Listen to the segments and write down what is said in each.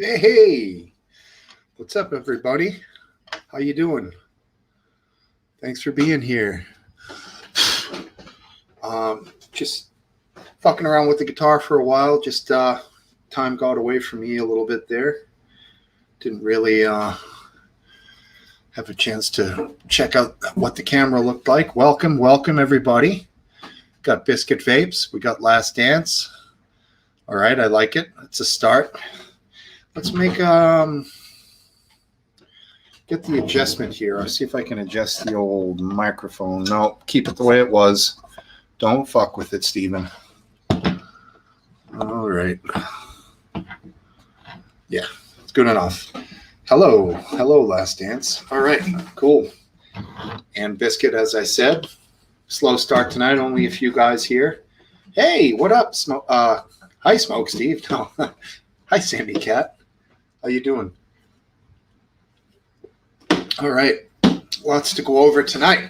Hey, what's up, everybody? How you doing? Thanks for being here. Just fucking around with the guitar for a while. Just time got away from me a little bit there. Didn't really have a chance to check out what the camera looked like. Welcome, everybody. Got Biscuit Vapes. We got Last Dance. All right, I like it. It's a start. Let's make get the adjustment here. I'll see if I can adjust the old microphone. No, keep it the way it was. Don't fuck with it, Steven. All right. Yeah, it's good enough. Hello, Last Dance. All right, cool. And Biscuit, as I said, slow start tonight. Only a few guys here. Hey, what up? Hi, Smokesteve. No. Hi, Sandy Cat. How you doing? All right, lots to go over tonight.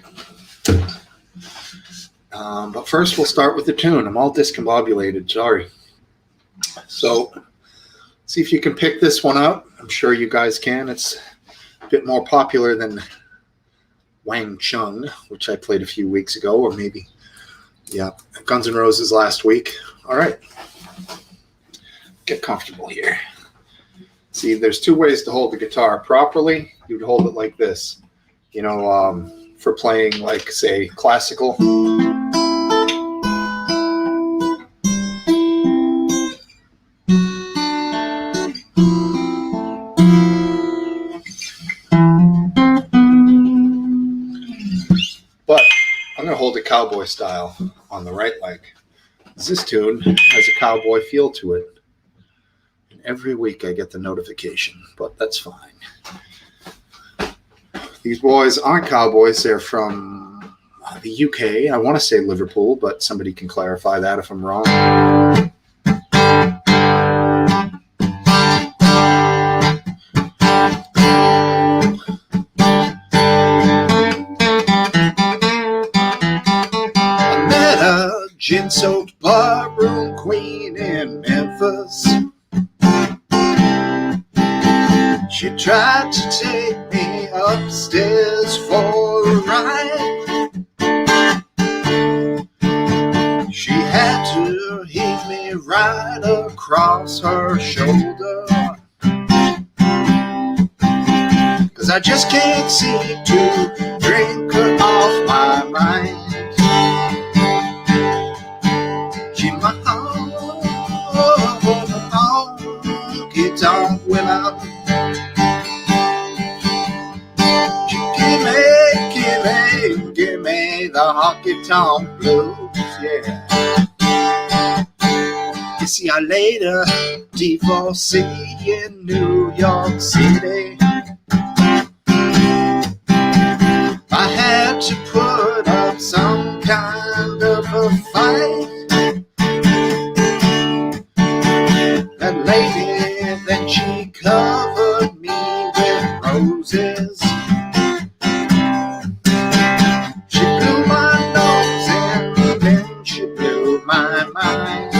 But first, we'll start with the tune. I'm all discombobulated, sorry. So, see if you can pick this one out. I'm sure you guys can. It's a bit more popular than Wang Chung, which I played a few weeks ago, or maybe, yeah, Guns N' Roses last week. All right, get comfortable here. See, there's two ways to hold the guitar properly. You'd hold it like this, you know, for playing, like, say, classical. But I'm going to hold it cowboy style on the right leg. This tune has a cowboy feel to it. Every week I get the notification, but that's fine. These boys aren't cowboys. They're from the UK. I want to say Liverpool, but somebody can clarify that if I'm wrong. I met a gin-soaked barroom queen in Memphis. She tried to take me upstairs for a ride. She had to hit me right across her shoulder, 'cause I just can't seem to drink her off my mind. She my honky tonk women. Give me the honky tonk blues, yeah. You see, I laid a divorcee in New York City. I had to put up some kind of a fight. That lady, then she covered me with roses. My mind.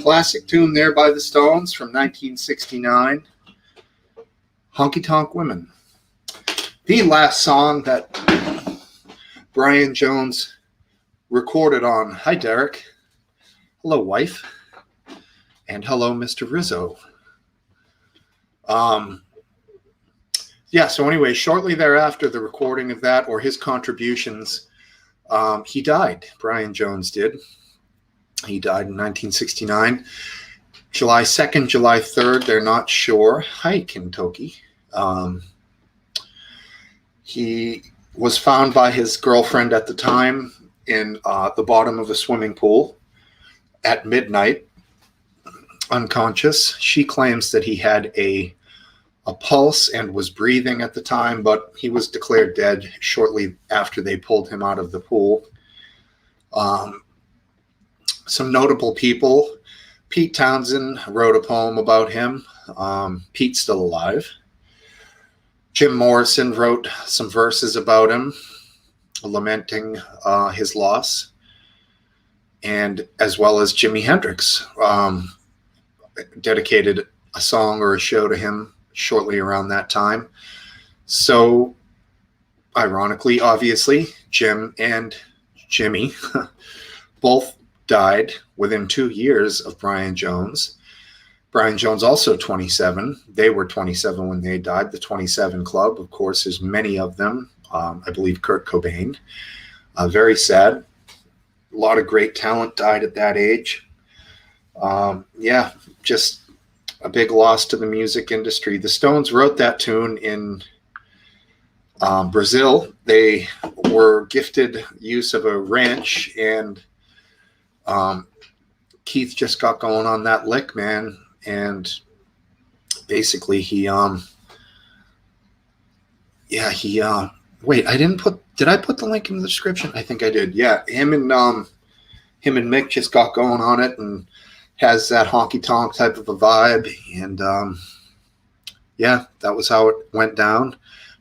Classic tune there by the Stones from 1969. Honky Tonk Women. The last song that Brian Jones recorded on. Hi, Derek. Hello, wife. And hello, Mr. Rizzo. Yeah, so anyway, shortly thereafter the recording of that, or his contributions, he died. Brian Jones did. He died in 1969. July 2nd, July 3rd, they're not sure. Hi, Kentucky. He was found by his girlfriend at the time in the bottom of a swimming pool at midnight, unconscious. She claims that he had a a pulse and was breathing at the time, but he was declared dead shortly after they pulled him out of the pool. Some notable people. Pete Townsend wrote a poem about him. Pete's still alive. Jim Morrison wrote some verses about him, lamenting his loss, and as well as Jimi Hendrix dedicated a song or a show to him shortly around that time. So, ironically, obviously, Jim and Jimmy both died within 2 years of Brian Jones. Brian Jones also 27. They were 27 when they died. The 27 Club, of course, there's many of them. I believe Kurt Cobain. Very sad. A lot of great talent died at that age. Yeah, just a big loss to the music industry. The Stones wrote that tune in Brazil. They were gifted use of a ranch, and Keith just got going on that lick, man. And basically did I put the link in the description? I think I did. Yeah. Him and Mick just got going on it and has that honky tonk type of a vibe. And, yeah, that was how it went down.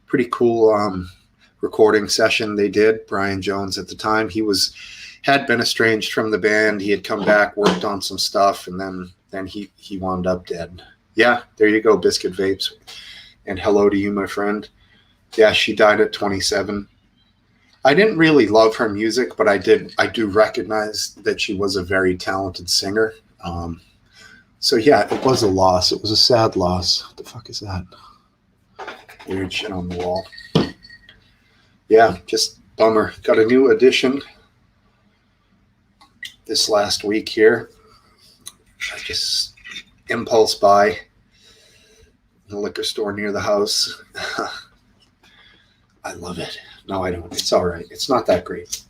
Pretty cool, recording session they did. Brian Jones at the time, had been estranged from the band. He had come back, worked on some stuff, and then he wound up dead. Yeah, there you go, Biscuit Vapes. And hello to you, my friend. Yeah, she died at 27. I didn't really love her music, but I do recognize that she was a very talented singer. So yeah, it was a loss. It was a sad loss. What the fuck is that? Weird shit on the wall. Yeah, just bummer. Got a new edition this last week here. I just impulse buy in the liquor store near the house. I love it. No, I don't. It's all right. It's not that great.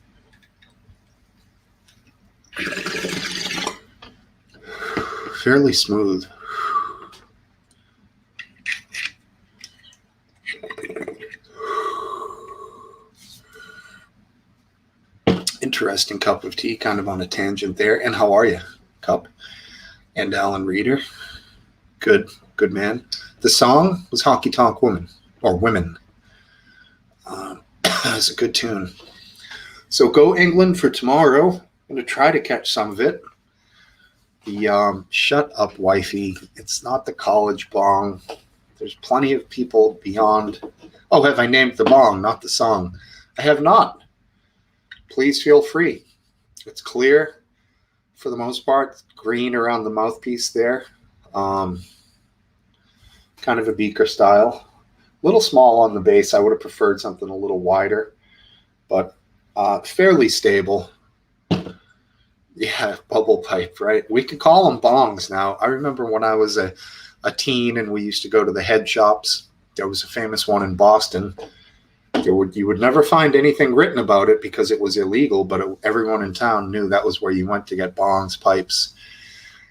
Fairly smooth. Interesting cup of tea, kind of on a tangent there. And how are you, Cup? And Alan Reeder. Good man. The song was Honky Tonk Woman, or Women. It's a good tune. So go England for tomorrow. I'm going to try to catch some of it. The Shut Up Wifey. It's not the college bong. There's plenty of people beyond. Oh, have I named the bong, not the song? I have not. Please feel free. It's clear for the most part. Green around the mouthpiece there. Kind of a beaker style. A little small on the base. I would have preferred something a little wider, but fairly stable. Yeah, bubble pipe, right? We could call them bongs now. I remember when I was a teen and we used to go to the head shops. There was a famous one in Boston. You would never find anything written about it because it was illegal, but everyone in town knew that was where you went to get bongs, pipes.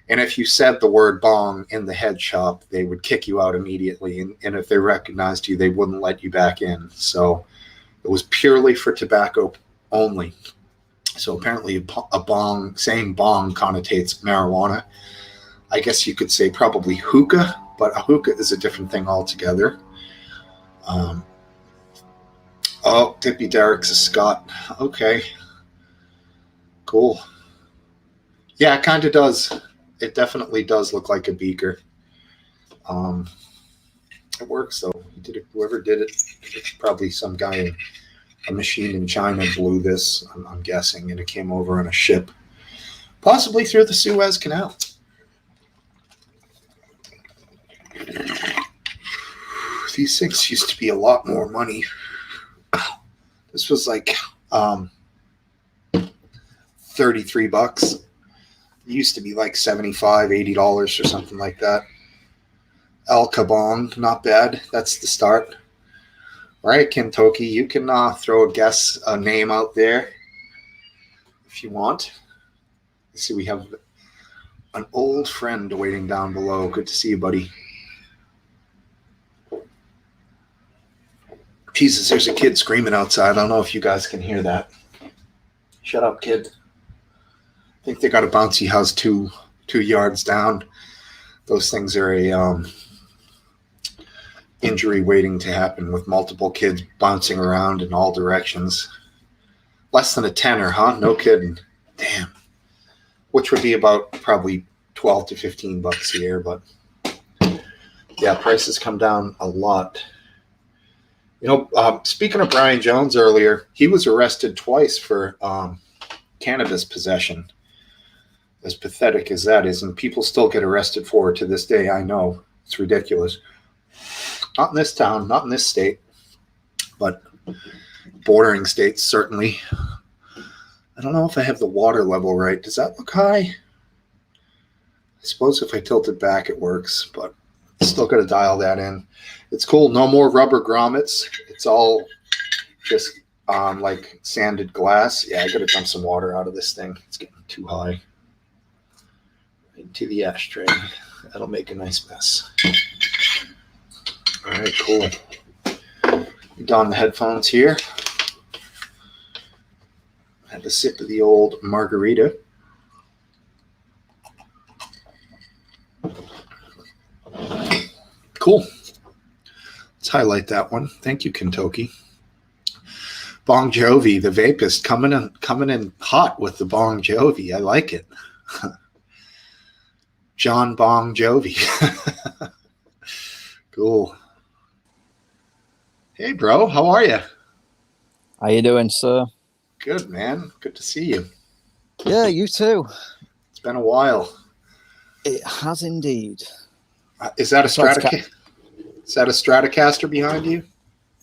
And if you said the word bong in the head shop, they would kick you out immediately. And if they recognized you, they wouldn't let you back in. So it was purely for tobacco only. So apparently a bong, saying bong connotates marijuana. I guess you could say probably hookah, but a hookah is a different thing altogether. Oh, Dippy Derek's a Scot. Okay. Cool. Yeah, it kind of does. It definitely does look like a beaker. It works though. Whoever did it, it's probably some guy in a machine in China blew this, I'm guessing, and it came over on a ship, possibly through the Suez Canal. These things used to be a lot more money. This was like $33. It used to be like $75, $80 or something like that. El Kabong, not bad. That's the start. All right, Kim Toki, you can throw a name out there if you want. Let's see, we have an old friend waiting down below. Good to see you, buddy. Jesus, there's a kid screaming outside. I don't know if you guys can hear that. Shut up, kid. I think they got a bouncy house 2 yards down. Those things are a injury waiting to happen with multiple kids bouncing around in all directions. Less than a tenner, huh? No kidding. Damn. Which would be about probably $12 to $15 a year, but yeah, prices come down a lot. You know, speaking of Brian Jones earlier, he was arrested twice for cannabis possession. As pathetic as that is, and people still get arrested for it to this day. I know. It's ridiculous. Not in this town, not in this state, but bordering states, certainly. I don't know if I have the water level right. Does that look high? I suppose if I tilt it back, it works, but still got to dial that in. It's cool. No more rubber grommets. It's all just like sanded glass. Yeah, I got to dump some water out of this thing. It's getting too high. Into the ashtray. That'll make a nice mess. All right, cool. Don the headphones here. Have a sip of the old margarita. Cool. Let's highlight that one. Thank you, Kentucky. Bong Jovi, the vapist, coming in hot with the Bong Jovi. I like it. John Bong Jovi. Cool. Hey, bro. How are you? How you doing, sir? Good, man. Good to see you. Yeah, you too. It's been a while. It has indeed. Is that a Stratocaster behind you?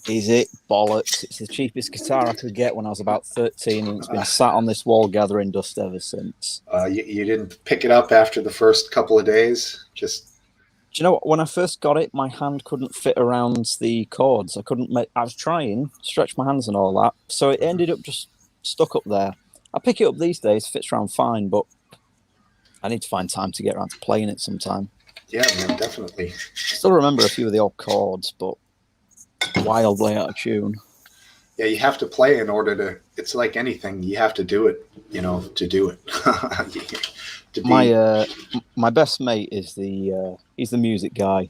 Is it? Bollocks. It's the cheapest guitar I could get when I was about 13, and it's been sat on this wall gathering dust ever since. You didn't pick it up after the first couple of days? Do you know what? When I first got it, my hand couldn't fit around the chords. I was trying to stretch my hands and all that, so it ended up just stuck up there. I pick it up these days, fits around fine, but I need to find time to get around to playing it sometime. Yeah, man, definitely. Still remember a few of the old chords, but wildly out of tune. Yeah, you have to play in order to. It's like anything; you have to do it, to do it. My best mate is he's the music guy.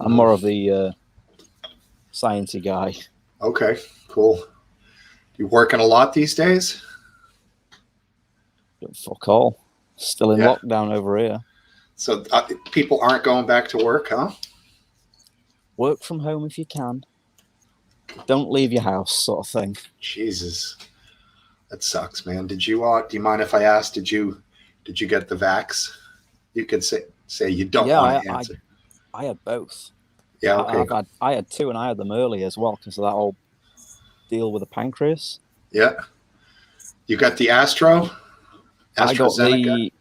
I'm more of the sciencey guy. Okay, cool. You working a lot these days? Fuck all. Still in lockdown over here. So people aren't going back to work, huh? Work from home if you can. Don't leave your house, sort of thing. Jesus, that sucks, man. Did you? Do you mind if I ask? Did you get the vax? You could say you don't want to answer. I had both. Yeah, okay. I had two, and I had them early as well because of that whole deal with the pancreas. Yeah. You got the AstraZeneca? I got the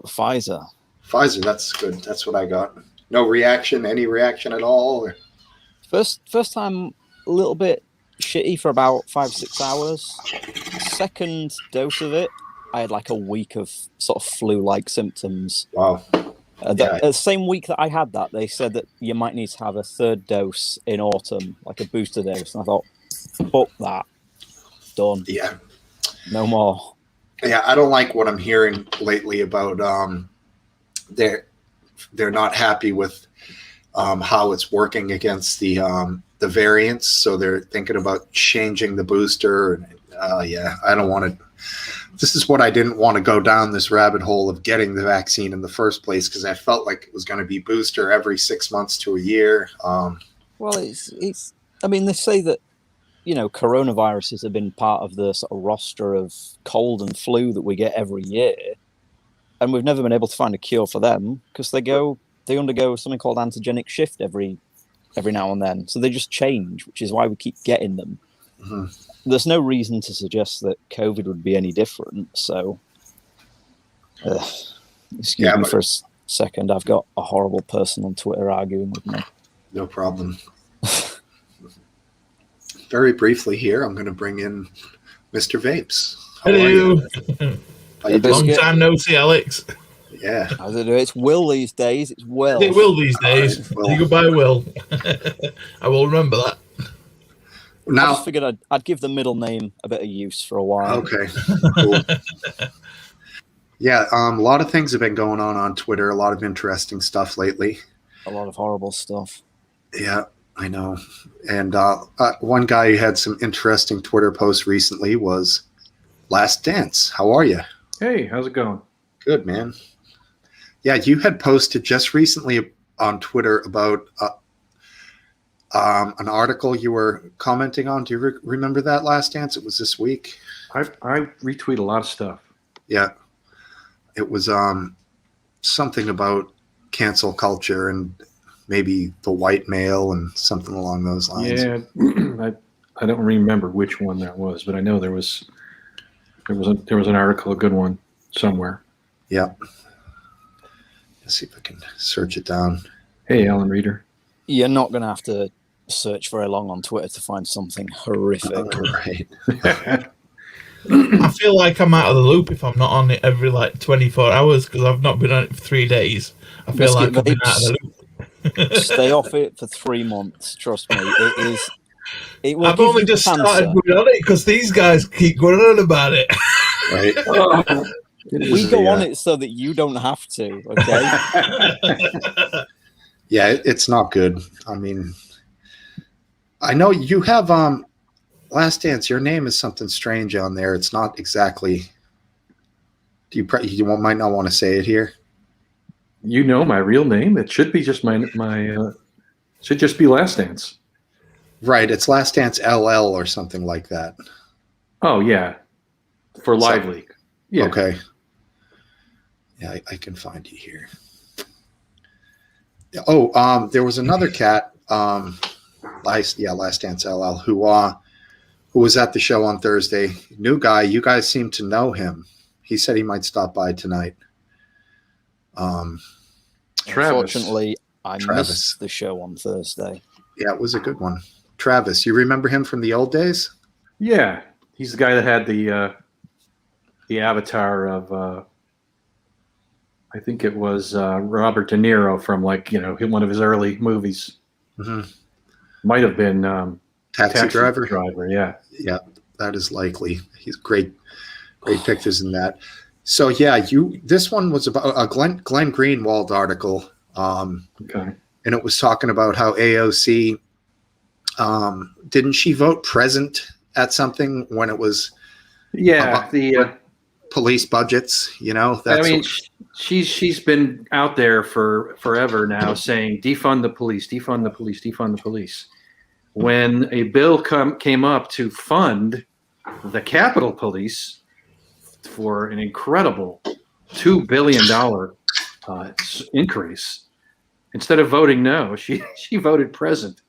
Pfizer. Pfizer, that's good. That's what I got. No reaction, any reaction at all? Or? First time, a little bit shitty for about 5-6 hours. Second dose of it, I had like a week of sort of flu-like symptoms. Wow. The same week that I had that, they said that you might need to have a third dose in autumn, like a booster dose. And I thought, fuck that. Done. Yeah. No more. Yeah, I don't like what I'm hearing lately about they're not happy with how it's working against the variants, so they're thinking about changing the booster. I don't want to. This is what I didn't want to go down this rabbit hole of getting the vaccine in the first place, because I felt like it was going to be booster every 6 months to a year. Well, it's. I mean, they say that coronaviruses have been part of the sort of roster of cold and flu that we get every year, and we've never been able to find a cure for them because they undergo something called antigenic shift every now and then. So they just change, which is why we keep getting them. Mm-hmm. There's no reason to suggest that COVID would be any different. So, excuse me for a second. I've got a horrible person on Twitter arguing with me. No problem. Very briefly here, I'm going to bring in Mr. Vapes. Hello. How you doing? Long time no see, Alex. Yeah. How's it doing? It's Will these days. It's Will. It will these days. Right, Say goodbye, Will. I will remember that. I Now, just figured I'd give the middle name a bit of use for a while. okay, cool. Yeah, a lot of things have been going on Twitter. A lot of interesting stuff lately. A lot of horrible stuff. Yeah, I know. And one guy who had some interesting Twitter posts recently was Last Dance. How are you? Hey, how's it going? Good, man. Yeah, you had posted just recently on Twitter about an article you were commenting on. Do you remember that, Last Dance? It was this week. I retweet a lot of stuff. Yeah. It was something about cancel culture and maybe the white male and something along those lines. Yeah, I don't remember which one that was, but I know there was an article, a good one somewhere. Yeah. Let's see if I can search it down. Hey, Alan Reader. You're not going to have to search very long on Twitter to find something horrific. Right. I feel like I'm out of the loop if I'm not on it every 24 hours because I've not been on it for 3 days. I feel Biscuit like I've been out of vapes. the loop. Stay off it for 3 months. Trust me, it will I've give only you just cancer. started going on it because these guys keep going on about it. Right. We go on it so that you don't have to. Okay. Yeah, it's not good. I mean, I know you have Last Dance. Your name is something strange on there. It's not exactly. You might not want to say it here. You know my real name. It should be just my should just be Last Dance. Right. It's Last Dance LL or something like that. Oh yeah, for Live Leak. Yeah. Okay. Yeah, I can find you here. Oh, there was another cat, Last Dance LL, who was at the show on Thursday. New guy. You guys seem to know him. He said he might stop by tonight. Travis. Unfortunately, I Travis. missed the show on Thursday. Yeah, it was a good one. Travis, you remember him from the old days? Yeah, he's the guy that had the avatar of I think it was Robert De Niro from one of his early movies. Mm-hmm. Might have been Taxi Driver. Yeah. Yeah, that is likely. He's great pictures in that. So yeah, this one was about a Glenn Greenwald article. Okay. And it was talking about how AOC didn't she vote present at something when it was Yeah, police budgets, she's been out there for forever now saying defund the police, defund the police, defund the police. When a bill came up to fund the Capitol Police for an incredible $2 billion increase, instead of voting no, she voted present.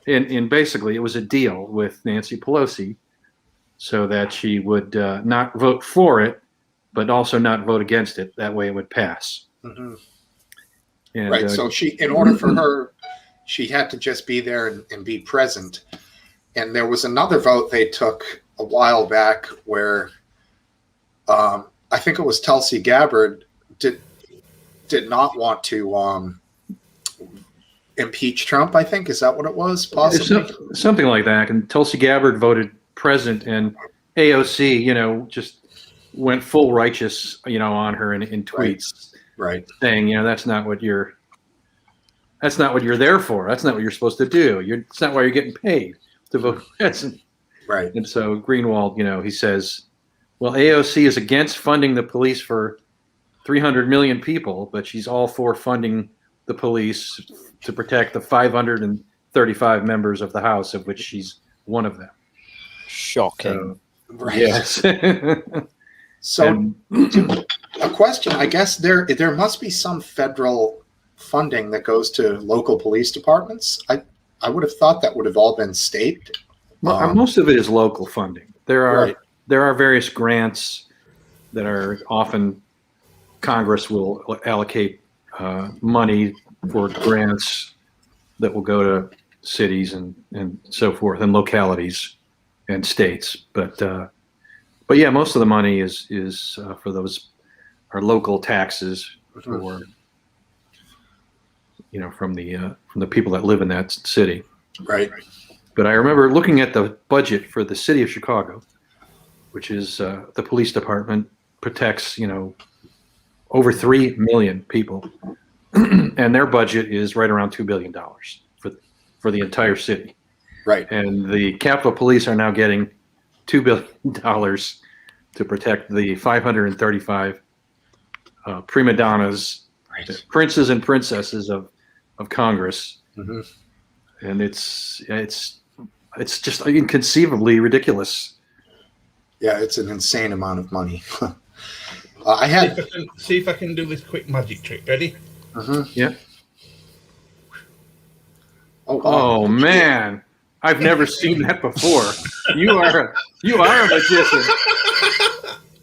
And basically it was a deal with Nancy Pelosi so that she would not vote for it, but also not vote against it. That way it would pass. Mm-hmm. And, right. So in order for her, she had to just be there and be present. And there was another vote they took a while back where I think it was Tulsi Gabbard did not want to impeach Trump, I think. Is that what it was? Possibly. Something like that. And Tulsi Gabbard voted present, and AOC, just went full righteous, on her in tweets. Right. Saying, that's not what you're there for. That's not what you're supposed to do. It's not why you're getting paid to vote present. Right. And so Greenwald, he says, well, AOC is against funding the police for 300 million people, but she's all for funding the police to protect the 535 members of the House, of which she's one of them. Shocking. Right. Yes. So a question, I guess there must be some federal funding that goes to local police departments. I would have thought that would have all been state. Well, most of it is local funding. There are various grants that are often Congress will allocate money for grants that will go to cities and so forth, and localities and states. But yeah, most of the money is for those are local taxes for from the people that live in that city. Right. But I remember looking at the budget for the city of Chicago, which is the police department protects, over 3 million people. And their budget is right around $2 billion for the entire city. Right. And the Capitol Police are now getting $2 billion to protect the 535 prima donnas, Right. princes and princesses of Congress. Mm-hmm. And it's just inconceivably ridiculous. Yeah, it's an insane amount of money. I had. See if I can do this quick magic trick. Ready? Yeah. Oh, Man, I've never seen that before. You are a magician.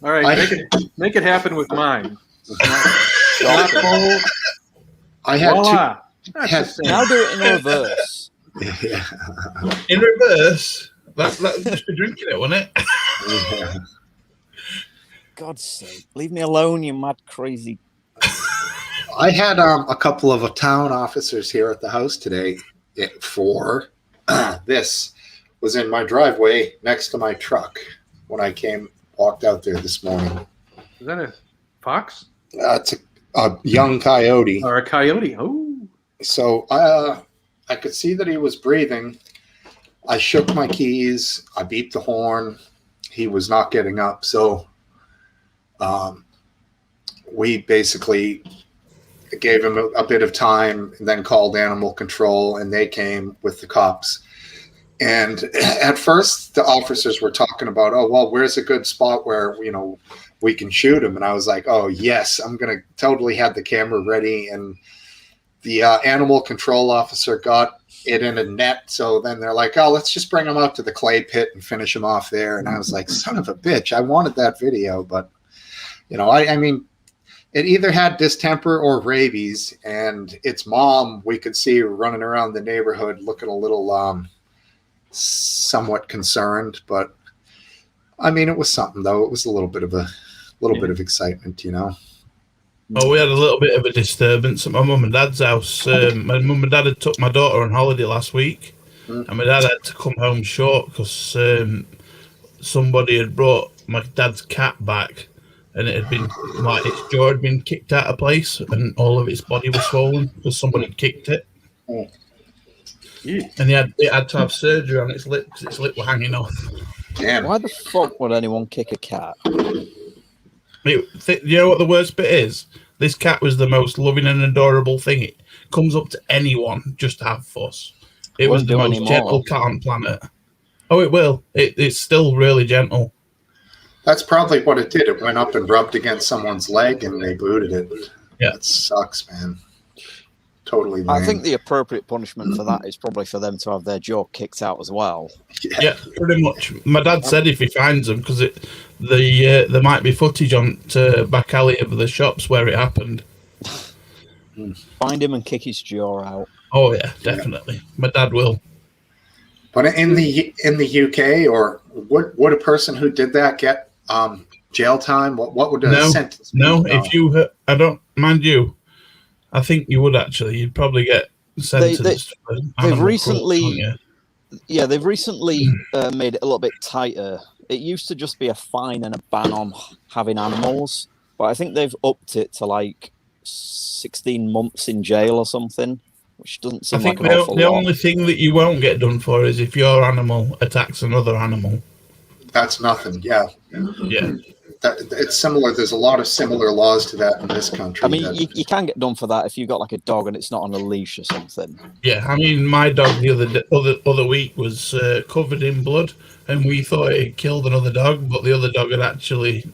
All right, make it happen with mine. Not bold. I had Voila. Now do it in reverse. Yeah. In reverse. That's just be drinking it, wasn't it? Yeah. God's sake, leave me alone, you mad crazy. I had a couple of town officers here at the house today for this was in my driveway next to my truck when I walked out there this morning. Is that a fox? It's a young coyote. Or a coyote? Oh. So I could see that he was breathing. I shook my keys. I beeped the horn. He was not getting up. So we basically gave him a bit of time and then called animal control, and they came with the cops. And at first the officers were talking about, oh, well, where's a good spot where, we can shoot him? And I was like, oh, yes, I'm going to totally have the camera ready. And the animal control officer got it in a net. So then they're like, oh, let's just bring him out to the clay pit and finish him off there. And I was like, son of a bitch, I wanted that video. But, I mean, it either had distemper or rabies. And its mom, we could see running around the neighborhood looking a little somewhat concerned. But, I mean, it was something, though. It was a little bit of excitement, Oh, we had a little bit of a disturbance at my mum and dad's house. My mum and dad had took my daughter on holiday last week, and my dad had to come home short because somebody had brought my dad's cat back, and it had been its jaw had been kicked out of place, and all of its body was swollen because somebody had kicked it. Oh. And it had to have surgery on its lip because its lip was hanging off. Damn. Why the fuck would anyone kick a cat? You know what the worst bit is? This cat was the most loving and adorable thing. It comes up to anyone just to have fuss. It was the most gentle cat on the planet. Oh, it will. It's still really gentle. That's probably what it did. It went up and rubbed against someone's leg and they booted it. Yeah. That sucks, man. Totally lame. I think the appropriate punishment for that is probably for them to have their jaw kicked out as well. Yeah, pretty much. My dad said if he finds them, because there might be footage on to back alley of the shops where it happened. Find him and kick his jaw out. Oh yeah, definitely. My dad will. But in the UK, or would a person who did that get jail time? What would the sentence be? No, if you, I don't mind you. I think you would actually. You'd probably get sentenced. They've recently, they've recently made it a little bit tighter. It used to just be a fine and a ban on having animals, but I think they've upped it to like 16 months in jail or something, which doesn't seem like an awful lot. The only thing that you won't get done for is if your animal attacks another animal. That's nothing. Yeah. Yeah. It's similar. There's a lot of similar laws to that in this country. I mean, you can get done for that if you've got like a dog and it's not on a leash or something. Yeah, I mean, my dog the other week was covered in blood, and we thought it killed another dog, but the other dog had actually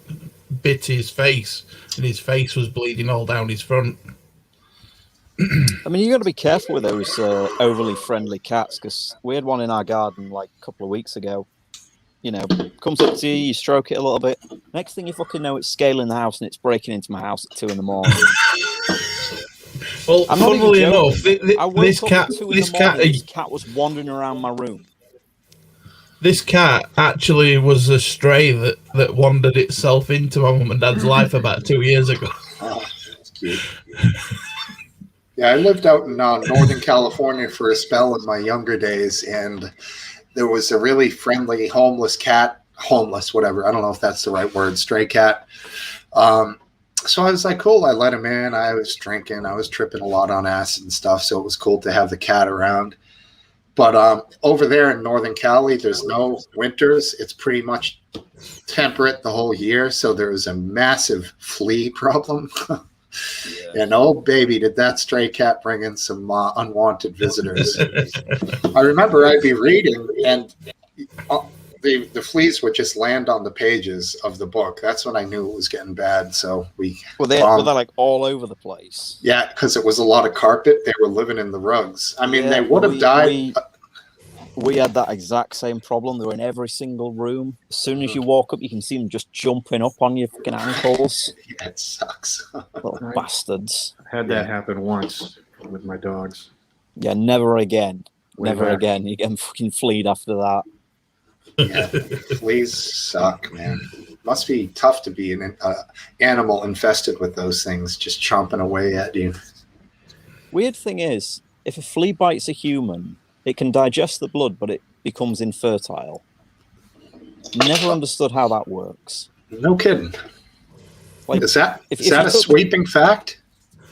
bit his face, and his face was bleeding all down his front. I mean, you got to be careful with those overly friendly cats, because we had one in our garden like a couple of weeks ago. Comes up to you, you stroke it a little bit. Next thing you fucking know, it's scaling the house and it's breaking into my house at 2 a.m. Well, funnily enough, this cat was wandering around my room. This cat actually was a stray that wandered itself into my mum and dad's life about 2 years ago. Oh, that's cute. Yeah, I lived out in Northern California for a spell in my younger days, and there was a really friendly homeless cat, homeless, whatever. I don't know if that's the right word, stray cat. So I was like, cool. I let him in. I was drinking. I was tripping a lot on acid and stuff, so it was cool to have the cat around. But over there in Northern Cali, there's no winters. It's pretty much temperate the whole year, so there was a massive flea problem. Yeah. And oh, baby, did that stray cat bring in some unwanted visitors. I remember I'd be reading, and the fleas would just land on the pages of the book. That's when I knew it was getting bad. So were they like all over the place? Yeah, because it was a lot of carpet. They were living in the rugs. I mean, they would have died. We had that exact same problem. They were in every single room. As soon as you walk up, you can see them just jumping up on your fucking ankles. Yeah, it sucks. Little bastards. I had that happen once with my dogs. Yeah, never again. Never back. again. You get fucking fleed after that. Yeah, fleas suck, man. Must be tough to be an animal infested with those things just chomping away at you. Weird thing is, if a flea bites a human, it can digest the blood, but it becomes infertile. Never understood how that works. No kidding. Like, is that if a sweeping fact?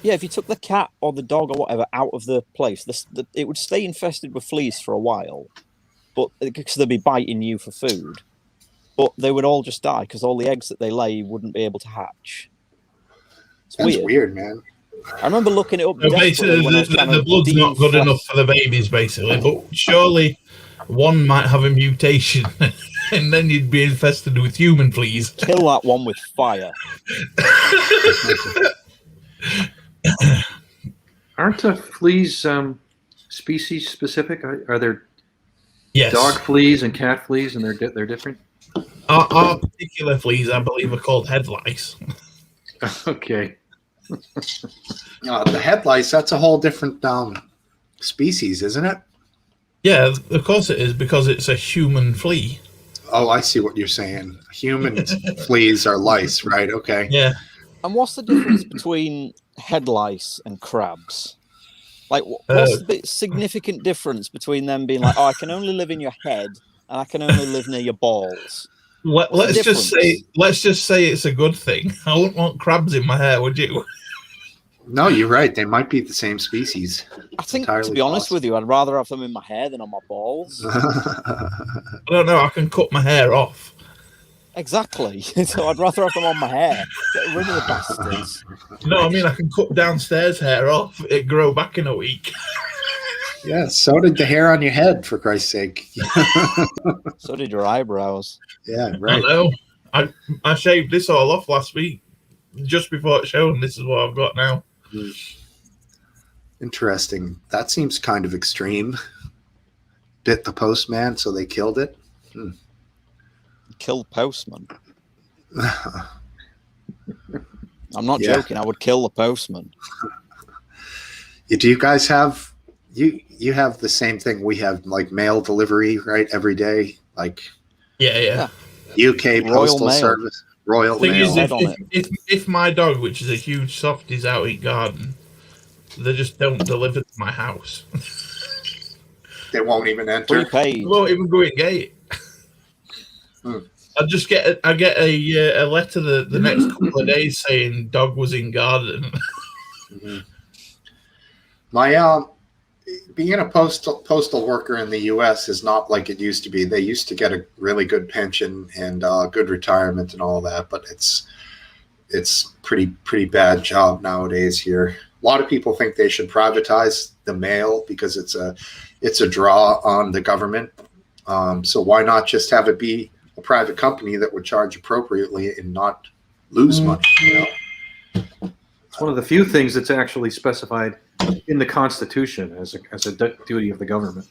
Yeah, if you took the cat or the dog or whatever out of the place, it would stay infested with fleas for a while, but because they'd be biting you for food. But they would all just die because all the eggs that they lay wouldn't be able to hatch. That's weird, man. I remember looking it up. Basically, the blood's not good enough for the babies, basically. But surely one might have a mutation, and then you'd be infested with human fleas. Kill that one with fire. Aren't fleas species specific? Are there dog fleas and cat fleas, and they're different? Our particular fleas, I believe, are called head lice. Okay. The head lice, that's a whole different species, isn't it? Yeah, of course it is, because it's a human flea. Oh, I see what you're saying. Human fleas are lice, right? Okay. Yeah. And what's the difference between head lice and crabs? Like, what's the significant difference between them being like, oh, I can only live in your head and I can only live near your balls? Let's just say it's a good thing. I wouldn't want crabs in my hair, would you? No, you're right. They might be the same species. I think, to be honest with you, I'd rather have them in my hair than on my balls. I don't know. I can cut my hair off. Exactly. So I'd rather have them on my hair. Get rid of the bastards. No, I mean, I can cut downstairs hair off. It grow back in a week. Yeah, so did the hair on your head, for Christ's sake. So did your eyebrows. Yeah, right. I know. I shaved this all off last week, just before it showed, and this is what I've got now. Interesting. That seems kind of extreme. Bit the postman, so they killed it. Kill the postman. I'm not joking. I would kill the postman. Do you guys have you have the same thing we have, like mail delivery, right? Every day, like yeah. UK Postal Service, Royal Mail. If my dog, which is a huge soft, is out in garden, they just don't deliver to my house. They won't even enter. Prepaid. They won't even go in gate. I get a letter the next couple of days saying dog was in garden. My being a postal worker in the U.S. is not like it used to be. They used to get a really good pension and good retirement and all that, but it's pretty bad job nowadays here. A lot of people think they should privatize the mail because it's a draw on the government. So why not just have it be a private company that would charge appropriately and not lose money? You know? It's one of the few things that's actually specified in the Constitution as a duty of the government.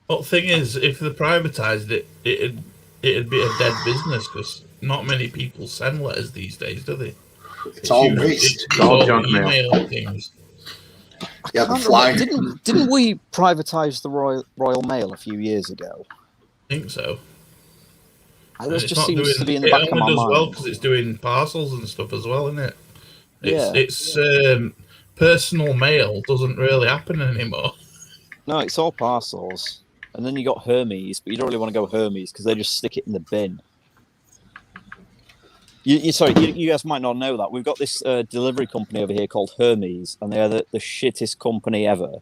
Well, the thing is, if they privatised it, it'd be a dead business because not many people send letters these days, do they? It's all waste. It's all junk mail. Things. Yeah, the fly. Didn't we privatise the Royal Mail a few years ago? I think so. This just seems to be in the back of my mind. Well, because it's doing parcels and stuff as well, isn't it? It's personal mail doesn't really happen anymore. No, it's all parcels. And then you got Hermes, but you don't really want to go Hermes because they just stick it in the bin. You guys might not know that. We've got this delivery company over here called Hermes, and they're the shittest company ever.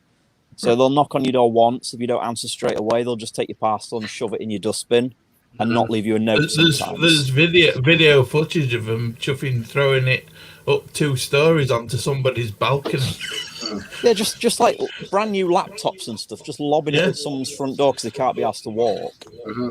So they'll knock on your door once. If you don't answer straight away, they'll just take your parcel and shove it in your dustbin and not leave you a note sometimes. There's video footage of them throwing it up 2 stories onto somebody's balcony. Yeah, just like brand new laptops and stuff, just lobbing it at someone's front door because they can't be asked to walk. Mm-hmm.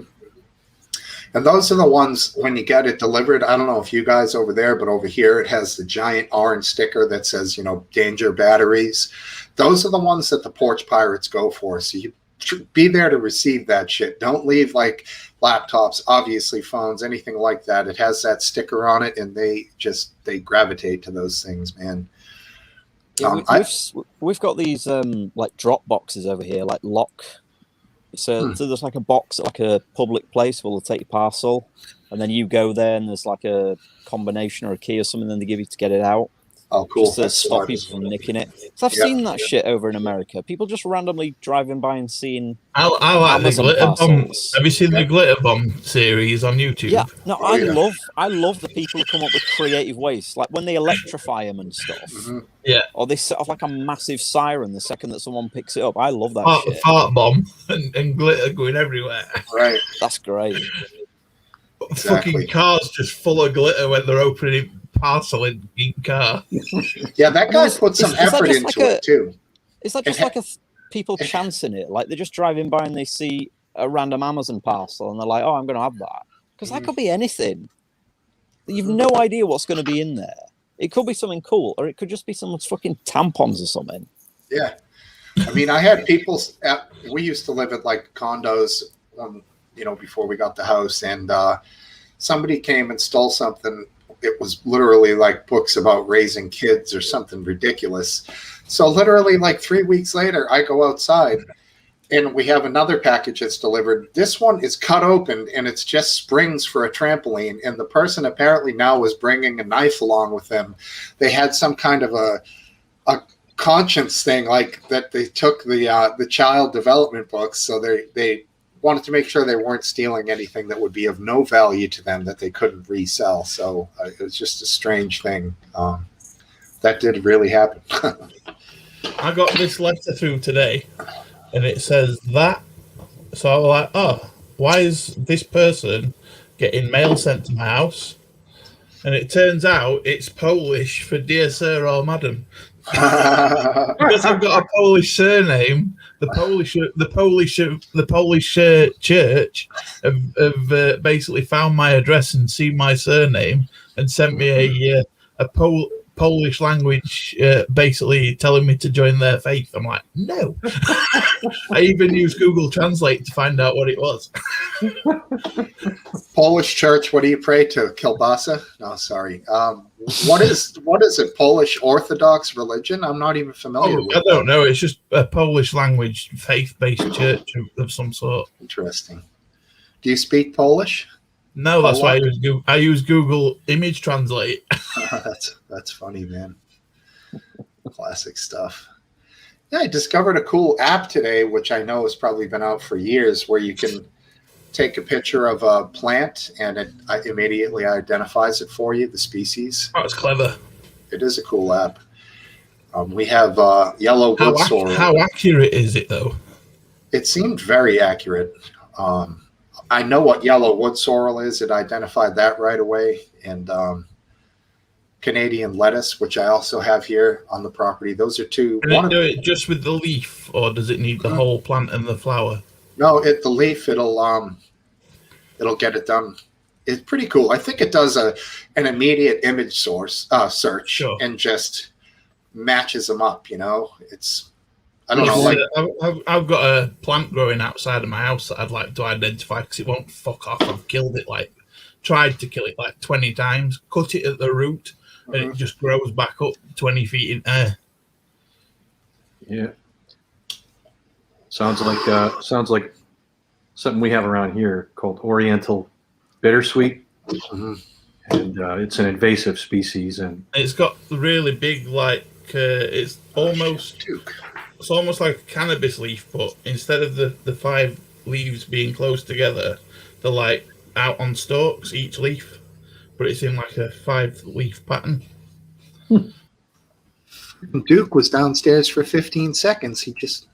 And those are the ones when you get it delivered. I don't know if you guys over there, but over here it has the giant orange sticker that says, danger batteries. Those are the ones that the porch pirates go for. So you should be there to receive that shit. Don't leave like laptops, obviously phones, anything like that. It has that sticker on it, and they gravitate to those things, man. Yeah, we've got these like drop boxes over here, like lock. So there's like a box at like a public place where they'll take your parcel, and then you go there, and there's like a combination or a key or something, then they give you to get it out. Oh, cool. Just to stop people from nicking it. So I've seen that shit over in America. People just randomly driving by and seeing. I like Amazon the glitter bomb. parcels. Have you seen the glitter bomb series on YouTube? Yeah, no, I love the people who come up with creative ways, like when they electrify them and stuff. Mm-hmm. Yeah, or they set off like a massive siren the second that someone picks it up. I love that shit. Fart bomb and glitter going everywhere. Right, that's great. Exactly. Fucking cars just full of glitter when they're opening parcel in car. Yeah, that guy put some effort into it too. Is that just like people chancing it? Like they're just driving by and they see a random Amazon parcel and they're like, "Oh, I'm going to have that," because that could be anything. You've no idea what's going to be in there. It could be something cool, or it could just be someone's fucking tampons or something. Yeah, I mean, I had people. We used to live at like condos, before we got the house, and somebody came and stole something. It was literally like books about raising kids or something ridiculous. So literally like 3 weeks later, I go outside and we have another package that's delivered. This one is cut open and it's just springs for a trampoline. And the person apparently now was bringing a knife along with them. They had some kind of a conscience thing, like that they took the child development books. So they wanted to make sure they weren't stealing anything that would be of no value to them that they couldn't resell. So it was just a strange thing. That did really happen. I got this letter through today, and it says that. So I was like, oh, why is this person getting mail sent to my house? And it turns out it's Polish for dear sir or madam. Because I've got a Polish surname, the Polish church have basically found my address and seen my surname and sent me a Polish language, basically telling me to join their faith. I'm like, no. I even used Google Translate to find out what it was. Polish church. What do you pray to? Kielbasa? No, sorry. What is it? Polish Orthodox religion? I'm not even familiar with. I don't know. It's just a Polish language faith-based church of some sort. Interesting. Do you speak Polish? No, that's why I use Google Image Translate. That's funny, man. Classic stuff. Yeah, I discovered a cool app today, which I know has probably been out for years, where you can take a picture of a plant and it immediately identifies it for you, the species. Oh, it's clever. It is a cool app. We have yellow wood sorrel. How accurate is it, though? It seemed very accurate. I know what yellow wood sorrel is. It identified that right away. And Canadian lettuce, which I also have here on the property. Those are two. Can it do it just with the leaf, or does it need the whole plant and the flower? No, the leaf, it'll get it done. It's pretty cool. I think it does an immediate image search and just matches them up. It's. I don't know. I've got a plant growing outside of my house that I'd like to identify because it won't fuck off. I've killed it, tried to kill it 20 times, cut it at the root, and it just grows back up 20 feet in air. Yeah. Sounds like something we have around here called Oriental bittersweet. Mm-hmm. And it's an invasive species. And it's got really big, it's almost Duke. it's almost like a cannabis leaf, but instead of the 5 leaves being close together, they're like out on stalks each leaf, but it's in like a 5-leaf pattern. Duke was downstairs for 15 seconds. He just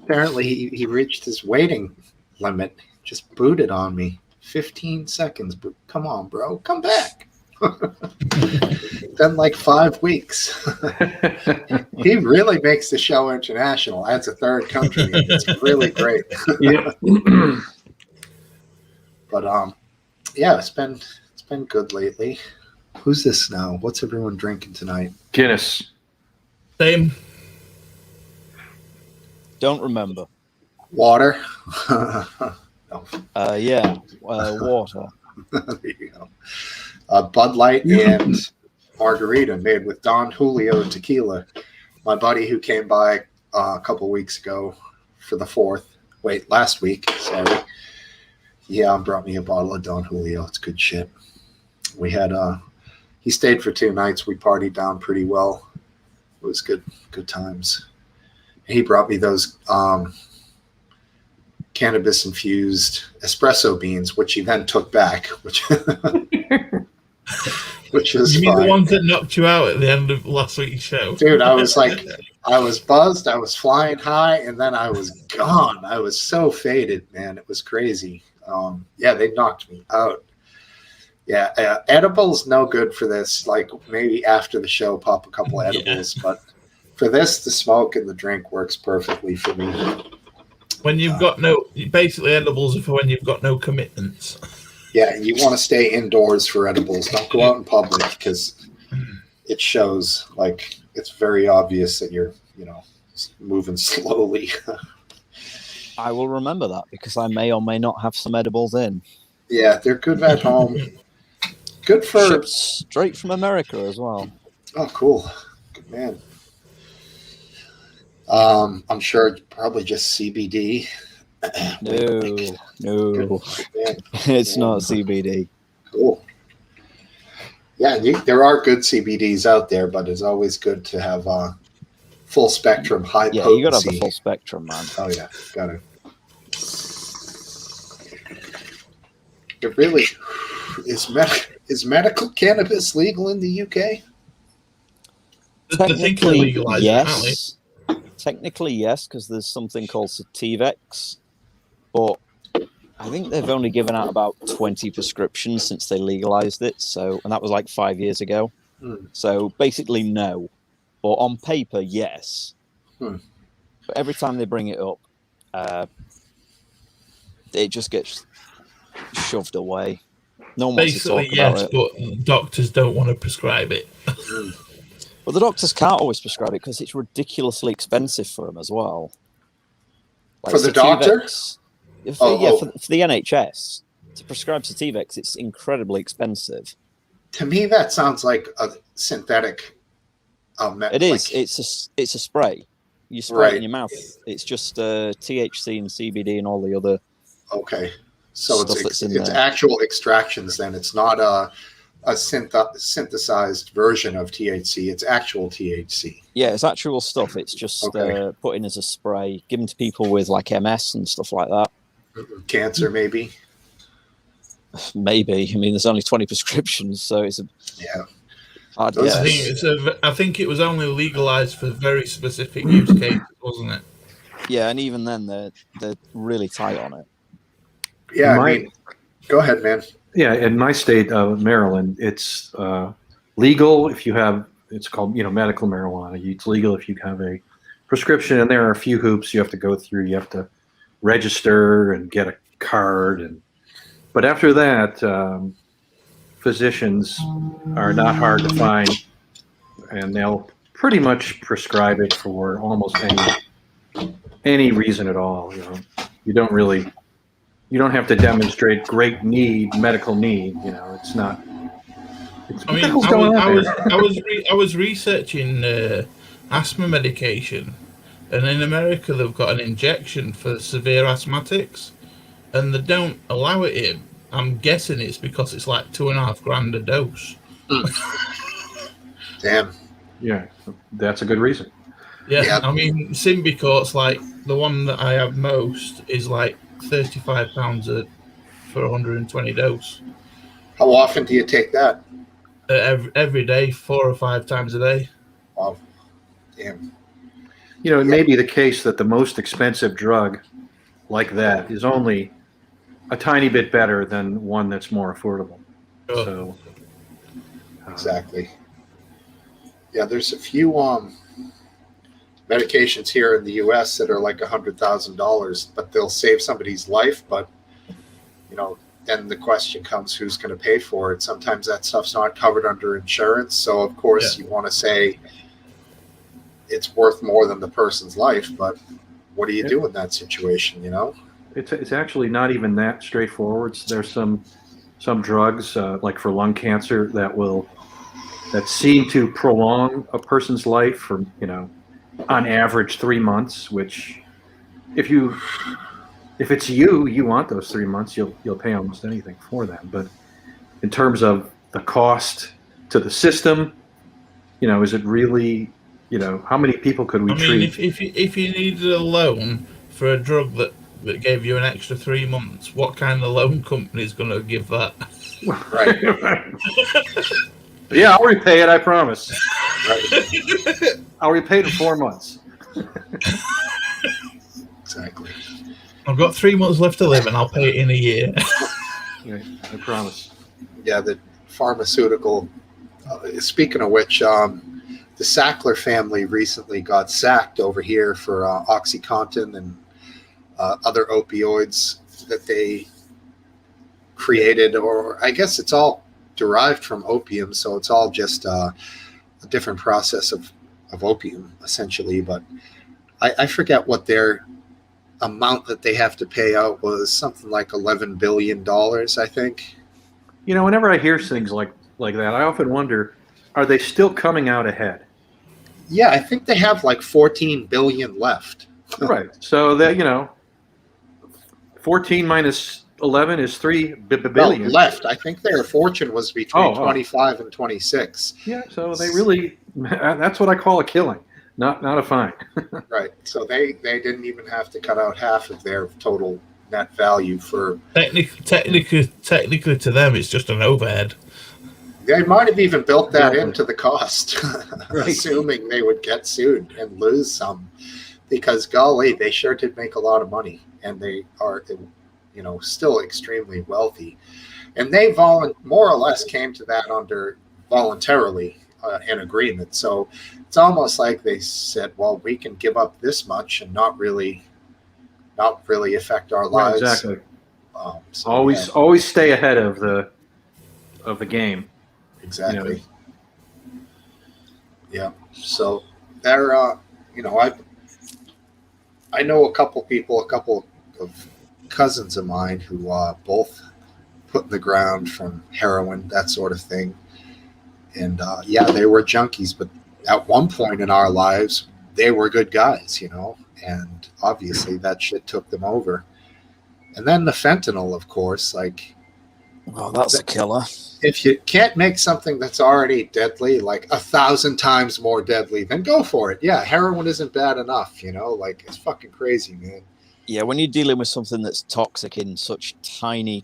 apparently he reached his waiting limit. Just booted on me. 15 seconds. But come on, bro, come back. Been like 5 weeks. He really makes the show international. Adds a third country. It's really great. Yeah. But yeah, it's been good lately. Who's this now? What's everyone drinking tonight? Guinness. Same. Don't remember. Water. Yeah, water. There you go. Bud Light and margarita made with Don Julio tequila. My buddy who came by a couple weeks ago for the 4th. Wait, last week. Sorry. Yeah, brought me a bottle of Don Julio. It's good shit. We had he stayed for 2 nights. We partied down pretty well. It was good times. He brought me those cannabis infused espresso beans, which he then took back, which is You mean fine. the ones that knocked you out at the end of last week's show? Dude, I was like, I was buzzed, I was flying high, and then I was gone. I was so faded, man. It was crazy. Yeah, they knocked me out. Yeah, edibles no good for this. Like maybe after the show, pop a couple of edibles, but for this, the smoke and the drink works perfectly for me. When you've got basically edibles are for when you've got no commitments. Yeah, you want to stay indoors for edibles. Don't go out in public because it shows. Like it's very obvious that you're, moving slowly. I will remember that because I may or may not have some edibles in. Yeah, they're good at home. Good for Shipped straight from America as well. Oh, cool. Good man. I'm sure it's probably just CBD. No. It's not CBD. Cool. Yeah, there are good CBDs out there, but it's always good to have full spectrum, high potency. Yeah, you gotta have the full spectrum, man. Oh yeah, gotta. It really is medical cannabis legal in the UK? Technically, yes. Technically, yes, because there's something called Sativex, but I think they've only given out about 20 prescriptions since they legalized it. And that was like 5 years ago. So basically, no. But on paper, yes. But every time they bring it up, it just gets shoved away. No one wants to talk about it. But doctors don't want to prescribe it. Well, the doctors can't always prescribe it because it's ridiculously expensive for them as well. Like for the doctor? For the NHS. To prescribe Sativex, it's incredibly expensive. To me, that sounds like a synthetic. It is. It's a spray. You spray it in your mouth. It's just THC and CBD and all the other. Okay, so it's there. actual extractions. Then it's not a synthesized version of THC. It's actual THC. Yeah, it's actual stuff. It's just put in as a spray, given to people with like MS and stuff like that. Cancer, maybe. Maybe. I mean, there's only 20 prescriptions, so it's a I think it was only legalized for very specific use cases, wasn't it? Yeah, and even then, they're really tight on it. Yeah, I mean, go ahead, man. Yeah, in my state of Maryland, it's legal if you have. It's called medical marijuana. It's legal if you have a prescription, and there are a few hoops you have to go through. You have to register and get a card, but after that. Physicians are not hard to find, and they'll pretty much prescribe it for almost any reason at all. You don't have to demonstrate great medical need. It's not. I was researching asthma medication, and in America they've got an injection for severe asthmatics, and they don't allow it in. I'm guessing it's because it's like $2,500 a dose. Damn. Yeah, that's a good reason. Yeah, I mean, Symbicort's like the one that I have most is like £35 for 120 dose. How often do you take that? Every day, 4 or 5 times a day. Wow, damn. You know, it may be the case that the most expensive drug like that is only a tiny bit better than one that's more affordable. Sure. So, Exactly. Yeah, there's a few medications here in the U.S. that are like $100,000, but they'll save somebody's life. But then the question comes, who's going to pay for it? Sometimes that stuff's not covered under insurance, so of course you want to say it's worth more than the person's life. But what do you do in that situation? it's actually not even that straightforward. There's some drugs like for lung cancer that seem to prolong a person's life for on average 3 months. Which if it's you want those 3 months, you'll pay almost anything for them. But in terms of the cost to the system, is it really, how many people could we treat? If you needed a loan for a drug that gave you an extra 3 months, what kind of loan company is going to give that? Right. Yeah, I'll repay it, I promise. Right. I'll repay it in 4 months. Exactly. I've got 3 months left to live, and I'll pay it in a year. Yeah, I promise. Yeah, the pharmaceutical. Speaking of which, the Sackler family recently got sacked over here for OxyContin and other opioids that they created, or I guess it's all derived from opium, so it's all just a different process of opium, essentially. But I forget what their amount that they have to pay out was, something like $11 billion, I think. Whenever I hear things like that, I often wonder, are they still coming out ahead? Yeah, I think they have like 14 billion left. Right. So that 14 minus 11 is 3 billion. No, left. I think their fortune was between 25 and 26. Yeah, so they really, that's what I call a killing, not a fine. Right. So they didn't even have to cut out half of their total net value for. Technically, to them, it's just an overhead. They might have even built that Exactly. into the cost, Right. assuming they would get sued and lose some, because golly, they sure did make a lot of money, and they are, still extremely wealthy, and they more or less came to that under voluntarily an agreement. So it's almost like they said, well, we can give up this much and not really affect our lives. Right, exactly. So, always stay ahead of the game. Exactly. Yeah. So they're, I know a couple of cousins of mine who both put in the ground from heroin, that sort of thing. And they were junkies, but at one point in our lives, they were good guys, and obviously that shit took them over. And then the fentanyl, of course, like. Oh, that's a killer. If you can't make something that's already deadly, like 1,000 times more deadly, then go for it. Yeah, heroin isn't bad enough, like it's fucking crazy, man. Yeah, when you're dealing with something that's toxic in such tiny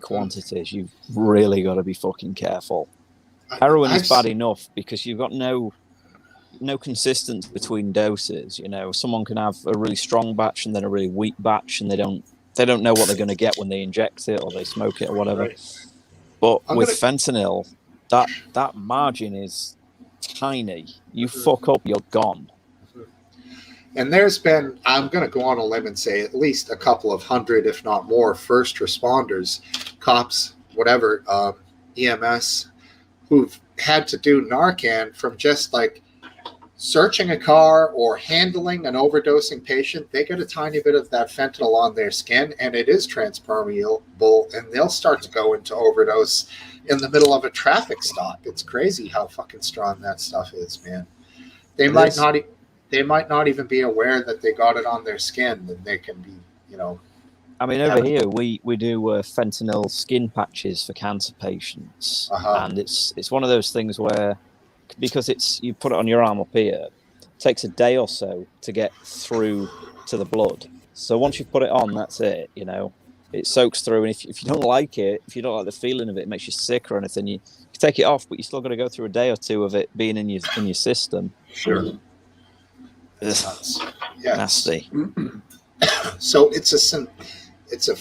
quantities, you've really got to be fucking careful. Heroin is bad enough because you've got no consistency between doses. Someone can have a really strong batch and then a really weak batch, and they don't know what they're going to get when they inject it or they smoke it or whatever. Right. But with fentanyl, that margin is tiny. You fuck up, you're gone. And there's been, I'm going to go on a limb and say, at least a couple of hundred, if not more, first responders, cops, whatever, EMS, who've had to do Narcan from just like searching a car or handling an overdosing patient. They get a tiny bit of that fentanyl on their skin, and it is transpermeable, and they'll start to go into overdose in the middle of a traffic stop. It's crazy how fucking strong that stuff is, man. They might not even be aware that they got it on their skin, and they can be, I mean, over here we do fentanyl skin patches for cancer patients, and it's one of those things where because you put it on your arm up here, it takes a day or so to get through to the blood. So once you've put it on, that's it. It soaks through, and if you don't like it, if you don't like the feeling of it, it makes you sick or anything, you take it off, but you still got to go through a day or two of it being in your system. Sure. Ugh, Yeah, nasty. So it's a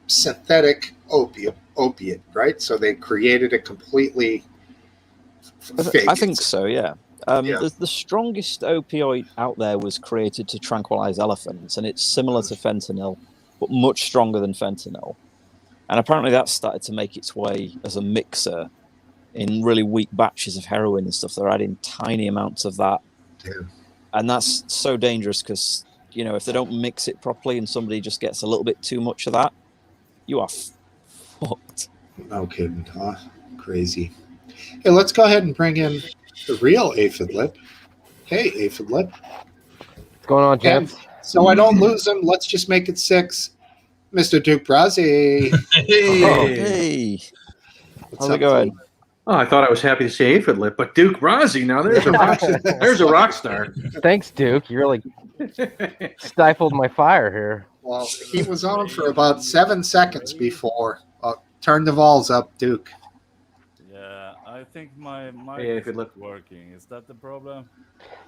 synthetic opiate, right? So they created a completely fake. I think so, yeah. The strongest opioid out there was created to tranquilize elephants, and it's similar to fentanyl, but much stronger than fentanyl. And apparently that started to make its way as a mixer in really weak batches of heroin and stuff. They're adding tiny amounts of that. Yeah. And that's so dangerous because, if they don't mix it properly and somebody just gets a little bit too much of that, you are fucked. No kidding, huh? Crazy. Hey, let's go ahead and bring in the real aphid lip. Hey, aphid lip. What's going on, gents? So I don't lose him. Let's just make it 6. Mr. Duke Brazzi. Hey. How's it going? Oh, I thought I was happy to say aphid lip, but Duke Rossi, now there's a rock star. Thanks, Duke. You really stifled my fire here. Well, he was on for about 7 seconds before. Turn the vols up, Duke. Yeah, I think my mic if it is working. Is that the problem?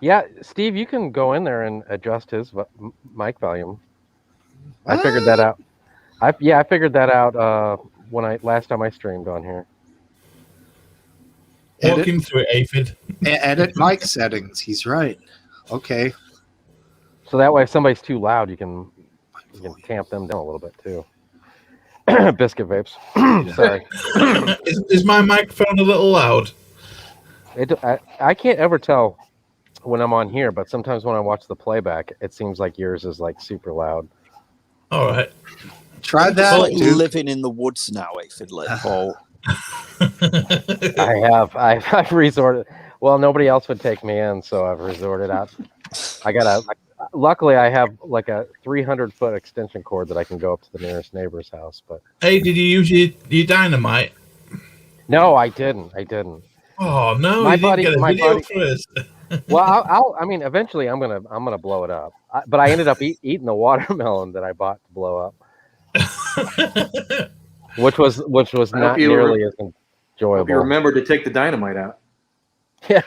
Yeah, Steve, you can go in there and adjust his mic volume. I figured that out. I figured that out when last time I streamed on here. Walk him through it, aphid. Edit mic settings. He's right. Okay. So that way, if somebody's too loud, you can tamp them down a little bit too. Biscuit vapes. Sorry. Is my microphone a little loud? I can't ever tell when I'm on here, but sometimes when I watch the playback, it seems like yours is like super loud. All right. Try that. Like living in the woods now, aphid lip. Paul. I've resorted. Well, nobody else would take me in, so I've resorted out. Luckily, I have like a 300-foot extension cord that I can go up to the nearest neighbor's house. But hey, did you use your dynamite? No, I didn't. Oh no! My you buddy, didn't get a video first. Well, I mean, eventually, I'm gonna blow it up. But I ended up eating the watermelon that I bought to blow up, which was not nearly as enjoyable. You remember to take the dynamite out. Yeah.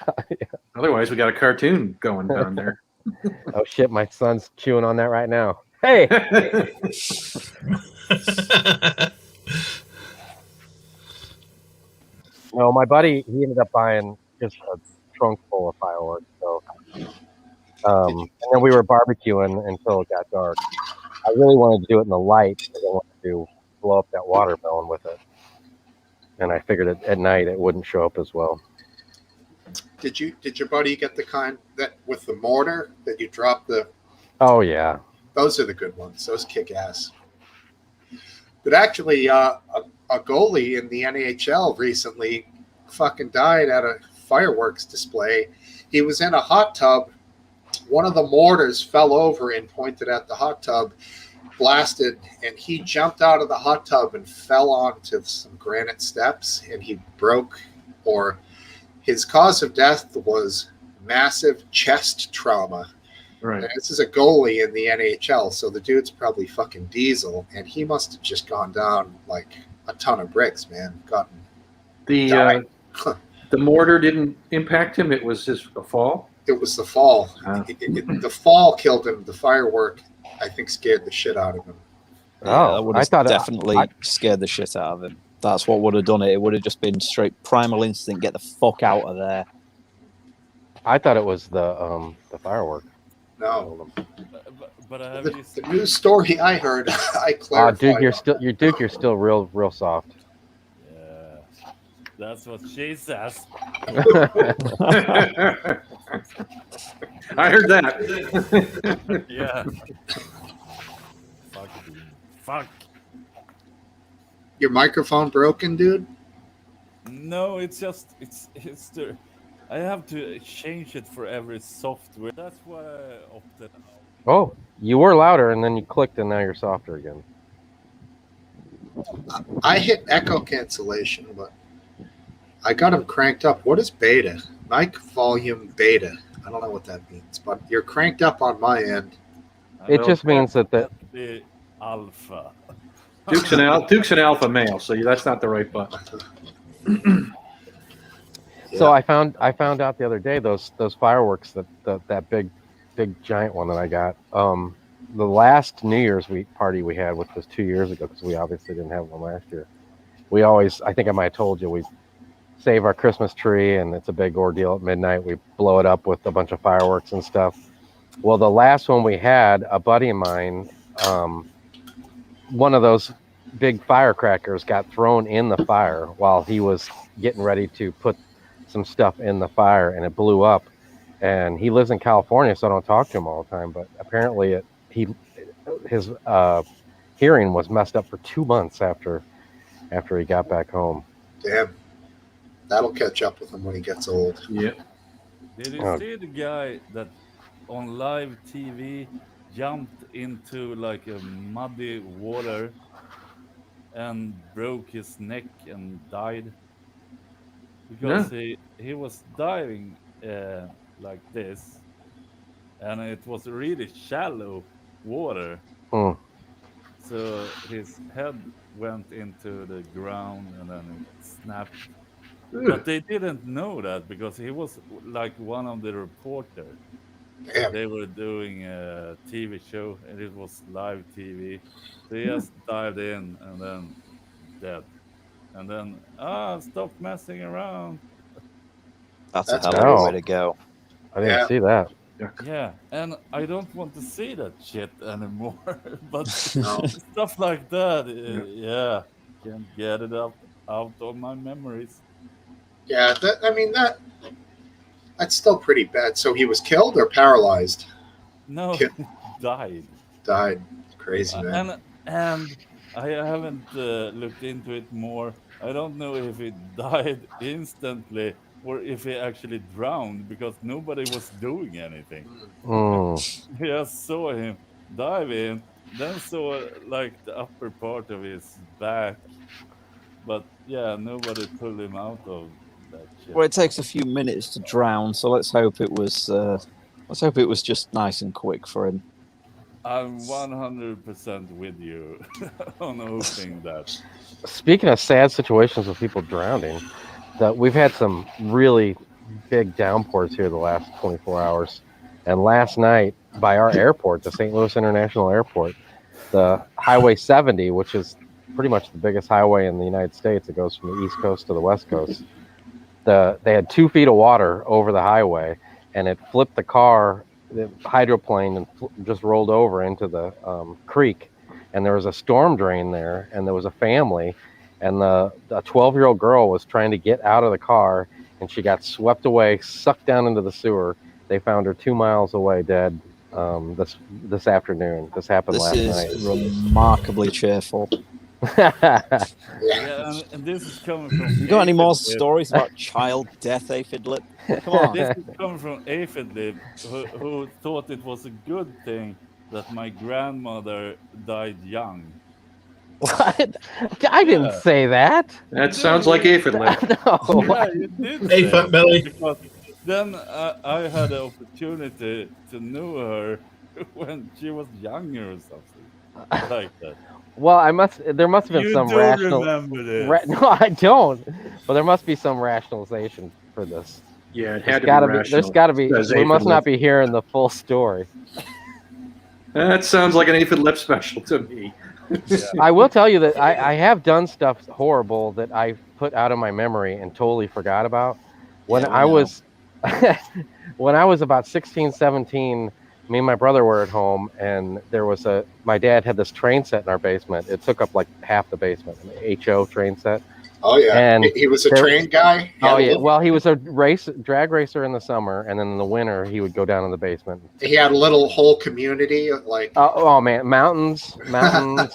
Otherwise, we got a cartoon going down there. Oh shit! My son's chewing on that right now. Hey. No, my buddy, he ended up buying just a trunk full of fireworks. So, and then we were barbecuing until it got dark. I really wanted to do it in the light because I wanted to blow up that watermelon with it. And I figured at night it wouldn't show up as well. Did your buddy get the kind that with the mortar that you drop the? Oh yeah, those are the good ones. Those kick ass. But actually, a goalie in the NHL recently fucking died at a fireworks display. He was in a hot tub. One of the mortars fell over and pointed at the hot tub, blasted, and he jumped out of the hot tub and fell onto some granite steps, and he broke, or his cause of death was massive chest trauma. Right. And this is a goalie in the NHL, so the dude's probably fucking diesel, and he must have just gone down like a ton of bricks, man. The mortar didn't impact him. It was his fall. It was the fall. The fall killed him. The firework, I think, scared the shit out of him. Yeah, that would have definitely scared the shit out of him. That's what would have done it. It would have just been straight primal instinct. Get the fuck out of there. I thought it was the firework. No. But the news story I heard, I clarified. Duke, you're still real soft. Yeah, that's what she says. I heard that. Yeah. Fuck. Your microphone broken, dude? No, it's the. I have to change it for every software. That's why I opted out. Oh, you were louder, and then you clicked, and now you're softer again. I hit echo cancellation, but I got him cranked up. What is beta? Mic volume beta. I don't know what that means, but you're cranked up on my end. It just means that the alpha. Duke's an alpha male, so that's not the right button. So I found out the other day those fireworks that big giant one that I got. The last New Year's party we had, which was 2 years ago, because we obviously didn't have one last year. We always, I think I might have told you, we save our Christmas tree, and it's a big ordeal at midnight. We blow it up with a bunch of fireworks and stuff. Well, the last one we had, a buddy of mine, one of those big firecrackers got thrown in the fire while he was getting ready to put some stuff in the fire, and it blew up. And he lives in California, so I don't talk to him all the time, but apparently his hearing was messed up for 2 months after he got back home. Damn. That'll catch up with him when he gets old. Yeah. Did you see the guy that on live TV jumped into like a muddy water and broke his neck and died? Because he was diving like this, and it was really shallow water. So his head went into the ground and then it snapped. But they didn't know that because he was like one of the reporters. Damn. They were doing a TV show and it was live TV. So he just dived in and then dead. And then, stop messing around. That's a hell of a way to go. I didn't see that. Yeah, and I don't want to see that shit anymore. But stuff like that, can't get it out of my memories. Yeah, that's still pretty bad. So he was killed or paralyzed? No, died. Died. Crazy, man. And I haven't looked into it more. I don't know if he died instantly or if he actually drowned because nobody was doing anything. I just saw him dive in, then saw like the upper part of his back. But yeah, nobody pulled him out of that shit. Well, it takes a few minutes to drown, so let's hope it was just nice and quick for him. I'm 100% with you on hoping that. Speaking of sad situations with people drowning, we've had some really big downpours here the last 24 hours. And last night, by our airport, the St. Louis International Airport, the Highway 70, which is pretty much the biggest highway in the United States, it goes from the East Coast to the West Coast. They had 2 feet of water over the highway, and it flipped the hydroplane, and just rolled over into the creek. And there was a storm drain there, and there was a family, and a 12-year-old girl was trying to get out of the car, and she got swept away, sucked down into the sewer. They found her 2 miles away, dead. This afternoon. This happened last night. This is remarkably cheerful. Yeah, and this is coming from. You got any more stories about child death, Aphid Lip? Come on. This is coming from Aphid Lip, who thought it was a good thing that my grandmother died young. What? I didn't say that. That sounds like Aphid Lip. No. Yeah, you did. Hey, Fat Belly. Because then I had the opportunity to know her when she was younger or something like that. Well, there must have been some rational. Remember this. No, I don't. But there must be some rationalization for this. Yeah, it had There's to be rational. There's got to be. Says We Aphid must not Lip. be hearing the full story. That sounds like an Aphid Lip special to me. I will tell you that I have done stuff horrible that I put out of my memory and totally forgot about. When I was about 16, 17, me and my brother were at home, and my dad had this train set in our basement. It took up like half the basement, an HO train set. Oh yeah, and he was a train guy. Oh yeah, well he was a drag racer in the summer, and then in the winter he would go down in the basement. He had a little whole community like. Oh man, mountains. I mean,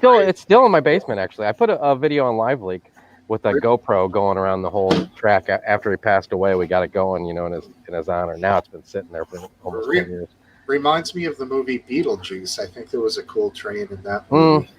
So it's still in my basement actually. I put a video on LiveLeak with a GoPro going around the whole track after he passed away. We got it going, in his honor. Now it's been sitting there for almost 10 years. Reminds me of the movie Beetlejuice. I think there was a cool train in that movie.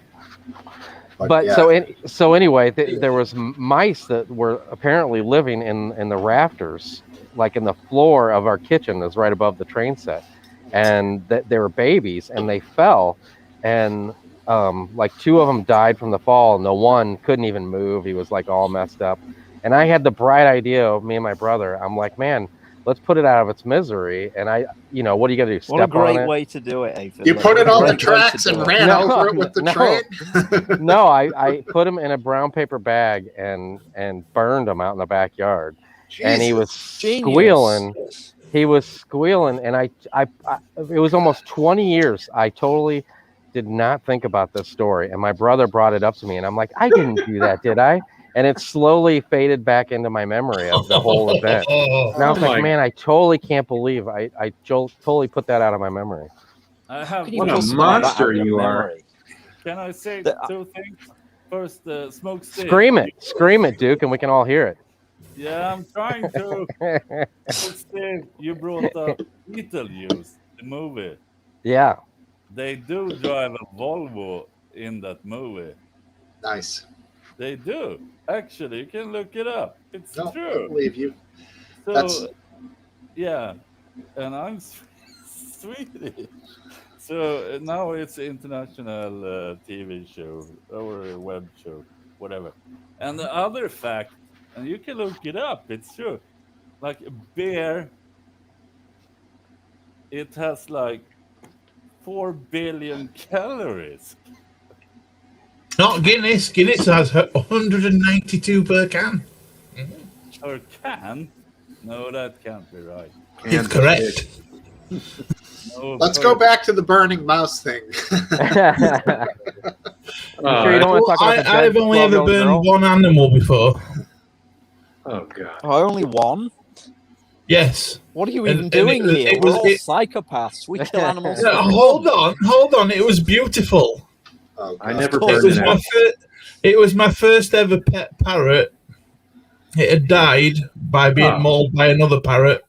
But yeah. so anyway, there was mice that were apparently living in the rafters, like in the floor of our kitchen, that's right above the train set, and they were babies, and they fell, and like two of them died from the fall, and the one couldn't even move. He was like all messed up, and I had the bright idea of me and my brother. I'm like, man, let's put it out of its misery. And what are you gonna do? What a Step on great it? way to do it, Aphid. You put it What a on the great way to tracks do and it. ran over it with the train? No, I put him in a brown paper bag and burned him out in the backyard. And he was squealing. He was squealing, and I it was almost 20 years. I totally did not think about this story, and my brother brought it up to me, and I'm like, I didn't do that, did I? And it slowly faded back into my memory of the whole event. And I was like, man, I totally can't believe I totally put that out of my memory. I have What a monster you are. Can I say two things? First, Smokesteve. Scream it, Duke, and we can all hear it. Yeah, I'm trying to. Smokesteve, you brought up Beetlejuice, the movie. Yeah. They do drive a Volvo in that movie. Nice. They do. Actually, you can look it up. It's true. I believe you. So, yeah, and I'm Swedish. So now it's an international TV show or a web show, whatever. And the other fact, and you can look it up, it's true. Like a bear, it has like 4 billion calories. Not Guinness. Guinness has 192 per can. Per can? No, that can't be right. It's correct. No, Let's go back to the burning mouse thing. I've only ever burned one animal before. Oh, God. Oh, only one? Yes. What are you even doing here? We're all psychopaths. We kill animals. Hold on. It was beautiful. Oh, I never burned it. It was my first ever pet parrot. It had died by being mauled by another parrot.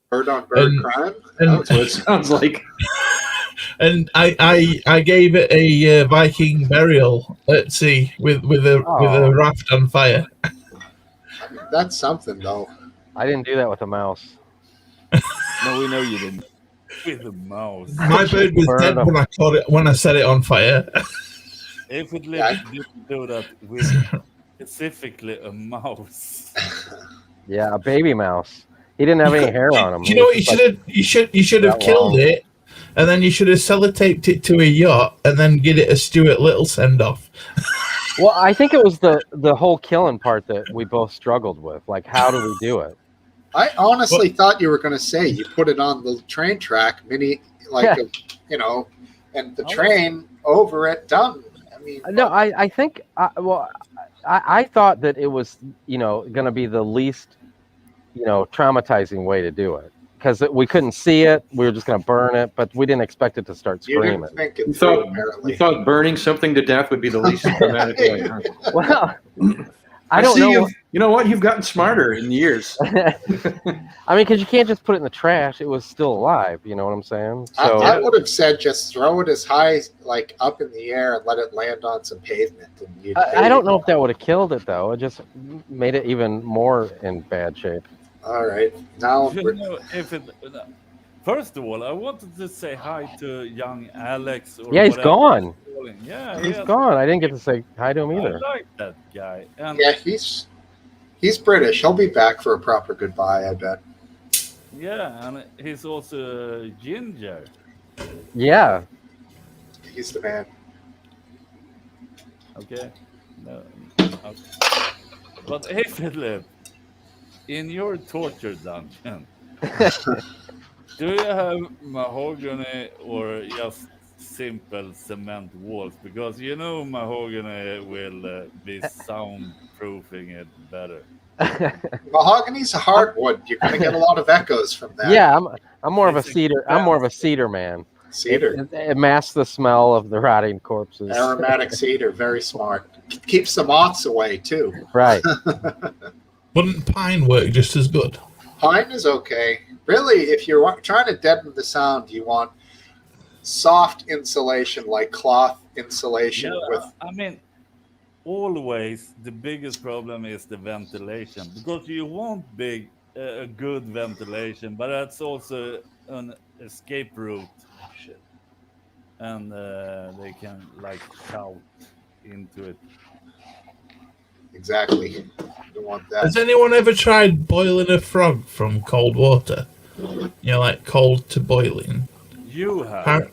Bird on bird crime? That's what it sounds like. And I gave it a Viking burial at sea with a raft on fire. I mean, that's something, though. I didn't do that with a mouse. No, we know you didn't. With a mouse. My bird was dead when I set it on fire. If it didn't do that with specifically a mouse. Yeah, a baby mouse. He didn't have any hair on him. You know what you should have killed it, and then you should have sellotaped it to a yacht, and then get it a Stuart Little send off. Well, I think it was the whole killing part that we both struggled with. Like, how do we do it? I honestly thought you were going to say you put it on the train track, and the train over it, done. I mean, no, I think, I thought that it was, going to be the least, traumatizing way to do it. Because we couldn't see it, we were just going to burn it, but we didn't expect it to start screaming. You didn't think it through, apparently. You thought burning something to death would be the least dramatic way. Huh? Well, I don't know. You know what? You've gotten smarter in years. I mean, because you can't just put it in the trash. It was still alive. You know what I'm saying? So I would have said just throw it as high, like up in the air, and let it land on some pavement. And I don't know if that would have killed it, though. It just made it even more in bad shape. All right. Now, first of all, I wanted to say hi to young Alex. Yeah, he's gone. Yeah, he's gone. I didn't get to say hi to him either. I like that guy. And yeah, he's British. He'll be back for a proper goodbye, I bet. Yeah, and he's also ginger. Yeah. He's the man. Okay. No. Okay. But hey, Philip, in your torture dungeon, do you have mahogany or just simple cement walls? Because mahogany will be soundproofing it better. Mahogany's a hardwood. You're going to get a lot of echoes from that. Yeah, I'm more of a cedar. I'm more of a cedar man. Cedar. It masks the smell of the rotting corpses. Aromatic cedar, very smart. Keeps the moths away too. Right. Wouldn't pine work just as good? Pine is okay. Really, if you're trying to deaden the sound, you want soft insulation, like cloth insulation with. I mean, always the biggest problem is the ventilation, because you want a good ventilation, but that's also an escape route. Shit. And they can like shout into it. Exactly. You don't want that. Has anyone ever tried boiling a frog from cold water? Like cold to boiling. You have.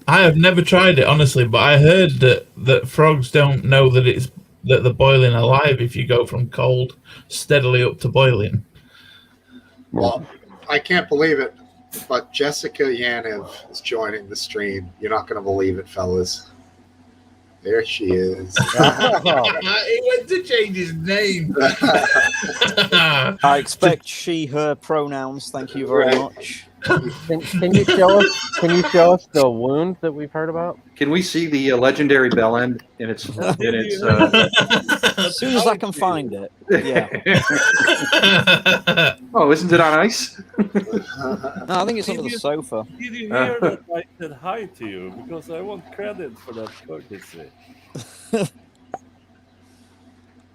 I have never tried it, honestly, but I heard that frogs don't know that they're boiling alive if you go from cold steadily up to boiling. Well, I can't believe it, but Jessica Yanev is joining the stream. You're not going to believe it, fellas. There she is. He went to change his name. I expect she, her pronouns. Thank you very much. Can you show us? Can you show us the wound that we've heard about? Can we see the legendary bell end in its? As soon as I can find it. Yeah. Oh, isn't it on ice? No, I think it's under the sofa. Did you hear that I said hi to you? Because I want credit for that courtesy.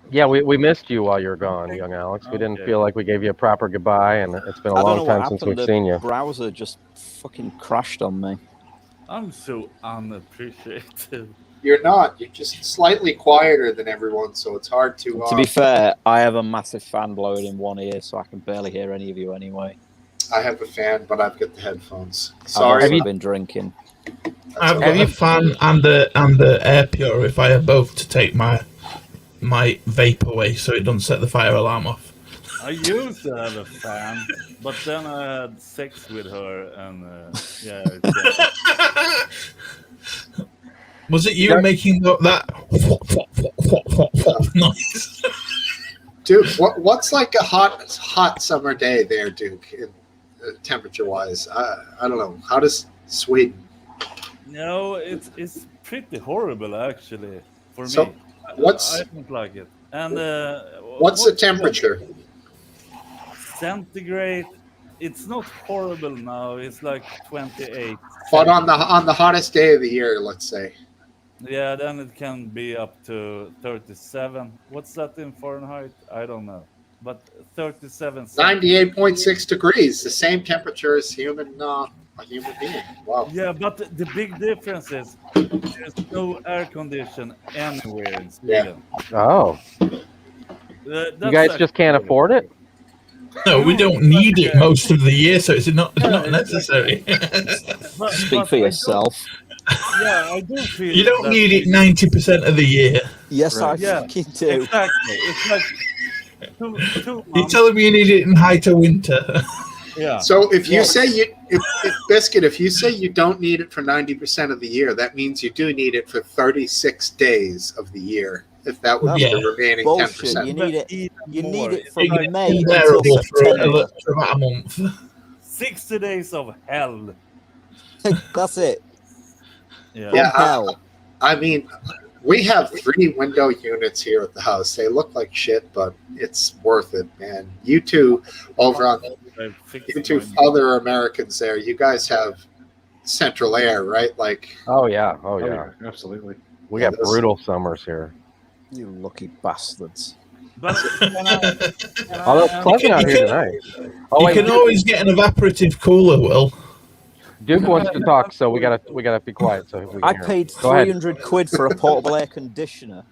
Yeah, we missed you while you were gone, young Alex. We didn't feel like we gave you a proper goodbye, and it's been a long time since we've seen you. The browser just fucking crashed on me. I'm so unappreciative. You're not. You're just slightly quieter than everyone, so it's hard to. To be fair, I have a massive fan blowing in one ear, so I can barely hear any of you anyway. I have a fan, but I've got the headphones. Sorry, I've been drinking. I've got a fan and the air purifier both to take my vape away so it doesn't set the fire alarm off. I used to have a fan, but then I had sex with her, and Was it you making that noise? Duke, what's like a hot summer day there, Duke, temperature-wise? I don't know. How does Sweden? No, it's pretty horrible actually for me. I don't like it. And what's the temperature? Centigrade. It's not horrible now. It's like 28. But on the hottest day of the year, let's say. Yeah, then it can be up to 37. What's that in Fahrenheit? I don't know. But 37. 98.6 degrees, the same temperature as a human being. Wow. Yeah, but the big difference is there's no air condition anywhere in Sweden. Yeah. Oh. You guys just can't afford it? No, we don't need it most of the year, so it's not necessary. Speak for yourself. Yeah, I do feel you don't need it 90% of the year. Yes, right. I fucking do. Exactly. It's like 2 months. You're telling me you need it in height of winter. Yeah. So if you say if Biscuit, if you say you don't need it for 90% of the year, that means you do need it for 36 days of the year. If that would be the remaining bullshit. 10%. You need it. You need it from You May get until September. for about a month. 60 days of hell. That's it. Yeah. Hell. I mean, we have 3 window units here at the house. They look like shit, but it's worth it, man. You two over on you two other Americans there, you guys have central air, right? Like. Oh yeah, absolutely. We got brutal summers here. You lucky bastards. But although it's pleasant out here tonight. You can always get an evaporative cooler, Will. Duke wants to talk, so we gotta be quiet. So we can I hear paid him. Go ahead. 300 quid for a portable air conditioner.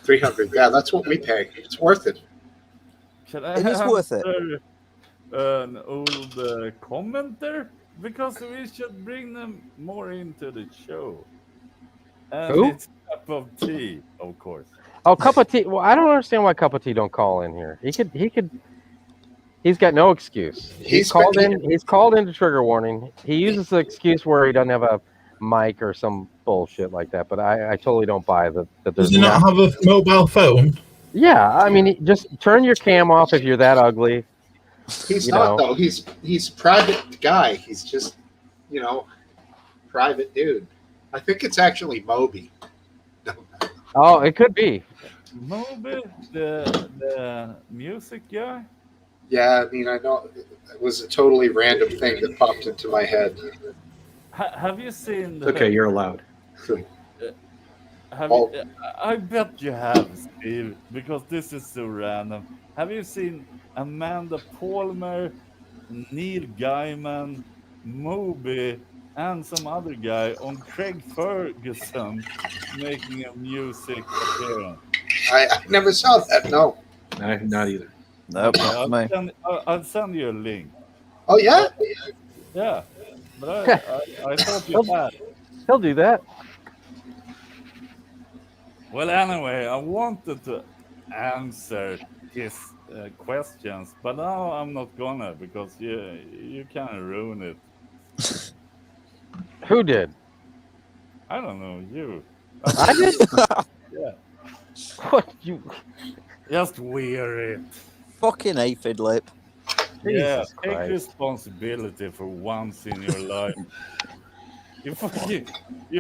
300. Yeah, that's what we pay. It's worth it. Can I It is worth it. An old commenter? Because we should bring them more into the show. And Who? it's a cup of tea, of course. Oh, cup of tea. Well, I don't understand why cup of tea don't call in here. He could. He's got no excuse. He's called in to trigger warning. He uses the excuse where he doesn't have a mic or some bullshit like that. But I totally don't buy that. Does he not have a mobile phone? Yeah, I mean, just turn your cam off if you're that ugly. He's not though. He's a private guy. He's just, private dude. I think it's actually Moby. Oh, it could be. Moby, the music guy? Yeah, I mean, I know it was a totally random thing that popped into my head. Have you seen? It's okay, you're allowed. Have Oh. you, I bet you have, Steve, because this is so random. Have you seen Amanda Palmer, Neil Gaiman, Moby, and some other guy on Craig Ferguson making a music appearance? I never saw that. No. Not either. Nope, Okay, not me. I'll send you a link. Oh yeah. But, yeah, but I thought you had. He'll do that. Well, anyway, I wanted to answer his questions, but now I'm not gonna because you kind of ruin it. Who did? I don't know you. I did. Yeah, What you? just wear it. Fucking aphid lip. Yeah, Jesus take Christ. responsibility for once in your life. You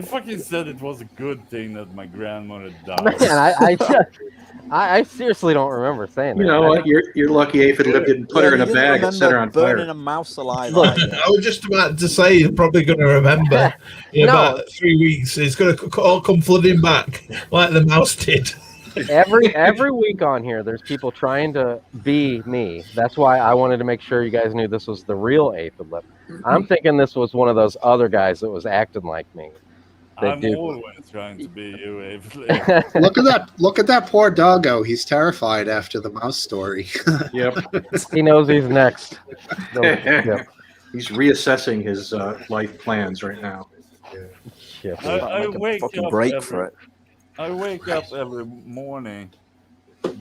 fucking said it was a good thing that my grandmother died. Man, I seriously don't remember saying that. You know what? You're lucky Aphid Lip didn't put her in a bag and set her on burning fire. a mouse alive. Look, either. I was just about to say you're probably going to remember in No. about 3 weeks. It's going to all come flooding back like the mouse did. Every week on here, there's people trying to be me. That's why I wanted to make sure you guys knew this was the real Aphid Lip. I'm thinking this was one of those other guys that was acting like me. I'm do. always trying to be you, Avery. Look at that! Look at that poor doggo. He's terrified after the mouse story. Yep. He knows he's next. Yep. He's reassessing his life plans right now. Shit. I Make a wake fucking up break every, for it. I wake up every morning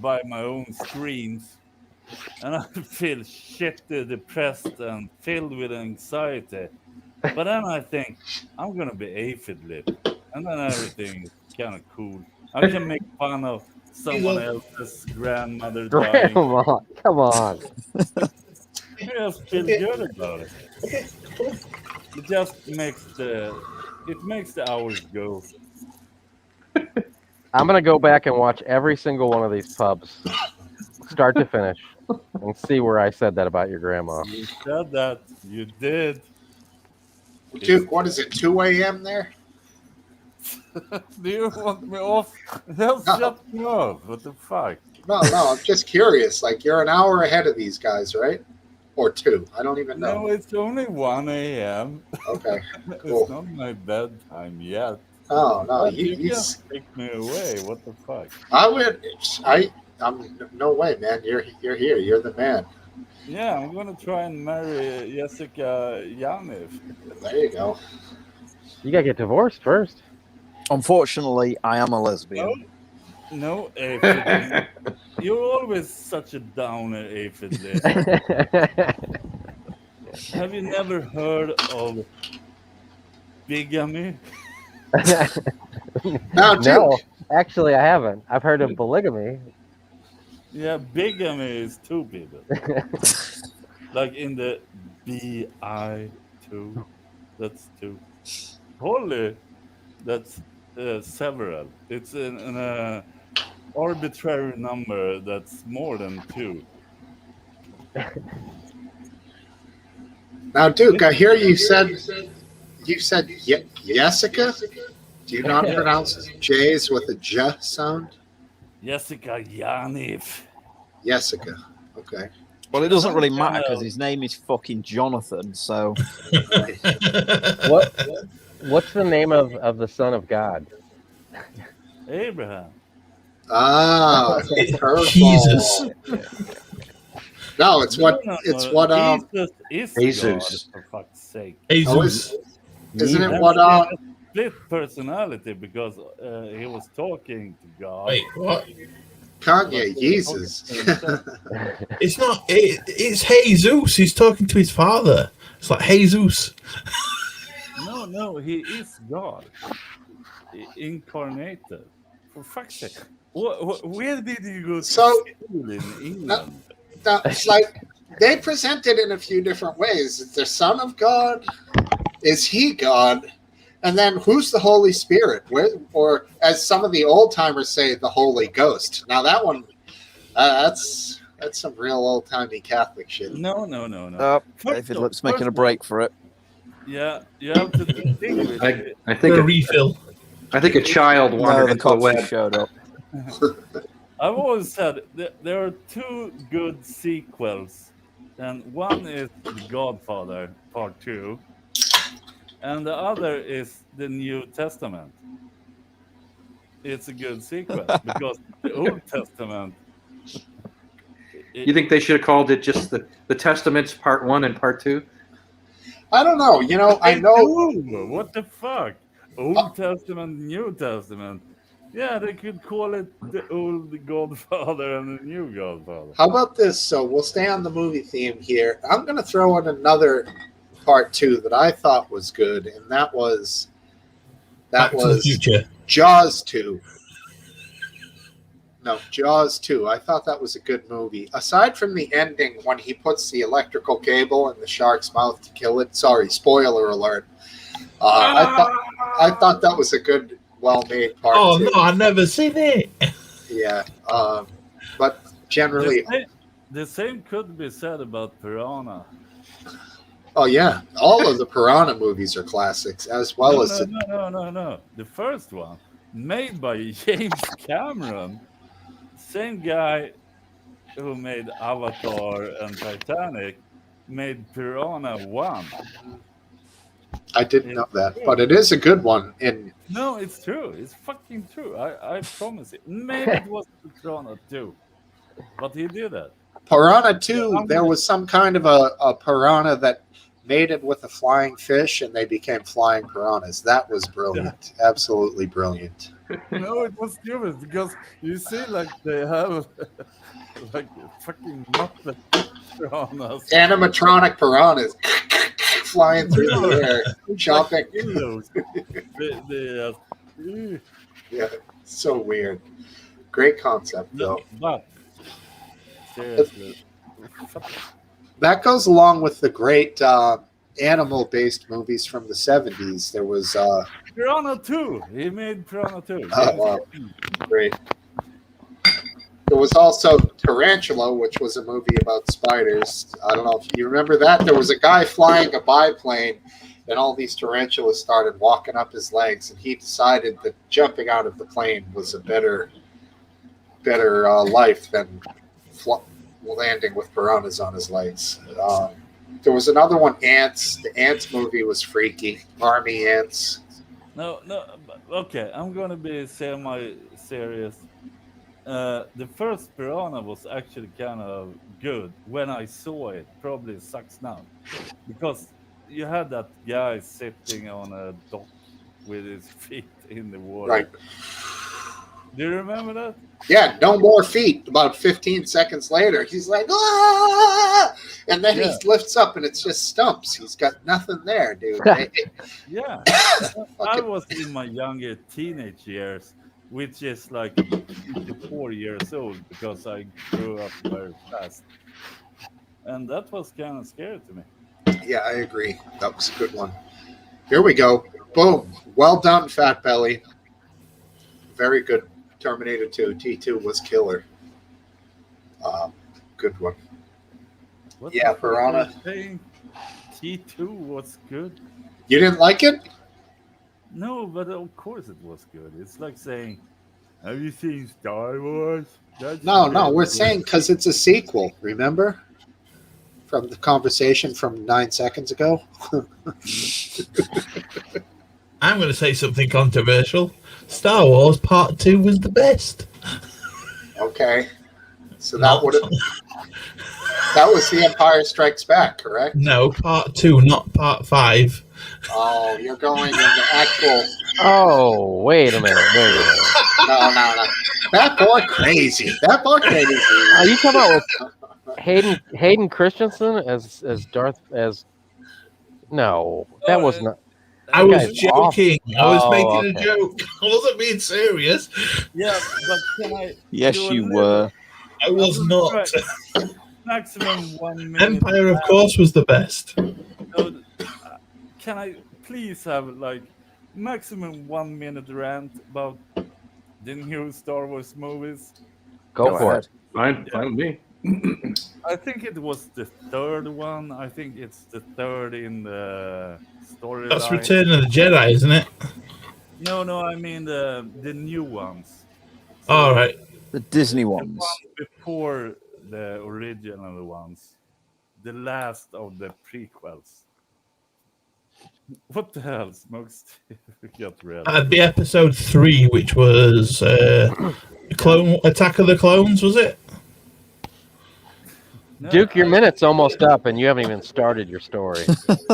by my own screams, and I feel shitty, depressed, and filled with anxiety. But then I think I'm gonna be aphid lip, and then everything is kind of cool. I can make fun of someone else's grandmother dying. Come on, come on. I just feel good about it. It just makes the hours go. I'm gonna go back and watch every single one of these pubs, start to finish, and see where I said that about your grandma. You said that. You did. Duke, what is it? 2 a.m. there? Do you want me off? Just No. shut me off. What the fuck? No. I'm just curious. Like you're an hour ahead of these guys, right? Or 2? I don't even No, know. it's only 1 a.m. Okay. Cool. It's not my bedtime yet. Oh no, But you you just take me away. What the fuck? I'm no way, man. You're here. You're the man. Yeah, I'm gonna try and marry Jessica Yanif. There you go. You gotta get divorced first. Unfortunately, I am a lesbian. No, aphid. You're always such a downer, aphid. Have you never heard of bigamy? Now, Duke. No, actually, I haven't. I've heard of polygamy. Yeah, bigamy is 2 people. Like in the BI2, that's 2. Poly, that's several. It's an arbitrary number that's more than 2. Now, Duke. I hear you said Jessica. Do you not pronounce J's with a J sound? Jessica Yanif. Jessica. Okay. Well, it doesn't really matter because his name is fucking Jonathan. So What's the name of the son of God? Abraham. Ah, Jesus. No, it's what No, it's what Jesus is Jesus. God, for fuck's sake. Jesus. isn't it And what he has split personality because he was talking to God. Wait, what? Kanye Jesus. It's not. It's Jesus. He's talking to his father. It's like Jesus. No, he is God. Incarnated. For fuck's sake. Where did you go to So- school in England? Now, it's like they present it in a few different ways. Is the Son of God? Is he God? And then who's the Holy Spirit? Or as some of the old timers say, the Holy Ghost. Now that one, that's some real old timey Catholic shit. No. David Lip's making a break for it. Yeah, you have to distinguish. I For a think refill. I think a child No, wandered the into the cops just web. showed up. I've always said there are two good sequels, and one is The Godfather Part 2, and the other is the New Testament. It's a good sequel because the Old Testament. You think they should have called it just the Testaments Part 1 and Part 2? I don't know. I know. What the fuck? Old Testament, New Testament. Yeah, they could call it the Old Godfather and the New Godfather. How about this? So we'll stay on the movie theme here. I'm going to throw in another Part 2 that I thought was good, and that was Back to the Future. Jaws 2. No, Jaws 2. I thought that was a good movie. Aside from the ending when he puts the electrical cable in the shark's mouth to kill it. Sorry, spoiler alert. I thought that was a good, well-made Part 2. Oh, no, I've never seen it. Yeah. But generally... The same could be said about Piranha. Oh, yeah. All of the Piranha movies are classics, as well as... No. The first one, made by James Cameron, same guy who made Avatar and Titanic, made Piranha 1. I didn't know that, but it is a good one. No, it's true. It's fucking true. I promise it. Maybe it was Piranha 2, but he did it. Piranha 2, there was some kind of a piranha that mated with a flying fish, and they became flying piranhas. That was brilliant. Yeah. Absolutely brilliant. No, it was stupid because you see, like, they have like fucking Muppet piranhas. Animatronic piranhas flying through the air, chopping. Yeah, so weird. Great concept, though. But seriously, that goes along with the great animal-based movies from the 70s. There was Piranha 2. He made Piranha 2. Oh, wow. Great. There was also Tarantula, which was a movie about spiders. I don't know if you remember that. There was a guy flying a biplane, and all these tarantulas started walking up his legs, and he decided that jumping out of the plane was a better life than landing with piranhas on his legs. There was another one, Ants. The Ants movie was freaky. Army ants. No. Okay, I'm gonna be semi-serious. The first Piranha was actually kind of good when I saw it. Probably sucks now because you had that guy sitting on a dock with his feet in the water. Right. Do you remember that? Yeah, no more feet. About 15 seconds later, he's like, ah! And then he lifts up and it's just stumps. He's got nothing there, dude. Yeah. I was in my younger teenage years, which is like 54 years old because I grew up very fast. And that was kind of scary to me. Yeah, I agree. That was a good one. Here we go. Boom. Well done, Fat Belly. Very good. Terminator 2. T2 was killer. Good one. What yeah, Piranha. T2 was good. You didn't like it? No, but of course it was good. It's like saying, have you seen Star Wars? No, we're saying because it's a sequel, remember? From the conversation from 9 seconds ago. I'm going to say something controversial. Star Wars Part 2 was the best. Okay. So that was The Empire Strikes Back, correct? No, Part 2, not Part 5. Oh, you're going in the actual... Oh, wait a minute. No. That boy crazy. Are you talking about Hayden Christensen as Darth as? No, that was not. I was joking. I was making a joke. I wasn't being serious. Yeah, but can I? Yes, you were. I was not. Maximum 1 minute. Empire, of course, was the best. So, can I please have like maximum 1 minute rant about the new Star Wars movies? Go for it. Fine with me. I think it was the third one. I think it's the third in the storyline. That's Return of the Jedi, isn't it? No, I mean the new ones. All right. The Disney The ones. one before the original ones. The last of the prequels. What the hell, Smokesteve? Got red. That'd be episode 3, which was Clone Attack of the Clones, was it? No, Duke, your minute's almost up, and you haven't even started your story. but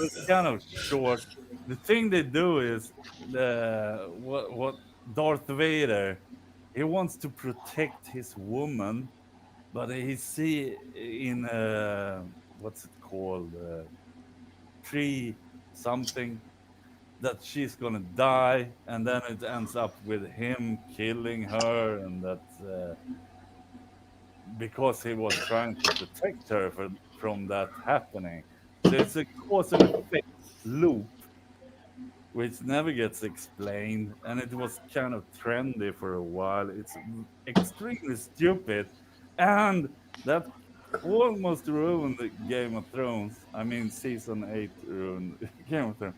it's kind of short. The thing they do is what Darth Vader, he wants to protect his woman, but he see in what's it called, tree something, that she's gonna die, and then it ends up with him killing her, and that because he was trying to protect her from that happening. So it's a cause and effect loop which never gets explained, and it was kind of trendy for a while. It's extremely stupid, and that almost ruined the Game of Thrones. I mean, season 8 ruined Game of Thrones.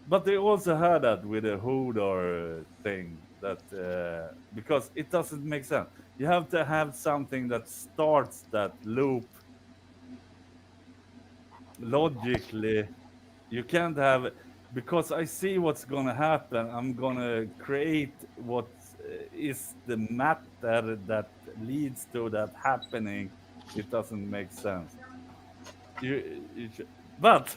But they also had that with the Hodor thing, that because it doesn't make sense. You have to have something that starts that loop logically. You can't have it because I see what's gonna happen. I'm gonna create what is the matter that leads to that happening. It doesn't make sense. But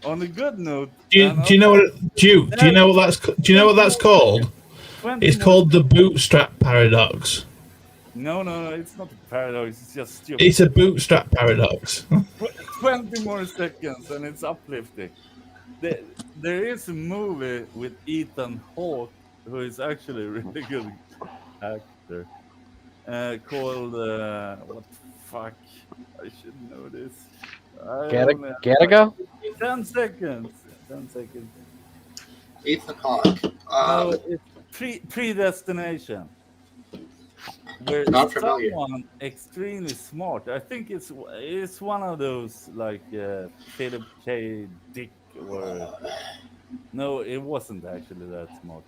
on a good note, Do you know what Duke? Do you know what that's called? It's called the bootstrap paradox. No, it's not a paradox. It's just stupid. It's a bootstrap paradox. 20 more seconds and it's uplifting. There is a movie with Ethan Hawke, who is actually a really good actor, called what the fuck? I should know this. Gotta go? 10 seconds. 10 seconds. Ethan Hawke. No, it's Predestination. Where Not familiar. someone extremely smart. I think it's one of those like Philip K. Dick or no, it wasn't actually that smart.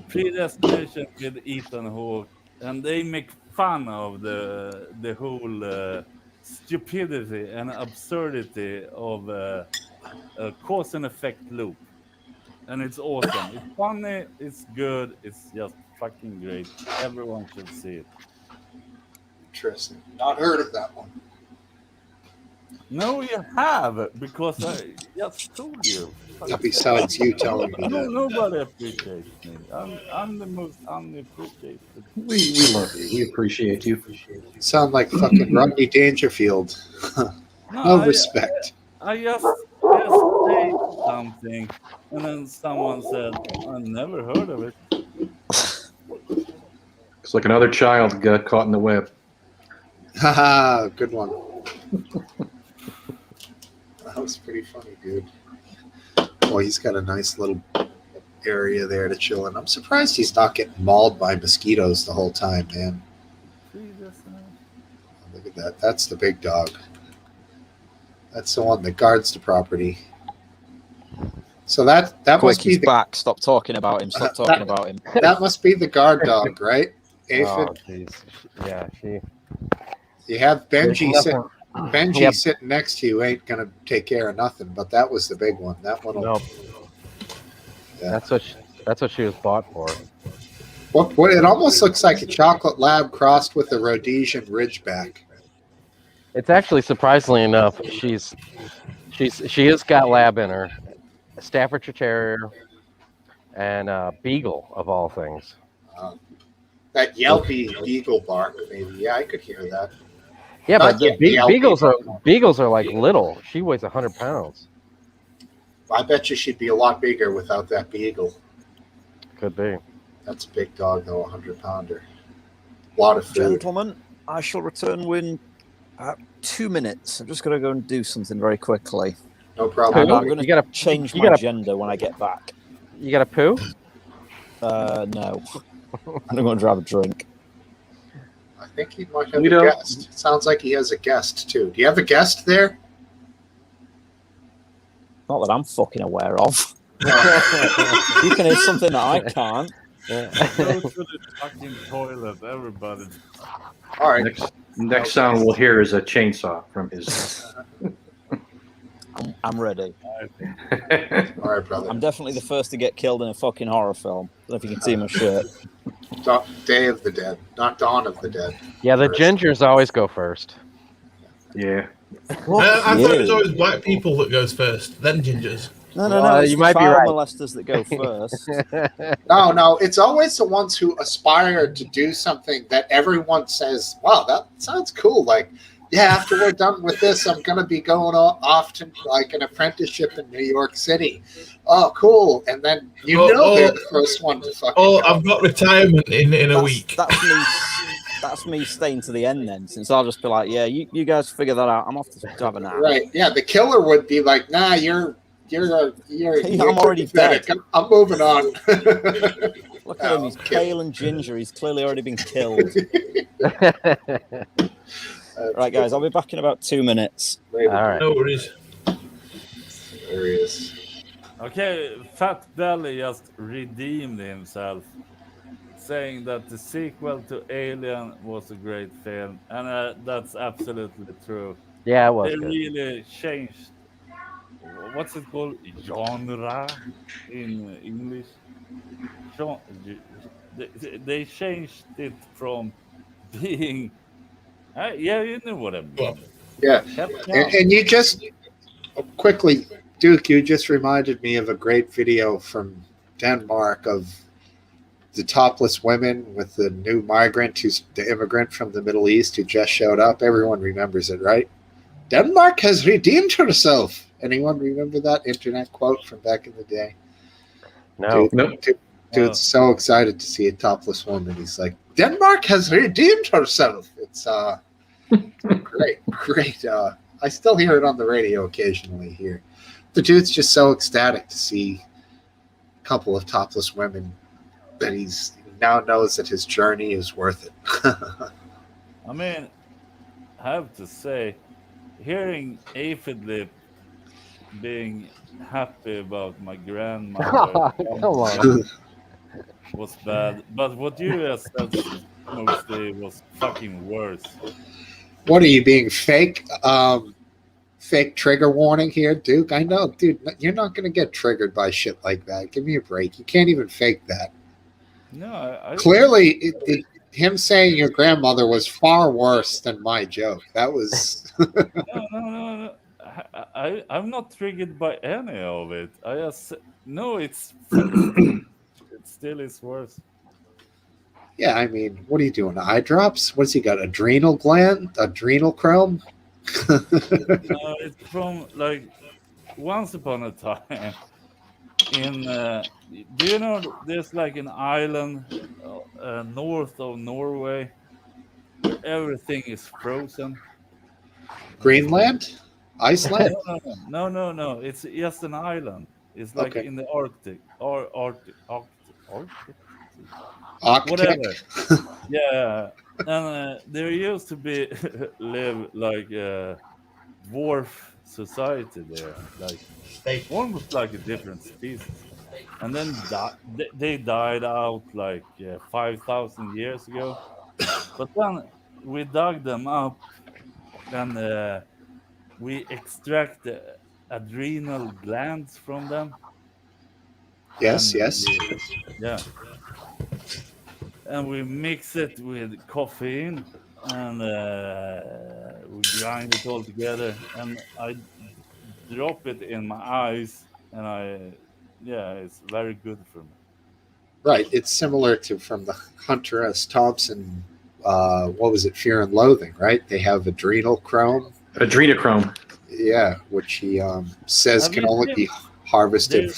Predestination with Ethan Hawke, and they make fun of the whole stupidity and absurdity of a cause and effect loop. And it's awesome. It's funny, it's good, it's just fucking great. Everyone should see it. Interesting. Not heard of that one. No, you have, because I just told you. Besides you telling me No, that. nobody appreciates me. I'm the most unappreciated. We love you. We appreciate you. You sound like fucking Rodney Dangerfield. No respect. I just say something, and then someone said, "I never heard of it." It's like another child got caught in the web. Haha, good one. That was pretty funny, dude. Oh, he's got a nice little area there to chill in. I'm surprised he's not getting mauled by mosquitoes the whole time, man. Look at that. That's the big dog. That's the one that guards the property. So that Quick, must be he's back. Stop talking about him. Stop talking about him. that must be the guard dog, right? Oh, Aphid? jeez. Yeah, she. You have Benji There's sitting. nothing- Benji Yep. sitting next to you ain't gonna take care of nothing, but that was the big one. That one. Nope. Yeah. That's what she was bought for. What? It almost looks like a chocolate lab crossed with a Rhodesian Ridgeback. It's actually surprisingly enough, she has got lab in her, a Staffordshire Terrier, and a Beagle of all things. That yelpy beagle bark, maybe. Yeah, I could hear that. Yeah, Not but the yet yelpy. beagles are like little. She weighs 100 pounds. I bet you she'd be a lot bigger without that beagle. Could be. That's a big dog, though, 100-pounder. A lot of food. Gentlemen, I shall return within 2 minutes. I'm just going to go and do something very quickly. No And problem. I'm going to You gotta- change you my gotta- gender when I get back. You got a poo? No. I'm going to grab a drink. I think he might have We a don't- guest. Sounds like he has a guest too. Do you have a guest there? Not that I'm fucking aware of. You can hear something that I can't. Go to the fucking toilet, everybody. All right. Next sound we'll hear is a chainsaw from his. I'm ready. All right, brother. I'm definitely the first to get killed in a fucking horror film. I don't know if you can see my shirt. Day of the Dead, not Dawn of the Dead. Yeah, the First. gingers always go first. Yeah. I thought it was you. always black people that goes first, then gingers. No. Well, It's you the might be child right. molesters that go first. No, it's always the ones who aspire to do something that everyone says, wow, that sounds cool. Like, yeah, after we're done with this, I'm going to be going off to like an apprenticeship in New York City. Oh, cool. And then they're the first one to fucking Oh, go. I've got retirement in a week. That's me staying to the end then, since I'll just be like, yeah, you guys figure that out. I'm off to have a nap. Right. Yeah, the killer would be like, nah, you're I'm already pathetic. dead. I'm moving on. Look at him, he's pale and ginger. He's clearly already been killed. Right, guys, I'll be back in about 2 minutes. All right. No worries. There he is. Okay, Fat Belly just redeemed himself, saying that the sequel to Alien was a great film, and that's absolutely true. Yeah, it was They good. really changed. What's it called? Genre in English. They changed it from being. Yeah, you know what I mean. Yeah. And you just quickly, Duke, you just reminded me of a great video from Denmark of the topless women with the new migrant, the immigrant from the Middle East who just showed up. Everyone remembers it, right? Denmark has redeemed herself. Anyone remember that internet quote from back in the day? No. Dude's so excited to see a topless woman. He's like, Denmark has redeemed herself. It's great. I still hear it on the radio occasionally here. The dude's just so ecstatic to see a couple of topless women that he now knows that his journey is worth it. I mean, I have to say, hearing Aphid being happy about my grandmother Come on. was bad, but what you just said, Smokesteve, was fucking worse. What are you being fake? Fake trigger warning here, Duke? I know, dude, you're not going to get triggered by shit like that. Give me a break. You can't even fake that. No, I Clearly, him saying your grandmother was far worse than my joke. That was... no. I'm not triggered by any of it. I just no, it still is worse. Yeah, I mean, what are you doing? Eye drops? What's he got? Adrenal gland? Adrenal chrome? No, it's from like once upon a time in. Do you know there's like an island north of Norway where everything is frozen? Greenland? Iceland? No. It's just an island. It's like Okay. in the Arctic or Arctic. Arctic? Whatever. Yeah, and there used to be live like a dwarf society there, like almost like a different species, and then they died out like 5,000 years ago. But then we dug them up and we extract the adrenal glands from them. Yes, And yes. Yeah. And we mix it with caffeine and we grind it all together. And I drop it in my eyes, and it's very good for me. Right. It's similar to from the Hunter S. Thompson, what was it, Fear and Loathing, right? They have adrenochrome. Adrenochrome. Yeah, which he says Have can you only seen- be harvested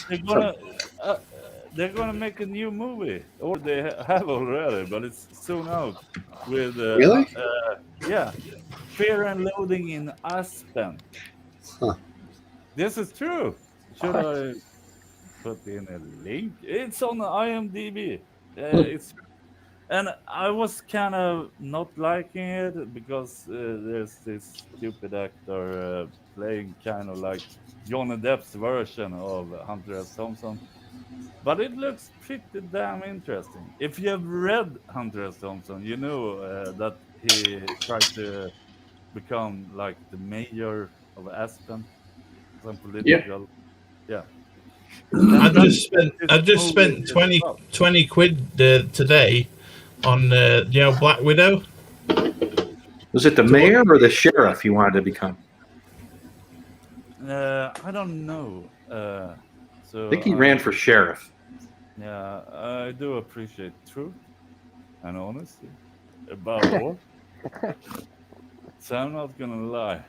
They're gonna make a new movie, or they have already, but it's soon out. With Really? Yeah, Fear and Loathing in Aspen. Huh. This is true. Should I put in a link? It's on IMDb. It's And I was kind of not liking it because there's this stupid actor playing kind of like Johnny Depp's version of Hunter S. Thompson. But it looks pretty damn interesting. If you have read Hunter S. Thompson, you know that he tried to become like the mayor of Aspen, some Yeah. political. Yeah. I And that's just what spent this I just movie spent is 20 about. quid today on Black Widow. Was it the mayor or the sheriff you wanted to become? I don't know. I So think he ran for sheriff. yeah, I do appreciate truth and honesty above all. So I'm not gonna lie.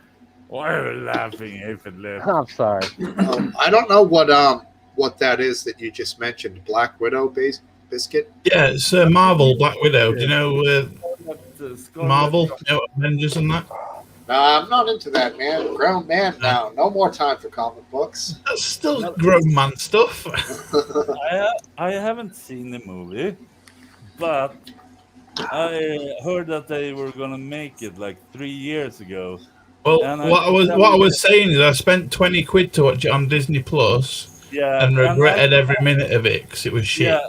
Why are you laughing, Aphid? I'm sorry. I don't know what that is that you just mentioned. Black Widow biscuit. Yeah, it's Marvel Black Widow. Do you know Marvel? You know, Avengers and that? Nah, I'm not into that, man. Grown man now. No more time for comic books. That's still grown man stuff. I haven't seen the movie, but I heard that they were gonna make it like 3 years ago. Well, And what I was saying is I spent 20 quid to watch it on Disney Plus yeah, and and regretted every minute of it because it was shit. yeah,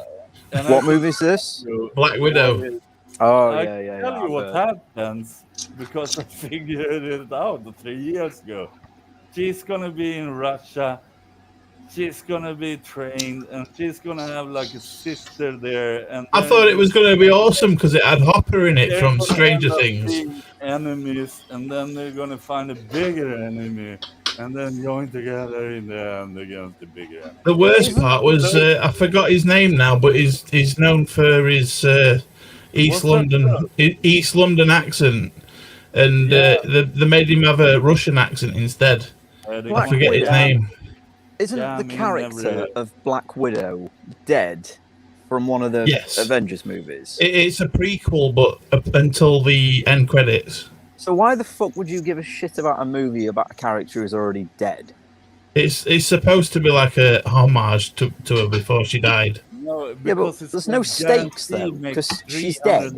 and What movie is this? Black Widow. Oh I yeah, yeah, tell yeah. you I've what heard. happens because I figured it out 3 years ago. She's gonna be in Russia. She's gonna be trained, and she's gonna have like a sister there. And I thought it was going to be awesome because it had Hopper in it they're from gonna Stranger end up Things. being enemies, and then they're gonna find a bigger enemy, and then join together in the end against the bigger enemy. The worst part was I forgot his name now, but he's known for his East London accent, and they made him have a Russian accent instead. I forget his name. Isn't the character of Black Widow dead from one of the Avengers movies? It's a prequel, but until the end credits. So why the fuck would you give a shit about a movie about a character who's already dead? It's supposed to be like a homage to her before she died. No, yeah, but there's no stakes though because she's dead.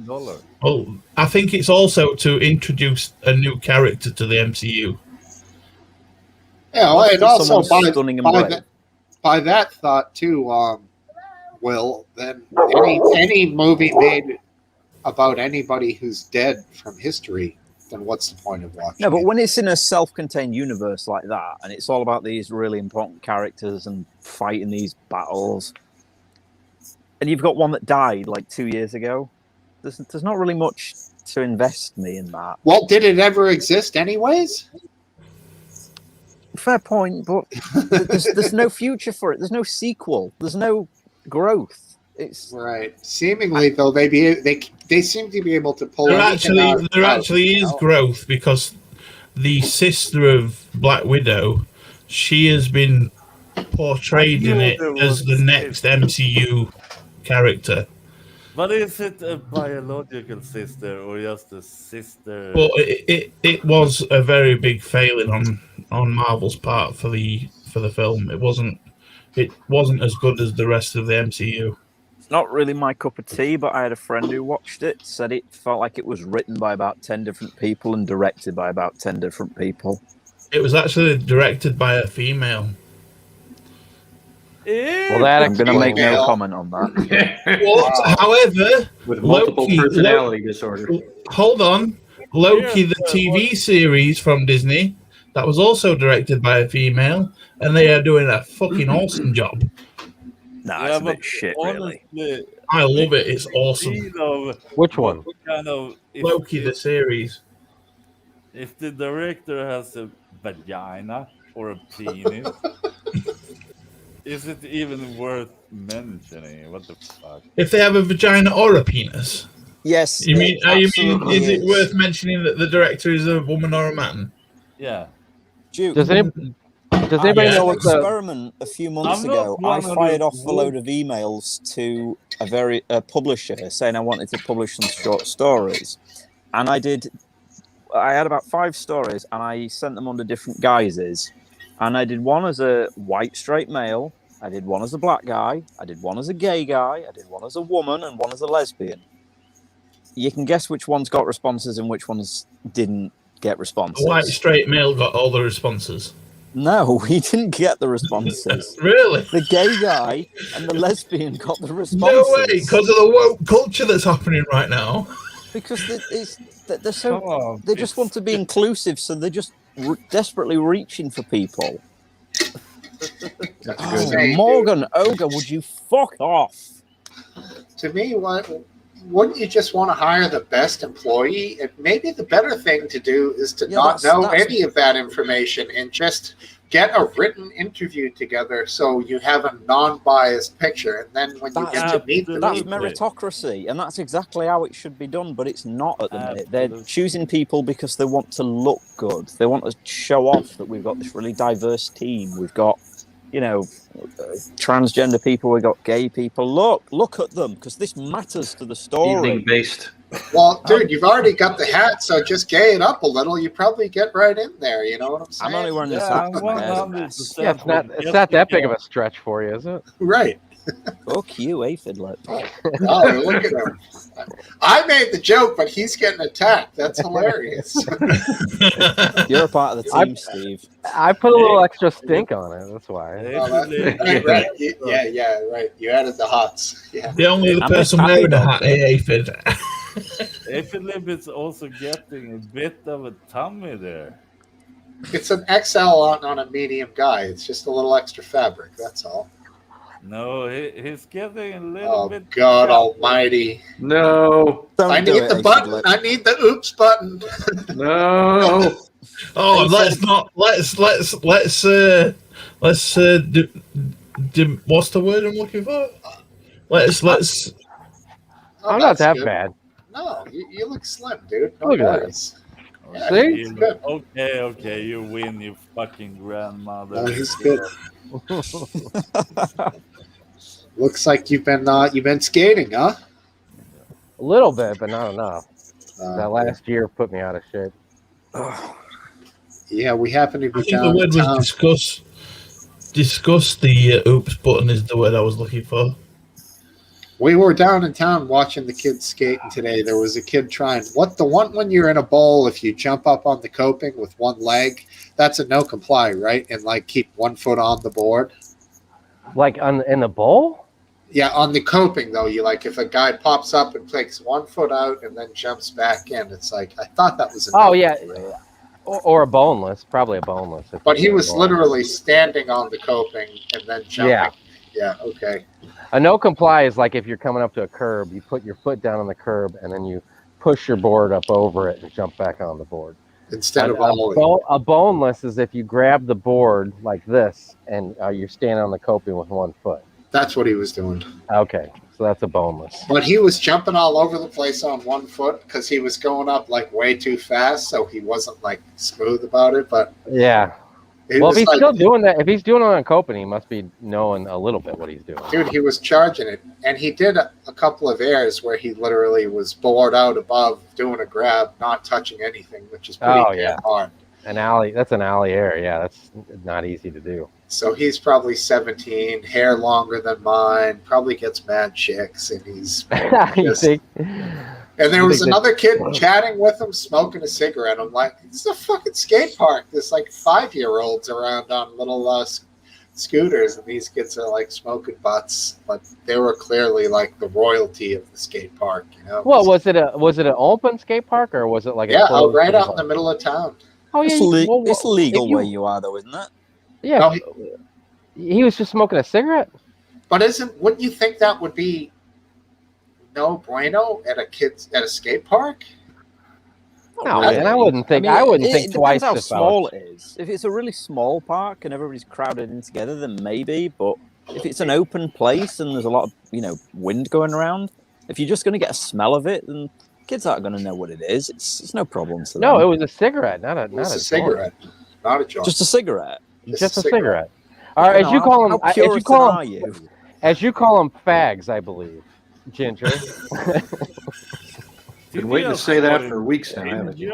Well, I think it's also to introduce a new character to the MCU. Yeah, well, and also by that thought too, Will, then any movie made about anybody who's dead from history, then what's the point of watching? No, but when it's in a self-contained universe like that, and it's all about these really important characters and fighting these battles, and you've got one that died like 2 years ago, there's not really much to invest me in that. Well, did it ever exist anyways? Fair point, but there's no future for it. There's no sequel. There's no growth. It's right. Seemingly, though, they seem to be able to pull. There actually is growth because the sister of Black Widow, she has been portrayed in it as the next MCU character. But is it a biological sister or just a sister? Well, it was a very big failing on Marvel's part for the film. It wasn't as good as the rest of the MCU. It's not really my cup of tea, but I had a friend who watched it, said it felt like it was written by about 10 different people and directed by about 10 different people. It was actually directed by a female. Well, I'm going to make no comment on that. However, with multiple personality disorder. Hold on. Loki, the TV series from Disney, that was also directed by a female, and they are doing a fucking awesome job. Nah, it's a bit shit, really. I love it. It's awesome. Which one? Loki, the series. If the director has a vagina or a penis, is it even worth mentioning? What the fuck? If they have a vagina or a penis? Yes. You mean is it worth mentioning that the director is a woman or a man? Yeah. Does anybody know what the experiment a few months ago? I fired off a load of emails to a publisher saying I wanted to publish some short stories, and I had about 5 stories, and I sent them under different guises. And I did one as a white straight male, I did one as a black guy. I did one as a gay guy. I did one as a woman and one as a lesbian. You can guess which ones got responses and which ones didn't get responses. A white straight male got all the responses. No, he didn't get the responses. Really? The gay guy and the lesbian got the responses. No way, because of the woke culture that's happening right now. Because they're so they just want to be inclusive, so they're just desperately reaching for people. Morgan Ogre, would you fuck off? To me, wouldn't you just want to hire the best employee? And maybe the better thing to do is to not know any of that information and just get a written interview together so you have a non-biased picture. And then when you get to meet the that's people... meritocracy, and that's exactly how it should be done, but it's not at the minute. They're choosing people because they want to look good. They want to show off that we've got this really diverse team. We've got, transgender people, we've got gay people. Look at them, because this matters to the story. Evening-based. Well, dude, you've already got the hat, so just gay it up a little. You probably get right in there. You know what I'm saying? I'm only wearing this hat. Yeah, it's not that big of a stretch for you, is it? Right. Fuck you, Aphid. Oh, look at him. I made the joke, but he's getting attacked. That's hilarious. You're a part of the team, Steve. I put a little extra stink on it. That's why. Right. Yeah, right. You added the hots. Yeah. The only other person wearing a hat, Aphid. Aphid is also getting a bit of a tummy there. It's an XL on a medium guy. It's just a little extra fabric. That's all. No, he's getting a little bit. Oh, God almighty. No. I need the button. I need the oops button. No. Oh, let's do what's the word I'm looking for? Let's. Oh, I'm not that good. bad. No, you look slim, dude. No Look at worries. that. See? He's good. Okay, you win, you fucking grandmother. No, he's good. Looks like you've been skating, huh? A little bit, but not enough. That last year put me out of shape. Yeah, we happen to be I think down the word in town. was discuss the oops button is the word I was looking for. We were down in town watching the kids skating today. There was a kid trying when you're in a bowl, if you jump up on the coping with one leg, that's a no comply, right? And keep 1 foot on the board. Like in the bowl? Yeah, on the coping though, you if a guy pops up and takes 1 foot out and then jumps back in, it's I thought that was a no comply. Or a boneless, probably a boneless. But he was literally standing on the coping and then jumping. Yeah, okay. A no comply is like if you're coming up to a curb, you put your foot down on the curb and then you push your board up over it and jump back on the board. Instead of a boneless is if you grab the board like this and you're standing on the coping with 1 foot. That's what he was doing. Okay, so that's a boneless. But he was jumping all over the place on 1 foot because he was going up way too fast, so he wasn't smooth about it. But yeah. Well, if he's still doing that, if he's doing it on coping, he must be knowing a little bit what he's doing. Dude, he was charging it. And he did a couple of airs where he literally was bored out above doing a grab, not touching anything, which is pretty damn hard. That's an alley air. Yeah, that's not easy to do. So he's probably 17, hair longer than mine, probably gets mad chicks, and he's you think? And there was another kid chatting with him, smoking a cigarette. I'm like, it's a fucking skate park. There's 5-year-olds around on little scooters, and these kids are smoking butts. But they were clearly the royalty of the skate park, Well, was it an open skate park or was it right out in the middle of town? Oh yeah, it's legal where you are, though, isn't it? Yeah, no, he was just smoking a cigarette. But wouldn't you think that would be no bueno at a skate park? No, man, I wouldn't think. I wouldn't think twice. How small it is. If it's a really small park and everybody's crowded in together, then maybe. But if it's an open place and there's a lot of wind going around, if you're just going to get a smell of it, then kids aren't going to know what it is. It's no problem to them. No, it was a cigarette, not a cigarette, not a joint. Just a cigarette. Just a cigarette. All right, as you call them, as you call them, fags, I believe. Ginger. Been waiting to say that for weeks now, haven't you?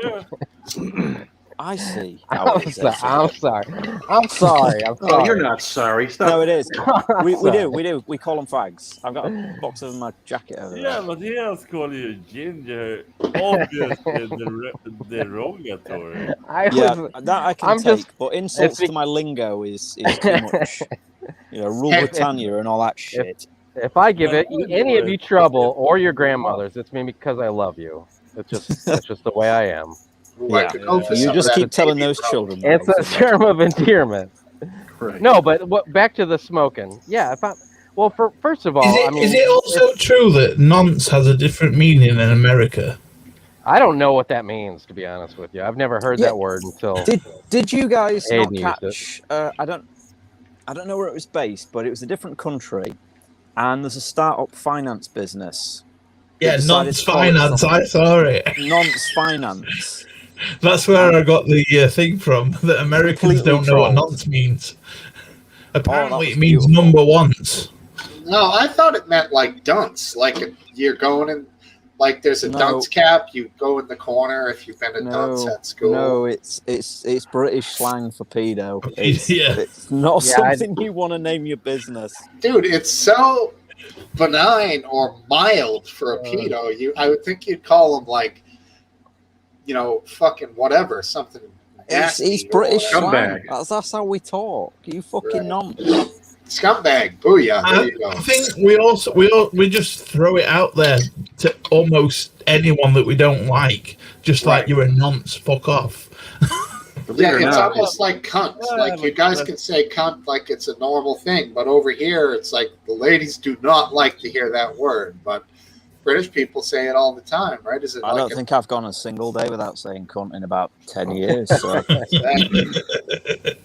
I see. How it is. I'm sorry. I'm sorry. Oh, you're not sorry. Stop. No, it is. We Sorry. do. We call them fags. I've got a box of my jacket over there. Yeah, but he has called you ginger. Obviously, derogatory. Yeah, that I can I'm take, just- but insults it's to my lingo is too much. Rule Britannia and all that shit. If I give any of you trouble or your grandmothers, it's me because I love you. That's just the way I am. Ooh, I could go for You some just of that keep telling baby those bro. children. It's a term of endearment. Right. No, but back to the smoking. Yeah, first of all, Is it also true that nonce has a different meaning in America? I don't know what that means, to be honest with you. I've never heard that word until. Did you guys Hayden not used catch? I don't know where it was based, but it was a different country, and there's a startup finance business. Yeah, decided nonce to call it finance. I saw it. Nonce finance. That's where I got the thing from. That Americans Completely don't know what trolled. nonce means. Apparently, was it means beautiful. number once. No, I thought it meant like dunce. Like you're going in, like there's a No. dunce cap. You go in the corner if you've been a dunce at school. No, it's British slang for pedo. Yeah. It's not Yeah, something you want to name your business. Dude, it's so benign or mild for a pedo. I would think you'd call them like, fucking whatever, something. It's nasty or British whatever. slang. That's how we talk. You fucking Right. nonce. Scumbag, booyah! There I you go. think we just throw it out there to almost anyone that we don't like. Just like Right. you're a nonce, fuck off. Believe it or It's not, almost like cunt. Yeah, Like you but guys that- can say cunt like it's a normal thing, but over here it's like the ladies do not like to hear that word, but British people say it all the time, right? Is it I like don't think I've gone a single day without saying cunt in about 10 years. So.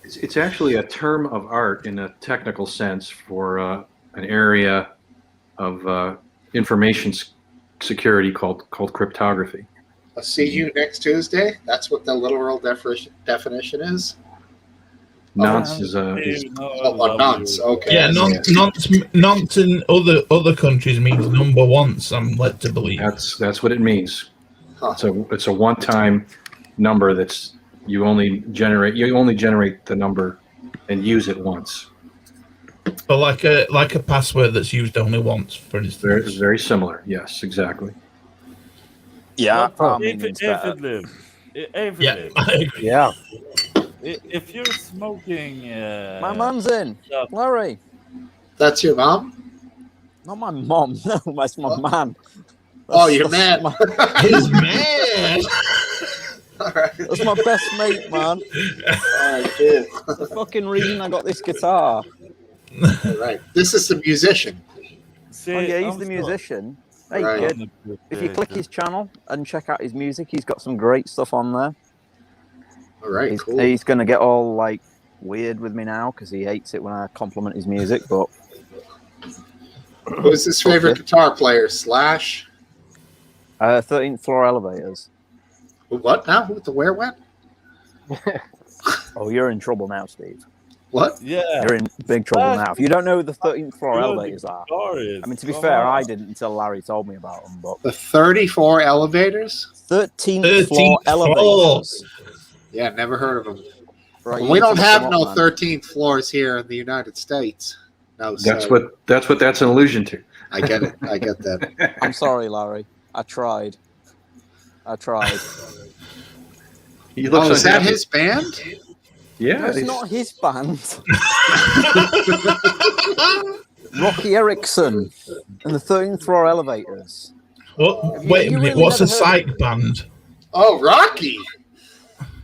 it's actually a term of art in a technical sense for an area of information security called cryptography. I'll see you next Tuesday? That's what the literal definition is? Nonce is nonce. Okay. Yeah, nonce in other countries means number once. I'm led to believe. That's what it means. Huh. It's a one-time number that's you only generate the number and use it once. But like a password that's used only once, for instance. Very, very similar. Yes, exactly. Yeah, Yeah, I agree. Yeah. If you're smoking, my mum's in. Larry. That's your mom? Not my mom. No, that's my man. Oh, your man. His man. All right. That's my best mate, man. All right, cool. That's the fucking reason I got this guitar. All right. This is the musician. Oh yeah, he's the musician. Hey, Right. kid. If you click his channel and check out his music, he's got some great stuff on there. All right, He's, cool. he's going to get all like weird with me now because he hates it when I compliment his music. But Who's his favorite guitar player? Slash? 13th floor elevators. What now? Who the where went? Oh, you're in trouble now, Steve. What? Yeah. You're in big trouble Slash- now. If you don't know who the 13th floor You know elevators the are, guitar is. I mean, to be Come fair, on. I didn't until Larry told me about them. But The 34 elevators? 13th floor 13th floor. elevators. Yeah, never heard of them. Right, you We need to don't look have them no up, man. 13th floors here in the United States. No, That's so that's an allusion to. I get it. I get that. I'm sorry, Larry. I tried. He looks Oh, is that unhappy. his band? Yeah, No, it's he's- not his band. Rocky Erickson and the 13th floor elevators. What? you- Wait a you minute. really What's a never heard psych band? Oh, Rocky.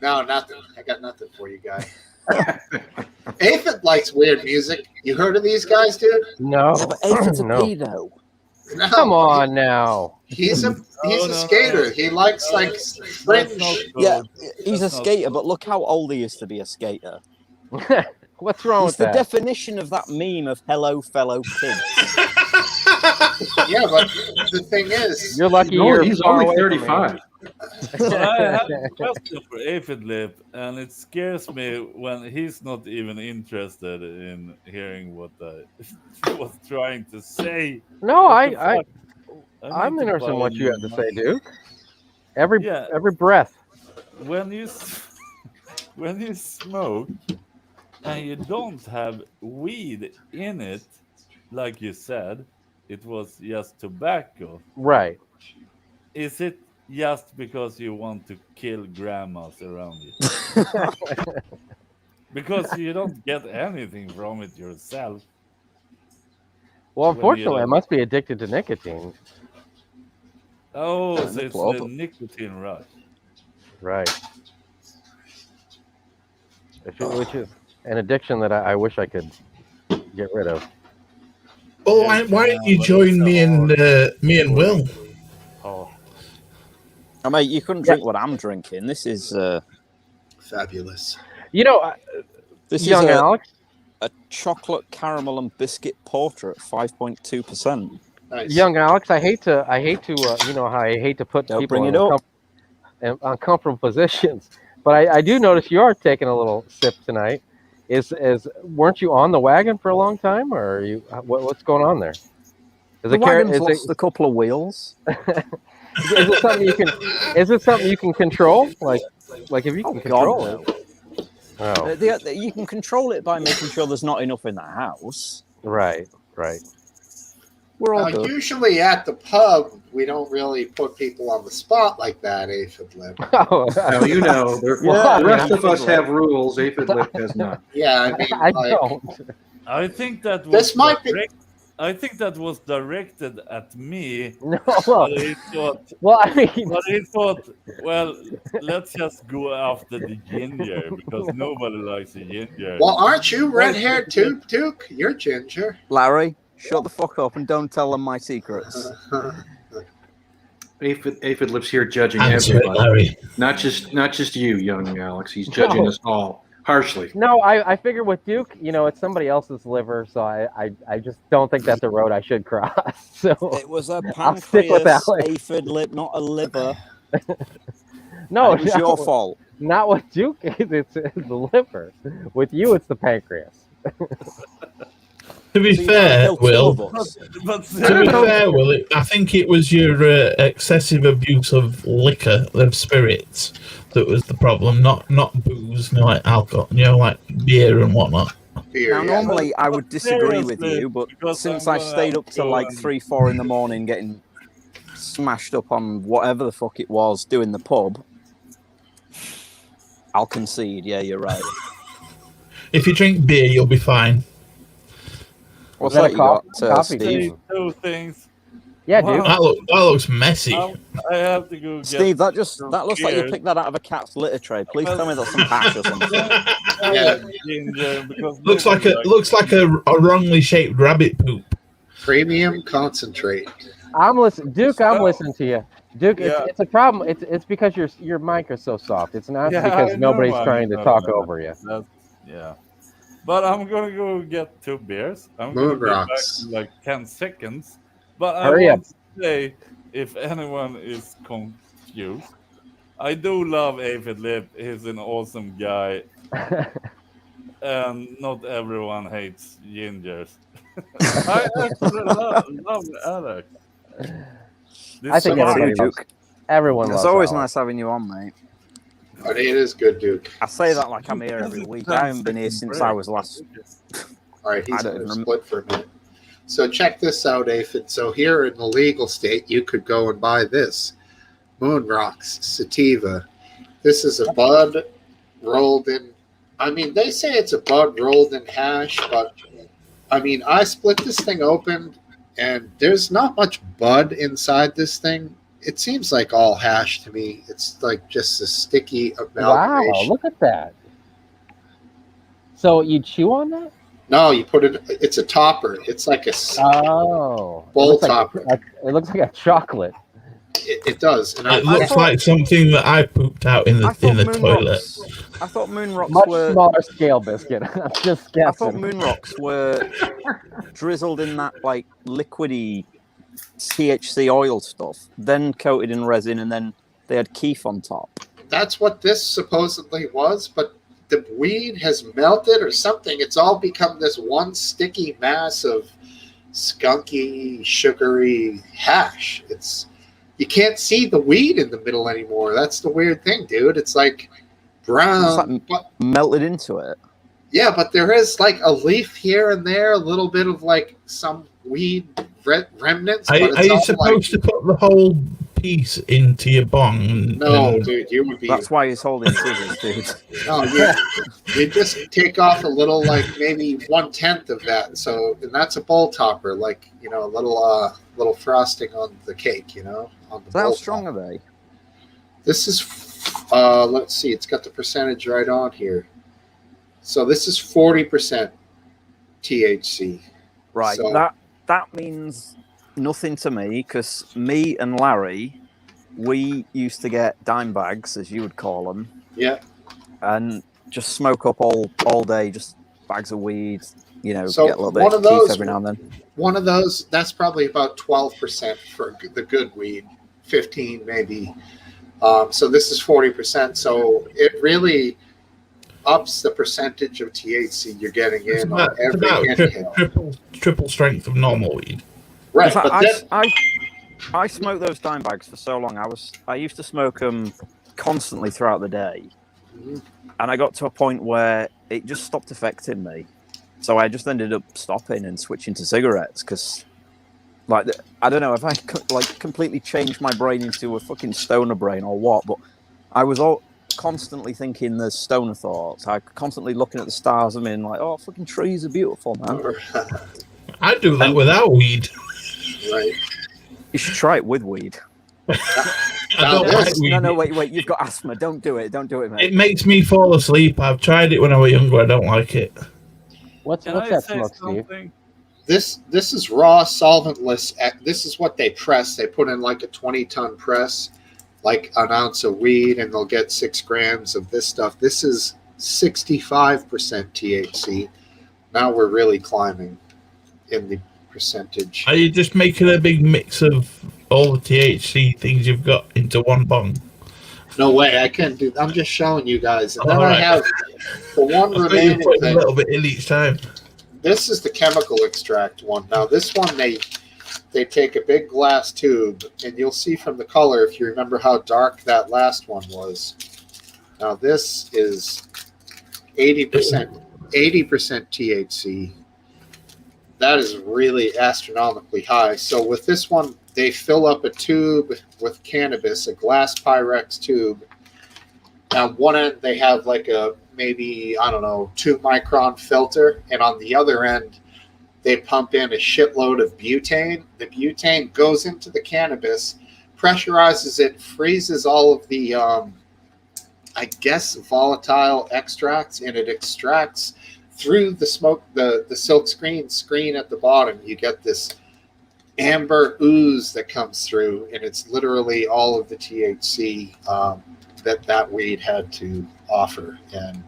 No, nothing. I got nothing for you, guy. Aphid likes weird music. You heard of these guys, dude? No. Yeah, but Aphid's a No. pedo. No. Come on now. He's a No, skater. no. He likes like That's not fringe. good. Yeah, he's a That's not skater, but look how old he is to be a skater. What's wrong He's with the that? definition of that meme of hello, fellow kids. Yeah, but the thing is, You're lucky No, you're he's far only away from me. 35. But I have a question for Aphid Lip, and it scares me when he's not even interested in hearing what I was trying to say. No, What the I'm fuck? I need to interested in what buy you have to new say, mic. Duke. Every Yeah. breath. When you when you smoke and you don't have weed in it, like you said, it was just tobacco. Right. Is it just because you want to kill grandmas around you? Because you don't get anything from it yourself. Well, When you unfortunately, I don't- must be addicted to nicotine. Oh, Yeah, so no it's the problem. nicotine rush. Right. Which is an addiction that I wish I could get rid of. Oh, Yeah, why don't you but join it's me and hard. me and Will? Oh, I mean, you couldn't drink what I'm drinking. This is Fabulous. You know, this young is Alex, a chocolate caramel and biscuit porter at 5.2%. Nice. young Alex, I hate to, you know how I hate to put Don't people bring in it up. uncomfortable positions, but I do notice you are taking a little sip tonight. Weren't you on the wagon for a long time, or are you? What's going on there? The wagon's lost a couple of wheels. Is it something you can? Is it something you can control? Like if you can control it. Oh, You can control it by making sure there's not enough in the house. right. We're all Now, good. usually at the pub, we don't really put people on the spot like that, Aphid Lip. Oh, Now, you know, Yeah, the rest of us Aphid Lip. have rules. Aphid Lip has none. Yeah, I mean, I like, don't. I think that was This might be- I think that was directed at me. No. But he thought, Well, I mean, well, let's just go after the ginger because nobody likes the ginger. well, aren't you red-haired too, Duke? You're ginger. Larry, shut the fuck up and don't tell them my secrets. Aphid Lip's here judging Answer it, everybody, Larry. not just you, young Alex. He's judging us all harshly. no. I figure with Duke, you know, it's somebody else's liver, so I just don't think that's a road I should cross. So It was a I'll stick with pancreas, Alex. aphid lip, not a liver. no, And it was your fault. Not with Duke. It's the liver. With you, it's the pancreas. To be So you fair, killed two Will. of us. But To be fair, Will, I think it was your excessive abuse of liquor, of spirits, that was the problem. Not booze, like alcohol, like beer and whatnot. Beer, Now, yeah. normally I would disagree with Seriously, you, but because since I'm I gonna stayed up have till to like go 3-4 in the morning getting smashed up on whatever the fuck it was doing the pub, I'll concede. Yeah, you're right. If you drink beer, you'll be fine. What's Is that that you got, coffee Steve? Two things. Yeah, Wow. Duke. That looks messy. I have to go get Steve, that looks like you beer. picked that out of a cat's litter tray. Please tell me that's some hash or something. Yeah. ginger because looks like a wrongly shaped rabbit poop. Premium concentrate. I'm listening, Duke. I'm listening to you, Duke. Yeah. It's a problem. It's because your mic is so soft. It's not Yeah, because I know, nobody's I trying to know, talk I know. over you. Yeah. But I'm gonna go get 2 beers. I'm Moon gonna get back rocks. in like 10 seconds. But Hurry I up. want to say, if anyone is confused, I do love Aphid Lip. He's an awesome guy. And not everyone hates gingers. I actually love Alex. I think So everybody too, loves. Duke. Everyone It's loves. always Alex. nice having you on, mate. But it is good, Duke. I say that like I'm here every week. I haven't been here since I was last. All right, he's I don't going to even split for a minute. So check this out, Aphid. So here in the legal state, you could go and buy this. Moon Rocks Sativa. This is a bud rolled in. I mean, they say it's a bud rolled in hash, but I mean, I split this thing open and there's not much bud inside this thing. It seems like all hash to me. It's like just a sticky Wow! amalgamation. Look at that. So you chew on that? No, you put it. It's a topper. It's like a. Oh, Bowl it looks like topper. it looks like a chocolate. It does. And It looks like something that I pooped out in the toilet. I thought Moon Rocks Much were. smaller scale biscuit. I'm just I thought guessing. Moon Rocks were drizzled in that like liquidy THC oil stuff, then coated in resin, and then they had keef on top. that's what this supposedly was, but the weed has melted or something. It's all become this one sticky mass of skunky, sugary hash. You can't see the weed in the middle anymore. That's the weird thing, dude. It's like brown, It's but melted into it. yeah, but there is like a leaf here and there, a little bit of like some weed remnants. Are, But are it's you all supposed to put the whole piece into your bong? no, dude, you would be. That's why he's holding scissors, dude. No, you just take off a little, like maybe 1/10 of that. So, and that's a bowl topper, like a little frosting on the cake, on the So how bowl strong top. are they? This is, let's see, it's got the percentage right on here. So this is 40% THC. Right. So- That means nothing to me because me and Larry, we used to get dime bags, as you would call them, Yeah. and just smoke up all day, just bags of weed. So get a little bit one of of keef those- every now and then. One of those, that's probably about 12% for the good weed, 15 maybe. So this is 40%. So it really ups the percentage of THC you're getting It's in on about, it's every about inhale. triple strength of normal weed. Right, In fact, but then, I smoked those dime bags for so long. I used to smoke them constantly throughout the day, and I got to a point where it just stopped affecting me. So I just ended up stopping and switching to cigarettes because, like, I don't know if I completely changed my brain into a fucking stoner brain or what, but I was constantly thinking the stoner thoughts. I constantly looking at the stars. I mean, like, oh, fucking trees are beautiful, man. I do that without weed. right. You should try it with weed. I Now don't this- like weed. No, wait. You've got asthma. Don't do it. Don't do it, mate. It makes me fall asleep. I've tried it when I was younger. I don't like it. What's Can what's I that say smoke, Steve? something? This is raw solventless. This is what they press. They put in like a 20-ton press, like an ounce of weed, and they'll get 6 grams of this stuff. This is 65% THC. Now we're really climbing in the percentage. Are you just making a big mix of all the THC things you've got into one bong? No way, I can't do. I'm just showing you guys, and then All I right. have the one I thought you remaining put a thing. little bit in each time. This is the chemical extract one. Now this one they take a big glass tube, and you'll see from the color if you remember how dark that last one was. Now this is 80% THC. That is really astronomically high. So with this one, they fill up a tube with cannabis, a glass Pyrex tube. Now one end they have like a maybe, I don't know, 2-micron filter, and on the other end they pump in a shitload of butane. The butane goes into the cannabis, pressurizes it, freezes all of the I guess volatile extracts, and it extracts through the smoke, the silk screen at the bottom. You get this amber ooze that comes through, and it's literally all of the THC that weed had to offer, and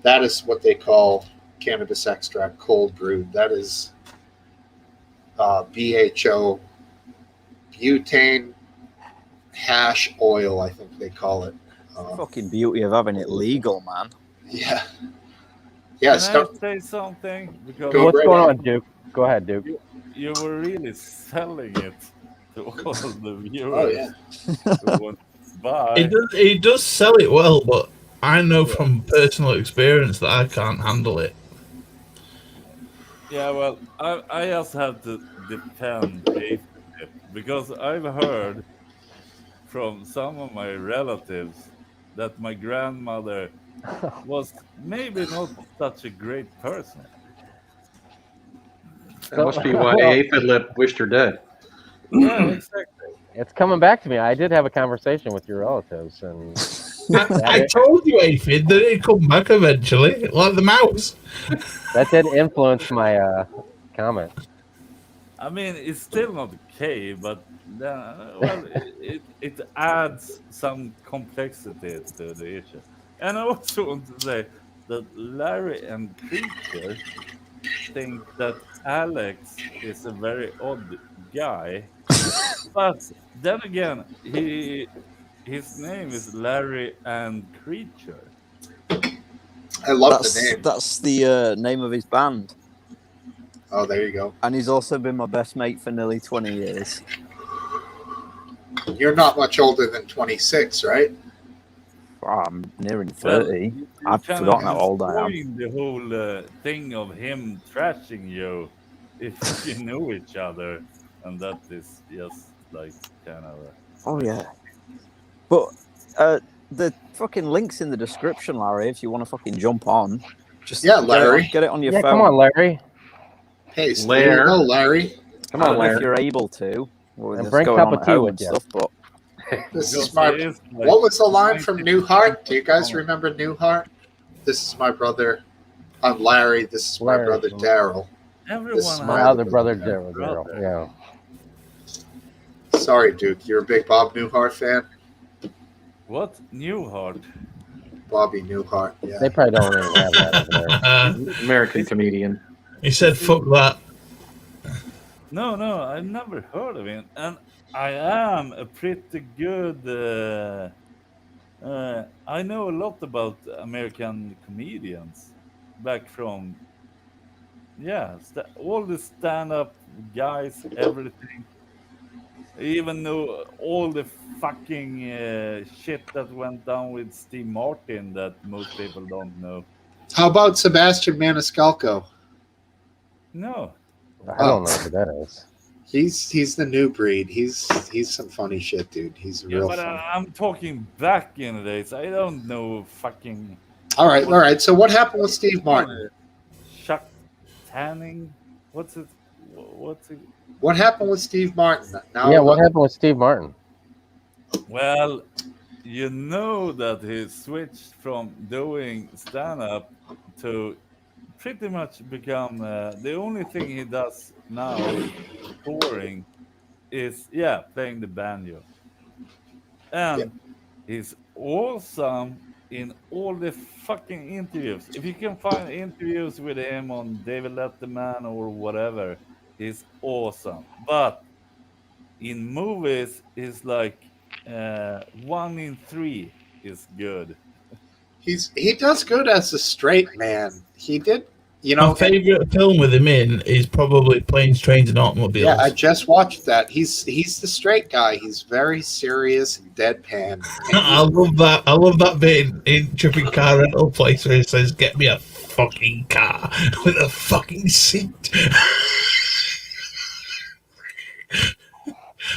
that is what they call cannabis extract cold brewed. That is BHO, butane hash oil, I think they call it. Fucking beauty of having it legal, man. Yeah. Yeah. Can I say something? Because Go What's right going ahead. on, Duke? Go ahead, Duke. you were really selling it to all the viewers Oh yeah. who want to buy. He does sell it well, but I know from personal experience that I can't handle it. Yeah, well, I just have to defend it because I've heard from some of my relatives that my grandmother was maybe not such a great person. That must be why Aphid wished her dead. Yeah, exactly. It's coming back to me. I did have a conversation with your relatives, and I told you, Aphid, that it'd come back eventually, like the mouse. that did influence my comment. I mean, it's still not okay, but well, it adds some complexity to the issue. And I also want to say that Larry and Creature think that Alex is a very odd guy, but then again, his name is Larry and Creature. I love the name. That's the name of his band. Oh, there you go. And he's also been my best mate for nearly 20 years. You're not much older than 26, right? I'm nearing Well, 30. you I've kind forgotten of how old I am. destroying the whole thing of him trashing you if you know each other, and that is just like kind of. Oh yeah, but the fucking link's in the description, Larry. If you want to fucking jump on, just Yeah, Larry. get it on your Yeah, phone. come on, Larry. Hey, Lair. there you go, Larry. Come I on, don't know if Larry. you're able to. Or And that's bring going cup on of at tea home with and you. stuff, but This Because is my. it is like What was the line from 90% Newhart? Do you guys common. remember Newhart? This is my brother. I'm Larry. This is my Larry. brother Daryl. Everyone is My my has other other brother, a Daryl. brother. Yeah. Sorry, Duke. You're a big Bob Newhart fan. What? Newhart? Bobby Newhart. Yeah. They probably don't even have that over there. American comedian. He said, "Fuck that." No, I never heard of him, and I am a pretty good. I know a lot about American comedians back from all the stand-up guys, everything. I even know all the fucking shit that went down with Steve Martin that most people don't know. How about Sebastian Maniscalco? No, I don't know who that is. He's the new breed. He's some funny shit, dude. He's yeah, real but funny. I'm talking back in the days. I don't know fucking. All right. So what happened with Steve Martin? Chuck Tanning. What's it? What's it? What happened with Steve Martin? Now, Yeah, what happened with Steve Martin? Well, you know that he switched from doing stand-up to pretty much become the only thing he does now, touring, is playing the banjo, and he's awesome in all the fucking interviews. If you can find interviews with him on David Letterman or whatever, he's awesome. But in movies, it's like 1 in 3 is good. he does good as a straight man. He did, My favorite film with him in is probably Planes, Trains, and Automobiles. Yeah, I just watched that. He's the straight guy. He's very serious and deadpan. I love that. I love that bit in Tripping Car Rental Place where he says, "Get me a fucking car with a fucking seat."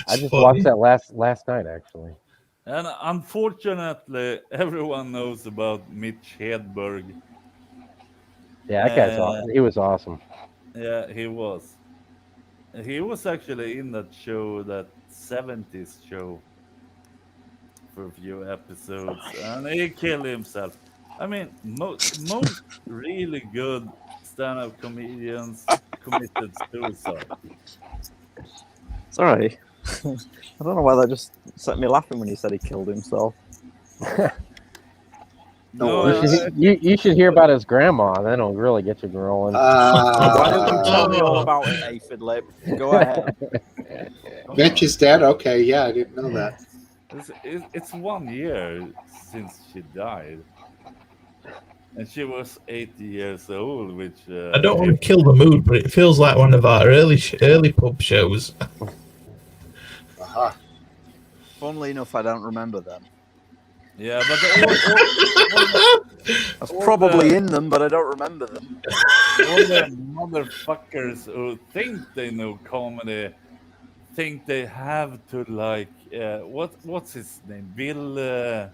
I just watched that last night, actually. And unfortunately, everyone knows about Mitch Hedberg. Yeah, that guy's awesome. He was awesome. Yeah, he was. He was actually in that show, that 70s show, for a few episodes, and he killed himself. I mean, most really good stand-up comedians committed suicide. sorry. I don't know why that just set me laughing when he said he killed himself. You should hear about his grandma. Then it'll really get you rolling. Why don't you tell me all about it, Aphid Lip? Go ahead. Mitch is dead? Okay, yeah, I didn't know that. It's 1 year since she died. And she was 80 years old, which... I don't want to kill the mood, but it feels like one of our early pub shows. Funnily enough, I don't remember them. Yeah, but I was probably in them, but I don't remember them. all the motherfuckers who think they know comedy think they have to like what's his name? Bill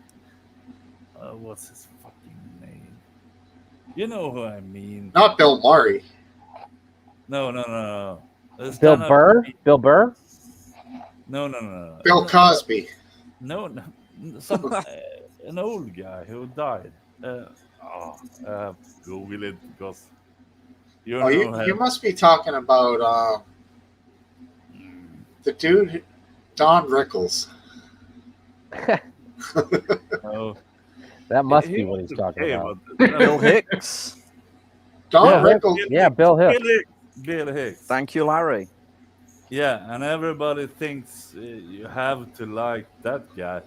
what's his fucking name? You know who I mean. Not Bill Murray. No. Bill Burr? Bill Burr? No. Bill Cosby. No. Some an old guy who died. Google it because You must be talking about the dude, Don Rickles. No. That must be what he's talking about. Bill Hicks. Don Rickles. Yeah, Bill Hicks. Bill Hicks. Thank you, Larry. Yeah, and everybody thinks you have to like that guy.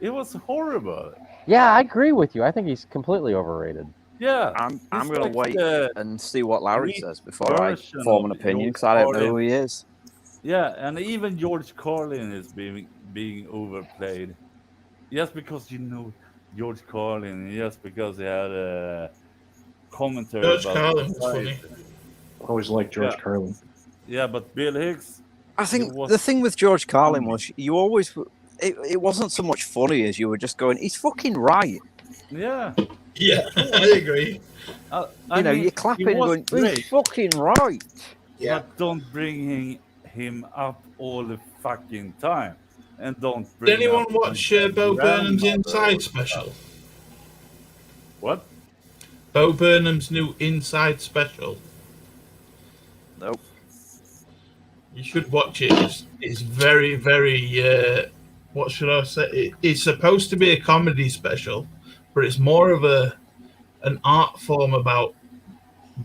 It was horrible. Yeah, I agree with you. I think he's completely overrated. Yeah, I'm going to wait and see what Larry says before I version form an of opinion, George because I don't know Carlin. who he is. Yeah, and even George Carlin is being overplayed. Just because you know George Carlin just because he had a commentary George about Carlin was society. funny. Always liked George Yeah. Carlin. Yeah, but Bill Hicks, I think was the thing with George Carlin funny. was you always it wasn't so much funny as you were just going, he's fucking right. Yeah, Yeah, I agree. I You know, mean, you're he clapping and was going, great, he's fucking right. Yeah. but don't bring him up all the fucking time, and don't Did bring anyone up watch his Bo Burnham's grandmother Inside or special? stuff. What? Bo Burnham's new Inside special. Nope. You should watch it. It's very, very. What should I say? It's supposed to be a comedy special, but it's more of an art form about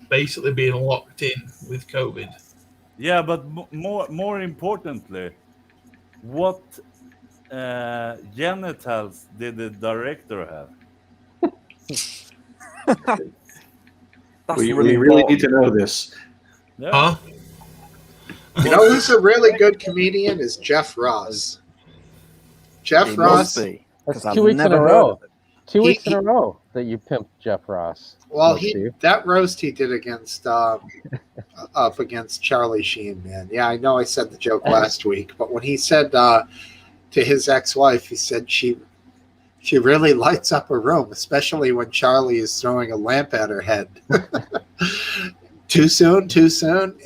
basically being locked in with COVID. Yeah, but more importantly, what genitals did the director have? That's We really really important. need to know this. Yeah. Huh? You know who's a really good comedian is Jeff Ross. Jeff He Ross. must be. That's 'Cause I've 2 weeks in never a heard row. of it. 2 weeks in He- a row that you pimped Jeff Ross. Well, Smokesteve. that roast he did against up against Charlie Sheen, man. Yeah, I know I said the joke last week, but when he said to his ex-wife, he said she really lights up a room, especially when Charlie is throwing a lamp at her head. Too soon,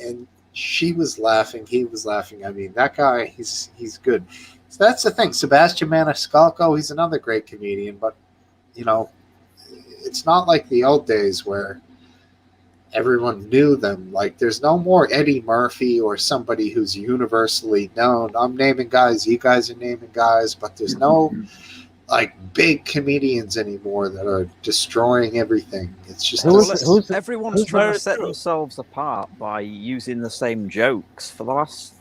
and she was laughing. He was laughing. I mean, that guy, he's good. So that's the thing. Sebastian Maniscalco, he's another great comedian, but you know, it's not like the old days where everyone knew them. Like, there's no more Eddie Murphy or somebody who's universally known. I'm naming guys, you guys are naming guys, but there's no like big comedians anymore that are destroying everything. It's just Everyone's trying to set themselves apart by using the same jokes for the last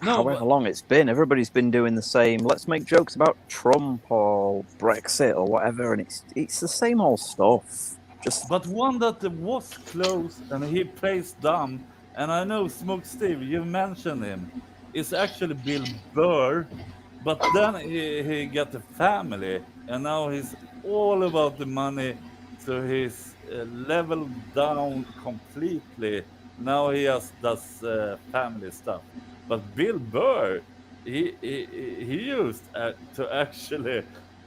however long it's been. Everybody's been doing the same. Let's make jokes about Trump or Brexit or whatever, and it's the same old stuff. But one that was close and he plays dumb, and I know Smokesteve, you mentioned him, is actually Bill Burr, but then he got a family, and now he's all about the money, so he's leveled down completely. Now he just does family stuff. But Bill Burr, he used to actually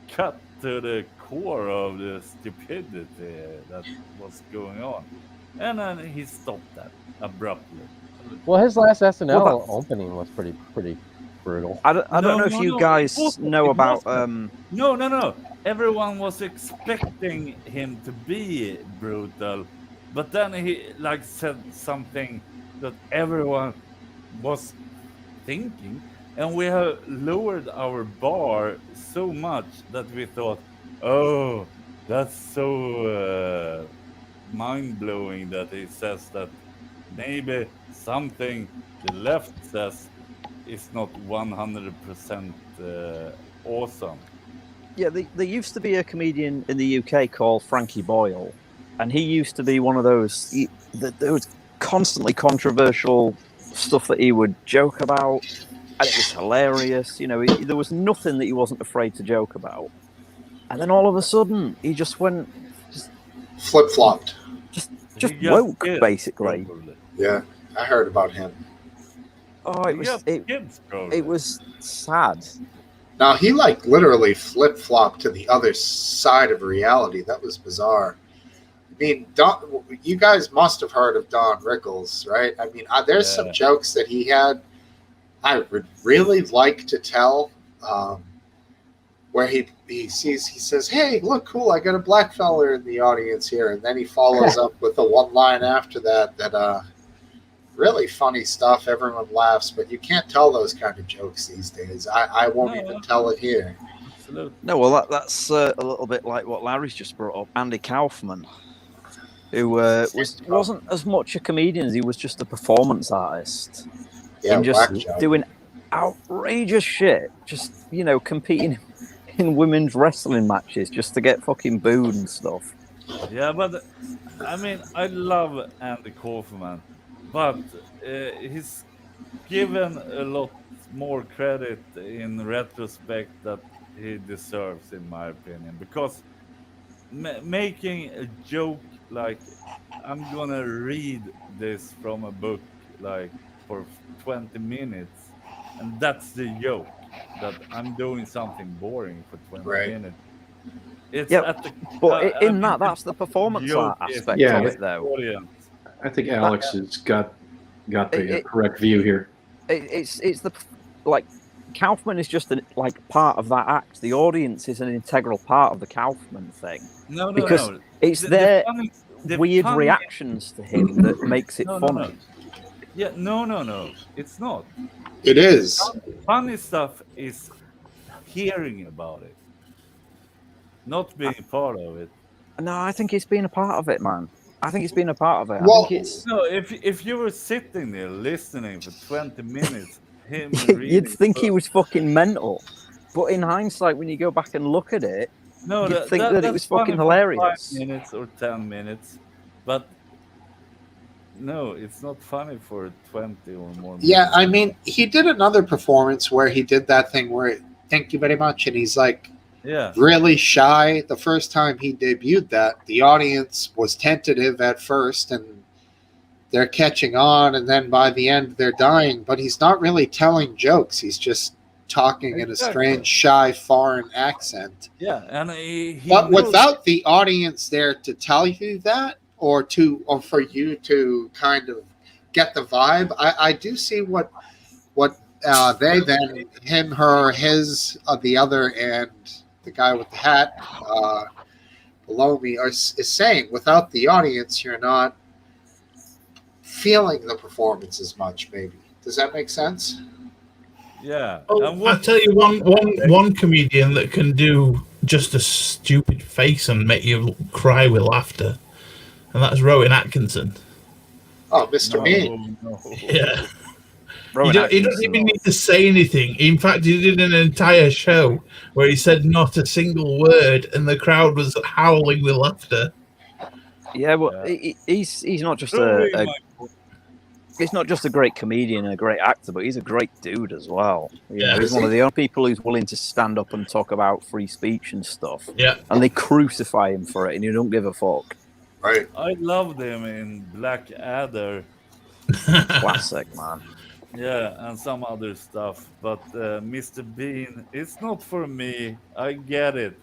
cut to the core of the stupidity that was going on, and then he stopped that abruptly. Well, his last SNL opening was pretty brutal. I don't know if you guys know about. No. Everyone was expecting him to be brutal, but then he like said something that everyone was thinking, and we have lowered our bar so much that we thought, oh, that's so mind-blowing that he says that maybe something the left says is not 100% awesome. Yeah, there used to be a comedian in the UK called Frankie Boyle, and he used to be one of those. There was constantly controversial stuff that he would joke about, and it was hilarious. You know, there was nothing that he wasn't afraid to joke about. And then all of a sudden, he just went, flip-flopped. Just woke, basically. Probably. Yeah, I heard about him. Oh, it was sad. Now, he like literally flip-flopped to the other side of reality. That was bizarre. I mean, you guys must have heard of Don Rickles, right? I mean, there's some jokes that he had I would really like to tell, where he says, hey, look, cool, I got a black fella in the audience here. And then he follows up with the one line after that really funny stuff. Everyone laughs, but you can't tell those kind of jokes these days. I won't even tell it here. Absolutely. No, well, that's a little bit like what Larry's just brought up. Andy Kaufman, who wasn't as much a comedian as he was just a performance artist. Yeah, and just doing outrageous shit. Just, competing in women's wrestling matches just to get fucking booed and stuff. Yeah, but I mean, I love Andy Kaufman, but he's given a lot more credit in retrospect that he deserves, in my opinion, because making a joke like I'm gonna read this from a book like for 20 minutes, and that's the joke that I'm doing something boring for 20 Right. minutes. It's Yeah, at the but I in mean, that, that's the performance joke art is aspect Yeah, of is it, though. audience. I think Alex has got the It- correct view here. It's the like Kaufman is just like part of that act. The audience is an integral part of the Kaufman thing No, because no. it's The their funny, the weird funny, reactions to him that makes it no, no, no. funny. Yeah, no. It's not. It is. Funny stuff is hearing about it, not being part of it. No, I think it's been a part of it, man. I think it's been a part of it. I Well, think it's No, if you were sitting there listening for 20 minutes, him you'd reading, think he was fucking mental. But in hindsight, when you go back and look at it, no, you'd think that it that's was funny fucking for 5 hilarious. minutes or 10 minutes, but no, it's not funny for 20 or more yeah, minutes. I mean, he did another performance where he did that thing where, thank you very much, and he's like Yeah, really shy. The first time he debuted that, the audience was tentative at first, and they're catching on, and then by the end, they're dying. But he's not really telling jokes. He's just talking in a Exactly. strange, shy, foreign accent. yeah, and he But knows without the audience there to tell you that, or for you to kind of get the vibe, I do see what they then him, her, his, the other, and the guy with the hat below me is saying. Without the audience, you're not feeling the performance as much. Maybe does that make sense? Yeah, Oh, and I'll tell you one comedian that can do just a stupid face and make you cry with laughter, and that's Rowan Atkinson. Oh, Mr. Bean. No. Yeah. Rowan He doesn't Atkinson. even need to say anything. In fact, he did an entire show where he said not a single word, and the crowd was howling with laughter. Yeah, well, Yeah. he's not just Proving a my he's not just a great comedian and a great actor, but he's a great dude as well. You know, Yeah. he's one of the only people who's willing to stand up and talk about free speech and stuff. Yeah. And they crucify him for it, and he don't give a fuck. Right. I loved him in Black Adder. Classic, man. Yeah, and some other stuff. But Mr. Bean, it's not for me. I get it.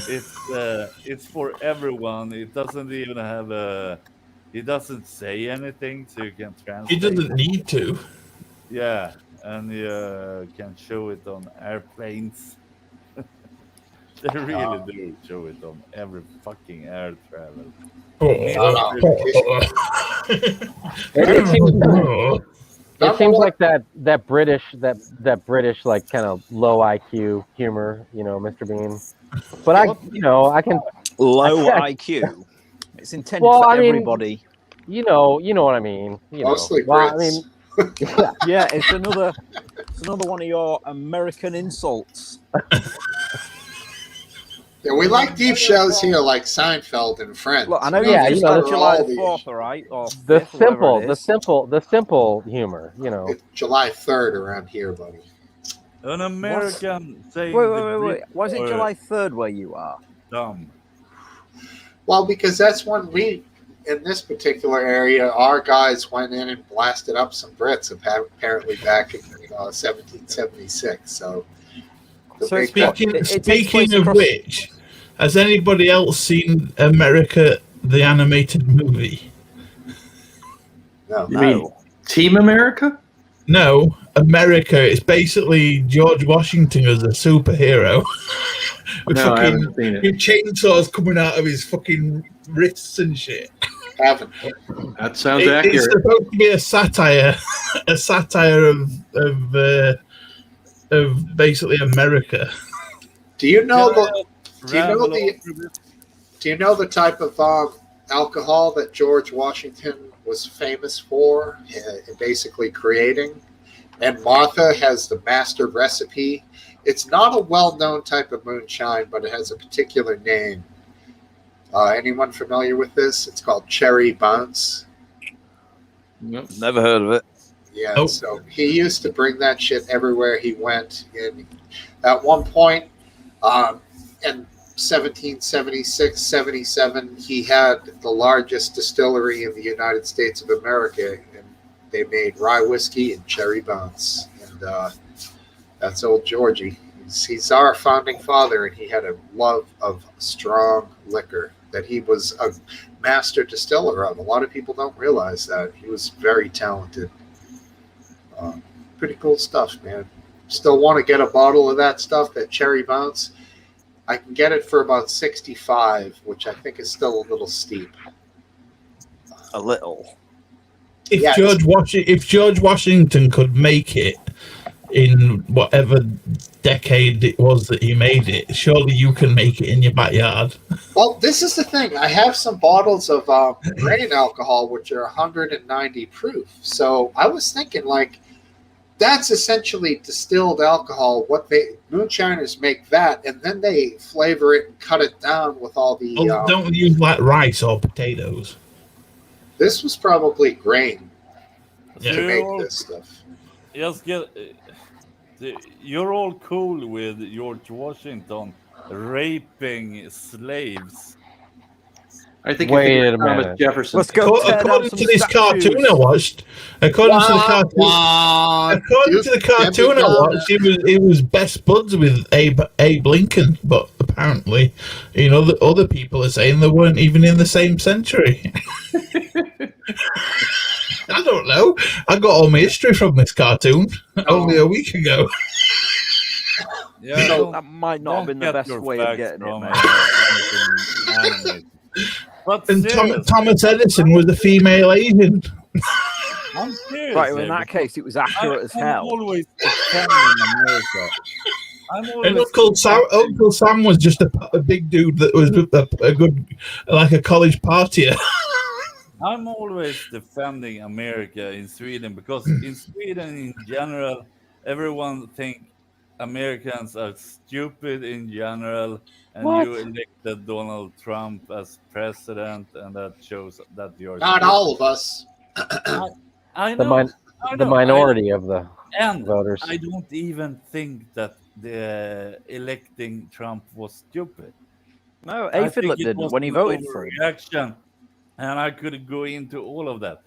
It's for everyone. It doesn't even have a. He doesn't say anything, so you can translate. He doesn't need to. Yeah, and you can show it on airplanes. They really do show it on every fucking air travel. It seems like that British like kind of low IQ humor, you know, Mr. Bean. But I can Low IQ. It's intended Well, for I mean, everybody. you know what I mean. Mostly Well, I Brits. mean, Yeah, it's another one of your American insults. Yeah, we like deep shows here, like Seinfeld and Friends. Look, I know Yeah, you you know, said there's July all the 4th, all right? Or the 5th, or whatever it simple, is. the simple humor, you know. It's July 3rd around here, buddy. An American saying Wait. the Why is it Brits are July 3rd where you are? dumb. Well, because that's when we, in this particular area, our guys went in and blasted up some Brits, apparently back in 1776. So, the So big- Speaking, It takes speaking place of across- which, has anybody else seen America, the animated movie? no. You mean Team America? No, America. It's basically George Washington as a superhero. With No, I fucking haven't seen it. with chainsaws coming out of his fucking wrists and shit. Haven't. That sounds It's accurate. supposed to be a satire, of basically America. Do you know Can I the? just Do you know ramble the? on through this? Do you know the type of alcohol that George Washington was famous for, basically creating? And Martha has the master recipe. It's not a well-known type of moonshine, but it has a particular name. Anyone familiar with this? It's called Cherry Bounce. Never heard of it. Yeah, Nope. So he used to bring that shit everywhere he went. And at one point, In 1776, 77, he had the largest distillery in the United States of America, and they made rye whiskey and cherry bounce. And that's old Georgie. He's our founding father, and he had a love of strong liquor that he was a master distiller of. A lot of people don't realize that. He was very talented. Pretty cool stuff, man. Still want to get a bottle of that stuff, that cherry bounce. I can get it for about 65, which I think is still a little steep. A little. If George Washington could make it in whatever decade it was that he made it, surely you can make it in your backyard. Well, this is the thing. I have some bottles of grain alcohol, which are 190 proof. So I was thinking, like, that's essentially distilled alcohol. What moonshiners make that, and then they flavor it and cut it down with all the. Don't use like rice or potatoes. This was probably grain Yeah. to make this stuff. Just get. You're all cool with George Washington raping slaves. I think Wait if a Thomas minute. Jefferson. Let's go. tear down According some to this statues. cartoon I watched, according to the cartoon I watched, he was best buds with Abe Lincoln, but apparently, the other people are saying they weren't even in the same century. I don't know. I got all my history from this cartoon only a week ago. Yeah, So That might not have been the get best your way of facts getting it, from, mate. anything. But And seriously, Thomas Edison was a female Asian. I'm serious. Right, well, in here, that case, it was accurate as I'm hell. always defending America. I'm And always Uncle Sam was just a big dude that was a good, like a college partier. I'm always defending America in Sweden because in Sweden in general, everyone think Americans are stupid in general, and What? you elected Donald Trump as president, and that shows that you're Not stupid. all of us. I The, know. the minority of the And voters. I don't even think that the electing Trump was stupid. No, I think Aphid it didn't was when he an voted for him. overreaction, and I could go into all of that.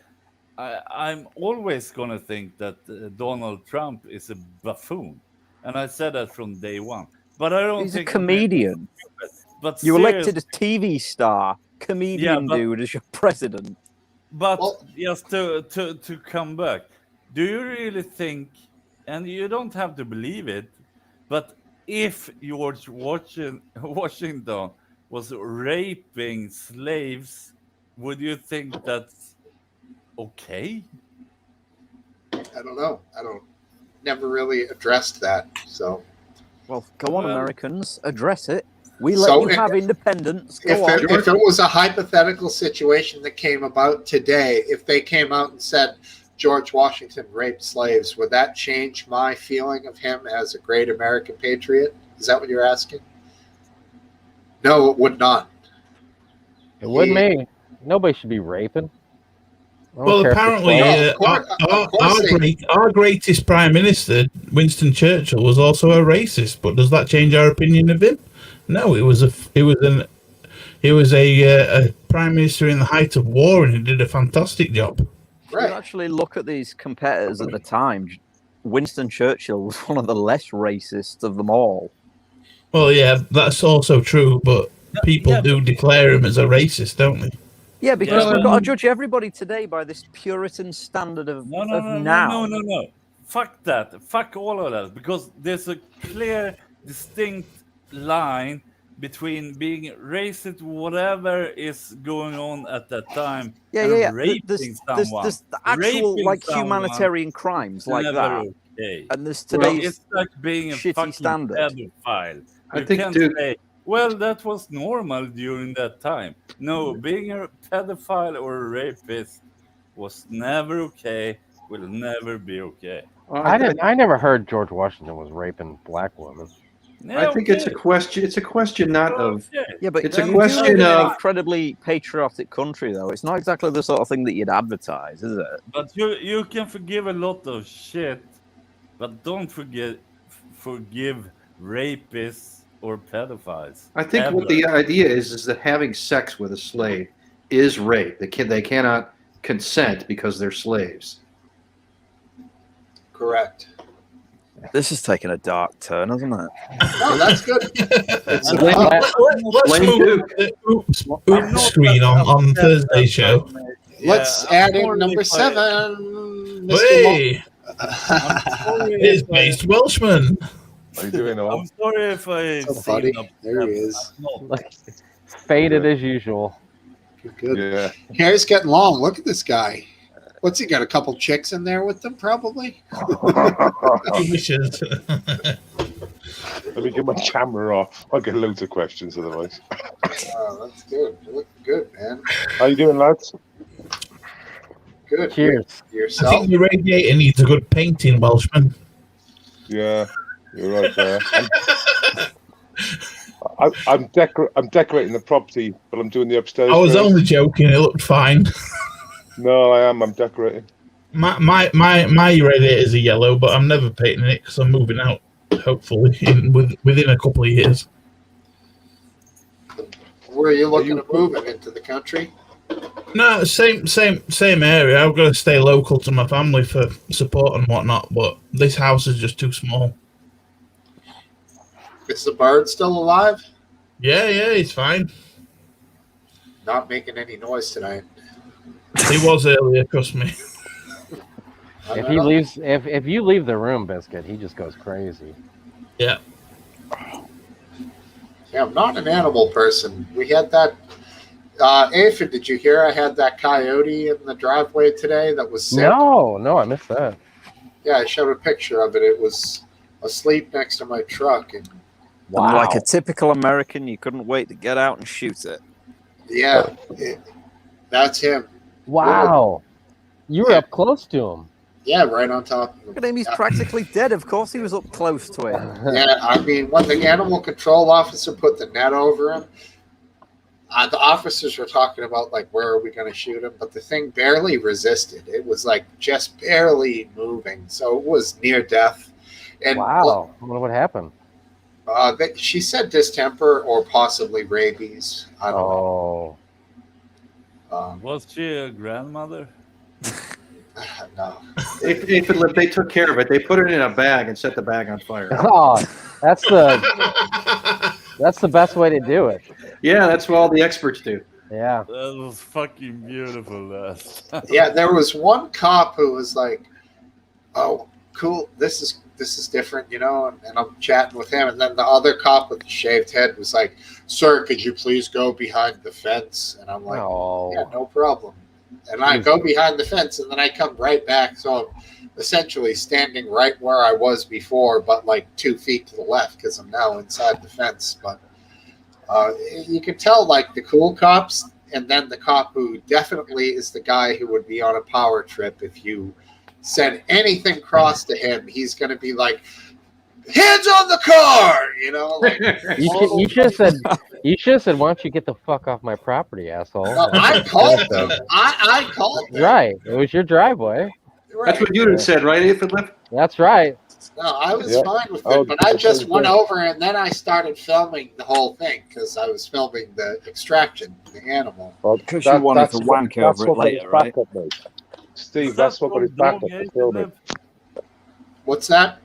I'm always going to think that Donald Trump is a buffoon, and I said that from day one. But I don't He's a think comedian. But You elected seriously, a TV star, comedian but- dude, as your president. But Well- just to come back, do you really think, and you don't have to believe it, but if George Washington was raping slaves, would you think that's okay? I don't know. Never really addressed that. So Well, go on, Well- Americans, address it. We let So you if- have independence. Go if on. it was a hypothetical situation that came about today, if they came out and said George Washington raped slaves, would that change my feeling of him as a great American patriot? Is that what you're asking? No, it would not. It wouldn't me. Nobody should be raping. I don't Well, care if it's apparently, slaves. of course our greatest prime minister, Winston Churchill, was also a racist. But does that change our opinion of him? No, he was a prime minister in the height of war, and he did a fantastic job. If you Right. actually look at these competitors at the time, Winston Churchill was one of the less racist of them all. Well, yeah, that's also true, but people do declare him as a racist, don't they? Yeah, because Yeah, we've got to judge everybody today by this Puritan standard of now. No. Fuck that. Fuck all of that. Because there's a clear, distinct line between being racist, whatever is going on at that time, and raping someone. There's the actual Raping like someone humanitarian crimes like Never that, okay. and there's Well, today's it's like being a shitty fucking standard. pedophile. I You think, can't dude- say, well, that was normal during that time. No, being a pedophile or a rapist was never okay, will never be okay. I never heard George Washington was raping black women. Yeah, I think it's a question. It's a question not of. okay. Yeah, but It's a you do question live in an of- incredibly patriotic country, though. It's not exactly the sort of thing that you'd advertise, is it? But you can forgive a lot of shit, but don't forgive rapists or pedophiles. I think ever. what the idea is that having sex with a slave is rape. They cannot consent because they're slaves. Correct. This is taking a dark turn, isn't it? No, that's good. It's Let's move the oops screen on Thursday's show. Let's I'm add in sorry number if 7. Hey, sorry it's if I- based Welshman. What are you doing, all? I'm sorry if I What's up, buddy? seem upset. There he is. I'm not. Faded as usual. Good. Yeah. Hair's getting long. Look at this guy. What's he got? A couple chicks in there with them, probably. He wishes. Let me get my camera off. I'll get loads of questions otherwise. Oh, that's good. You look good, man. How you doing, lads? Good. Cheers. I Yourself. think the radiator needs a good painting, Welshman. Yeah, you're right there. I'm decorating the property, but I'm doing the upstairs. I was first. only joking. It looked fine. No, I am. I'm decorating. My radiators are yellow, but I'm never painting it because I'm moving out. Hopefully, within a couple of years. Where are you looking at moving into the country? No, same area. I've got to stay local to my family for support and whatnot. But this house is just too small. Is the bird still alive? Yeah, he's fine. Not making any noise tonight. He was earlier, trust me. If he leaves, if you leave the room, Biscuit, he just goes crazy. Yeah. Yeah, I'm not an animal person. We had that. Aphid, did you hear I had that coyote in the driveway today that was sick? No, I missed that. Yeah, I showed a picture of it. It was asleep next to my truck. And And like a typical American, you couldn't wait to get out and shoot it. yeah, that's him. Wow. You were up close to him. Yeah, right on top of him. Look at him, he's practically dead. Of course he was up close to it. Yeah, I mean, when the animal control officer put the net over him, the officers were talking about, like, where are we going to shoot him? But the thing barely resisted. It was, like, just barely moving. So it was near death. And Wow. I wonder what happened. she said distemper or possibly rabies. I don't know. Was she a grandmother? No. If they took care of it, they put it in a bag and set the bag on fire. Oh, that's the best way to do it. Yeah, that's what all the experts do. Yeah. That was fucking beautiful. Yeah, there was one cop who was like, "Oh, cool, this is different, you know." And I'm chatting with him, and then the other cop with the shaved head was like, "Sir, could you please go behind the fence?" And I'm like, Oh. "Yeah, no problem." And I go behind the fence, and then I come right back. So I'm essentially standing right where I was before, but like 2 feet to the left because I'm now inside the fence. But you can tell, like, the cool cops, and then the cop who definitely is the guy who would be on a power trip. If you said anything cross to him, he's going to be like, "Hands on the car," you know. Like, You should have said, "Why don't you get the fuck off my property, asshole?" no, I called them. I called them. Right. It was your driveway. Right. That's what you said, right, Aphid? That's right. No, I was Yeah. fine with it, Oh, but I just okay. went over and then I started filming the whole thing because I was filming the extraction, the animal. Well, Because you wanted to wank over it later, right? Backup, mate. Steve, that's what got his backup to film it. What's that?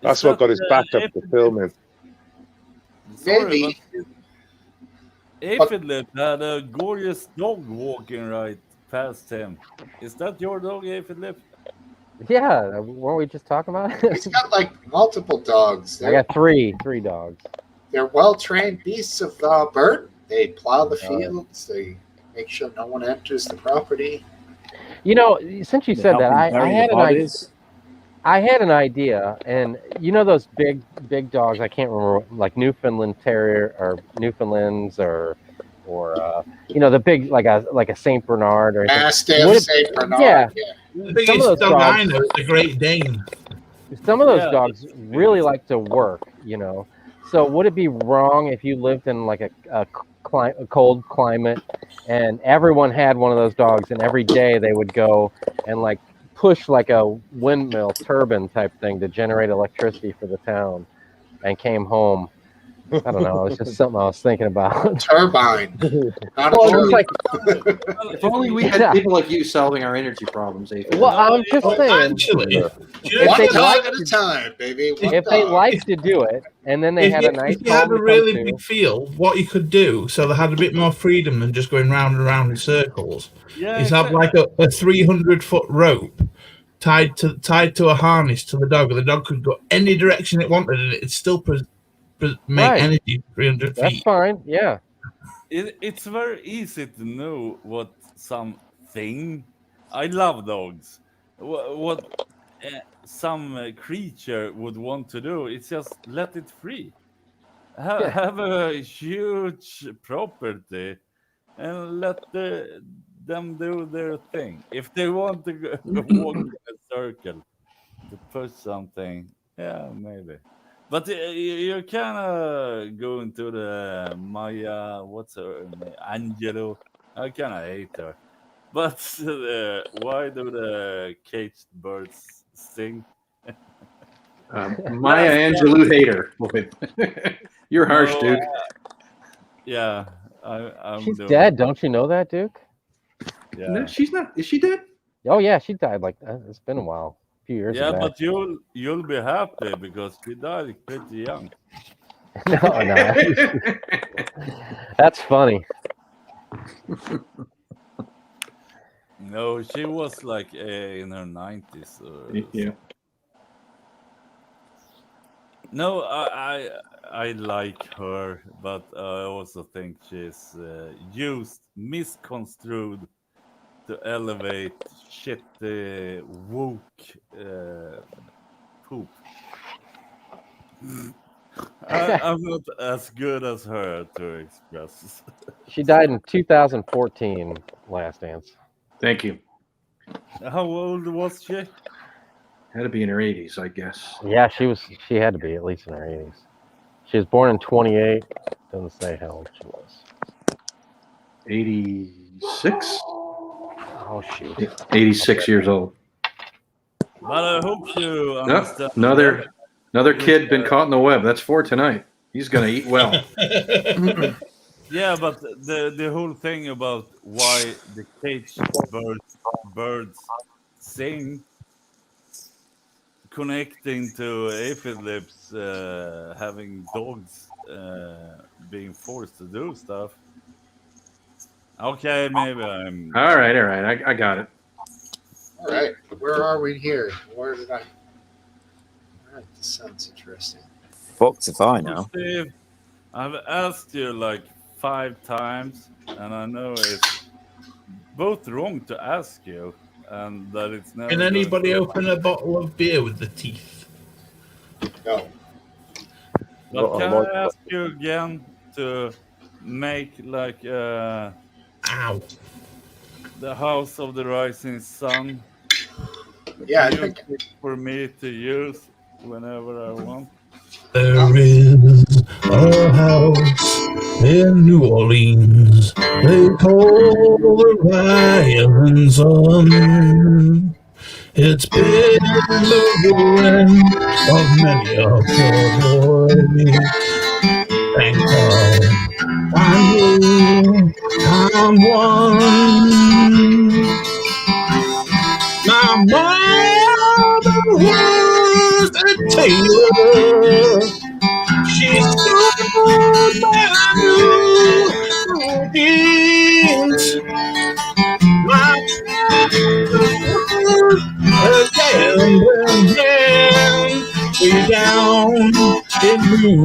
That's what got his backup to film it. Maybe. Aphid had a gorgeous dog walking right past him. Is that your dog, Aphid? Yeah. Weren't we just talking about He's it? got like multiple dogs. I got three dogs. They're well-trained beasts of burden. They plow the fields. They make sure no one enters the property. You know, since you They said help that, him I bury had the an idea. bodies. I had an idea, and you know those big dogs. I can't remember, like Newfoundland Terrier or Newfoundlands or you know, the big like a Saint Bernard or anything. Mastiff, Would it- Saint Bernard. yeah. The Some of biggest those dog I dogs- know is the Great Dane. Some of those Yeah. dogs really like to work, you know. So would it be wrong if you lived in like a cold climate and everyone had one of those dogs, and every day they would go and like push like a windmill turbine type thing to generate electricity for the town, and came home I don't know. It's just something I was thinking about. Turbine. Not a Well, turbine. it's like, If only we had people like you solving our energy problems, Ethan. well, I'm just Well, saying. actually, do you know If One they what? dog like at a to- time, baby. One If they dog. like to do it, and then they had a nice if you had home a to really come to, big field, what you could do, so they had a bit more freedom than just going round and round in circles, Yeah, is have like a 300-foot rope tied to a harness to the dog, and the dog could go any direction it wanted, and it'd still make Right. energy 300 that's feet. fine. Yeah. It's very easy to know what something. I love dogs. What some creature would want to do. It's just let it free. Yeah. Have a huge property and let them do their thing. If they want to go, walk in a circle to push something, yeah, maybe. But you kind of go into the Maya, what's her name? Angelo. I kind of hate her. But why do the caged birds sing? Maya Angelou hater. Boy. You're harsh, No, Duke. Yeah, I'm She's doing. dead. Don't you know that, Duke? Yeah, No, she's not. Is she dead? Oh yeah, she died. Like it's been a while, a few years yeah, back. but you'll be happy because she died pretty young. No, that's funny. No, she was like in her 90s. Yeah. No, I like her, but I also think she's misconstrued to elevate shit woke poop. I'm not as good as her to express. She died in 2014. Last dance. Thank you. How old was she? Had to be in her 80s, I guess. Yeah, she was. She had to be at least in her 80s. She was born in 28. Doesn't say how old she was. 86? Oh shoot. 86 years old. But I hope you Nope. understand. Another kid been caught in the web. That's 4 tonight. He's gonna eat well. Yeah, but the whole thing about why the caged birds sing, connecting to aphids having dogs being forced to do stuff. Okay, maybe I'm. All right. I got it. All right. Where are we here? Where did I? All right. This sounds interesting. Fucked if I know. Steve, I've asked you like 5 times, and I know it's both wrong to ask you, and that it's never. Can anybody open a bottle of beer with the teeth? No. But can I ask you again to make like Ow. the House of the Rising Sun? Yeah, I think For me to use whenever I want. There is a house in New Orleans they call the Rising Sun. It's been the ruin of many a poor boy. Thank God I'm one. My mother was a tailor. She stood by new jeans. My father was a gambling man. Way down in New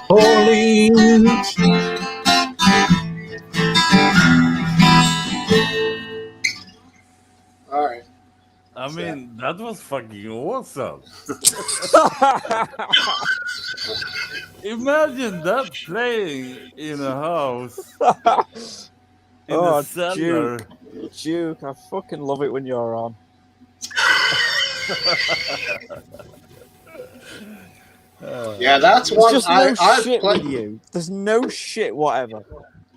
Orleans. all right. I mean, that was fucking awesome. Imagine that playing in a house in the cellar. Duke, I fucking love it when you're on. Yeah, that's There's one. just no I've shit played. with you. There's no shit whatever.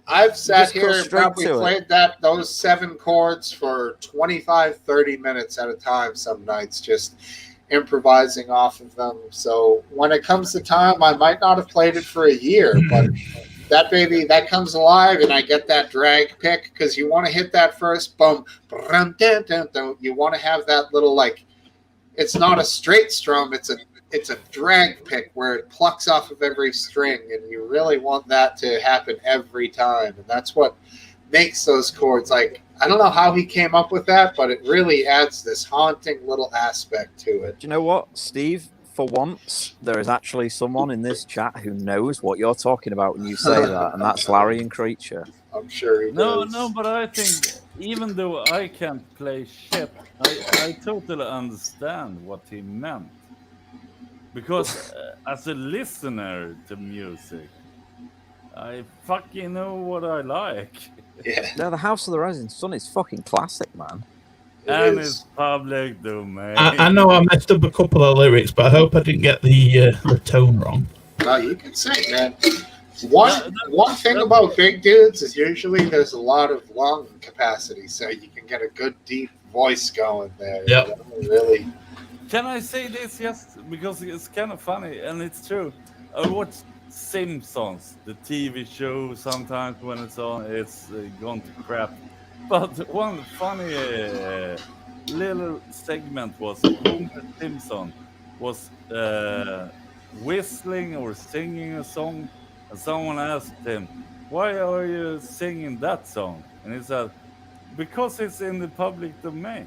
I've sat Just go here and straight probably to it. played those 7 chords for 25, 30 minutes at a time some nights. Just improvising off of them. So when it comes to time, I might not have played it for a year, but that baby, that comes alive, and I get that drag pick because you want to hit that first boom. You want to have that little, like, it's not a straight strum, it's a drag pick where it plucks off of every string, and you really want that to happen every time. And that's what makes those chords, like, I don't know how he came up with that, but it really adds this haunting little aspect to it. Do you know what, Steve? For once, there is actually someone in this chat who knows what you're talking about when you say that, and that's Larry and Creature. I'm sure he does. No, but I think even though I can't play shit, I totally understand what he meant. Because as a listener to music, I fucking know what I like. Yeah. No, the House of the Rising Sun is fucking classic, man. And it's public domain. I know I messed up a couple of lyrics, but I hope I didn't get the tone wrong. No, you can sing, man. One thing about big dudes is usually there's a lot of lung capacity, so you can get a good deep voice going there. Yep. Really. Can I say this just because it's kind of funny and it's true? I watch Simpsons, the TV show. Sometimes when it's on, it's gone to crap. But one funny little segment was Homer Simpson was whistling or singing a song, and someone asked him, "Why are you singing that song?" And he said, "Because it's in the public domain."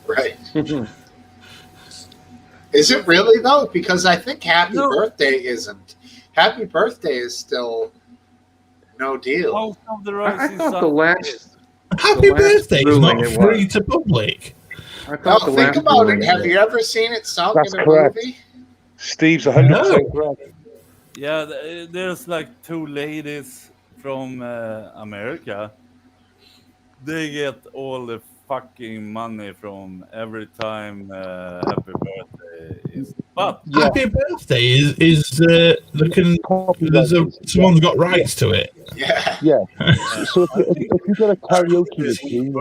Right. Is it really, though? Because I think Happy No. Birthday isn't. Happy Birthday is still no deal. House of the I Rising thought Sun the last. Happy The last birthday is ruling not it free was. to public. I No, thought the think last about ruling it. Have was. you ever seen it sung That's in a correct. movie? Steve's 100% No. correct. Yeah, there's like two ladies from America. They get all the fucking money from every time Happy Birthday is. But Yeah. Happy birthday is someone's got rights to it. Yeah. Yeah. So if you got a karaoke machine,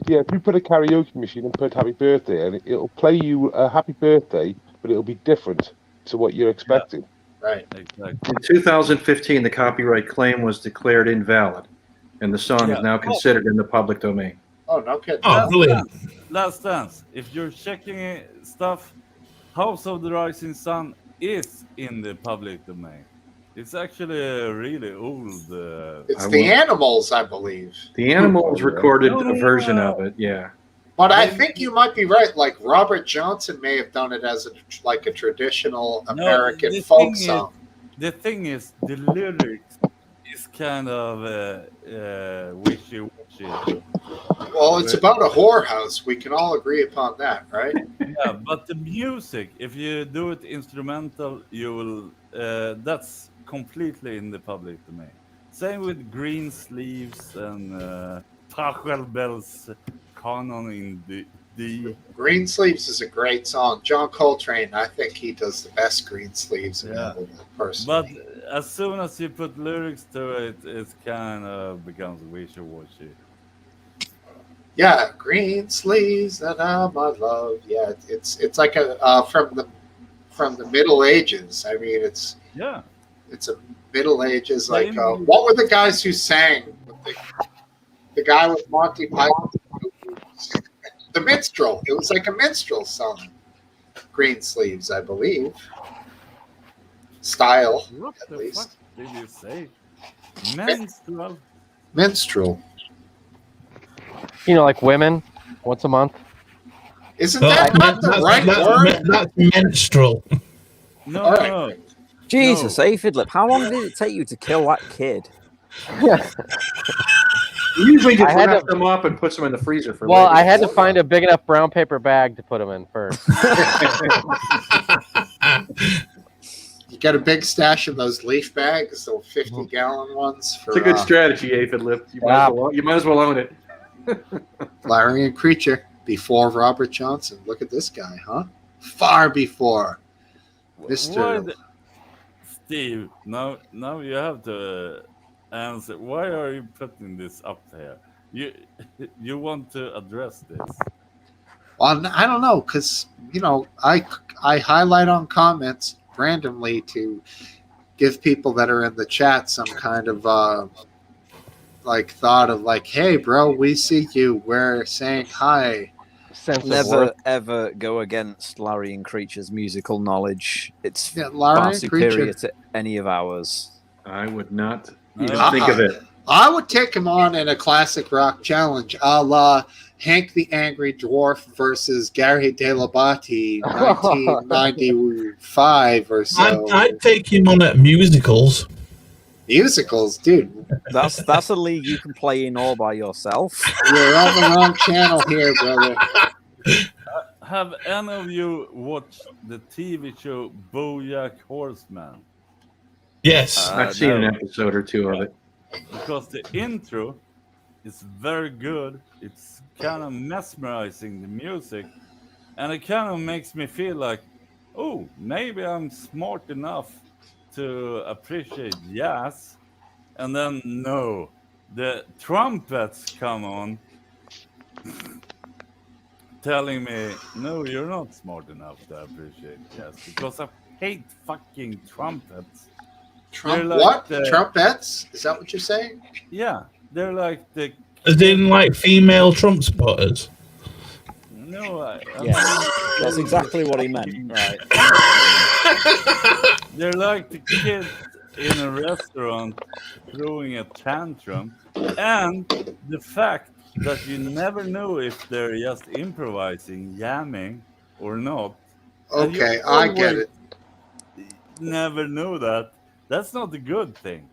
if you put a karaoke machine and put Happy Birthday, and it'll play you a Happy Birthday, but it'll be different to what you're expecting. Right. exactly. In 2015, the copyright claim was declared invalid, and the song Yeah. is now considered in the public domain. Oh, no kidding. Oh, brilliant. Last Dance. If you're checking stuff, House of the Rising Sun is in the public domain. It's actually a really old. It's I the will- Animals, I believe. The Animals recorded No, a version of it, yeah. But I think you might be right. Like Robert Johnson may have done it as a traditional No, American the folk thing is- song. The thing is, the lyrics is kind of wishy-washy. Well, it's about a whorehouse. We can all agree upon that, right? Yeah, but the music, if you do it instrumental, you will. That's completely in the public domain. Same with Green Sleeves and Pachel Bells Canon in D. Green Sleeves is a great song. John Coltrane, I think he does the best Green Sleeves available, But personally. as soon as you put lyrics to it, it kind of becomes wishy-washy. Yeah, Green Sleeves that are my love. Yeah, it's like a from the Middle Ages. I mean, it's Yeah. a Middle Ages, like what were the guys who sang? The guy with Monty Python, the minstrel. It was like a minstrel song. Green Sleeves, I believe. Style, What at the least. fuck did you say? Menstrual. Minstrel. You know, like women once a month. Isn't that not the right word? That's menstrual. No, All right. no. Jesus, Aphid, how long did it take you to kill that kid? You usually just I had wrap to- them up and put them in the freezer for Well, later. I had to find a big enough brown paper bag to put them in first. You got a big stash of those leaf bags, those 50-gallon ones. For, It's a good strategy, Aphid Lip. You might as well own it. Larry and Creature before Robert Johnson. Look at this guy, huh? Far before Mr. Why Steve, now you have to answer. Why are you putting this up there? You want to address this? Well, I don't know, because I highlight on comments randomly to give people that are in the chat some kind of thought of hey, bro, we see you. We're saying hi. Sense of Never worth. ever go against Larry and Creature's musical knowledge. It's Yeah, Larry far and superior Creature. to any of ours. I would not even Uh, think of it. I would take him on in a classic rock challenge, a la Hank the Angry Dwarf versus Gary DeLabate, 1995 or so. I'd take him on at musicals. Musicals, dude. That's a league you can play in all by yourself. You're on the wrong channel here, brother. Have any of you watched the TV show BoJack Horseman? Yes. I've seen No. an episode or two of it. Because the intro is very good. It's kind of mesmerizing, the music, and it kind of makes me feel like, oh, maybe I'm smart enough to appreciate jazz. And then no, the trumpets come on telling me, no, you're not smart enough to appreciate jazz, because I hate fucking trumpets. They're like What? the- Trumpets? Is that what you're saying? Yeah, they're like the As in, like, female Trump supporters. no. Yes, that's exactly what he meant. Right. They're like the kids in a restaurant throwing a tantrum, and the fact that you never know if they're just improvising, jamming, or not. And you Okay, I get always it. Never know that. That's not a good thing.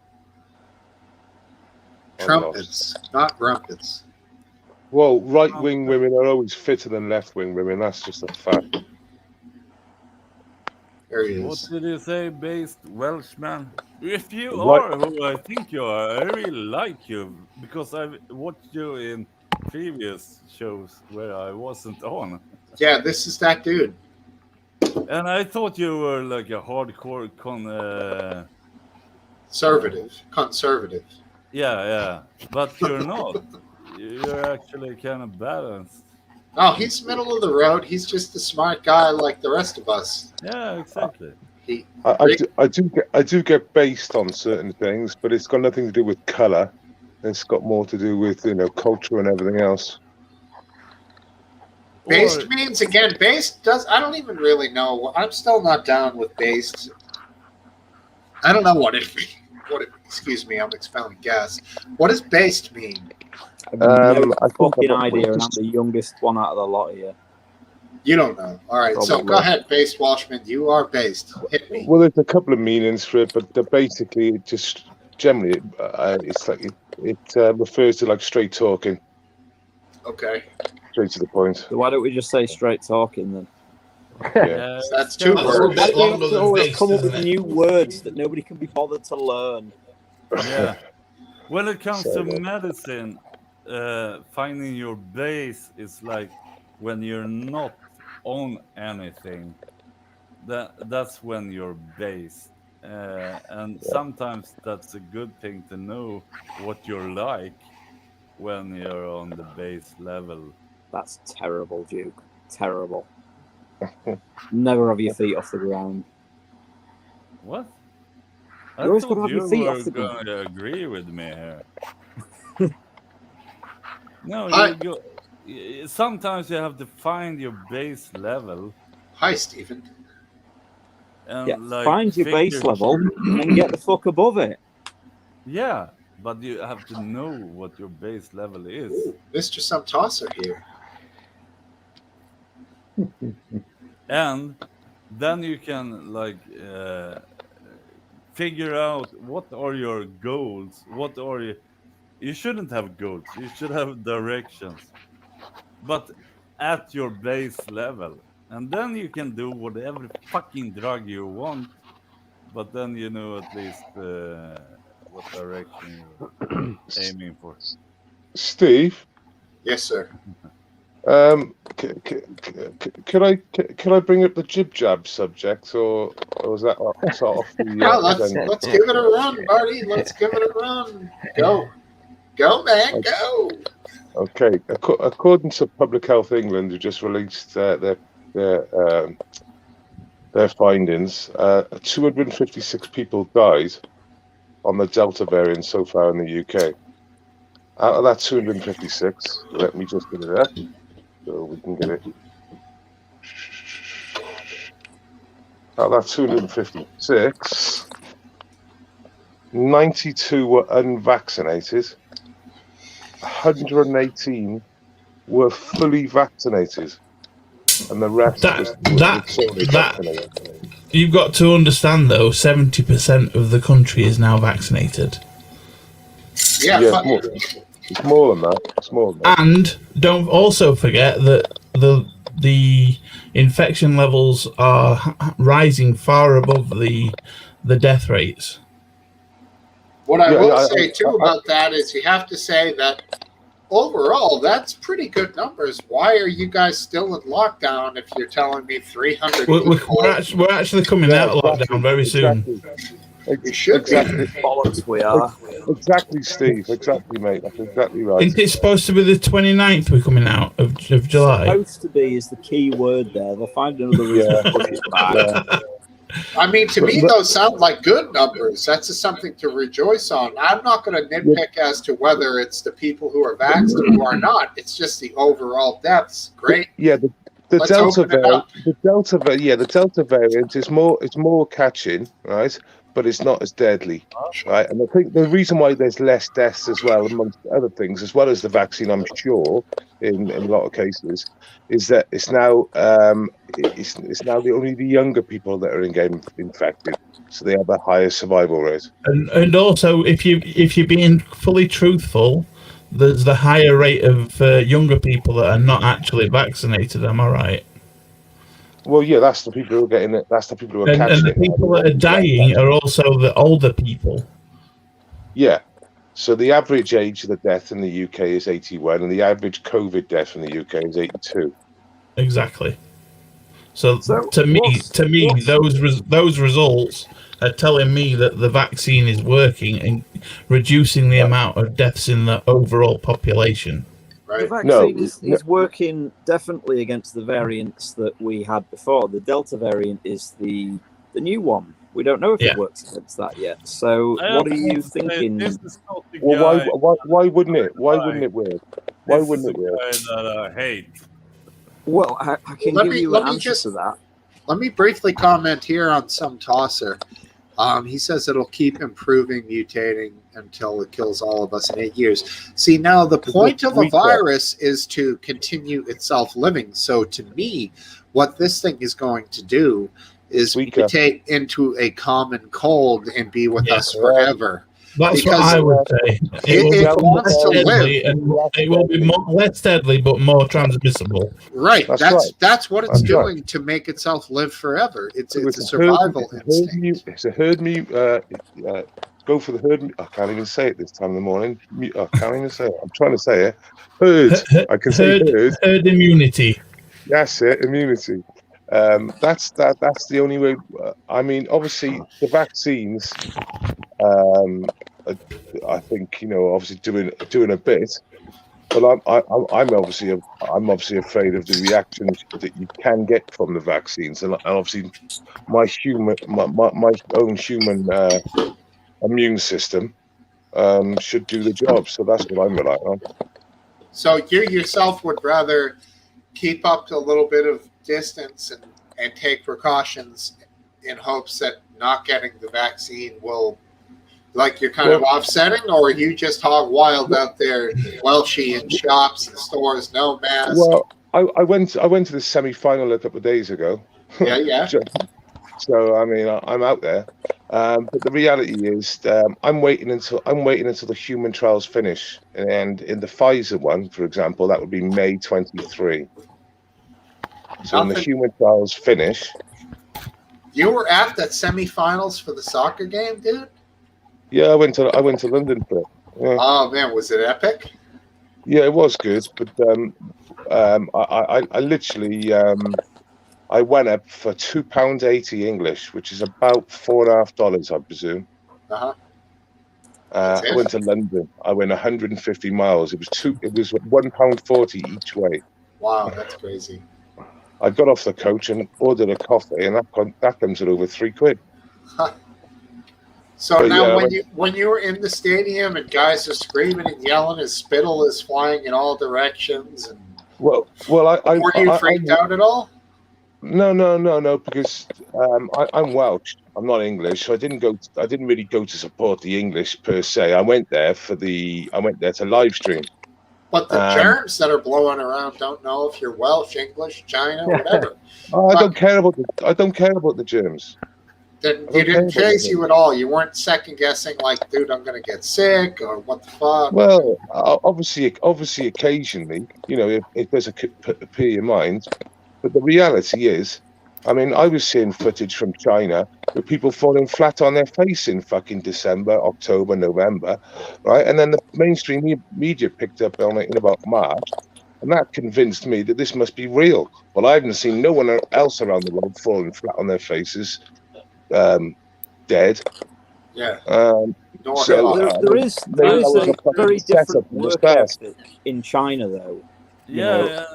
Trumpets, not rumpets. Well, right-wing women are always fitter than left-wing women. That's just a fact. There he What is. did you say, based Welshman? If you Right. are who I think you are, I really like you because I've watched you in previous shows where I wasn't on. Yeah, this is that dude. And I thought you were like a hardcore Conservative. yeah, but you're not. You're actually kind of balanced. Oh, he's middle of the road. He's just a smart guy like the rest of us. Yeah, exactly. I do get based on certain things, but it's got nothing to do with colour. It's got more to do with culture and everything else. Based Or- means again. Based does. I don't even really know. I'm still not down with based. I don't know what it. Excuse me. I'm expelling gas. What does based mean? I've no I think fucking I'm- idea, and I'm the youngest one out of the lot here. You don't know. All right. So Probably. go ahead, based Walshman. You are based. Hit me. Well, there's a couple of meanings for it, but basically, just generally, it's like it refers to like straight talking, Okay. straight to the point. So why don't we just say straight talking then? Yeah. That's two kind of- words. Why do we have longer to than always based, come up isn't with it? new words that nobody can be bothered to learn? Yeah. When it comes to Sorry. medicine, finding your base is like when you're not on anything. That's when you're based. And sometimes that's a good thing to know what you're like when you're on the base level. That's terrible, Duke. Terrible. Never have your feet off the ground. What? You always thought gotta have your you feet were off the ground. going to agree with me here. No, I- sometimes you have to find your base level Hi, Stephen. and Yeah, like find your base figure- level and then get the fuck above it. Yeah, but you have to know what your base level is. Mr. Some Tosser here. And then you can like figure out what are your goals, what are you shouldn't have goals, you should have directions, but at your base level, and then you can do whatever fucking drug you want, but then you know at least what direction you're aiming for. Steve, Yes, sir. could I bring up the jib jab subject, or is that sort of the? No, let's give it a run, Marty. Let's give it a run. Go, man, go. Okay, according to Public Health England, who just released their findings, 256 people died on the Delta variant so far in the UK. Out of that 256, let me just get it up so we can get it. Out of that 256, 92 were unvaccinated, 118 were fully vaccinated, and the rest were solely vaccinated. You've got to understand, though, 70% of the country is now vaccinated. Yeah, it's more than that. It's more than that. And don't also forget that the infection levels are rising far above the death rates. What I will say too about that is you have to say that overall, that's pretty good numbers. Why are you guys still in lockdown if you're telling me 300 people? We're actually coming out of lockdown very soon. You should exactly. Bollocks, we are. Exactly, Steve. Exactly, mate. That's exactly right. Isn't it supposed to be the 29th we're coming out of July? Supposed to be is the key word there. They'll find another reason to push it back. Yeah. I mean, to me, those sound like good numbers. That's just something to rejoice on. I'm not going to nitpick as to whether it's the people who are vaccinated who are not. It's just the overall deaths. Great. Yeah, the Delta variant is more catching, right? But it's not as deadly, right? And I think the reason why there's less deaths as well, amongst other things, as well as the vaccine, I'm sure, in a lot of cases, is that it's now only the younger people that are infected, so they have a higher survival rate. And also, if you're being fully truthful, there's the higher rate of younger people that are not actually vaccinated. Am I right? Well, yeah, that's the people who are getting it. That's the people who are catching it. And the people that are dying are also the older people. Yeah. So the average age of the death in the UK is 81, and the average COVID death in the UK is 82. Exactly. So to me, those results are telling me that the vaccine is working and reducing the amount of deaths in the overall population. Right. The vaccine is working definitely against the variants that we had before. The Delta variant is the new one. We don't know if it works against that yet. So what are you thinking? Well, why wouldn't it? Why wouldn't it work? Why wouldn't it work? That I hate. Well, I can give you an answer to that. Let me briefly comment here on some tosser. He says it'll keep improving, mutating until it kills all of us in 8 years. See, now the point of a virus is to continue itself living. So to me, what this thing is going to do is mutate into a common cold and be with us forever. That's what I would say. It wants to live. And it will be less deadly, but more transmissible. Right. That's what it's doing to make itself live forever. It's a survival instinct. It's a herd go for the herd. I can't even say it this time in the morning. I can't even say it. I'm trying to say it. Herd. I can say herd. Herd immunity. That's it. Immunity. That's the only way. I mean, obviously, the vaccines. I think obviously doing a bit, but I'm obviously afraid of the reactions that you can get from the vaccines, and obviously my own human immune system should do the job. So that's what I'm relying on. So you yourself would rather keep up a little bit of distance and take precautions in hopes that not getting the vaccine will. Like you're kind of offsetting, or are you just hog wild out there, Welshie in shops and stores, no mask? Well, I went to the semi-final a couple of days ago. Yeah. So I mean, I'm out there, but the reality is, I'm waiting until the human trials finish, and in the Pfizer one, for example, that would be May 23. So when the human trials finish, you were at that semi-finals for the soccer game, dude. Yeah, I went to London for it. Yeah. Oh man, was it epic? Yeah, it was good, but I literally I went up for £2.80 English, which is about $4.50, I presume. I went to London. I went 150 miles. It was £1.40 each way. Wow, that's crazy. I got off the coach and ordered a coffee, and that comes at over £3. So But, now, yeah, when you were in the stadium and guys are screaming and yelling, and spittle is flying in all directions, and well, were you freaked out at all? No, because I'm Welsh. I'm not English, so I didn't really go to support the English per se. I went there to live stream. But the germs that are blowing around don't know if you're Welsh, English, China, whatever. I don't care about the germs. Then you didn't phase you at all. You weren't second guessing, like, dude, I'm going to get sick, or what the fuck. Well, obviously, occasionally, it does appear your mind. But the reality is, I mean, I was seeing footage from China with people falling flat on their face in fucking December, October, November, right? And then the mainstream media picked up on it in about March, and that convinced me that this must be real. Well, I haven't seen no one else around the world falling flat on their faces, dead. Yeah. There is a very different work ethic in China, though. Yeah.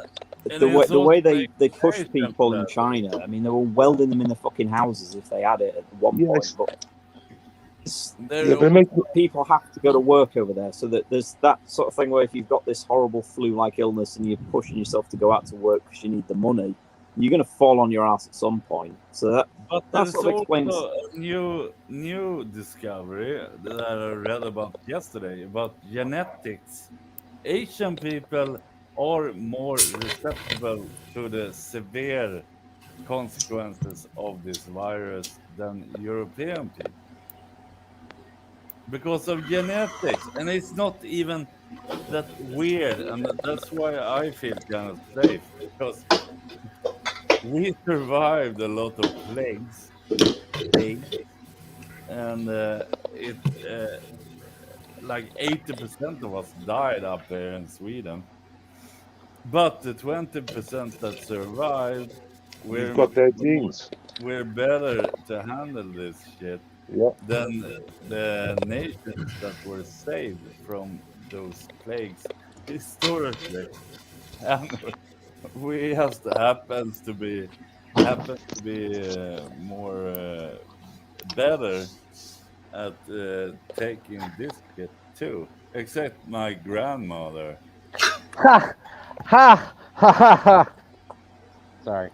The way they push people in China, I mean, they were welding them in the fucking houses if they had it at one point. But people have to go to work over there, so that there's that sort of thing where if you've got this horrible flu-like illness and you're pushing yourself to go out to work because you need the money, you're going to fall on your ass at some point. So that's what explains. A new discovery that I read about yesterday about genetics. Asian people are more susceptible to the severe consequences of this virus than European people because of genetics, and it's not even that weird, and that's why I feel kind of safe, because we survived a lot of plagues, and like 80% of us died up there in Sweden. But the 20% that survived, we've got their genes. We're better to handle this shit than the nations that were saved from those plagues historically. And we just happen to be more better at taking this shit too, except my grandmother. Ha ha ha ha ha. Sorry.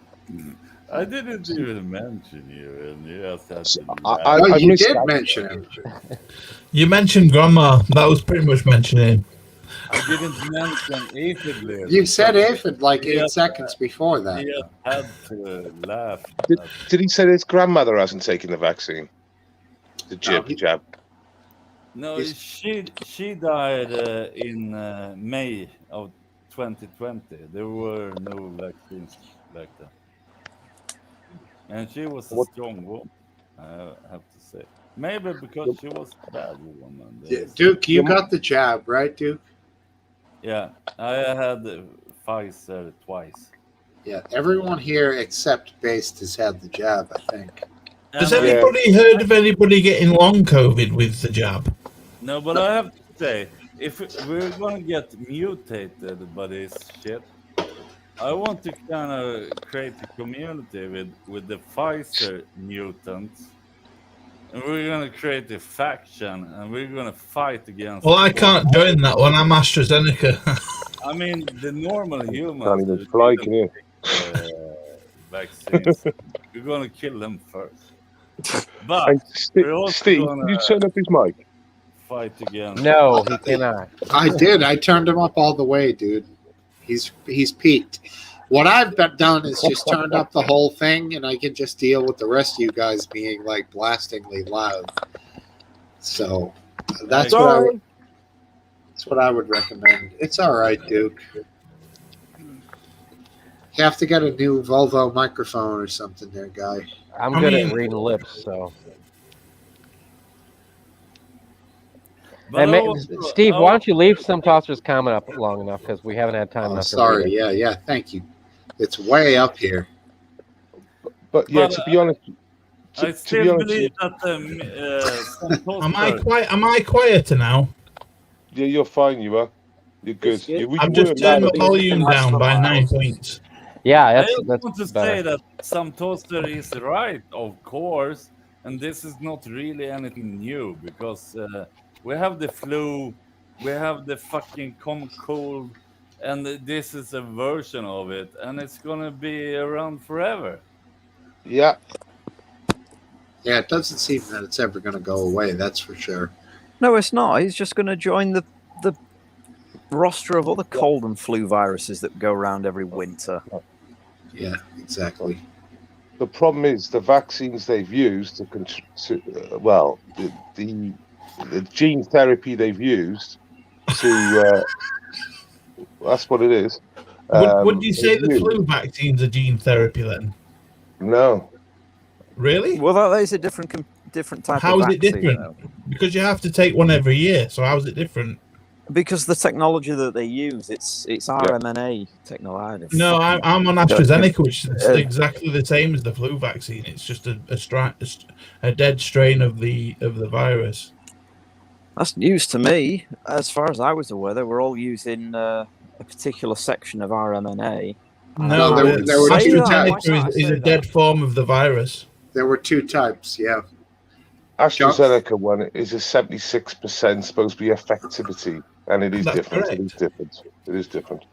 I didn't even mention you, and you just had to I you did mention him. You mentioned grandma. That was pretty much mentioning. I didn't mention Aphid. You said Aphid like 8 seconds before that. He had to laugh. Did he say his grandmother hasn't taken the vaccine? The jab. No, she died in May of 2020. There were no vaccines back then. And she was a strong woman, I have to say. Maybe because she was a bad woman. Duke, you got the jab, right, Duke? Yeah, I had Pfizer twice. Yeah, everyone here except Based has had the jab, I think. Has anybody heard of anybody getting long COVID with the jab? No, but I have to say, if we're going to get mutated by this shit, I want to kind of create a community with the Pfizer mutants. And we're going to create a faction, and we're going to fight against... Well, I can't join that one. I'm AstraZeneca. I mean, the normal humans... Can't even fly, can you? Vaccines. We're going to kill them first. But Steve, you turn up his mic. Fight against... No, he cannot. I did. I turned him up all the way, dude. He's peaked. What I've done is just turned up the whole thing, and I can just deal with the rest of you guys being like blastingly loud. So that's what I would recommend. It's all right, Duke. You have to get a new Volvo microphone or something there, guy. I'm good at reading lips, so. Hey, Steve, why don't you leave some tossers comment up long enough, because we haven't had time enough to read it. Yeah, thank you. It's way up here. But yeah, to be honest, I to still be honest, believe that some Am I toaster. Am I quieter now? yeah, you're fine. You are. You're good. Biscuit. You I've were just turned loud. the volume down by 9 points. Yeah, I that's just that's want to better. say that some toaster is right, of course, and this is not really anything new because we have the flu, we have the fucking common cold, and this is a version of it, and it's gonna be around forever. Yeah, Yeah, it doesn't seem that it's ever going to go away. That's for sure. No, it's not. He's just going to join the roster of other cold and flu viruses that go around every winter. Yeah, exactly. the problem is the vaccines they've used the gene therapy they've used to that's what it is. Would you say they've the flu used- vaccines are gene therapy then? No, Really? Well, that is a different type How of is it vaccine, different? though. Because you have to take one every year. So how is it different? Because the technology that they use, it's RMNA technology. No, I'm on AstraZeneca, which is exactly the same as the flu vaccine. It's just a dead strain of the virus. That's news to me. As far as I was aware, they were all using a particular section of RMNA. No, there were Say two that. Why AstraZeneca can't I is say a that? dead form of the virus. There were two types. Yeah. AstraZeneca one is a 76% supposed to be effectivity, and it is That's different. correct. It is different. It is different.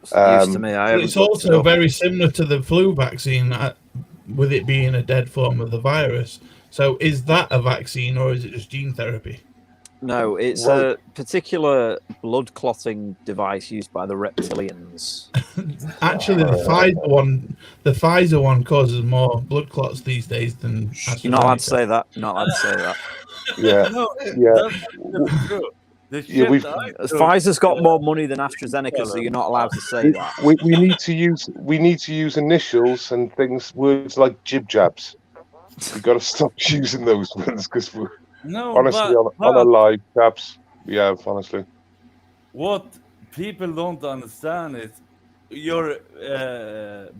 It's news to me. I But haven't it's looked it also up. very similar to the flu vaccine, with it being a dead form of the virus. So is that a vaccine or is it just gene therapy? No, it's Well- a particular blood clotting device used by the reptilians. Actually, the Pfizer one causes more blood clots these days than You're not allowed to AstraZeneca. say that. You're not allowed to say that. Yeah, No, yeah. that's true. The Yeah, shit we've- I took, Pfizer's got more money than AstraZeneca, so you're not allowed to say that. We need to use initials and things, words like jib jabs. We got to stop using those ones because we're no, honestly on a but live, chaps. We have honestly. what people don't understand is you're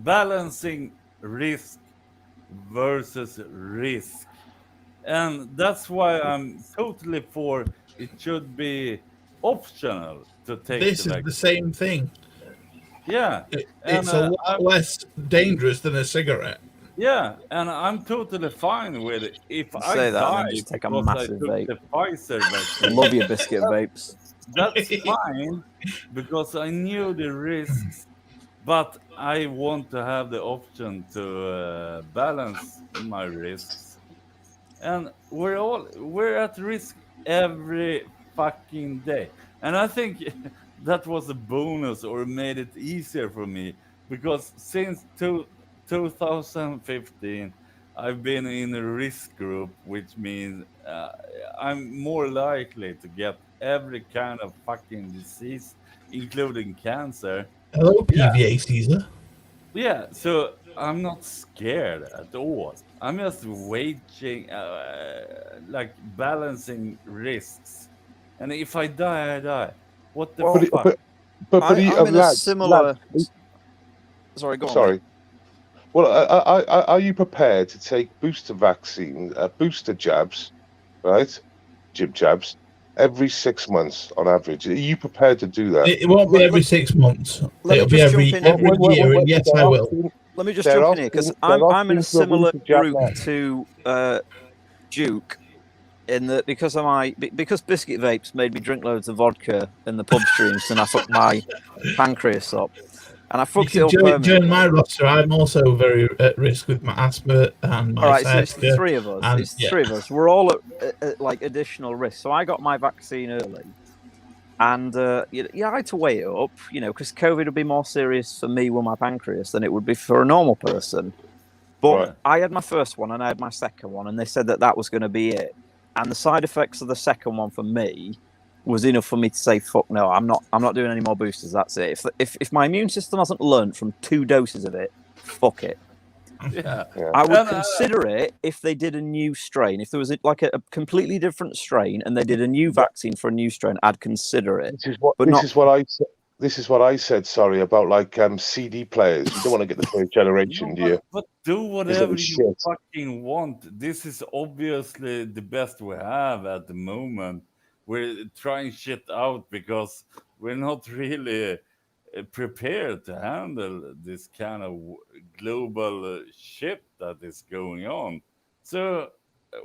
balancing risk versus risk, and that's why I'm totally for it should be optional to take This the is vaccine. the same thing. Yeah, It's a lot less dangerous than a cigarette. yeah, and I'm totally fine with it. If I Say that and die then just take a because I massive took vape. the Pfizer vaccine, Love your biscuit vapes. that's fine because I knew the risks, but I want to have the option to balance my risks. And we're at risk every fucking day. And I think that was a bonus or made it easier for me because since 2015 I've been in a risk group, which means I'm more likely to get every kind of fucking disease, including cancer. Hello, Yeah, PVA Caesar. yeah. So I'm not scared at all. I'm just waging, like balancing risks. And if I die, I die. What the Well, fuck? But I'm in a lads, similar. Sorry, go on. sorry. mate. Well, are you prepared to take booster vaccine, booster jabs, right? Jib jabs, every 6 months on average? Are you prepared to do that? It won't be every 6 months. Let me It'll be just every jump in here. year, and yes, I will. Let me just They're jump in here because asking- they're I'm in a asking for a similar booster jab group now. to Duke in that because biscuit vapes made me drink loads of vodka in the pub streams and I fucked my pancreas up. And I fucked it up During permanently. my roster, I'm also very at risk with my asthma and my All right, so it's sciatica. the three of us. and- It's the yeah. three of us. We're all at like additional risk. So I got my vaccine early, and I had to weigh it up, because COVID would be more serious for me with my pancreas than it would be for a normal person. But Right. I had my first one and I had my second one, and they said that was going to be it. And the side effects of the second one for me was enough for me to say, "Fuck no, I'm not doing any more boosters. That's it. If my immune system hasn't learned from 2 doses of it, fuck it." Yeah. I would And, consider it if they did a new strain. If there was like a completely different strain and they did a new vaccine for a new strain, I'd consider it. This is what But this not- is what I said. this is what I said. Sorry about like CD players. You don't want to get the first generation, do you? But do It's whatever like you shit. fucking want. This is obviously the best we have at the moment. We're trying shit out because we're not really prepared to handle this kind of global shit that is going on. So,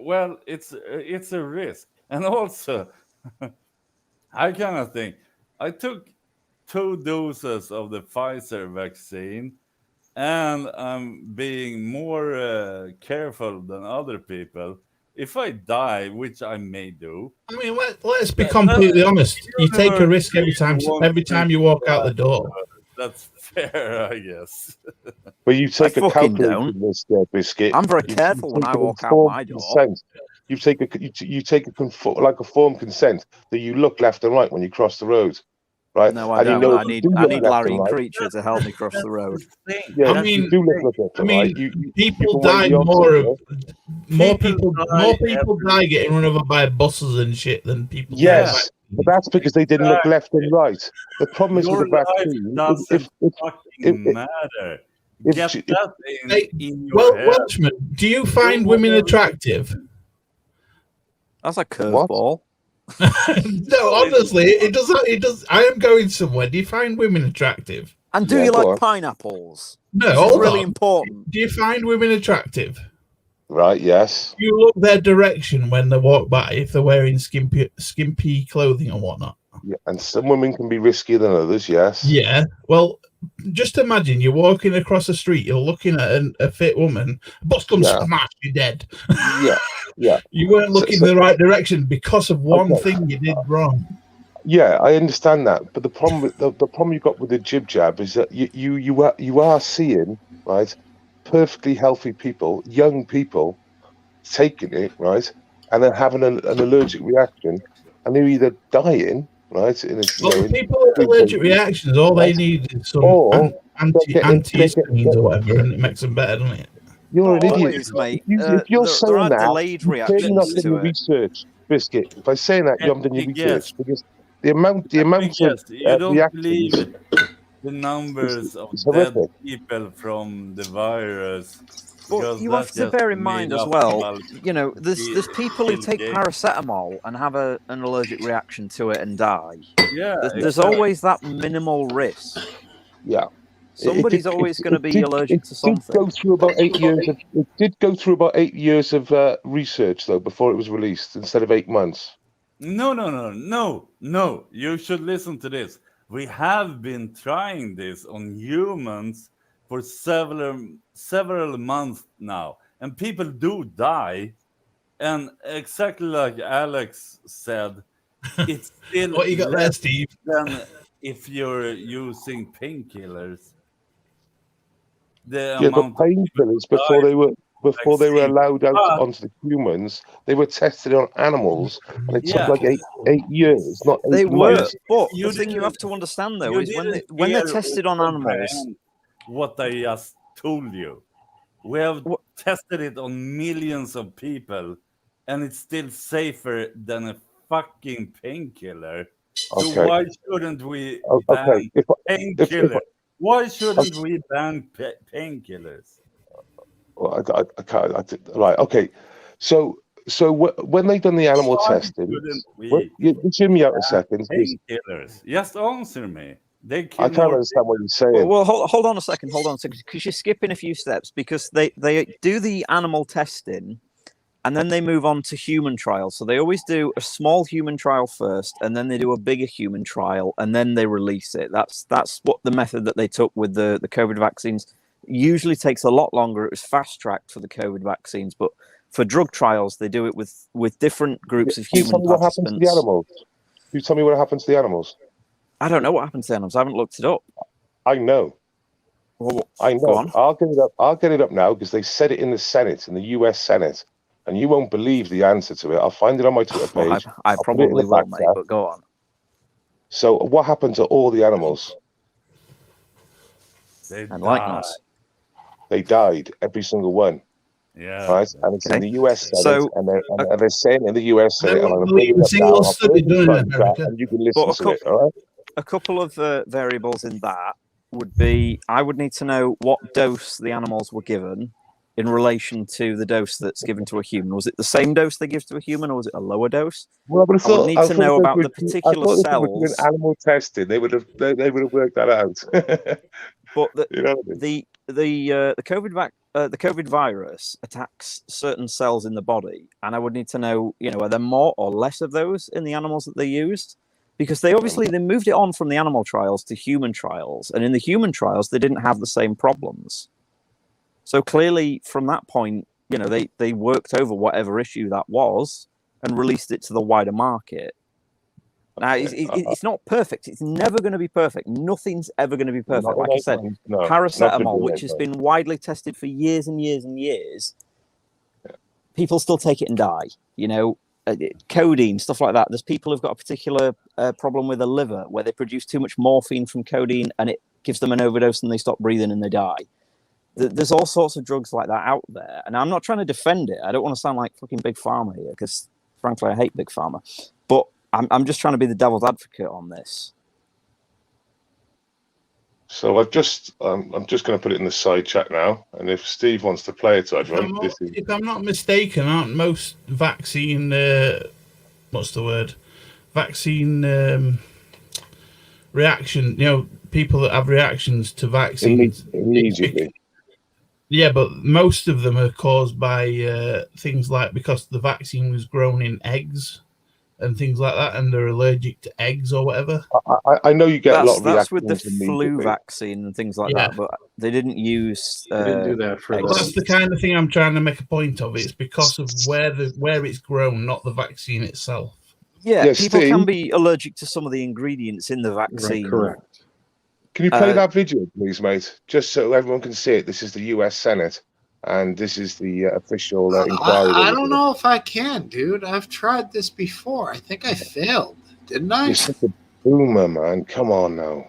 well, it's a risk, and also, I kind of think I took 2 doses of the Pfizer vaccine, and I'm being more careful than other people. If I die, which I may do, I mean, let's be completely honest. You take a risk every time you walk out the door. That's fair, I guess. But you take a fucking calculated risk there, Biscuit. I'm very You careful when take I an walk out informed my door. consent. You take like a formed consent that you look left and right when you cross the road, right? No, I And you don't. know I if you need do I look need left Larry and and right, Creature to help me cross the road. yeah, I if you mean- do look left and right, people can weigh die the more. odds, More people die getting run over by buses and shit than people. yes, but that's because they didn't look left and right. The problem is Your with the life vaccine. doesn't fucking if- matter. if- Get if- that Hey, in your head. Welshman, do you find women attractive? That's a curveball. No, honestly, it does. It does. I am going somewhere. Do you find women attractive? And do Yeah, you go like on. pineapples? No, This is hold really on. important. Do you find women attractive? Right, yes. Do you look their direction when they walk by if they're wearing skimpy clothing and whatnot? Yeah, and some women can be riskier than others, yes. Yeah. Well, just imagine you're walking across the street, you're looking at a fit woman, a bus comes Yeah. smash, you're dead. Yeah, yeah. You weren't looking in the right direction because of one Okay. thing you did wrong. Yeah, I understand that, but the problem with the problem you got with the jib jab is that you are seeing, right, perfectly healthy people, young people, taking it, right, and then having an allergic reaction, and they're either dying, right, in a, Well, people with allergic reactions, all they need is some Or antihistamines or whatever, and it makes them better, doesn't it? You're an idiot. Always, mate. If you're there saying are that, delayed you've clearly not reactions done to your it. research, Biscuit. By saying that, you haven't done your Let me research guess. because the amount of You don't believe reactions. the numbers of It's dead horrific. people from the virus. But because you that's have to just bear in mind made as up well, about you know, there's people who Bill take Gates. paracetamol and have an allergic reaction to it and die. Yeah, There's always that minimal risk. Yeah. Somebody's always going to be allergic to something. It did go through about 8 years of. It did go through about 8 years of research though before it was released instead of 8 months. No. You should listen to this. We have been trying this on humans for several months now, and people do die. And exactly like Alex said, it's still What you got there, less Steve? than if you're using painkillers. The Yeah, but amount of painkillers before they were allowed out onto the humans, they were tested on animals, and it took like 8 years, not 8 They were, months. but the thing you have to understand though is when they're tested on animals. What I just told you, we have tested it on millions of people, and it's still safer than a fucking painkiller. So Okay. why shouldn't we Okay. ban painkillers? Why shouldn't we ban painkillers? Well, I can't. Right. Okay. So when they done the animal testing, you hear me out a second. Painkillers. Just answer me. They I can't understand what you're saying. Well, hold on a second, because you're skipping a few steps. Because they do the animal testing, and then they move on to human trials. So they always do a small human trial first, and then they do a bigger human trial, and then they release it. That's what the method that they took with the COVID vaccines. Usually takes a lot longer. It was fast tracked for the COVID vaccines, but for drug trials, they do it with different groups of human Can you tell me what participants. happens to the animals? Can you tell me what happens to the animals? I don't know what happens to animals. I haven't looked it up. I know. Well, I know. go on. I'll get it up now because they said it in the Senate, in the U.S. Senate, and you won't believe the answer to it. I'll find it on my Twitter page. Well, I probably will, mate, but go on. So what happened to all the animals? They And like us. They died, every single one. Yeah. Right? And it's in the US Senate, So- and they're saying in the US Senate, and I'm believe a single study done in America. and you can listen to it, all right? a couple of variables in that would be I would need to know what dose the animals were given in relation to the dose that's given to a human. Was it the same dose they give to a human, or was it a lower dose? Well, but I would need to know about the particular I thought if they were doing cells. animal testing, they would have worked that out. But You know what I mean? the COVID virus attacks certain cells in the body, and I would need to know, are there more or less of those in the animals that they used? Because they moved it on from the animal trials to human trials, and in the human trials they didn't have the same problems. So clearly, from that point, they worked over whatever issue that was and released it to the wider market. Now, it's not perfect. It's never going to be perfect. Nothing's ever going to be perfect. Like I said, paracetamol, which has been widely tested for years and years and years, people still take it and die. Codeine, stuff like that. There's people who've got a particular problem with the liver where they produce too much morphine from codeine and it gives them an overdose and they stop breathing and they die. There's all sorts of drugs like that out there. And I'm not trying to defend it. I don't want to sound like fucking Big Pharma here because, frankly, I hate Big Pharma. But I'm just trying to be the devil's advocate on this. So I'm just going to put it in the side chat now, and if Steve wants to play it, if I'm not mistaken, aren't most vaccine vaccine reaction? People that have reactions to vaccines immediately. Yeah, but most of them are caused by things like because the vaccine was grown in eggs and things like that, and they're allergic to eggs or whatever. I know you get a lot of reactions. That's with the flu vaccine and things like that, but they didn't use. They didn't do that for Well, that's the kind of thing I'm trying to make a point of. It's because of where it's grown, not the vaccine itself. Yeah, people can be allergic to some of the ingredients in the vaccine. Right, correct. Can you play that video, please, mate? Just so everyone can see it. This is the U.S. Senate, and this is the official inquiry. I don't know if I can, dude. I've tried this before. I think I failed, didn't I? You're such a boomer, man. Come on now.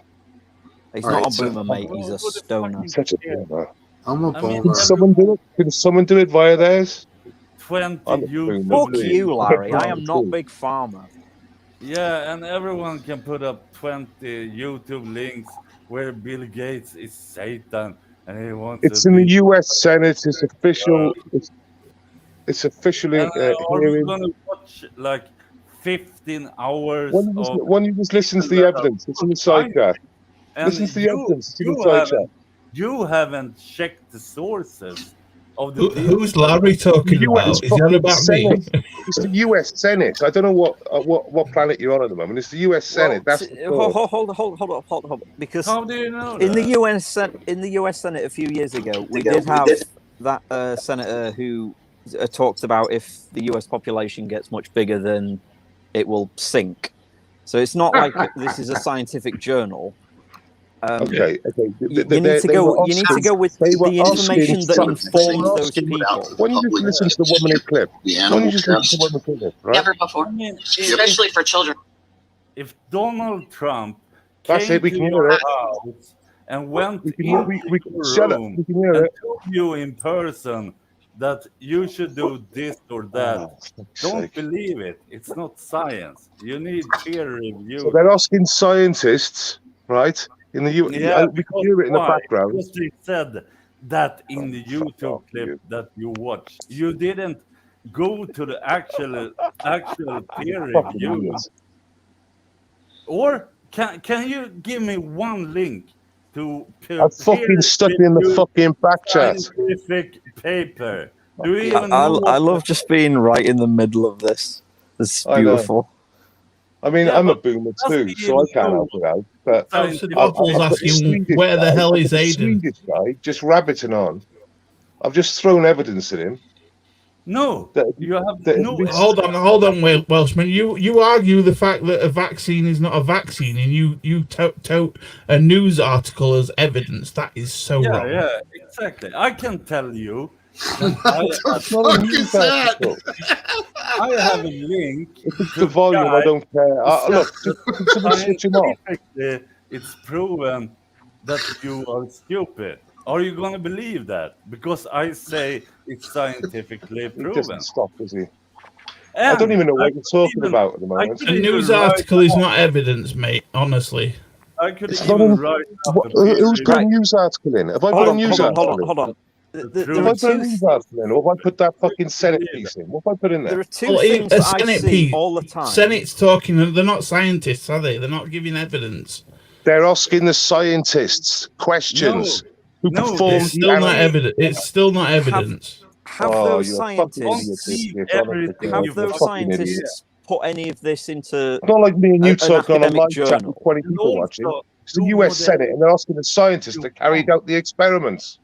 He's not a boomer, mate. He's a stoner. Such a boomer. I'm a boomer. Can someone do it? Can someone do it via theirs? 20 YouTube. Fuck you, Larry. I am not Big Pharma. Yeah, and everyone can put up 20 YouTube links where Bill Gates is Satan and he wants. It's in the U.S. Senate. It's official. It's officially. Are we gonna watch like 15 hours? When you just listen to the evidence, it's in the side chat. Listen to the evidence. It's in the side chat. You haven't checked the sources of the. Who's Larry talking about? Is that about me? It's the U.S. Senate. I don't know what planet you're on at the moment. It's the U.S. Senate. That's hold on. Because how do you know in the U.S. Senate a few years ago, we did have that senator who talked about if the U.S. population gets much bigger, then it will sink. So it's not like this is a scientific journal. Okay. You need to go with the information that informs those people. Why don't you just listen to the 1 minute clip? Never before, especially for children. If Donald Trump That's came it, we to can your hear it. house and went into Shut up. room We can hear and it. told you in person that you should do this or that, don't believe it. It's not science. You need peer review. So they're asking scientists, right? In the we can hear it in the background. Because they said that in the YouTube clip that you watched. You didn't go to the actual peer review. Or can you give me one link to I fucking stuck it in the fucking back chat. Scientific paper. I love just being right in the middle of this. It's beautiful. I mean, I'm a boomer too, so I can't help it out. But Apple's asking where the hell is Aiden? Swedish guy just rabbiting on. I've just thrown evidence at him. No, you have no. Hold on, Welshman. You argue the fact that a vaccine is not a vaccine, and you tout a news article as evidence. That is so wrong. Yeah, exactly. I can tell you. What the fuck is that? I have a link. If it's the volume, I don't care. Look, just switch him off. It's proven that you are stupid. Are you going to believe that? Because I say it's scientifically proven. He doesn't stop, does he? I don't even know what you're talking even- about at the I moment. could A even news write article is up- not evidence, mate. Honestly. I could It's even not in- write up What, a peer who's put a Right. news article in? Have I put Hold a on, news hold on, hold article on, in? hold on. There True. Have are I put a two. news article in, or have I put that fucking Senate piece in? What have I put in There there? are two Well, things a that I Senate see piece- all the time. Senate's talking. They're not scientists, are they? They're not giving evidence. They're asking the scientists questions who No, performed It's the still not analysis. evidence. It's still not evidence. Have Oh, those you're a fucking idiot, scientists See Biscuit, honest to everything God. have you You're a those fucking idiot. scientists put any of this into It's not like me and you an talking on a academic live chat journal? with 20 And people watching. also, It's the do US Senate, whatever and they're asking the scientists that carried out the experiments.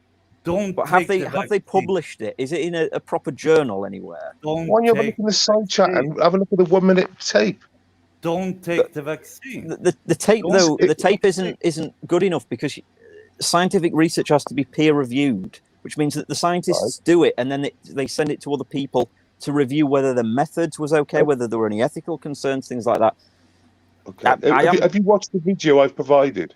Don't But have take they the have they vaccine. published it? Is it in a proper journal anywhere? Don't Why don't you have a look take in the side chat and have a look at the 1 minute tape? don't take the vaccine. The tape Don't though, take the tape isn't good enough because scientific research has to be peer reviewed, which means that the scientists do it and then they send it to other people to review whether the methods was okay, whether there were any ethical concerns, things like that. Okay. Have you watched the video I've provided?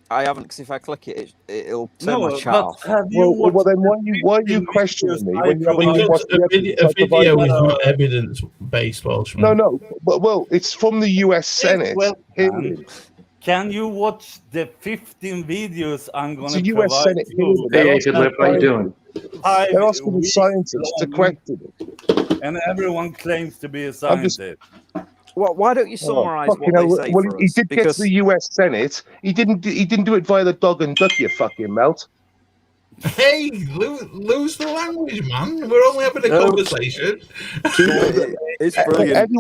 I haven't, because if I click it, it'll turn my No, chat but off. have you Well, watched then the why are you 15 questioning videos me I when you haven't even provided? watched the evidence A I video provided? is not evidence-based, Welshman. No. Well, it's from the US Senate. Well, hearing. Can you watch the 15 videos I'm It's going a to US provide Senate you? hearing. Hey, They're Aphid asking Lip, how you doing? They're asking the weeks scientists to long, question it. and everyone claims to be a I'm just- scientist. Well, why don't you Oh, summarize fucking what they hell. say Well, for he us? did get to the US Senate. He didn't do it via the dog and duck, you fucking melt. Hey, lose the language, man. We're only having a conversation. It's brilliant.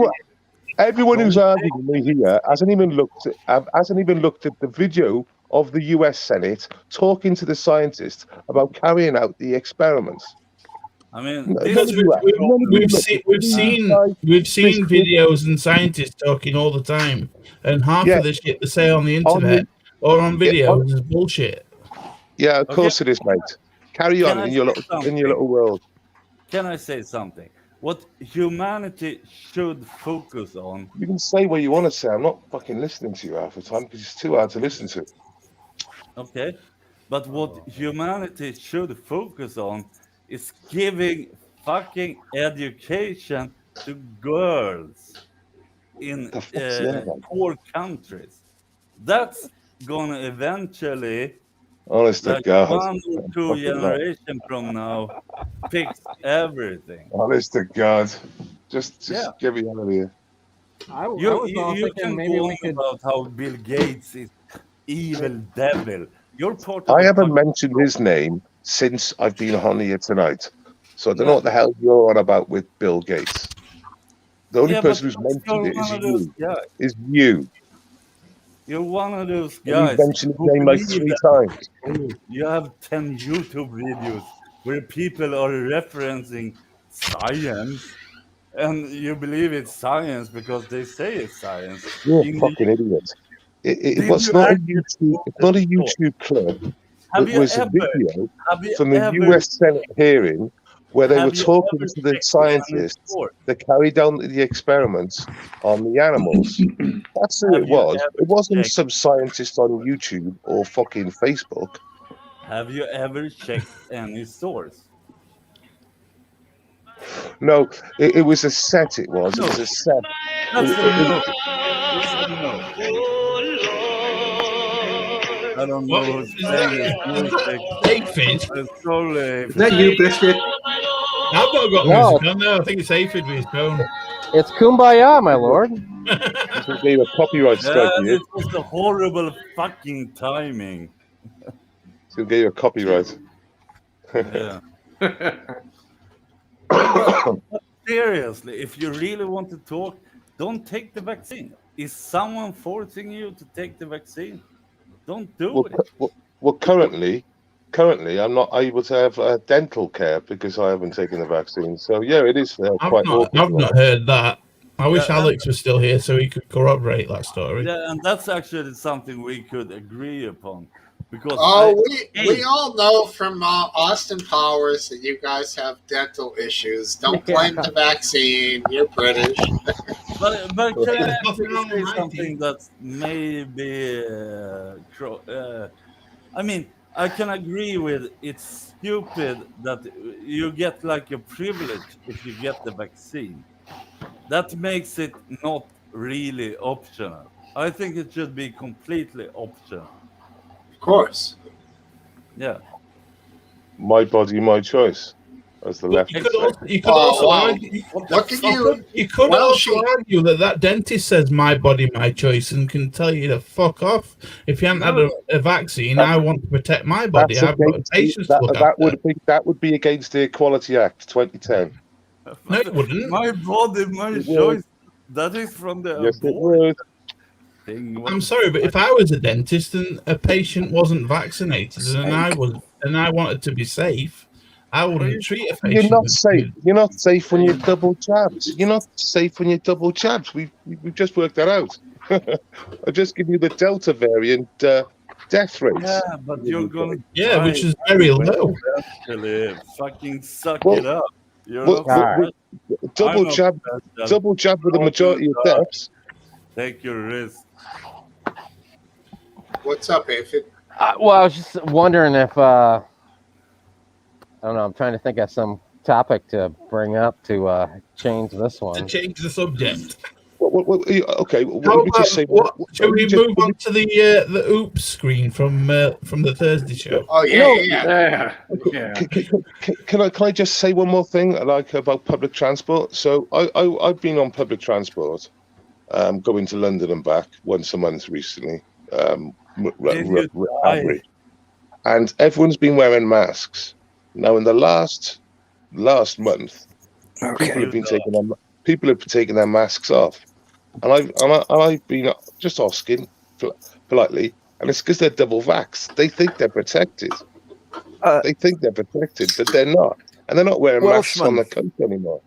Everyone who's arguing with me here hasn't even looked at the video of the US Senate talking to the scientists about carrying out the experiments. I mean, No, this none is of you have. None of you We've look seen at these guys. we've seen Biscuit. videos and scientists talking all the time, and half Yeah. of the shit they say on the On the- internet or on Yeah, video on- is bullshit. Yeah, of Okay. course it is, mate. Carry Can on I in your say little something? world. Can I say something? What humanity should focus on? You can say what you want to say. I'm not fucking listening to you half the time because it's too hard to listen to. Okay, but what humanity should focus on is giving fucking education to girls in The fuck's the end of poor countries. That's gonna eventually, Honest to like God. 1 or 2 Fucking hell. generations from now, fix everything. Honest to God. Just Yeah. get me out of here. I was You thinking can maybe go we on could. about how Bill Gates is evil devil. You're part of I the haven't fucking- mentioned his name since I've been on here tonight. So I don't know No. what the hell you're on about with Bill Gates. The only Yeah, but person who's you're mentioned it one of those guys. is you. You're one of those And guys. you've mentioned his who name like believe 3 that times. You have 10 YouTube videos where people are referencing science, and you believe it's science because they say it's science. You're a In- fucking idiot. It Did was you not a actually YouTube. It's not a YouTube clip. Have It you was a ever? video Have you from the ever? US Senate hearing where they Have were you talking ever to the checked scientists any source? that carried out the experiments on the animals. That's who Have it you was. ever It wasn't checked- some scientist on YouTube or fucking Facebook. Have you ever checked any source? No, it was a set. It was. It was a set. That's It- a it- no. It's a no. I don't know who's playing this music. Aphid? It's totally Is that you, Biscuit? I've not got No. music on there. I think it's Aphid with his phone. It's Kumbaya, my lord. This will be a copyright Yeah, strike here. it was a horrible fucking timing. It's gonna get you a copyright. Yeah. Seriously, if you really want to talk, don't take the vaccine. Is someone forcing you to take the vaccine? Don't do it. Well, currently, I'm not able to have dental care because I haven't taken the vaccine. So yeah, it is quite awkward. I've not heard that. I wish Yeah, Alex was still here so he could corroborate that story. Yeah, and that's actually something we could agree upon. Because we all know from Austin Powers that you guys have dental issues. Don't blame the vaccine. You're British. But can I Nothing actually wrong say with my something teeth. that's maybe I mean, I can agree with it's stupid that you get like a privilege if you get the vaccine. that makes it not really optional. I think it should be completely optional. Of course. Yeah. My body, my choice, as the But left you would could say. also, you could also wow. argue, Look at you. you could Well, also she- argue that dentist says my body, my choice, and can tell you to fuck off. If you haven't had a vaccine, I want to protect my body. That's I've got against patients to look after. that would be against the Equality Act 2010. No, it wouldn't. My body, my It would. choice. That is from the Yes, it abortion would. thing. I'm sorry, but if I was a dentist and a patient wasn't vaccinated and I wanted to be safe, I wouldn't treat a patient. You're not safe. You're not safe when you're double jabbed. You're not safe when you're double jabbed. We've just worked that out. I'll just give you the Delta variant death rates. Yeah, but you're gonna Yeah, die which is very low. eventually. Fucking suck Well, it up. You're well, not well, double jab with the majority of deaths. Take your risk. What's up, Aphid? Well, I was just wondering if I don't know. I'm trying to think of some topic to bring up to change this To one. change the subject. Okay, How let me just about, say. shall we move on to the oops screen from the Thursday show? Oh yeah. Can I just say one more thing, like about public transport? So I've been on public transport, going to London and back once a month recently, average, and everyone's been wearing masks. Now in the last month, people have taken their masks off, and I've been just asking politely, and it's because they're double vaxxed. They think they're protected. They think they're protected, but they're not, and they're not wearing masks on the coat anymore.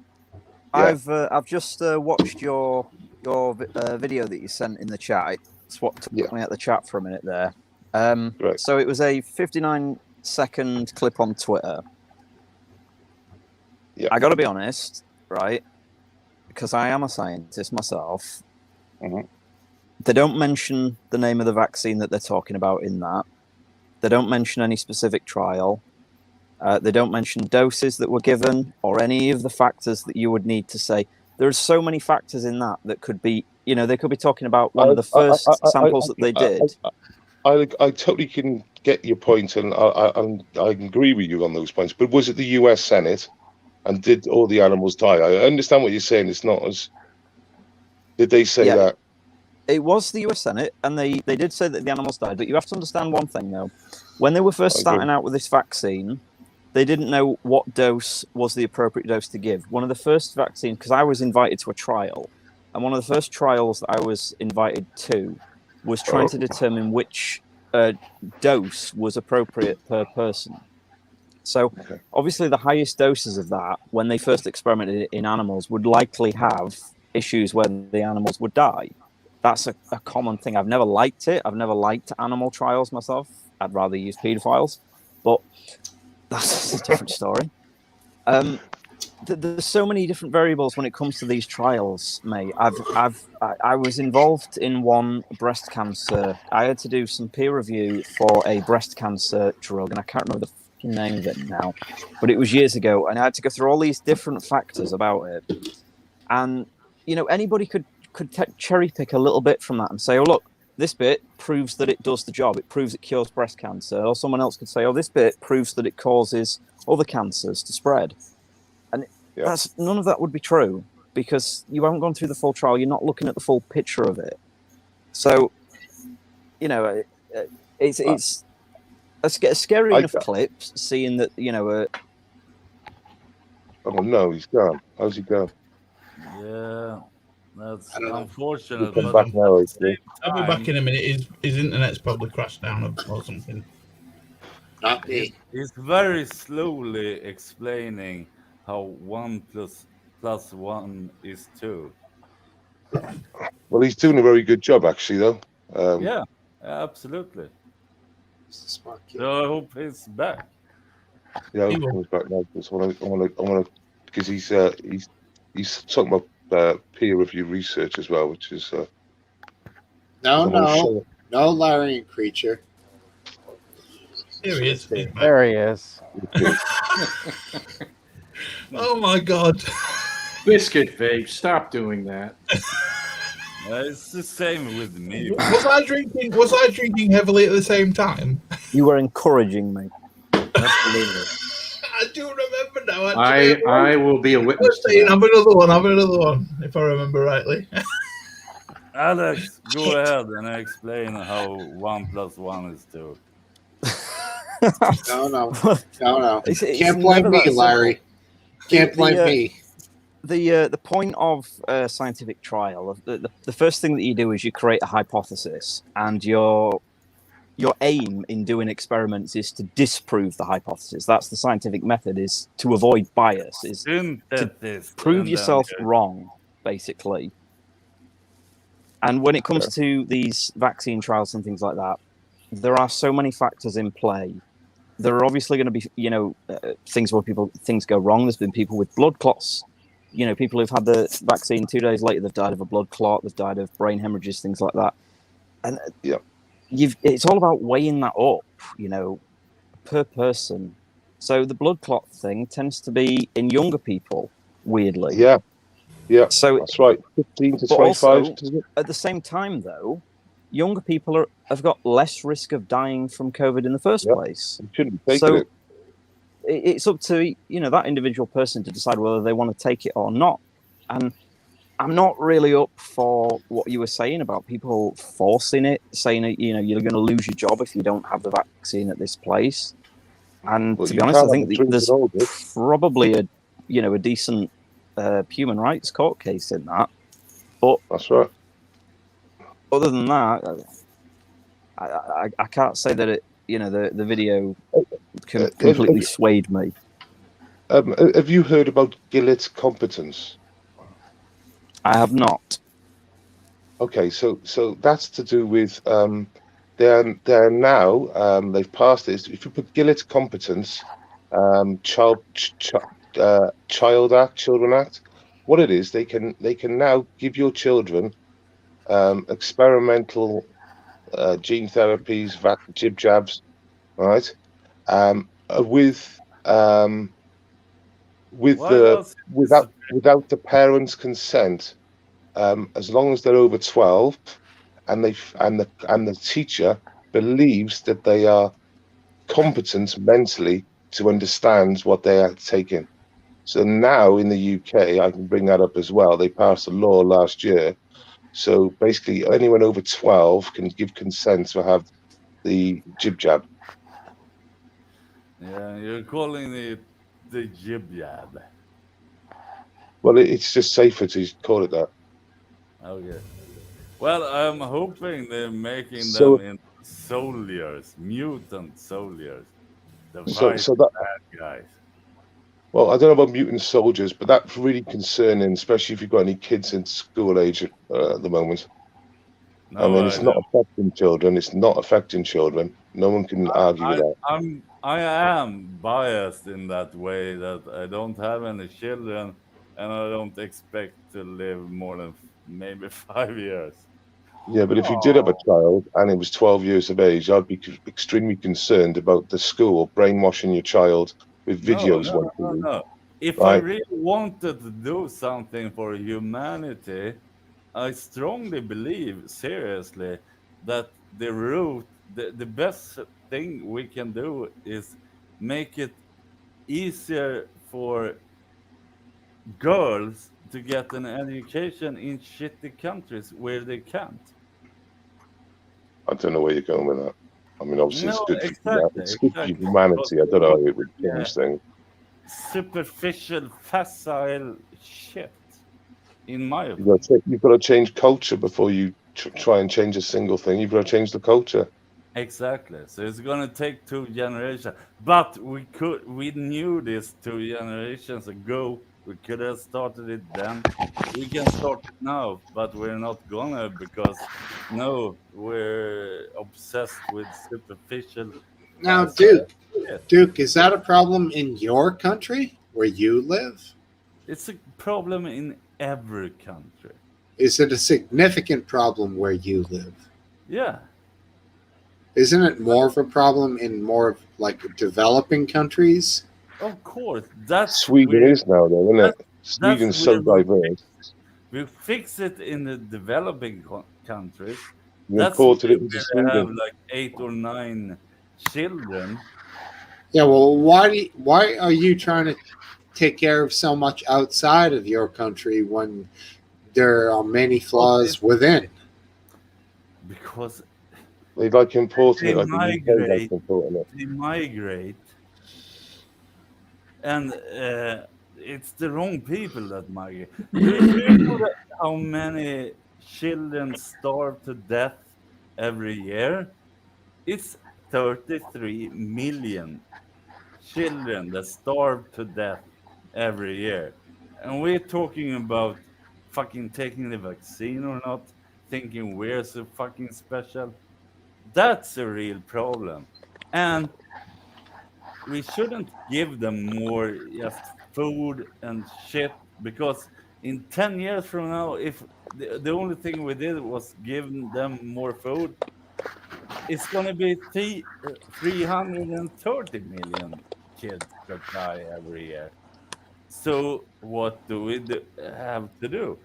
Yeah. I've just watched your video that you sent in the chat. It's what took me out the chat for a minute there. Right. So it was a 59-second clip on Twitter. Yeah. I got to be honest, right? Because I am a scientist myself. Mhm. They don't mention the name of the vaccine that they're talking about in that. They don't mention any specific trial. They don't mention doses that were given or any of the factors that you would need to say. There's so many factors in that could be, they could be talking about one of the first samples that they did. I totally can get your point, and I agree with you on those points. But was it the U.S. Senate, and did all the animals die? I understand what you're saying. It's not as. Did they say that? It was the US Senate, and they did say that the animals died. But you have to understand one thing, though. When they were first starting out with this vaccine, they didn't know what dose was the appropriate dose to give. One of the first vaccines, because I was invited to a trial, and one of the first trials that I was invited to was trying to determine which dose was appropriate per person. So obviously the highest doses of that, when they first experimented in animals, would likely have issues where the animals would die. That's a common thing. I've never liked it. I've never liked animal trials myself. I'd rather use pedophiles, but that's a different story. There's so many different variables when it comes to these trials, mate. I was involved in one breast cancer. I had to do some peer review for a breast cancer drug, and I can't remember the fucking name of it now, but it was years ago, and I had to go through all these different factors about it. And anybody could cherry pick a little bit from that and say, oh look, this bit proves that it does the job. It proves it cures breast cancer. Or someone else could say, oh, this bit proves that it causes other cancers to spread. And that's none of that would be true because you haven't gone through the full trial. You're not looking at the full picture of it. So, it's a scary enough clip seeing that, Oh no, he's gone. How's he gone? Yeah, that's unfortunate. Come back now, I'll be back in a minute. His internet's probably crashed down or something. Not me. He's very slowly explaining how 1 + 1 is 2. Well, he's doing a very good job, actually, though. Yeah, absolutely. So I hope he's back. Yeah, I hope he's back now. I want to, because he's talking about peer review research as well, which is No, Larry and Creature. Here he is. There he is. Oh my god. biscuit vape. Stop doing that. It's the same with me. Was I drinking heavily at the same time? You were encouraging me. Absolutely. I do remember now. Actually, I will be a witness to that. Have another one, if I remember rightly. Alex, go ahead and explain how 1 + 1 is 2. No. It's Can't blame never me, that simple. Larry. Can't blame me. The point of scientific trial, the first thing that you do is you create a hypothesis, and your aim in doing experiments is to disprove the hypothesis. That's the scientific method, is to avoid bias, is to prove yourself wrong, basically. And when it comes to these vaccine trials and things like that, there are so many factors in play. There are obviously going to be, things where things go wrong. There's been people with blood clots. People who've had the vaccine 2 days later, they've died of a blood clot, they've died of brain hemorrhages, things like that. And it's all about weighing that up, per person. So the blood clot thing tends to be in younger people, weirdly. Yeah. So that's right. 15 to 25. Also, at the same time, though, younger people have got less risk of dying from COVID in the first place. You shouldn't be taking it. It's up to that individual person to decide whether they want to take it or not. And I'm not really up for what you were saying about people forcing it, saying you're going to lose your job if you don't have the vaccine at this place. And to be honest, I think there's probably a decent human rights court case in that. But that's right. Other than that, I can't say that it. The video completely swayed me. Have you heard about Gillet's competence? I have not. Okay, so that's to do with they're now they've passed this. If you put Gillet's competence, Children Act, what it is, they can now give your children experimental gene therapies, jib jabs, right? Without the parents' consent, as long as they're over 12, and the teacher believes that they are competent mentally to understand what they are taking. So now in the UK, I can bring that up as well. They passed a law last year. So basically, anyone over 12 can give consent to have the jib jab. Yeah, you're calling it the jib jab. Well, it's just safer to call it that. Okay. Well, I'm hoping they're making them in soldiers, mutant soldiers. The bad guys. Well, I don't know about mutant soldiers, but that's really concerning, especially if you've got any kids in school age at the moment. No, I mean, it's not affecting children. It's not affecting children. No one can argue with that. I am biased in that way that I don't have any children, and I don't expect to live more than maybe 5 years. Yeah, but if you did have a child and it was 12 years of age, I'd be extremely concerned about the school brainwashing your child with videos. No. If I really wanted to do something for humanity, I strongly believe, seriously, that the best thing we can do is make it easier for girls to get an education in shitty countries where they can't. I don't know where you're going with that. I mean, obviously it's good for humanity. I don't know how it would change things. Superficial, facile shit, in my opinion. You've got to change culture before you try and change a single thing. You've got to change the culture. Exactly. So it's going to take 2 generations. But we knew this 2 generations ago. We could have started it then. We can start it now, but we're not gonna, because we're obsessed with superficial. Now, Duke, is that a problem in your country where you live? It's a problem in every country. Is it a significant problem where you live? Yeah. Isn't it more of a problem in more of like developing countries? Of course, that's Sweden is now, though, isn't it? Sweden's so where diverse. we fix it in the developing countries. You That's imported it where into they have Sweden. like 8 or 9 children. Yeah, well, why are you trying to take care of so much outside of your country when there are many flaws within? Because They like importing they it like the UK likes importing it. they migrate, and it's the wrong people that migrate. Do you know how many children starve to death every year? It's 33 million children that starve to death every year. And we're talking about fucking taking the vaccine or not, thinking we're so fucking special. That's a real problem. And we shouldn't give them more just food and shit, because in 10 years from now, if the only thing we did was give them more food, it's going to be 330 million kids that die every year. So what do we have to do?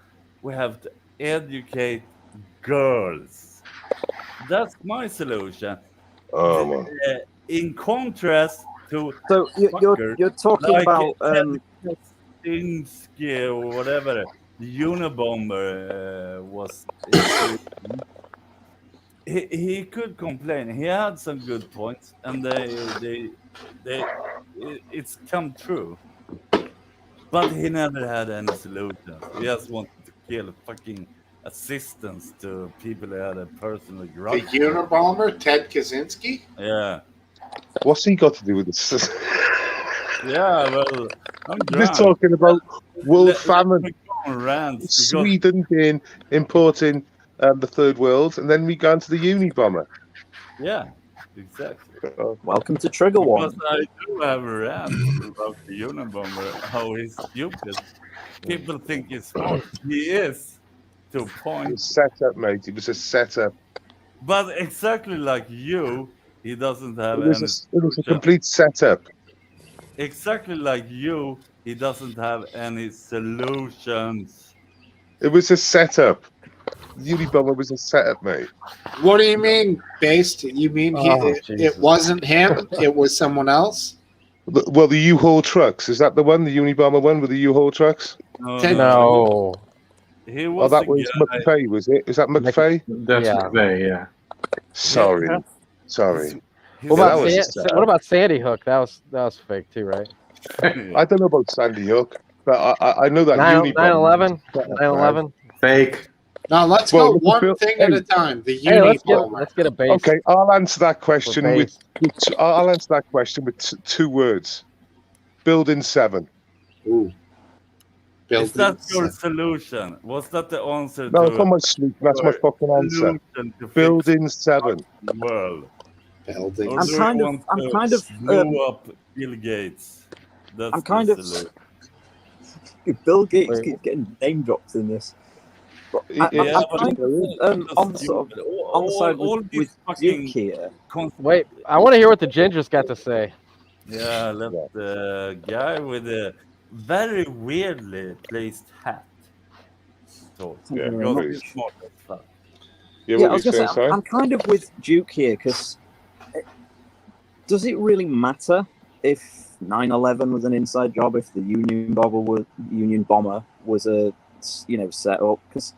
We have to educate girls. That's my solution. Oh man. In contrast to So fuckers you're talking like about Ted Kaczynski or whatever, the Unabomber was in Sweden. He could complain. He had some good points, and it's come true. But he never had any solutions. He just wanted to kill fucking assistants to people who had a personal The grudge. Unabomber, Ted Kaczynski? Yeah. What's he got to do with this? Yeah, well, I'm Just drunk. talking about world famine. Let me go on rants, because Sweden being importing the third world, and then we go into the Unabomber. yeah, exactly. welcome to Trigger Warning. Because I do have a rant about the Unabomber, how he's stupid. People think he's smart. He is, to a It point. was set up, mate. It was a setup. But exactly like you, he doesn't have It was any a solution. complete setup. Exactly like you, he doesn't have any solutions. It was a setup. The Unabomber was a setup, mate. What do you mean based? You mean it Jesus. wasn't him? It was someone else? Well, the U-Haul trucks, is that the one? The Unabomber one with the U-Haul trucks? Ted- No. He Oh, was that the was guy. McVeigh, was it? Is that McVeigh? That's Yeah. McVeigh, yeah. Sorry. Yeah, Sorry. What Yeah, about, that was a Sa- setup. what about Sandy Hook? That was fake too, right? I don't know about Sandy Hook, but I know that 9/11? Unabomber. 9/11? Fake. Now let's Well, go one Bill- thing at a time. The Hey, let's Unabomber. get a base. Okay, I'll answer that question For with. I'll answer that question with 2 words. Building 7. Ooh. Is that Buildings. your solution? Was that the answer No, to it's on my sleep. That's my fucking answer. solution to Building 7. fix the world? Buildings. Or I'm do you kind of- want I'm to kind of, blow up Bill Gates? That's I'm kind the of- solution. Bill Gates Wait. keeps getting name dropped in this. But Yeah, I'm kind of on the sort of on the side with these Duke here. Wait, I want to hear what the Gingers got to say. Yeah, let the guy with the very weirdly placed hat talk. Yeah, Because please. he's smart as fuck. Yeah, Yeah, I what was were you going to saying, say, I'm kind of with Duke here because does it really matter if 9/11 was an inside job, if the Union bomber was a set up? Because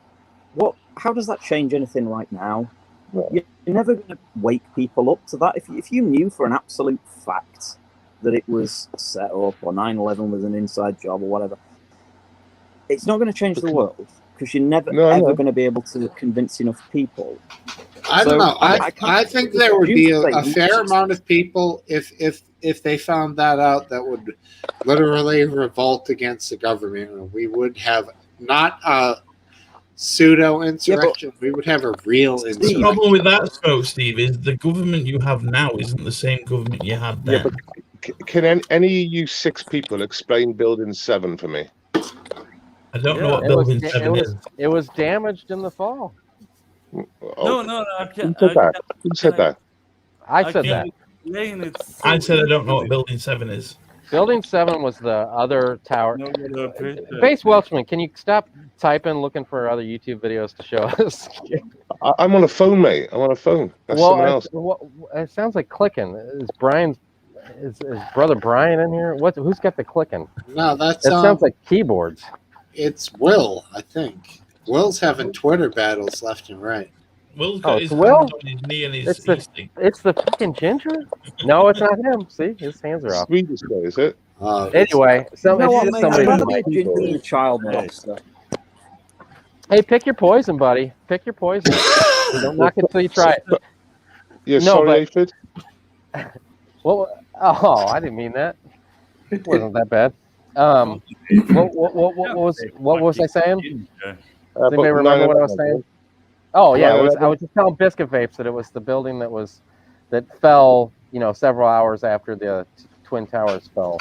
how does that change anything right now? No. You're never going to wake people up to that. If you knew for an absolute fact that it was set up or 9/11 was an inside job or whatever, it's not going to change the world because you're never ever going to be able to convince enough people. I don't know. I think there would be a Duke fair amount of people if they found that out that would literally revolt against the government. And we would have not a pseudo insurrection. We would have a real The insurrection. problem with that, Smokesteve, is the government you have now isn't the same government you had then. Yeah, but can any of you 6 people explain Building 7 for me? I don't know what It was, Building 7 is. it was damaged in the fall. Oh, No, I who can't. said that? Who said that? I said that. Explain it. I said I don't know what Building 7 is. Building 7 was the other tower. Nobody appreciates Base it. Welshman, can you stop typing, looking for other YouTube videos to show us? I'm on a phone, mate. I'm on a phone. That's someone else. It sounds like clicking. Is brother Brian in here? Who's got the clicking? No, that's It sounds like keyboards. it's Will, I think. Will's having Twitter battles left and right. Will's got his Will? hands on his knee and his easting. It's the fucking ginger? No, it's not him. See, his hands are off. Swedish guy, is it? Anyway, You know what, it's mate? somebody I'd who rather might be a ginger than a child molester. Hey, pick your poison, buddy. Pick your poison. Don't knock it till you try it. Yeah, No, sorry, but- Aphid. Well, oh, I didn't mean that. It wasn't that bad. What was I saying? Does anybody remember what I was saying? Oh yeah, I was just telling Biscuit Vapes that it was the building that fell, several hours after the Twin Towers fell.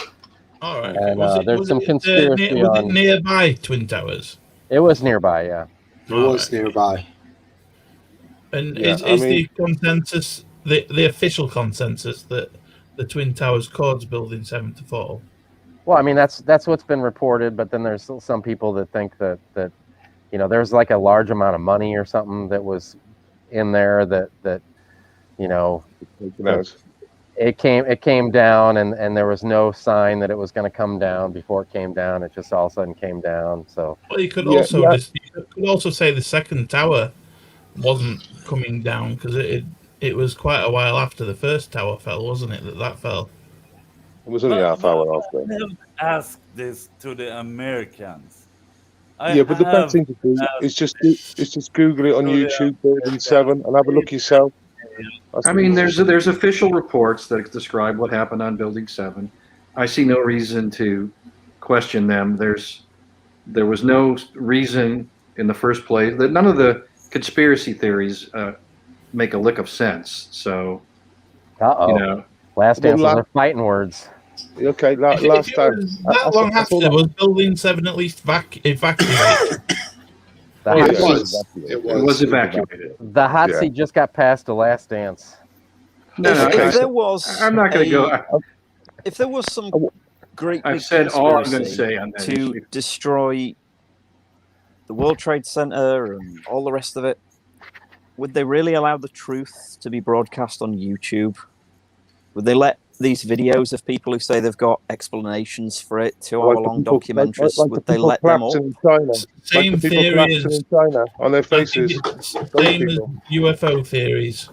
All right. And Was there's some it, conspiracy was on. it nearby Twin Towers? It was nearby, yeah. It was nearby. And Yeah, is the consensus, the official consensus, that the Twin Towers caused Building 7 to fall? Well, I mean that's what's been reported, but then there's still some people that think that there's like a large amount of money or something that was in there that it came down and there was no sign that it was going to come down before it came down. It just all of a sudden came down. So Well, you could also say the second tower wasn't coming down because it was quite a while after the first tower fell, wasn't it? That fell. It was only half hour after. I have asked this to the Americans. But the best thing to do is just Google it on YouTube, Building 7, and have a look yourself. I mean, there's official reports that describe what happened on Building 7. I see no reason to question them. There was no reason in the first place that none of the conspiracy theories make a lick of sense. So, last answers are fighting words. Okay, last time. That long after, was Building 7 at least evacuated? It was evacuated. The hot seat just got past the Last Dance. If there was, I'm not going to go. If there was some great, I've big said all I'm going to conspiracy say on that to issue. destroy the World Trade Center and all the rest of it, would they really allow the truth to be broadcast on YouTube? Would they let these videos of people who say they've got explanations for it, 2-hour-long documentaries, would they let them all? In China. Same theory as in China on their faces. Same as UFO theories.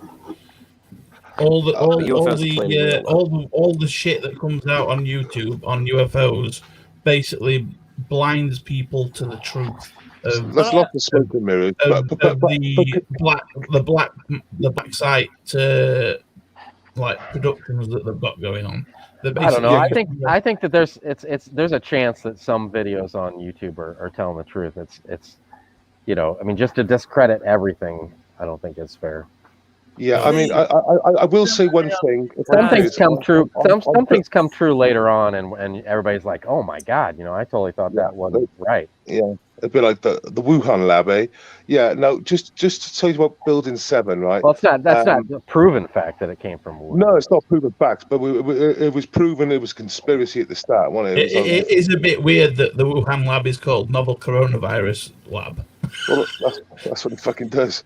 All the shit that comes out on YouTube on UFOs basically blinds people to the truth. There's lots of smoke and mirrors. The black site like productions that they've got going on. I don't know. I think that there's a chance that some videos on YouTube are telling the truth. It's I mean, just to discredit everything, I don't think it's fair. Yeah, I mean, I will say one thing. Some things come true. Some things come true later on, and everybody's like, "Oh my God!" I totally thought that wasn't right. Yeah, a bit like the Wuhan lab, eh? Yeah. No, just to tell you about Building 7, right? Well, that's not a proven fact that it came from Wuhan. No, it's not proven facts, but it was proven it was conspiracy at the start, wasn't it? It is a bit weird that the Wuhan lab is called Novel Coronavirus Lab. Well, that's what it fucking does.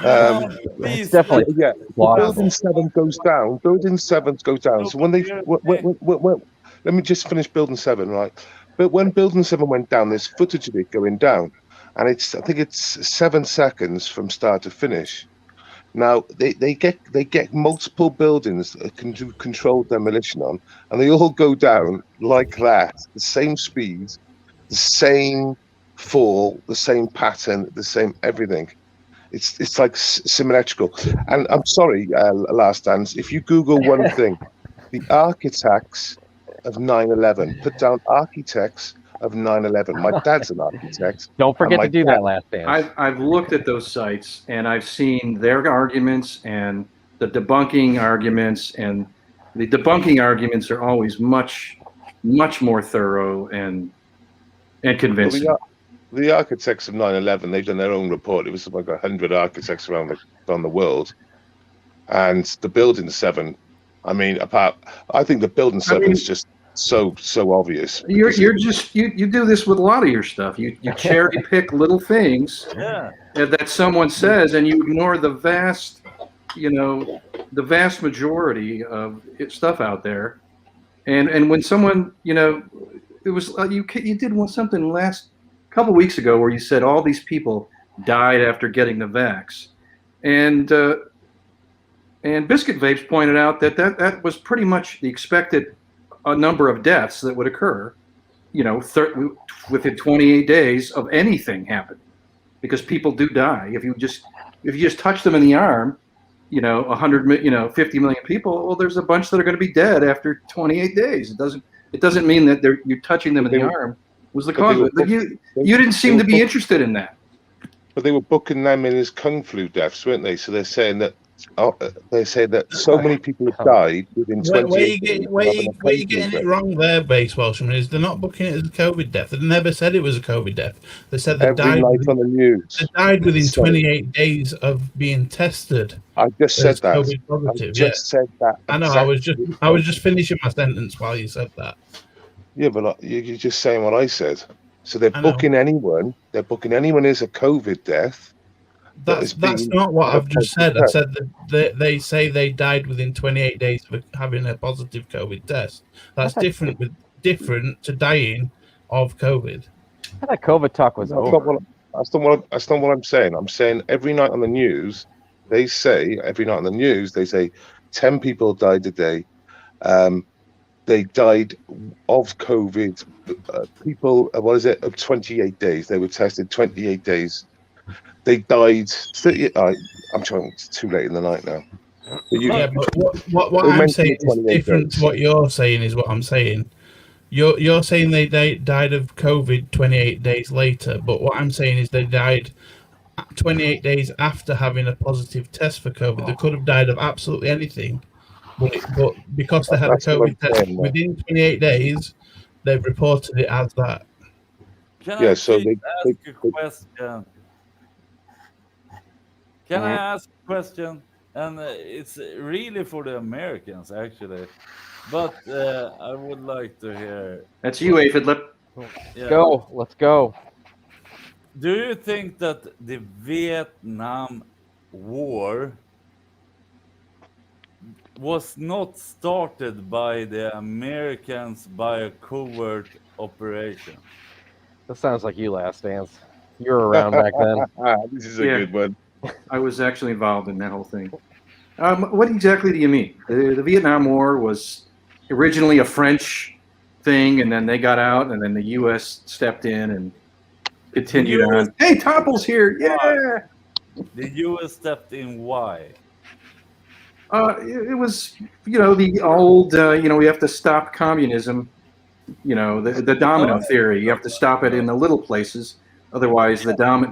It's definitely Building 7 goes down. Building 7 goes down. So when let me just finish Building 7, right? But when Building 7 went down, there's footage of it going down, and I think it's 7 seconds from start to finish. Now they get multiple buildings that can do controlled demolition on, and they all go down like that, the same speed, the same fall, the same pattern, the same everything. It's like symmetrical. And I'm sorry, Last Dance, if you Google one thing, the architects of 9/11, put down architects of 9/11. My dad's an architect. Don't forget to do that, Last Dance. I've looked at those sites and I've seen their arguments and the debunking arguments, and the debunking arguments are always much more thorough and convincing. Well, the architects of 9/11, they've done their own report. It was like 100 architects around the world, and the Building 7. I mean, I think the Building 7 is just so obvious. You're just you do this with a lot of your stuff. You cherry pick little things Yeah. that someone says, and you ignore the vast majority of stuff out there. And when someone, it was you did something last couple weeks ago where you said all these people died after getting the vax, and Biscuit Vapes pointed out that was pretty much the expected number of deaths that would occur, within 28 days of anything happening, because people do die if you just touch them in the arm. 50 million people. Well, there's a bunch that are going to be dead after 28 days. It doesn't mean that you're touching them in the arm was the cause of it. But you didn't seem to be interested in that. But they were booking them in as kung flu deaths, weren't they? So they're saying that so many people have died within 28 days. Where you getting it wrong there, Base Welshman, is they're not booking it as a COVID death. They never said it was a COVID death. They said they every night on the news. They died within 28 days of being tested. I just said that. COVID positive, I just said that. I know. I was just finishing my sentence while you said that. Yeah, but you're just saying what I said. So they're booking anyone. They're booking anyone as a COVID death. That's not what I've just said. I said that they say they died within 28 days of having a positive COVID test. That's different to dying of COVID. I thought COVID talk was over. That's not what I'm saying. I'm saying every night on the news, they say 10 people died a day. They died of COVID. People, of 28 days. They were tested 28 days. They died. I'm trying. It's too late in the night now. But what I'm saying is different to what you're saying. Is what I'm saying. You're saying they died of COVID 28 days later, but what I'm saying is they died 28 days after having a positive test for COVID. They could have died of absolutely anything, but because they had a COVID test within 28 days, they've reported it as that. Can I ask a question? Can I ask a question? And it's really for the Americans, actually. But I would like to hear. That's you, Aphid. Let's go. Do you think that the Vietnam War was not started by the Americans by a covert operation? That sounds like you, Last Dance. You were around back then. This is a good one. I was actually involved in that whole thing. What exactly do you mean? The Vietnam War was originally a French thing, and then they got out, and then the U.S. stepped in and continued on. Hey, Topple's here! Yeah. The U.S. stepped in. Why? It was, the old, we have to stop communism. The domino theory. You have to stop it in the little places. Otherwise,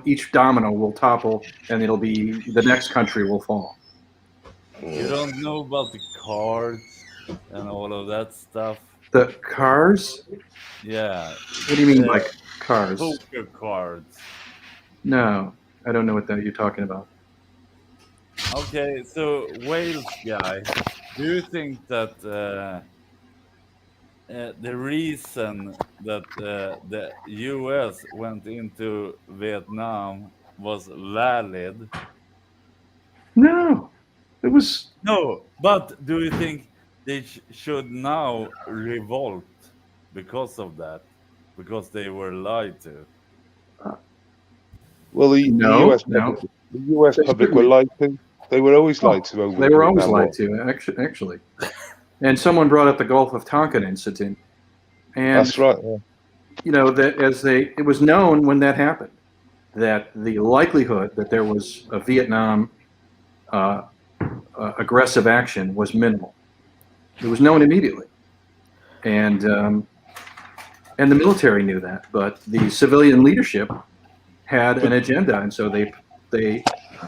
each domino will topple, and the next country will fall. You don't know about the cards and all of that stuff? The cars? Yeah. What do you mean by cars? Poker cards. No, I don't know what you're talking about. Okay, so Wales guy, do you think that the reason that the U.S. went into Vietnam was valid? No, it was... No, but do you think they should now revolt because of that? Because they were lied to? Well, the U.S. public were lied to. They were always lied to. They were always lied to, actually. And someone brought up the Gulf of Tonkin incident. And, that's right. Yeah. It was known when that happened that the likelihood that there was a Vietnam aggressive action was minimal. It was known immediately. And the military knew that, but the civilian leadership had an agenda, and so they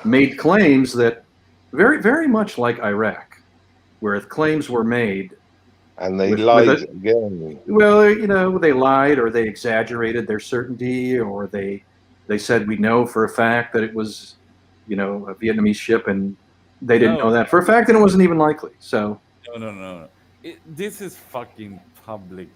made claims that very, very much like Iraq, where claims were made. And they lied again. Well, they lied, or they exaggerated their certainty, or they said we know for a fact that it was, a Vietnamese ship, and they didn't know that for a fact, and it wasn't even likely. So no. This is fucking public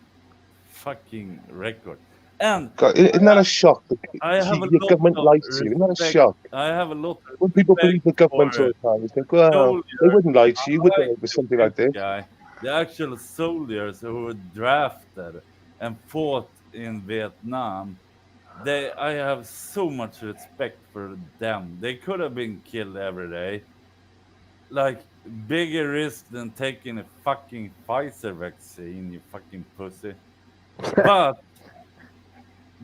fucking record. And God, isn't that a shock? I have a Your lot government of lies to you. Isn't that a respect. shock? I have a lot of When people respect believe the government for all the time, you think, well, soldiers. they wouldn't lie to you, would they, Unlike with the something like French this? guy, the actual soldiers who were drafted and fought in Vietnam, I have so much respect for them. They could have been killed every day. Like bigger risk than taking a fucking Pfizer vaccine, you fucking pussy. But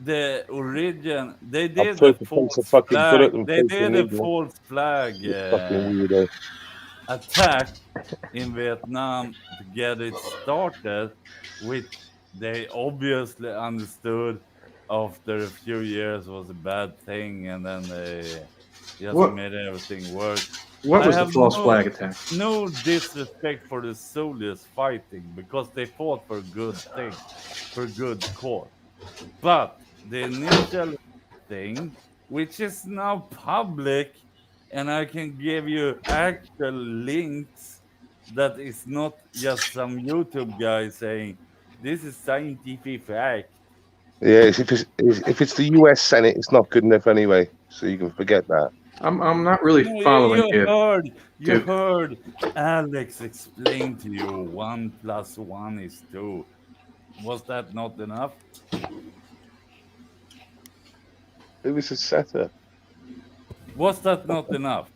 the origin, they I've did a tried to place a false fucking flag. bullet and They face the did a needle. false flag You fucking weirdo. attack in Vietnam to get it started, which they obviously understood after a few years was a bad thing, and then they just What- made everything worse. What I was the have false flag attack? no disrespect for the soldiers fighting because they fought for a good thing, for a good cause. But the initial thing, which is now public, and I can give you actual links that is not just some YouTube guy saying this is scientific fact. Yeah, if it's the US Senate, it's not good enough anyway, so you can forget that. I'm not really No, following you you. Duke. heard Alex explain to you 1 + 1 is 2. Was that not enough? It was a setup. Was that not enough?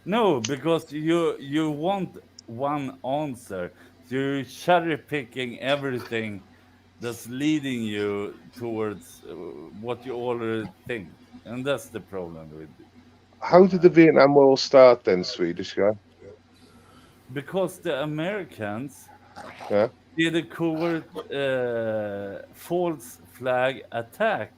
No, because you want one answer. You're cherry picking everything that's leading you towards what you already think, and that's the problem with it. How did the Vietnam War start then, Swedish guy? Because the Americans Yeah. did a covert false flag attack,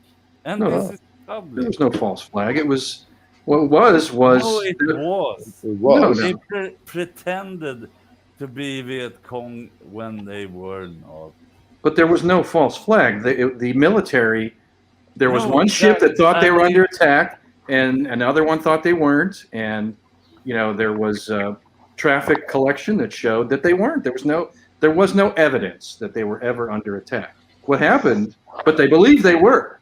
and No, this is There public. was no false flag. It was what it was. No, it was. It was. No, They pretended to be Viet Cong when they were not. But there was no false flag. The military, there was No, one ship that thought they were exactly. under attack, and another one thought they weren't. And there was traffic collection that showed that they weren't. There was no evidence that they were ever under attack. What happened? But they believed they were.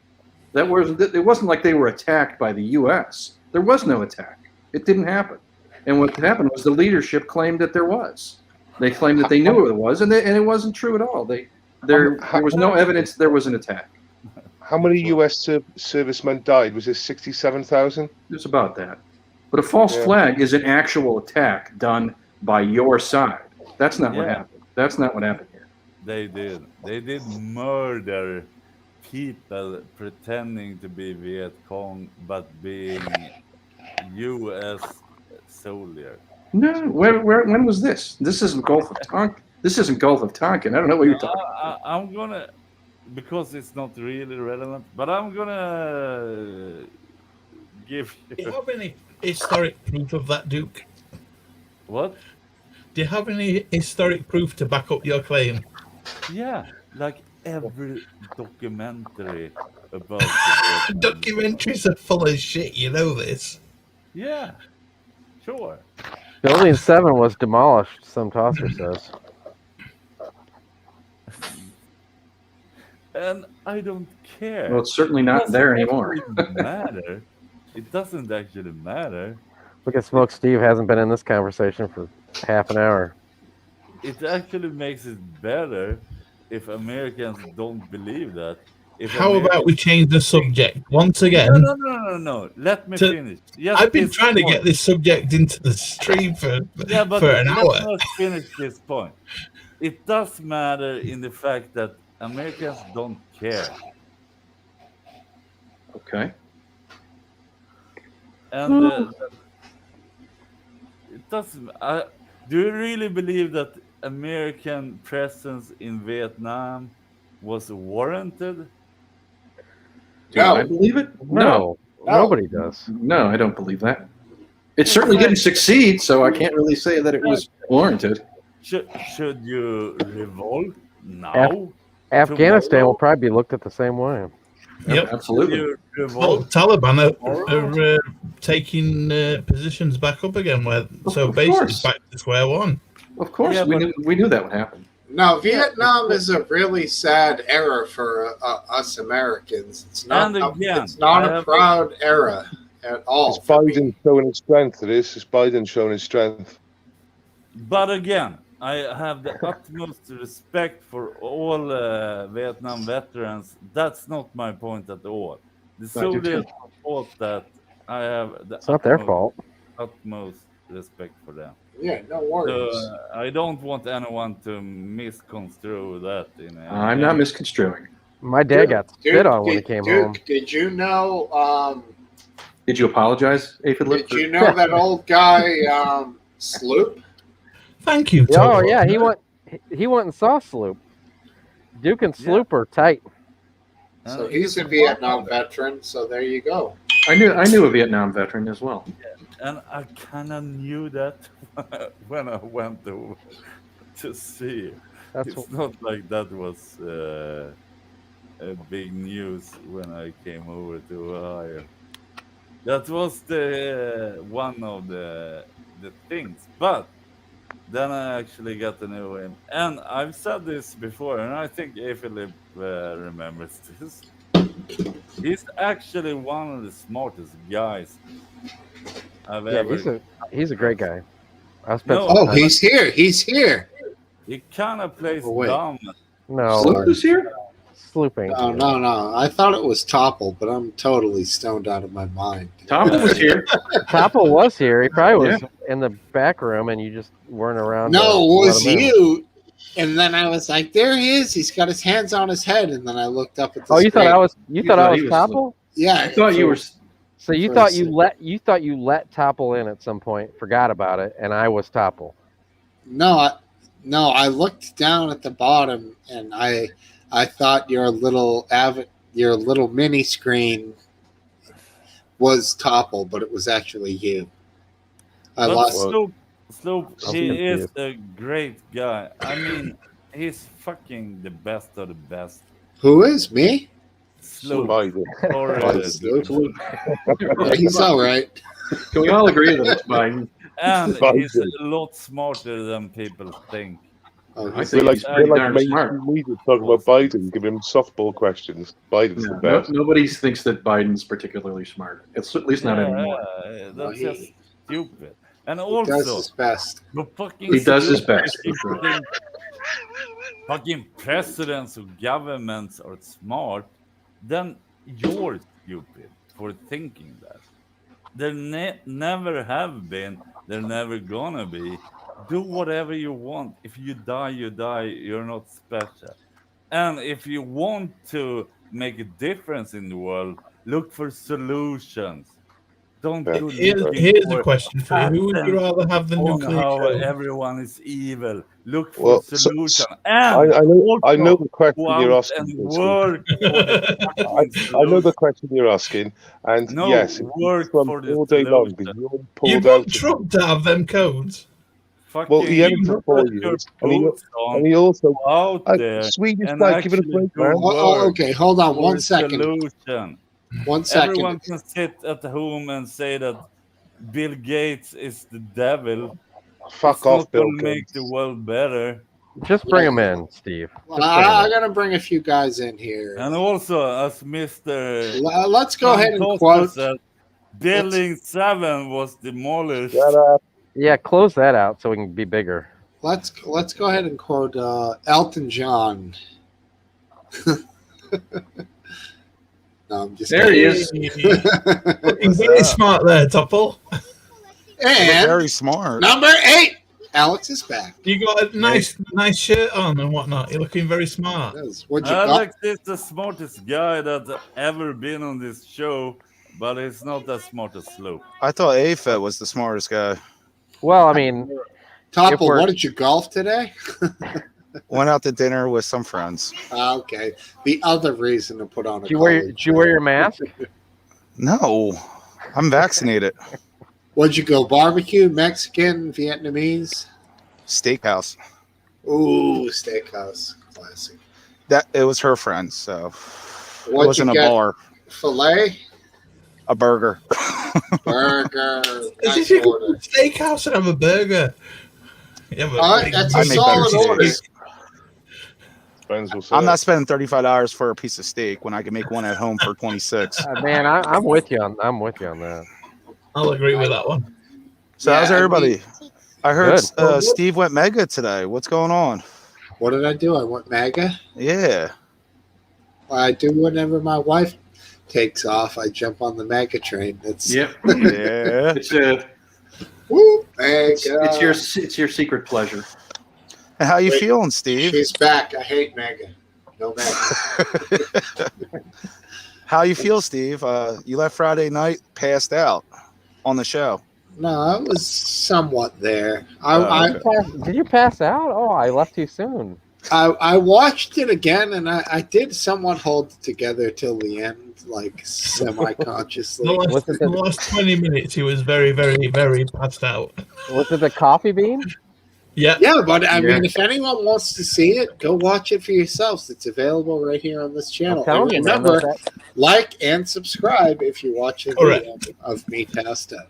It wasn't like they were attacked by the U.S. There was no attack. It didn't happen. And what happened was the leadership claimed that there was. They claimed that they knew it was, and it wasn't true at all. There was no evidence there was an attack. How many US servicemen died? Was it 67,000? It was about that. But a false flag is an actual attack done by your side. That's not what happened. That's not what happened here. They did. They did murder people pretending to be Viet Cong but being U.S. soldier. No, when was this? This isn't Gulf of Tonkin. This isn't Gulf of Tonkin. I don't know what you're talking about. I'm gonna, because it's not really relevant, but I'm gonna give Do you you have any historic proof of that, Duke? what? Do you have any historic proof to back up your claim? Yeah, like every documentary about the Documentaries are full of shit, you know this. Yeah, sure. Building 7 was demolished, some tosser says. And I don't care. Well, it's certainly not Doesn't there anymore. actually matter. It doesn't actually matter. Look at Smokesteve hasn't been in this conversation for half an hour. It actually makes it better if Americans don't believe that. If How about we change the subject once again? No. Let me finish. Just I've been this trying to point. get this subject into the stream for an let hour. us finish this point. It does matter in the fact that Americans don't care. Okay. And it doesn't. Do you really believe that American presence in Vietnam was warranted? Do I believe it? No, nobody does. No, I don't believe that. It certainly didn't succeed, so I can't really say that it was warranted. Should you revolt now? Afghanistan will probably be looked at the same way. Yep, absolutely. Well, Taliban are taking positions back up again, so basically it's back to square one. Of course, Yeah, we knew that would happen. No, Vietnam is a really sad era for us Americans. It's not. And again, It's not I a have- proud era at all. It's Biden showing his strength. It is. It's Biden showing his strength. But again, I have the utmost respect for all Vietnam veterans. That's not my point at all. The I do soldiers too. thought that I have the It's not their fault. utmost respect for them. Yeah, no So, worries. I don't want anyone to misconstrue that. I'm not misconstruing. My dad got spit on when he came home. Did you know? Did you apologize, Aphid Lip? Did you know that old guy Sloop? Thank you. Oh Tom. yeah, he went and saw Sloop. Duke and Sloop are tight. So he's a Vietnam veteran. So there you go. I knew a Vietnam veteran as well. And I kind of knew that when I went over to see. That's It's not like that was a big news when I came over to Ohio. That was the one of the things. But then I actually got to know him. And I've said this before, and I think Philip remembers this. He's actually one of the smartest guys I've ever. He's a great guy. I spent No. some Oh, time- he's here. He's here. He kind of plays Oh, wait. dumb. no Sloop is here? Slooping. No. I thought it was Topple, but I'm totally stoned out of my mind. Topple was here. Topple was here. He probably was in the back room, and you just weren't around. No, to it let was him in. you. And then I was like, "There he is. He's got his hands on his head." And then I looked up at the Oh, you thought screen. I was? You thought I was he was Topple? Yeah, I thought you were. So you For thought a you thought you let Topple in at some point, forgot about it, and I was Topple. No, I looked down at the bottom, and I thought your little mini screen was Topple, but it was actually you. I But lost. Sloop, I'm he is confused. a great guy. I mean, he's fucking the best of the best. Who is me? Sloop. Biden. Or, Sloop. Yeah, he's all right. Can we all agree that it's Biden? and Biden. he's a lot smarter than people think. Oh, I he's- think We're he's like, pretty we're darn like smart. mainstream media talking about Biden, giving him softball questions. Biden's the No, best. nobody thinks that Biden's particularly smart. It's at least not anymore. That's No, he- just stupid. And he does also, his best. the fucking He does his stupid best, for sure. fucking presidents or governments are smart, then you're stupid for thinking that. There never have been, they're never gonna be. Do whatever you want. If you die, you die. You're not special. And if you want to make a difference in the world, look for solutions. Don't Yeah. go Here's looking a for question for you. Who would you rather have the on nuclear how show? everyone is evil. Look for Well, solution. I And know the question go you're out asking. and Jason. work for the fucking I know the solution. question you're asking, and No, yes, work Trump for the all day long. solution. But you're You pulled want out. Trump to have them codes? Fucking Well, he had it for put 4 your years, boots and on, he also go out there Swedish and guy, give it a actually break, do man. Oh, work okay, hold on for one a second. solution. 1 second. Everyone can sit at home and say that Bill Gates is the devil. Fuck It's off, not Bill gonna make Gates. the world better. Just bring him in, Steve. Just bring him I in. gotta bring a few guys in here. And also, as Mr. Let's go ahead and Costa quote. said, Building 7 was demolished. Shut up. Yeah, close that out so we can be bigger. Let's go ahead and quote Elton John. No, I'm just There he kidding. is. He's very smart there, Topple. And Very smart. number 8, Alex is back. You got a nice shirt on and whatnot. You're looking very smart. What'd you got? Alex is the smartest guy that's ever been on this show, but he's not as smart as Sloop. I thought AFET was the smartest guy. Well, I mean, Topple, we're- what did you golf today? Went out to dinner with some friends. Okay. The other reason to put on a did you wear college your mask? No, I'm vaccinated. What'd you go? Barbecue, Mexican, Vietnamese? Steakhouse. Ooh, steakhouse. Classic. It was her friends, so it What'd wasn't a you get? bar. Filet? A burger. Burger. Did Nice you go order. to a steakhouse and have a burger? Yeah, but That's I a make solid better order. steaks. Friends will say. I'm not spending $35 for a piece of steak when I can make one at home for 26. Man, I'm with you on that. I'll agree with that one. So how's Yeah, I everybody? I heard Good. Steve went mega today. What's going on? What did I do? I went MAGA. Yeah. I do whenever my wife takes off. I jump on the MAGA train. It's Yep. Yeah. woo, MAGA. It's your secret pleasure. And how you Wait, feeling, Steve? She's back. I hate MAGA. No MAGA. How you feel, Steve? You left Friday night, passed out on the show. No, I was somewhat there. Did you pass out? Oh, I left too soon. I watched it again, and I did somewhat hold it together till the end, like semi-consciously. The last 20 minutes, he was very, very, very passed out. Was it the coffee bean? Yeah. Yeah, but I mean, if anyone wants to see it, go watch it for yourselves. It's available right here on this channel. And remember, like and subscribe if you watch a video of me passed out.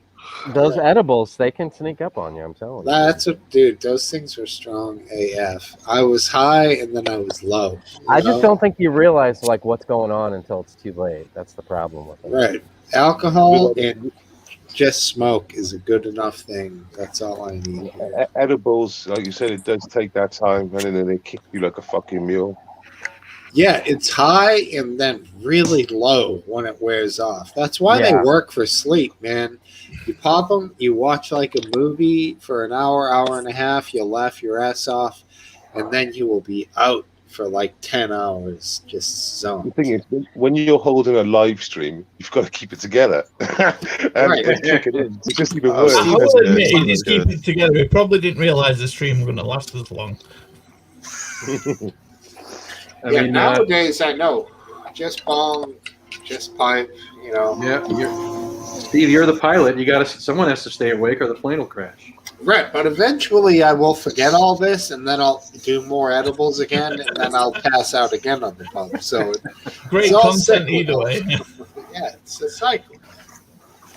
Those edibles, they can sneak up on you, I'm telling you. That's what, dude, those things were strong AF. I was high and then I was low. I just don't think you realize like what's going on until it's too late. That's the problem with it. Right. Alcohol and just smoke is a good enough thing. That's all I need. Edibles, like you said, it does take that time, and then they kick you like a fucking mule. Yeah, it's high and then really low when it wears off. That's why they work for sleep, man. You pop them, you watch like a movie for an hour, hour and a half, you'll laugh your ass off, and then you will be out for like 10 hours, just zoned. The thing is, when you're holding a live stream, you've got to keep it together. and kick it in. It's just even worse. I will admit, he did keep it together. He probably didn't realize the stream was going to last as long. I mean, nowadays I know. Just bong, just pipe, you know. Yeah, Steve, you're the pilot. Someone has to stay awake or the plane will crash. Right, but eventually I will forget all this, and then I'll do more edibles again, and then I'll pass out again on the pump. So great content either way. Yeah, it's a cycle.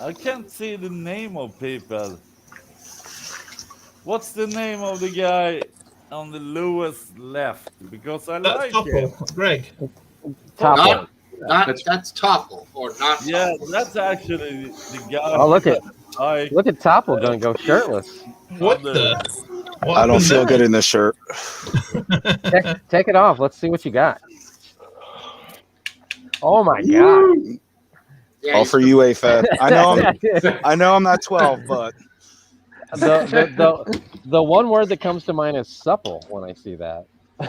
I can't see the name of people. What's the name of the guy on the lowest left? Because I like it. Greg. Topple. That's Topple or not. Yeah, Topple. that's actually the guy. Oh, look at Topple gonna go shirtless. What the? I don't feel good in this shirt. Take it off. Let's see what you got. Oh my god! Yeah, All for you, AFAB. I know I'm not 12, but the one word that comes to mind is supple when I see that.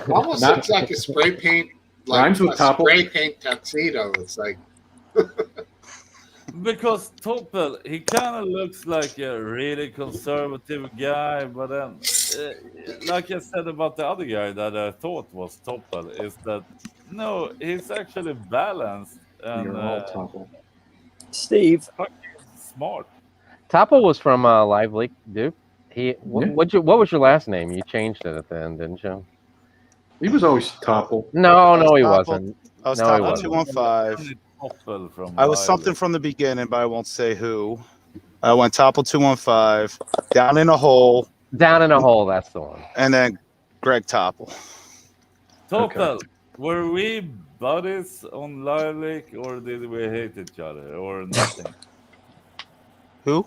almost looks like a spray paint. Like Rhymes with a Topple. spray paint tuxedo. It's like Because Topple, he kind of looks like a really conservative guy, but then, like I said about the other guy that I thought was Topple, is that no, he's actually balanced and You're all Topple. Steve, smart. Topple was from Live Leak, Duke. What was your last name? You changed it at the end, didn't you? He was always Topple. No, he Topple. wasn't. I was No, he talking wasn't. 215. Topple from I was Live something Leak. from the beginning, but I won't say who. I went Topple 215, down in a hole, Down in a hole. That's the one. and then Greg Topple. Topple, were we buddies on Live Leak, or did we hate each other, or nothing? Who?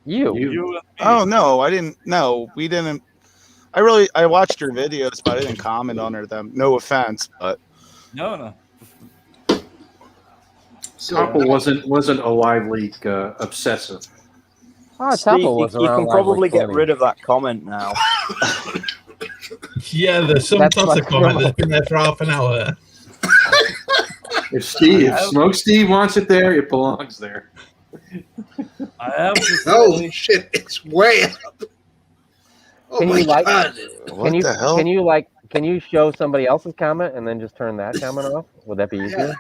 You. You and me. Oh no, I didn't. No, we didn't. I watched your videos, but I didn't comment on them. No offense, but No. Topple wasn't a Live Leak obsessive. Oh, Steve, Topple was you around can Live probably Leak get 20. rid of that comment now. Yeah, there's some That's toxic like- comment that's been there for half an hour. If Smokesteve wants it there, it belongs there. I have to say, holy shit! It's way up. Oh Can my you like? god! what the hell? Can you show somebody else's comment and then just turn that comment off? Would that be easier?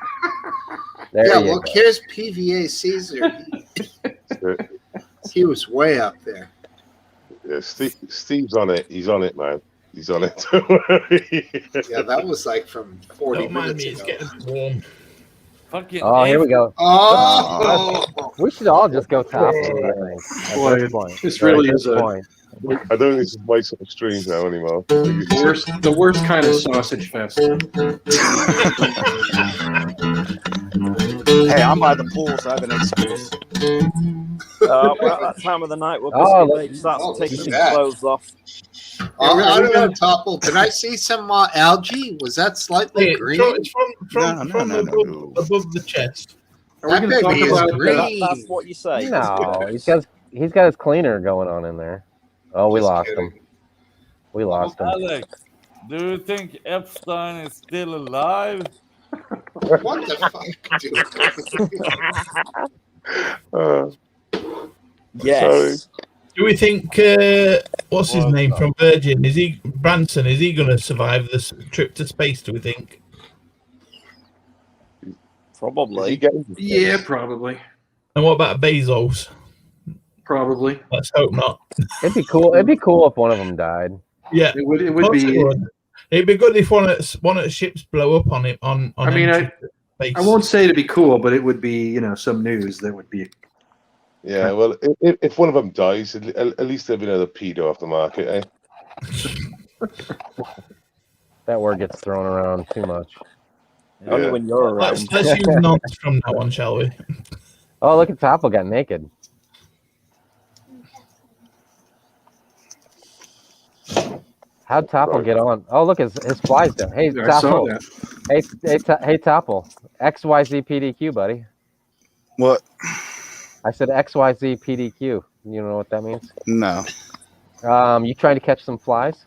There Yeah, you look, go. here's PVA Caesar. He was way up there. Yeah, Steve's on it. He's on it, man. He's on it. Don't worry. Yeah, that was like from 40 Don't mind minutes me, it's ago. getting warm. Fucking Oh, here we go. Oh, We should all just go top. I think. At Boy, this point. this Or at really this is a point. I don't think this is my sort of stream now anymore. the worst kind of sausage fest. Hey, I'm by the pool, so I have an excuse. We're at that time of the night where Oh, Biscuit Babe starts look taking at his that. clothes off. I don't know, Topple. Did I see some algae? Was that slightly Hey, green? it's from No. above the chest. Are we That going to talk baby is about green. That's what you say. No, he's got his cleaner going on in there. Oh, we Just lost kidding. him. We lost him. Alex, do you think Epstein is still alive? What the fuck, dude? Yes. Do we think what's his name from Virgin? Is he Branson? Is he going to survive this trip to space? Do we think? Probably. Yeah, probably. And what about Bezos? Probably. Let's hope not. It'd be cool. It'd be cool if one of them died. Yeah, It would of course be. it would. It'd be good if one of the ships blow up on him. I mean, space. I won't say it'd be cool, but it would be, some news that would be. Yeah, well, if one of them dies, at least there'll be another pedo off the market, eh? That word gets thrown around too much. Only when you're around. Let's use nonce from now on, shall we? Oh, look at Topple got naked. How'd Topple get on? Oh, look, his fly's down. Hey, I saw Topple. that. Hey, Topple. XYZ PDQ, buddy. What? I said XYZ PDQ. You don't know what that means? No. You trying to catch some flies?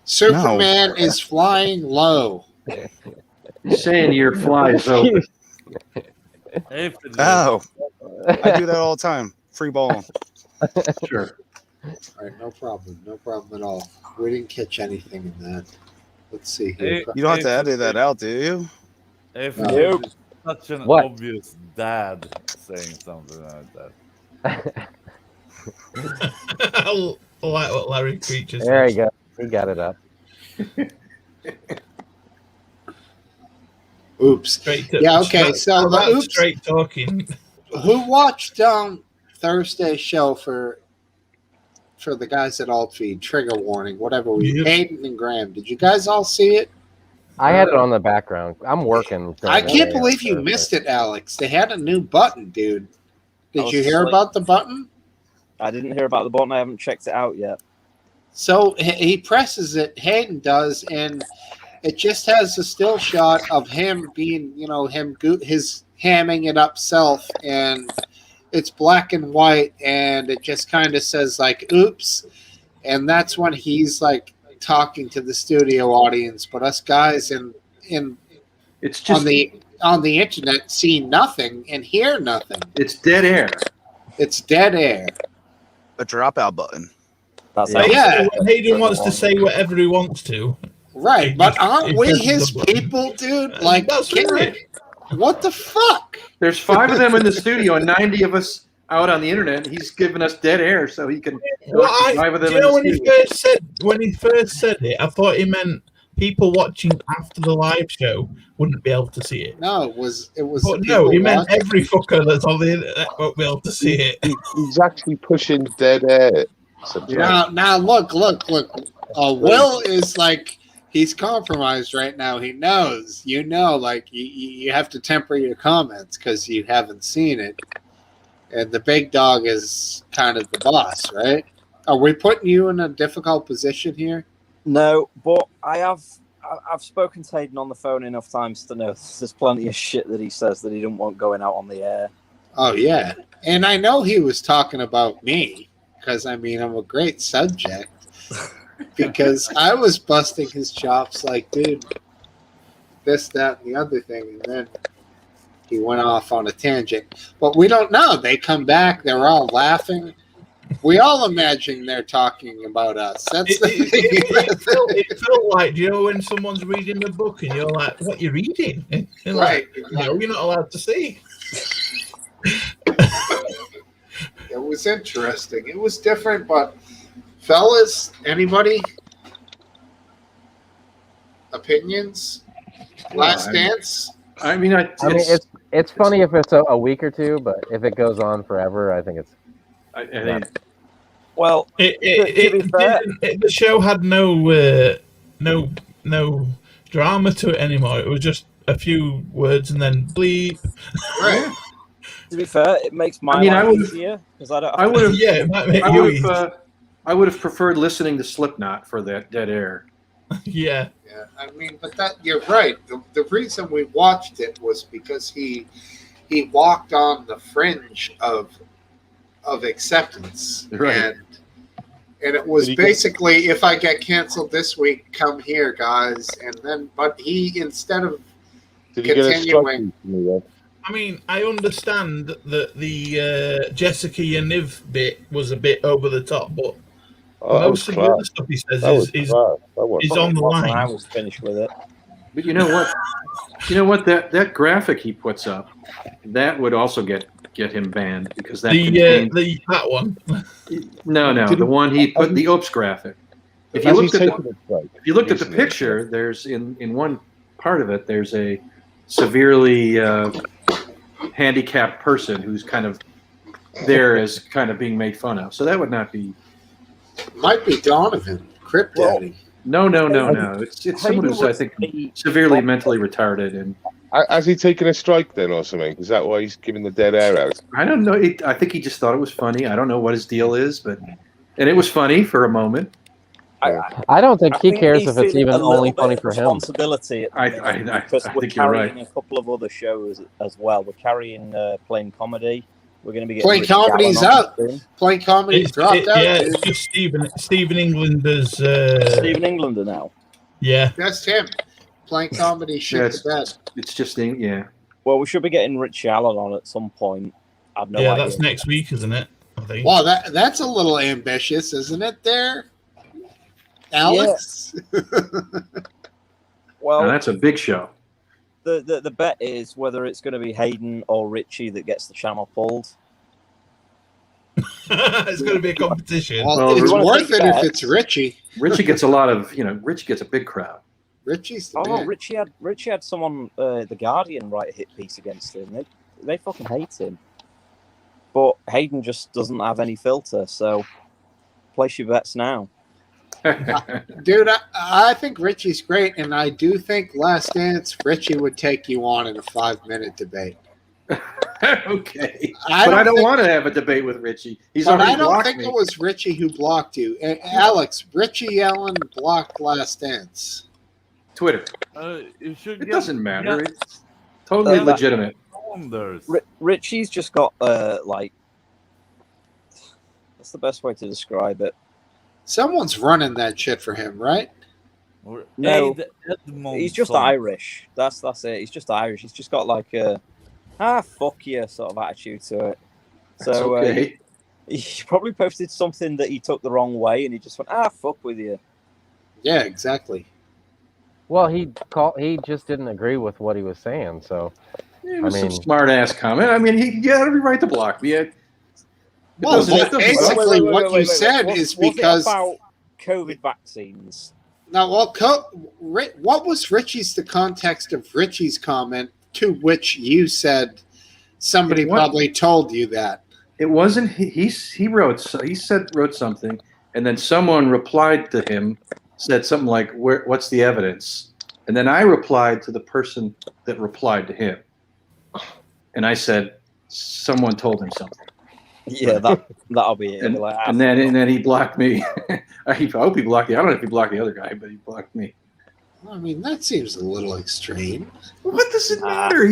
Superman is flying low. Saying your flies open. Oh, I do that all the time. Free ball. Sure. All right, no problem. No problem at all. We didn't catch anything in that. Let's see here. You don't have to edit that out, do you? If No. you're such an What? obvious dad saying something like that. I like what Larry Creature says. There you go. He got it up. Oops. Straight to, Yeah, okay, so the oops. straight talking. Who watched Thursday's show for the guys at Altfeed? Trigger warning, whatever Hayden and Graham. Did you guys all see it? I had it on the background. I'm working. I can't believe you missed it, Alex. They had a new button, dude. Did you hear asleep. about the button? I didn't hear about the button. I haven't checked it out yet. So he presses it, Hayden does, and it just has a still shot of him being, his hamming it up self, and it's black and white, and it just kind of says like, oops. And that's when he's like talking to the studio audience, but us guys It's just on the internet see nothing and hear nothing. it's dead air. It's dead air. A dropout button. That's Yeah. Hayden wants to say whatever he wants to. Right, but aren't we his people, dude? Like, That's right. what the fuck? There's 5 of them in the studio and 90 of us out on the internet. He's giving us dead air so he can. Well, 5 of them do you know in the when he first said it? I thought he meant people watching after the live show wouldn't be able to see it. No, it was. But no, he meant every fucker that's on the internet won't be able to see it. He's actually pushing dead air. Now look. Will is like, he's compromised right now. He knows, like you have to temper your comments because you haven't seen it. And the big dog is kind of the boss, right? Are we putting you in a difficult position here? No, but I've spoken to Hayden on the phone enough times to know there's plenty of shit that he says that he didn't want going out on the air. Oh yeah, and I know he was talking about me because I'm a great subject. Because I was busting his chops like, dude, this, that, and the other thing, and then he went off on a tangent. But we don't know. They come back, they're all laughing. We all imagine they're talking about us. That's the thing. It felt like, do you know when someone's reading a book and you're like, what, you're reading? And you're Right. like, no, you're not allowed to see. It was interesting. It was different, but fellas, anybody? Opinions? Last dance? I mean, it's funny if it's a week or two, but if it goes on forever, I think it's. I think Well, to be fair, the show had no drama to it anymore. It was just a few words and then bleep. Right. to be fair, it makes my I life would've- easier because I don't. Have I to would have. Yeah, it might make I you would easy. have. I would have preferred listening to Slipknot for that dead air. Yeah. Yeah, I mean, but that you're right. The reason we watched it was because he walked on the fringe of acceptance, Right. and it was Did he get- basically, if I get canceled this week, come here, guys. And then, but he, instead of Did you get a strike continuing, recently, then? I mean, I understand that the Jessica Yaniv bit was a bit over the top, but Oh, that was most of the class. other stuff he says That was is class. That was. on the When I line. was finished with it. But you know what? That graphic he puts up, that would also get him banned because that contains That one. no, Did the he- one he put the Opes graphic. If you Has he looked at taken a strike? if you looked at the recently? picture, there's in one part of it, there's a severely handicapped person who's kind of there as kind of being made fun of. So that would not be. might be Donovan, Crip Daddy. No. It's someone who's I think severely mentally retarded, and Has he taken a strike then, or something? Is that why he's giving the dead air out? I don't know. I think he just thought it was funny. I don't know what his deal is, and it was funny for a moment. I don't think he think cares he's if it's feeling even a little only bit funny of for him. responsibility at the I moment because we're think you're carrying right. a couple of other shows as well. We're carrying Plain Comedy. We're going to be getting Plain Rich Gallen Comedy's on out. soon. Plain Comedy dropped out. Yeah, Dude. it's just Stephen Englander's. Stephen Englander now. Yeah. That's him. Plain Comedy shit Yeah, the bed. It's just yeah. Well, we should be getting Rich Allen on at some point. I've no Yeah, idea. that's next week, isn't it? I think. Wow, that's a little ambitious, isn't it? There, Alex. Well, Now, that's a big show. the bet is whether it's going to be Hayden or Richie that gets the channel pulled. It's going to be a competition. Well, Well, it's wanna worth take it if bets? it's Richie. Richie gets a lot of Richie gets a big crowd. Richie's the Oh no, man. Richie had someone, the Guardian, write a hit piece against him. They fucking hate him. But Hayden just doesn't have any filter, so place your bets now. Dude, I think Richie's great, and I do think Last Dance, Richie would take you on in a 5-minute debate. Okay, but I don't want to have a debate with Richie. He's But already I don't blocked think me. it was Richie who blocked you. Alex, Richie Allen blocked Last Dance. Twitter. You should It get- doesn't matter. get It's totally Uh, legitimate. founders. Richie's just got like, what's the best way to describe it? Someone's running that shit for him, right? Or No, Edmondson. He's just Irish. That's it. He's just Irish. He's just got like a fuck you sort of attitude to it. That's So okay. he probably posted something that he took the wrong way, and he just went fuck with you. Yeah, exactly. Well, he just didn't agree with what he was saying. So It was I some mean- smart ass comment. I mean, he had every right to block me. Well, doesn't- basically, what you said is because was it about COVID vaccines. now, what was the context of Richie's comment to which you said somebody It was- probably told you that? It wasn't. He wrote something, and then someone replied to him, said something like, "What's the evidence?" And then I replied to the person that replied to him, and I said, "Someone told him something." Yeah, that'll be it. And, He'll be like, and then he blocked me. I hope he blocked me. I don't know if he blocked the other guy, but he blocked me. I mean, that seems a little extreme. What does it matter?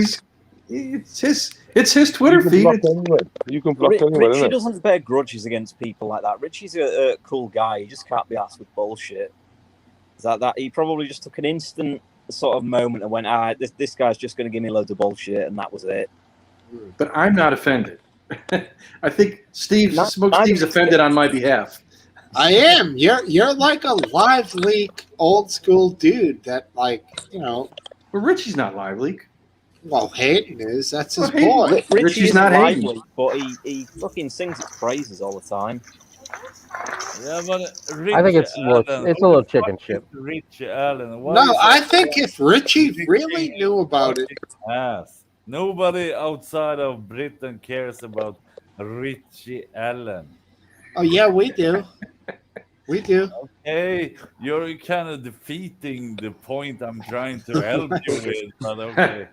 It's his Twitter You can feed. block anyone. You can block anyone, Richie isn't it? doesn't bear grudges against people like that. Richie's a cool guy. He just can't be asked with bullshit. That he probably just took an instant sort of moment and went, this guy's just going to give me loads of bullshit, and that was it. But I'm not offended. I think Smokesteve's offended on my behalf. I am. You're like a live leak, old school dude that, like, But Richie's not live leak. Well, Hayden is. That's his Well, Hayden- boy. Richie Richie's isn't not lively, Hayden. but he fucking sings its praises all the time. Yeah, but I think Richie Allen, it's a who little the chicken fuck is shit. Richie Allen? Why No, is I everyone think if Richie kicking really his knew about it, fucking ass? Nobody outside of Britain cares about Richie Allen. oh yeah, we do. We do. Hey, you're kind of defeating the point I'm trying to help you with, but okay.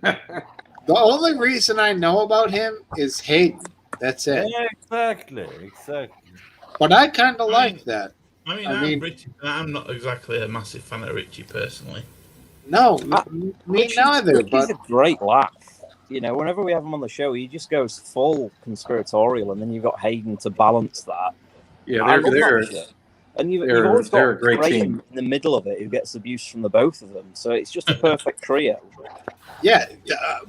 The only reason I know about him is Hayden. That's Yeah, it. exactly. But I kind of I like mean, that. I I'm mean, Richie. I'm not exactly a massive fan of Richie personally. no, Uh, me neither. Richie's But a great laugh. You know, whenever we have him on the show, he just goes full conspiratorial, and then you've got Hayden to balance that. Yeah, I love they're that shit. And you've always they're got a great Graham team. in the middle of it who gets abuse from the both of them. So it's just a perfect trio. yeah,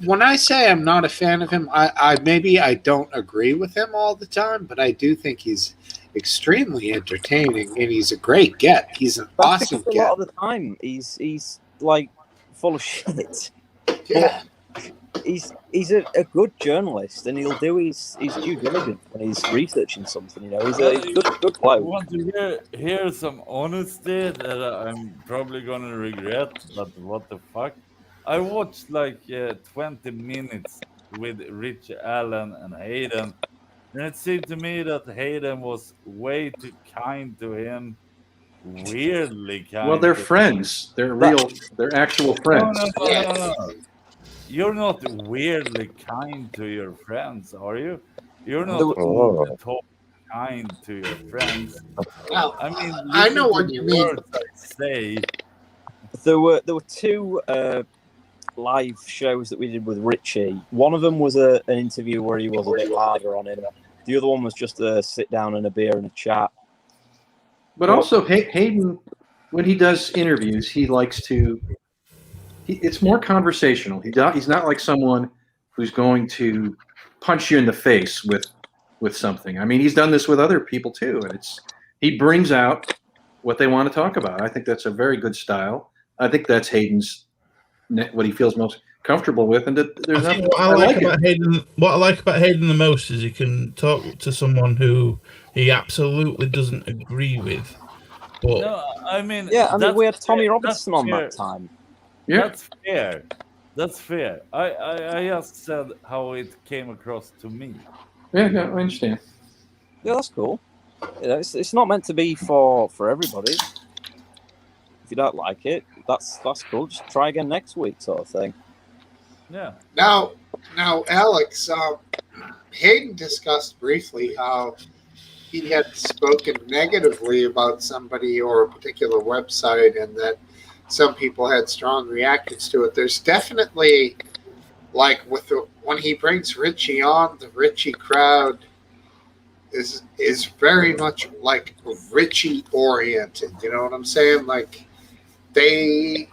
when I say I'm not a fan of him, I maybe I don't agree with him all the time, but I do think he's extremely entertaining and he's a great get. He's an That's awesome because a get. lot of the time he's like full of shit. Yeah. He's a good journalist, and he'll do his due diligence when he's researching something. You know, he's a good bloke. Want to hear some honesty that I'm probably gonna regret, but what the fuck? I watched like 20 minutes with Rich Allen and Hayden, and it seemed to me that Hayden was way too kind to him, weirdly Well, kind they're to him. friends. They're actual friends. No. You're not weirdly kind to your friends, are you? You're not The- over the top kind to your friends. Well, I mean, I know listen to what the you mean. words I say. There were two live shows that we did with Richie. One of them was an interview where he was a bit harder on him. The other one was just a sit down and a beer and a chat. But also Hayden, when he does interviews, he likes to. It's more conversational. He's not like someone who's going to punch you in the face with something. I mean, he's done this with other people too, and he brings out what they want to talk about. I think that's a very good style. I think that's Hayden's what he feels most comfortable with, and there's I think nothing. what I like about Hayden the most is he can talk to someone who he absolutely doesn't agree with. But No, I mean, Yeah, I mean, we had Tommy fair. Robertson on fair. that time. Yeah, That's fair. That's fair. I just said how it came across to me. yeah, I understand. Yeah, that's cool. You know, it's not meant to be for everybody. If you don't like it, that's cool. Just try again next week, sort of thing. Yeah. Now, Alex, Hayden discussed briefly how he had spoken negatively about somebody or a particular website, and that some people had strong reactions to it. There's definitely, like when he brings Richie on, the Richie crowd is very much like Richie oriented. You know what I'm saying? Like they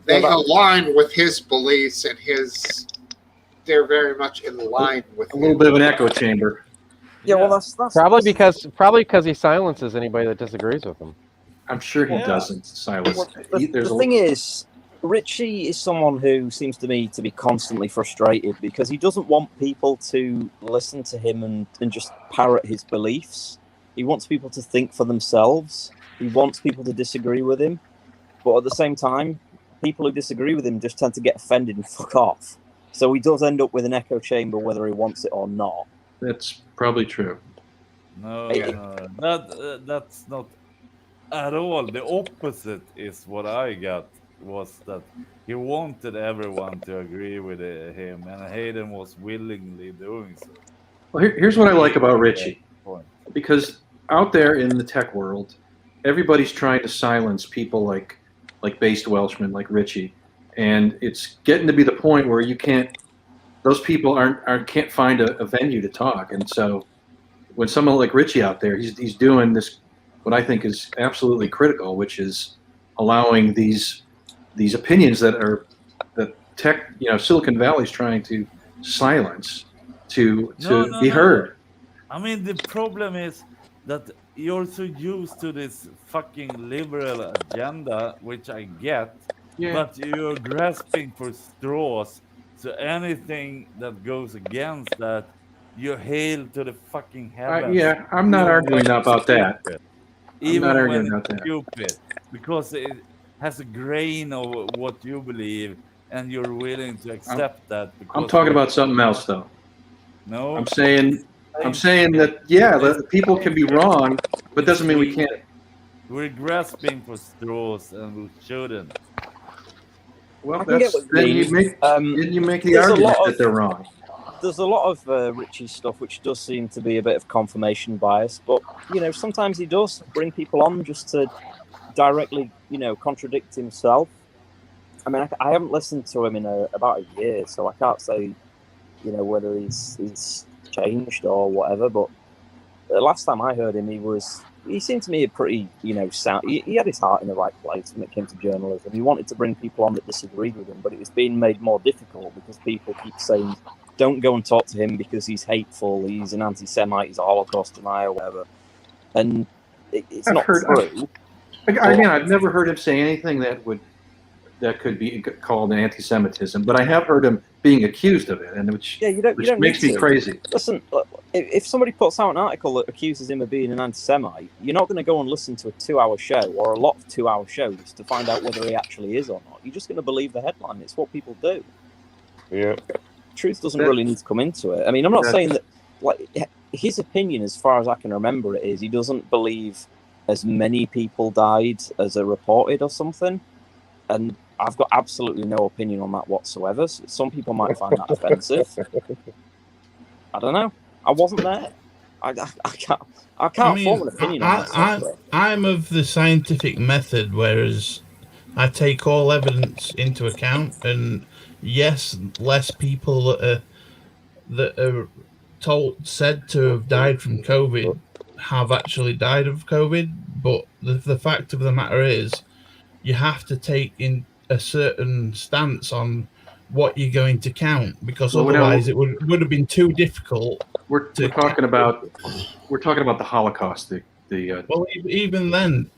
align with his beliefs and his. They're very much in line with A little bit of an echo chamber. Yeah, well, that's Probably because he silences anybody that disagrees with him. I'm sure he Yeah. doesn't silence. Well, the thing is, Richie is someone who seems to me to be constantly frustrated because he doesn't want people to listen to him and just parrot his beliefs. He wants people to think for themselves. He wants people to disagree with him. But at the same time, people who disagree with him just tend to get offended and fuck off. So he does end up with an echo chamber whether he wants it or not. That's probably true. No, that's not at all. The opposite is what I got, was that he wanted everyone to agree with him, and Hayden was willingly doing so. Well, here's what I like about Richie. Point. Because out there in the tech world, everybody's trying to silence people like Based Welshman, like Richie, and it's getting to be the point where you can't. Those people can't find a venue to talk, and so when someone like Richie out there, he's doing this, what I think is absolutely critical, which is allowing these opinions that tech, Silicon Valley's trying to silence to be heard. I mean, the problem is that you're so used to this fucking liberal agenda, which I get, but you're grasping for straws. So anything that goes against that, you hail to the fucking heavens. Yeah, I'm not Even arguing when it's about that. stupid. I'm Even not when arguing it's about that. stupid, because it has a grain of what you believe, and you're willing to accept that. Because I'm talking about something else, though. no, I'm saying same that the people can be wrong, but doesn't mean we can't. We're grasping for straws, and we shouldn't. Well, I can get what you then mean. you make the There's a argument lot that of- they're wrong. There's a lot of Richie's stuff which does seem to be a bit of confirmation bias, but sometimes he does bring people on just to directly contradict himself. I mean, I haven't listened to him in about a year, so I can't say whether he's changed or whatever. But the last time I heard him, he seemed to me a pretty sound. He had his heart in the right place when it came to journalism. He wanted to bring people on that disagreed with him, but it was being made more difficult because people keep saying, don't go and talk to him because he's hateful, he's an anti-Semite, he's a Holocaust denier, whatever. And it's not true. Again, I've never heard him say anything that could be called anti-Semitism, but I have heard him being accused of it, and which makes me crazy. Listen, if somebody puts out an article that accuses him of being an anti-Semite, you're not going to go and listen to a 2-hour show or a lot of 2-hour shows to find out whether he actually is or not. You're just going to believe the headline. It's what people do. Yeah. Truth doesn't really need to come into it. I mean, I'm not saying that, his opinion, as far as I can remember it, is he doesn't believe as many people died as are reported or something. And I've got absolutely no opinion on that whatsoever. Some people might find that offensive. I don't know. I wasn't there. I can't form an opinion on that. I'm of the scientific method, whereas I take all evidence into account, and yes, less people that are said to have died from COVID have actually died of COVID, but the fact of the matter is, you have to take in a certain stance on what you're going to count, because otherwise it would have been too difficult. We're talking about the Holocaust. Well, even then,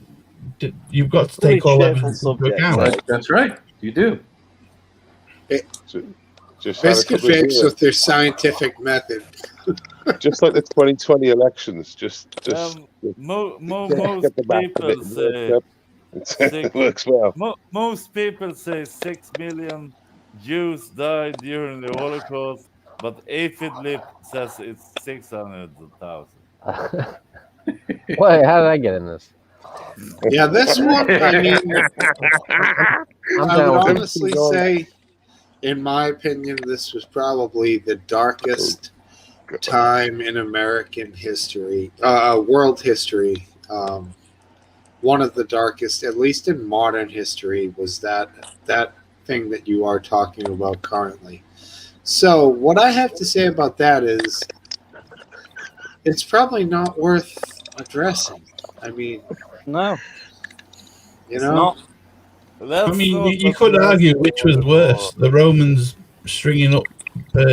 you've got to take all evidence into account. That's right. You do. Biscuit fakes with their scientific method. Just like the 2020 elections. Most people say it works well. Most people say 6 million Jews died during the Holocaust, but Aphid Lip says it's 600,000. Wait, how did I get in this? Yeah, this one, I mean, I would honestly say, in my opinion, this was probably the darkest time in American history, world history. One of the darkest, at least in modern history, was that thing that you are talking about currently. So what I have to say about that is it's probably not worth addressing. I mean, no, That's I mean, you could argue which was worse, the Romans stringing up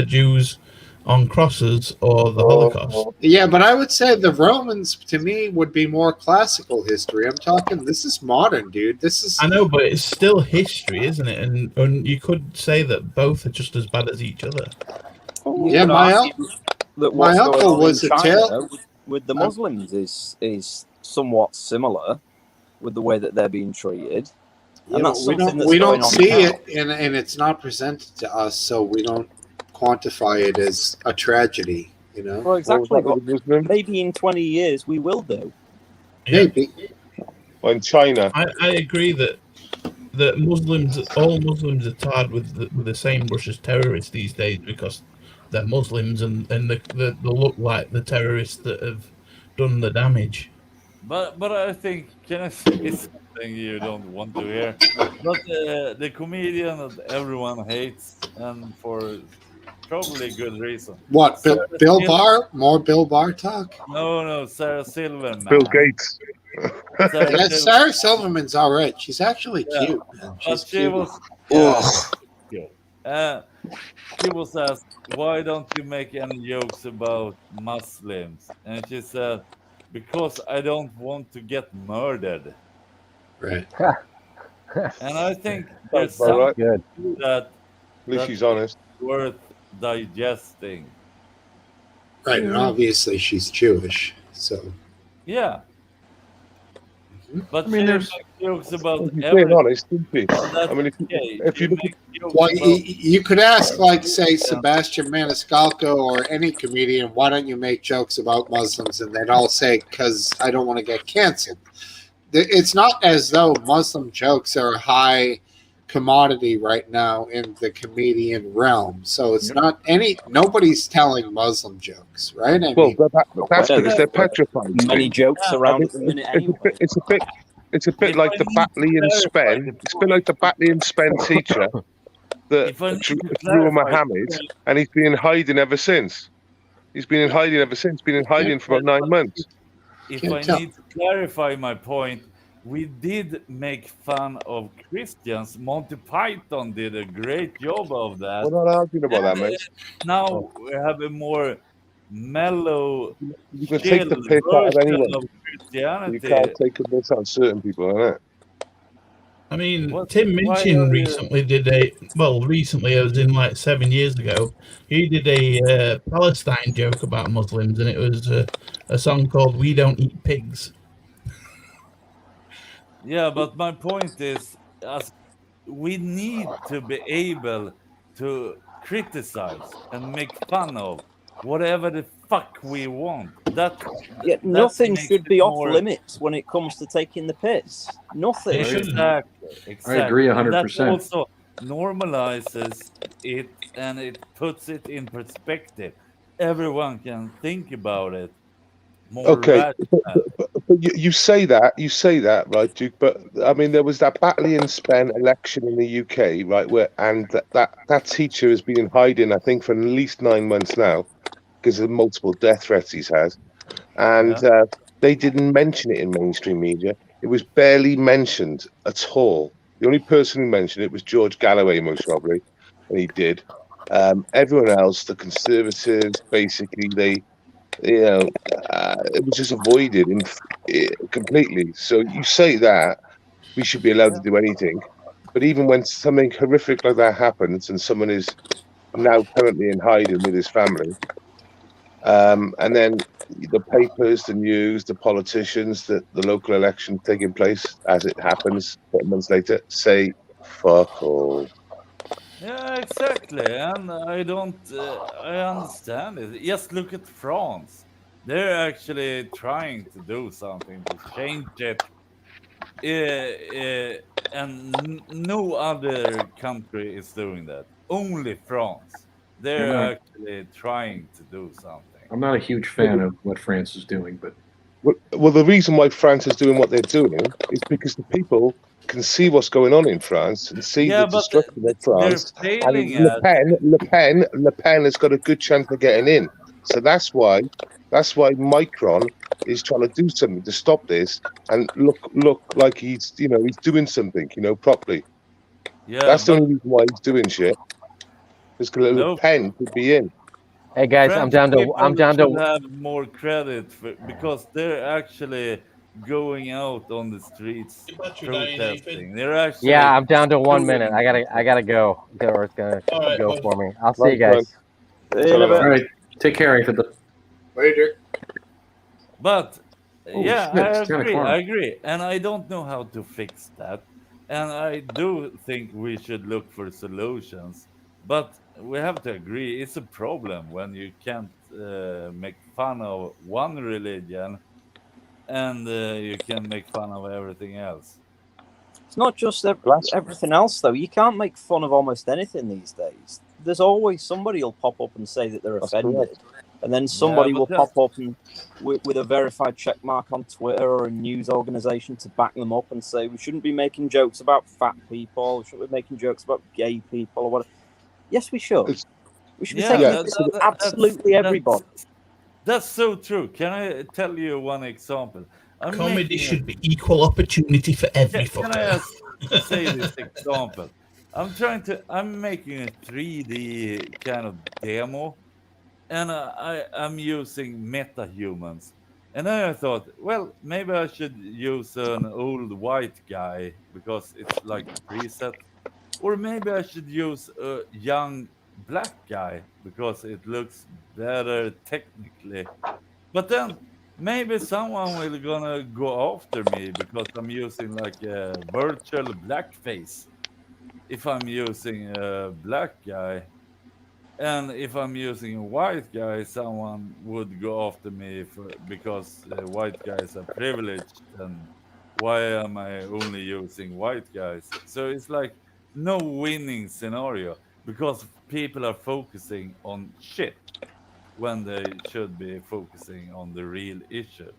Jews on crosses or the Holocaust. Yeah, but I would say the Romans, to me, would be more classical history. I'm talking, this is modern, dude. I know, but it's still history, isn't it? And you could say that both are just as bad as each other. Yeah, my uncle was a tail with the Muslims is somewhat similar with the way that they're being treated. And that's we don't see it, and it's not presented to us, so we don't quantify it as a tragedy, Well, exactly. But maybe in 20 years we will do. Maybe. Well, in China, I agree that all Muslims are tarred with the same brush as terrorists these days because they're Muslims and they look like the terrorists that have done the damage. But I think, can I say something you don't want to hear? But the comedian that everyone hates, and for probably good reason. What, Bill Barr? More Bill Barr talk? No, Sarah Silverman. Bill Gates. Sarah Silverman's all right. She's actually cute. Man. She's cute. She was asked, why don't you make any jokes about Muslims? And she said, because I don't want to get murdered. Right. And I think there's Right. something that At least she's honest. worth digesting. Right, and obviously she's Jewish, so Yeah, but I mean, she there's makes jokes about If you're being everything. honest, isn't she? And that's I mean, okay. if She you look at makes jokes well, about you could ask, like, say, Sebastian Maniscalco or any comedian, why don't you make jokes about Muslims? And they'd all say, because I don't want to get canceled. It's not as though Muslim jokes are a high commodity right now in the comedian realm. So it's not nobody's telling Muslim jokes, right? I well, mean, that's Well, because they're there's petrified. many Steve. jokes yeah, I around mean, at the minute it's a anyway. bit, it's a bit if like I the need to Batley and clarify Spen. the It's a bit like point, the Batley and Spen teacher that if I need to drew clarify the Mohammed, point, and he's been in hiding ever since. He's been in hiding ever since. Been in hiding for about 9 months. if can't I tell. need to clarify my point, we did make fun of Christians. Monty Python did a great job of that. We're not arguing about that, And mate. now we have a more mellow, You can chill take the piss out of version anyone. of You Christianity. can't take the piss out of certain people, innit? I mean, What? Tim Why Minchin are you? recently did recently, as in like 7 years ago, he did a Palestine joke about Muslims, and it was a song called We Don't Eat Pigs. Yeah, but my point is, as we need to be able to criticize and make fun of whatever the fuck we want. Yet That nothing makes should it be off more limits when it comes to taking the piss. Nothing. They shouldn't. exactly. I agree And that 100%. also normalizes it and it puts it in perspective. Everyone can think about it more Okay, rational. but you say that, right, Duke? But I mean, there was that Batley and Spen election in the UK, right, where and that teacher has been in hiding, I think, for at least 9 months now because of multiple death threats he's had, and Yeah. they didn't mention it in mainstream media. It was barely mentioned at all. The only person who mentioned it was George Galloway, most probably, and he did. Everyone else, the Conservatives, basically, it was just avoided completely. So you say that we should be allowed to do anything, but even when something horrific like that happens and someone is now currently in hiding with his family, and then the papers, the news, the politicians, the local election taking place as it happens 4 months later say fuck all. Yeah, exactly. And I don't, I understand it. Just look at France. They're actually trying to do something to change it. And no other country is doing that. Only France. I'm They're not, actually trying to do something. I'm not a huge fan of what France is doing, but Well, the reason why France is doing what they're doing is because the people can see what's going on in France and see the Yeah, but destruction of they're France. And failing Le at. Pen, Le Pen, Le Pen has got a good chance of getting in. So that's why Macron is trying to do something to stop this and look like he's doing something, properly. Yeah, That's the but only reason why he's doing shit. Because Le no. Pen could be in. Hey guys, French I'm people down should to have more credit because they're actually going out on the streets Battery dying, Ethan. protesting. They're actually yeah, I'm down to 1 doing minute. I gotta go. Or it's gonna All right, go bud. for me. I'll see you Nice one. guys. In a All bit. all right, take care, Ethan. Later. But Holy yeah, shit, it's 10 o'clock. I agree, and I don't know how to fix that. And I do think we should look for solutions. But we have to agree, it's a problem when you can't make fun of one religion and you can make fun of everything else. It's not just Blasphemy. everything else, though. You can't make fun of almost anything these days. There's always somebody who'll pop up and say that they're That's offended. correct. And then somebody but will that's- pop up and with a verified check mark on Twitter or a news organization to back them up and say we shouldn't be making jokes about fat people, we shouldn't be making jokes about gay people or whatever. Yes, we should. It's- We should be Yeah, taking Yeah, the piss of absolutely everybody. That's so true. Can I tell you one example? I'm Comedy making a- should be equal opportunity for every Can I fucker. just say this example? I'm making a 3D kind of demo, and I'm using metahumans. And then I thought, well, maybe I should use an old white guy because it's like a preset. Or maybe I should use a young black guy because it looks better technically. But then maybe someone will gonna go after me because I'm using like a virtual blackface. If I'm using a black guy, and if I'm using a white guy, someone would go after me because white guys are privileged, and why am I only using white guys? So it's like no winning scenario because people are focusing on shit when they should be focusing on the real issue.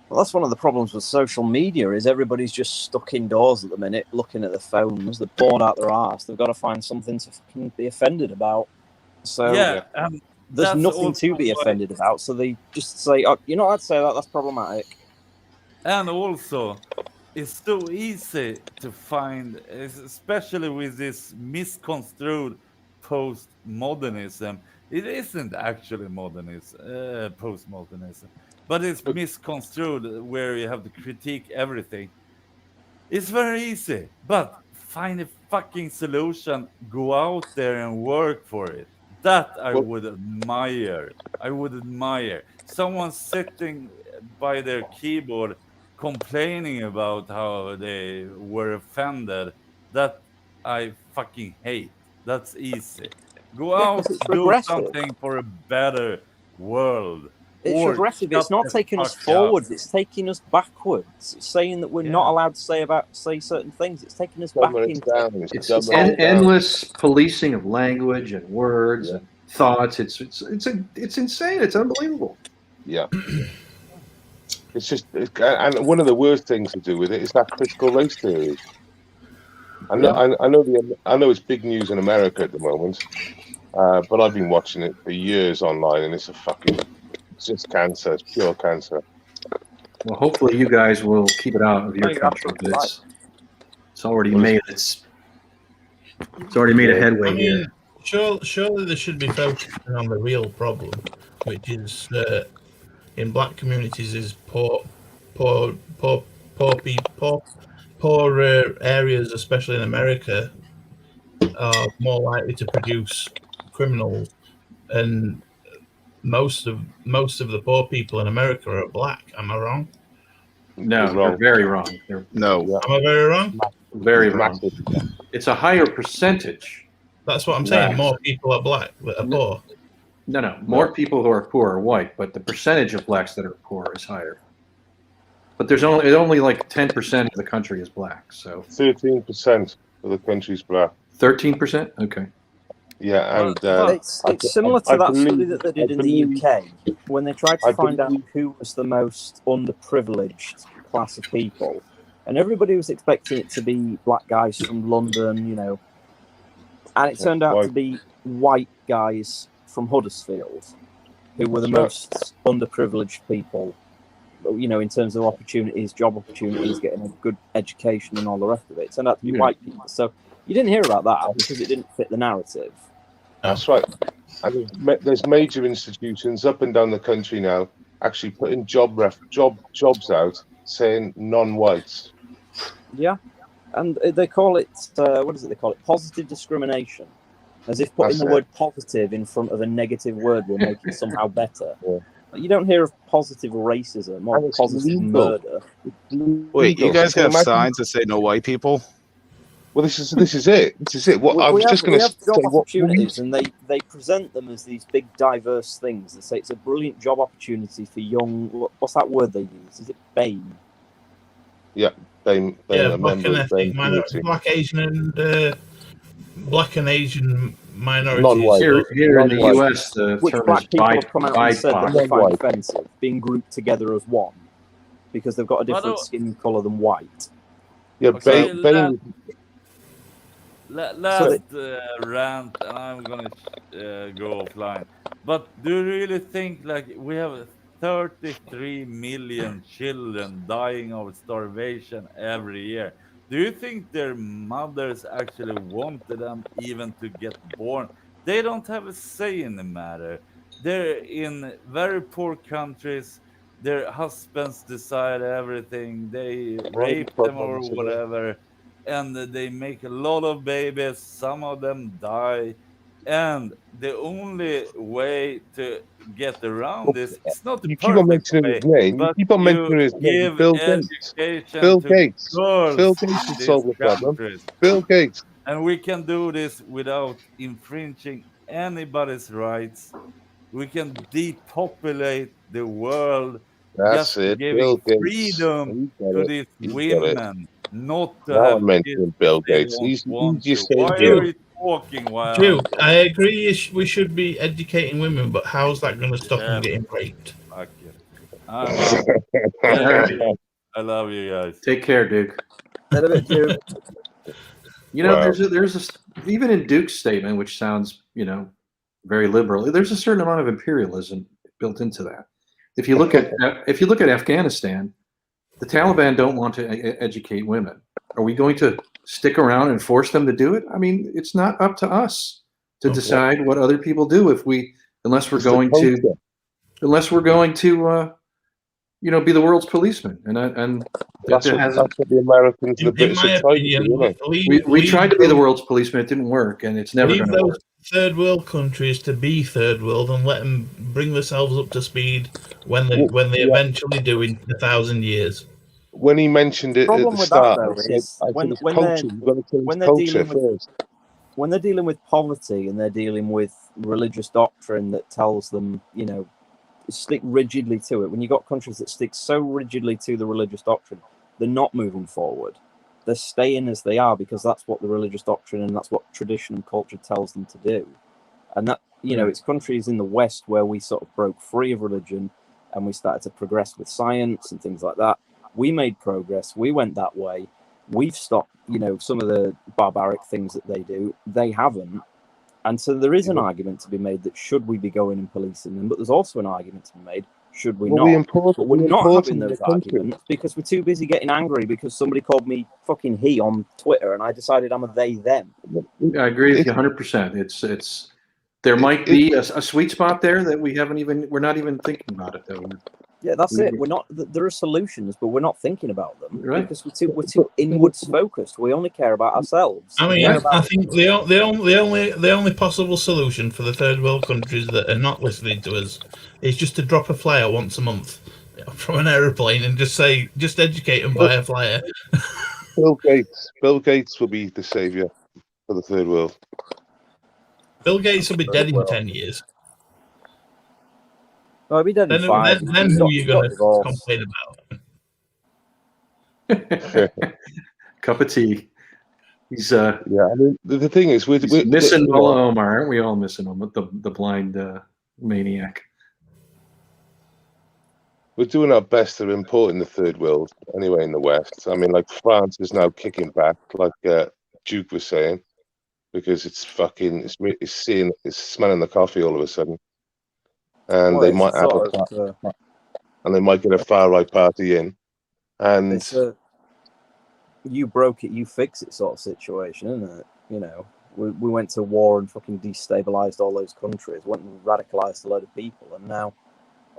Well, that's one of the problems with social media is everybody's just stuck indoors at the minute, looking at their phones. They're bored out their arse. They've got to find something to fucking be offended about. So Yeah, there's that's nothing to also be why. offended about. So they just say, "Oh, you know, I'd say that. That's problematic." And also, it's so easy to find, especially with this misconstrued postmodernism. It isn't actually modernism, postmodernism, but it's misconstrued where you have to critique everything. It's very easy, but find a fucking solution, go out there and work for it. That I Well, would admire. I would admire someone sitting by their keyboard complaining about how they were offended. That I fucking hate. That's easy. Go Yeah, out, because it's do regressive. something for a better world. It's Or regressive. shut It's not the taking us fuck up. forwards. It's taking us backwards. It's saying that we're not Yeah. allowed to say certain things. It's taking us back dumbing it into down. It's It's dumbing it down. endless policing of language and words Yeah. and thoughts. It's insane. It's unbelievable. Yeah. It's just, and one of the worst things to do with it is that critical race theory. I know it's big news in America at the moment, but I've been watching it for years online, and it's just cancer. It's pure cancer. Well, hopefully you guys will keep it out of your Oh, you're country. absolutely But it's already Well, made it's already made a Yeah. headway I here. mean, surely they should be focusing on the real problem, which is in black communities is poor areas, especially in America, are more likely to produce criminals, and most of the poor people in America are black. Am I wrong? No, You're they're wrong. very wrong. They're No. Yeah. Am I very wrong? very wrong. Massive. It's a higher percentage. That's what I'm saying. Right. More people are black that are No. poor. No. More people who are poor are white, but the percentage of blacks that are poor is higher. But there's only like 10% of the country is black. So 13% of the country's black. 13%. Okay. Yeah, and It's similar to that study that they did in the UK when they tried to find out who was the most underprivileged class of people, and everybody was expecting it to be black guys from London, you know, and it turned out to be white guys from Huddersfield who were the most underprivileged people, you know, in terms of opportunities, job opportunities, getting a good education and all the rest of it. It turned out to be white people. So you didn't hear about that because it didn't fit the narrative. That's right. And there's major institutions up and down the country now actually putting jobs out saying non-whites. Yeah, and they call it what is it? They call it positive discrimination, as if putting the word positive in front of a negative word will make it somehow better. Yeah. You don't hear of positive racism or positive murder. Wait, you guys have signs that say no white people? Well, this is it. This is it. What I was just going to have say. job opportunities, and they present them as these big diverse things. They say it's a brilliant job opportunity for young. What's that word they use? Is it BAME? Yeah, BAME. Yeah, black Asian and black and Asian minorities. Non-white. Here in the US, the which term black is people have come out and said that they find Non-white. offensive, being grouped together as one because they've got a different skin colour than white. Yeah, Okay, BAME. Last rant, and I'm gonna go offline. But do you really think like we have 33 million children dying of starvation every year? Do you think their mothers actually wanted them even to get born? They don't have a say in the matter. They're in very poor countries. Their husbands decide everything. They rape them or whatever, and they make a lot of babies. Some of them die, And the only way to get around this, it's not the You keep on perfect mentioning way, his name. You but keep on you mentioning his name. give Bill Gates. education Bill to Gates. Bill girls Gates in would these solve the problem. countries. Bill Gates. And we can do this without infringing anybody's rights. We can depopulate the world That's just it. giving Bill Gates. freedom You got to it. these You got it. women not to Now have I'm kids mentioning if Bill they Gates. don't He's want to. just Why saying are Bill. you talking while I'm Duke, I talking? agree we should be educating women, but how's that going to stop them Yeah, getting raped? fuck it. I'm out. Thank you. I love you guys. Take care, Duke. In a bit, Duke. You know, Wow. there's a even in Duke's statement, which sounds very liberal. There's a certain amount of imperialism built into that. If you look at Afghanistan, the Taliban don't want to educate women. Are we going to stick around and force them to do it? I mean, it's not up to us to decide what other people do unless we're going to be the world's policeman. And That's what the Americans and the In British my have tried to opinion, do, isn't it? we tried to be the world's policeman. It didn't work, and it's never leave going to those work. third world countries to be third world and let them bring themselves up to speed when they eventually do in 1,000 years. When he mentioned it at Problem the with that, start, though, I is said when it's they're culture. You've got to change when they're culture dealing with first. when they're dealing with poverty and they're dealing with religious doctrine that tells them, stick rigidly to it. When you've got countries that stick so rigidly to the religious doctrine, they're not moving forward. They're staying as they are because that's what the religious doctrine and that's what tradition and culture tells them to do. And that, it's countries in the West where we sort of broke free of religion and we started to progress with science and things like that. We made progress. We went that way. We've stopped, some of the barbaric things that they do. They haven't. And so there is an argument to be made that should we be going and policing them, but there's also an argument to be made, should we not? But we're not having those arguments because we're too busy getting angry because somebody called me fucking he on Twitter and I decided I'm a they, them. I agree with you 100%. There might be a sweet spot there that we're not even thinking about it though. Yeah, that's it. We're not. There are solutions, but we're not thinking about them because we're too inwards focused. We only care about ourselves. I mean, I think the only possible solution for the third world countries that are not listening to us is just to drop a flyer once a month from an aeroplane and just educate them by a flyer. Bill Gates will be the savior for the third world. Bill Gates will be dead in 10 years. No, he'll be dead in 5. Then who are you going to complain about? Cup of tea. He's I mean, the thing is, we're missing Mullah Omar, aren't we all missing him with the blind maniac? We're doing our best to import in the third world anyway in the West. I mean, like France is now kicking back, like Duke was saying, because it's smelling the coffee all of a sudden. And they might have and they might get a far right party in, and it's a you broke it, you fix it sort of situation, isn't it? We went to war and fucking destabilized all those countries, went and radicalized a load of people, and now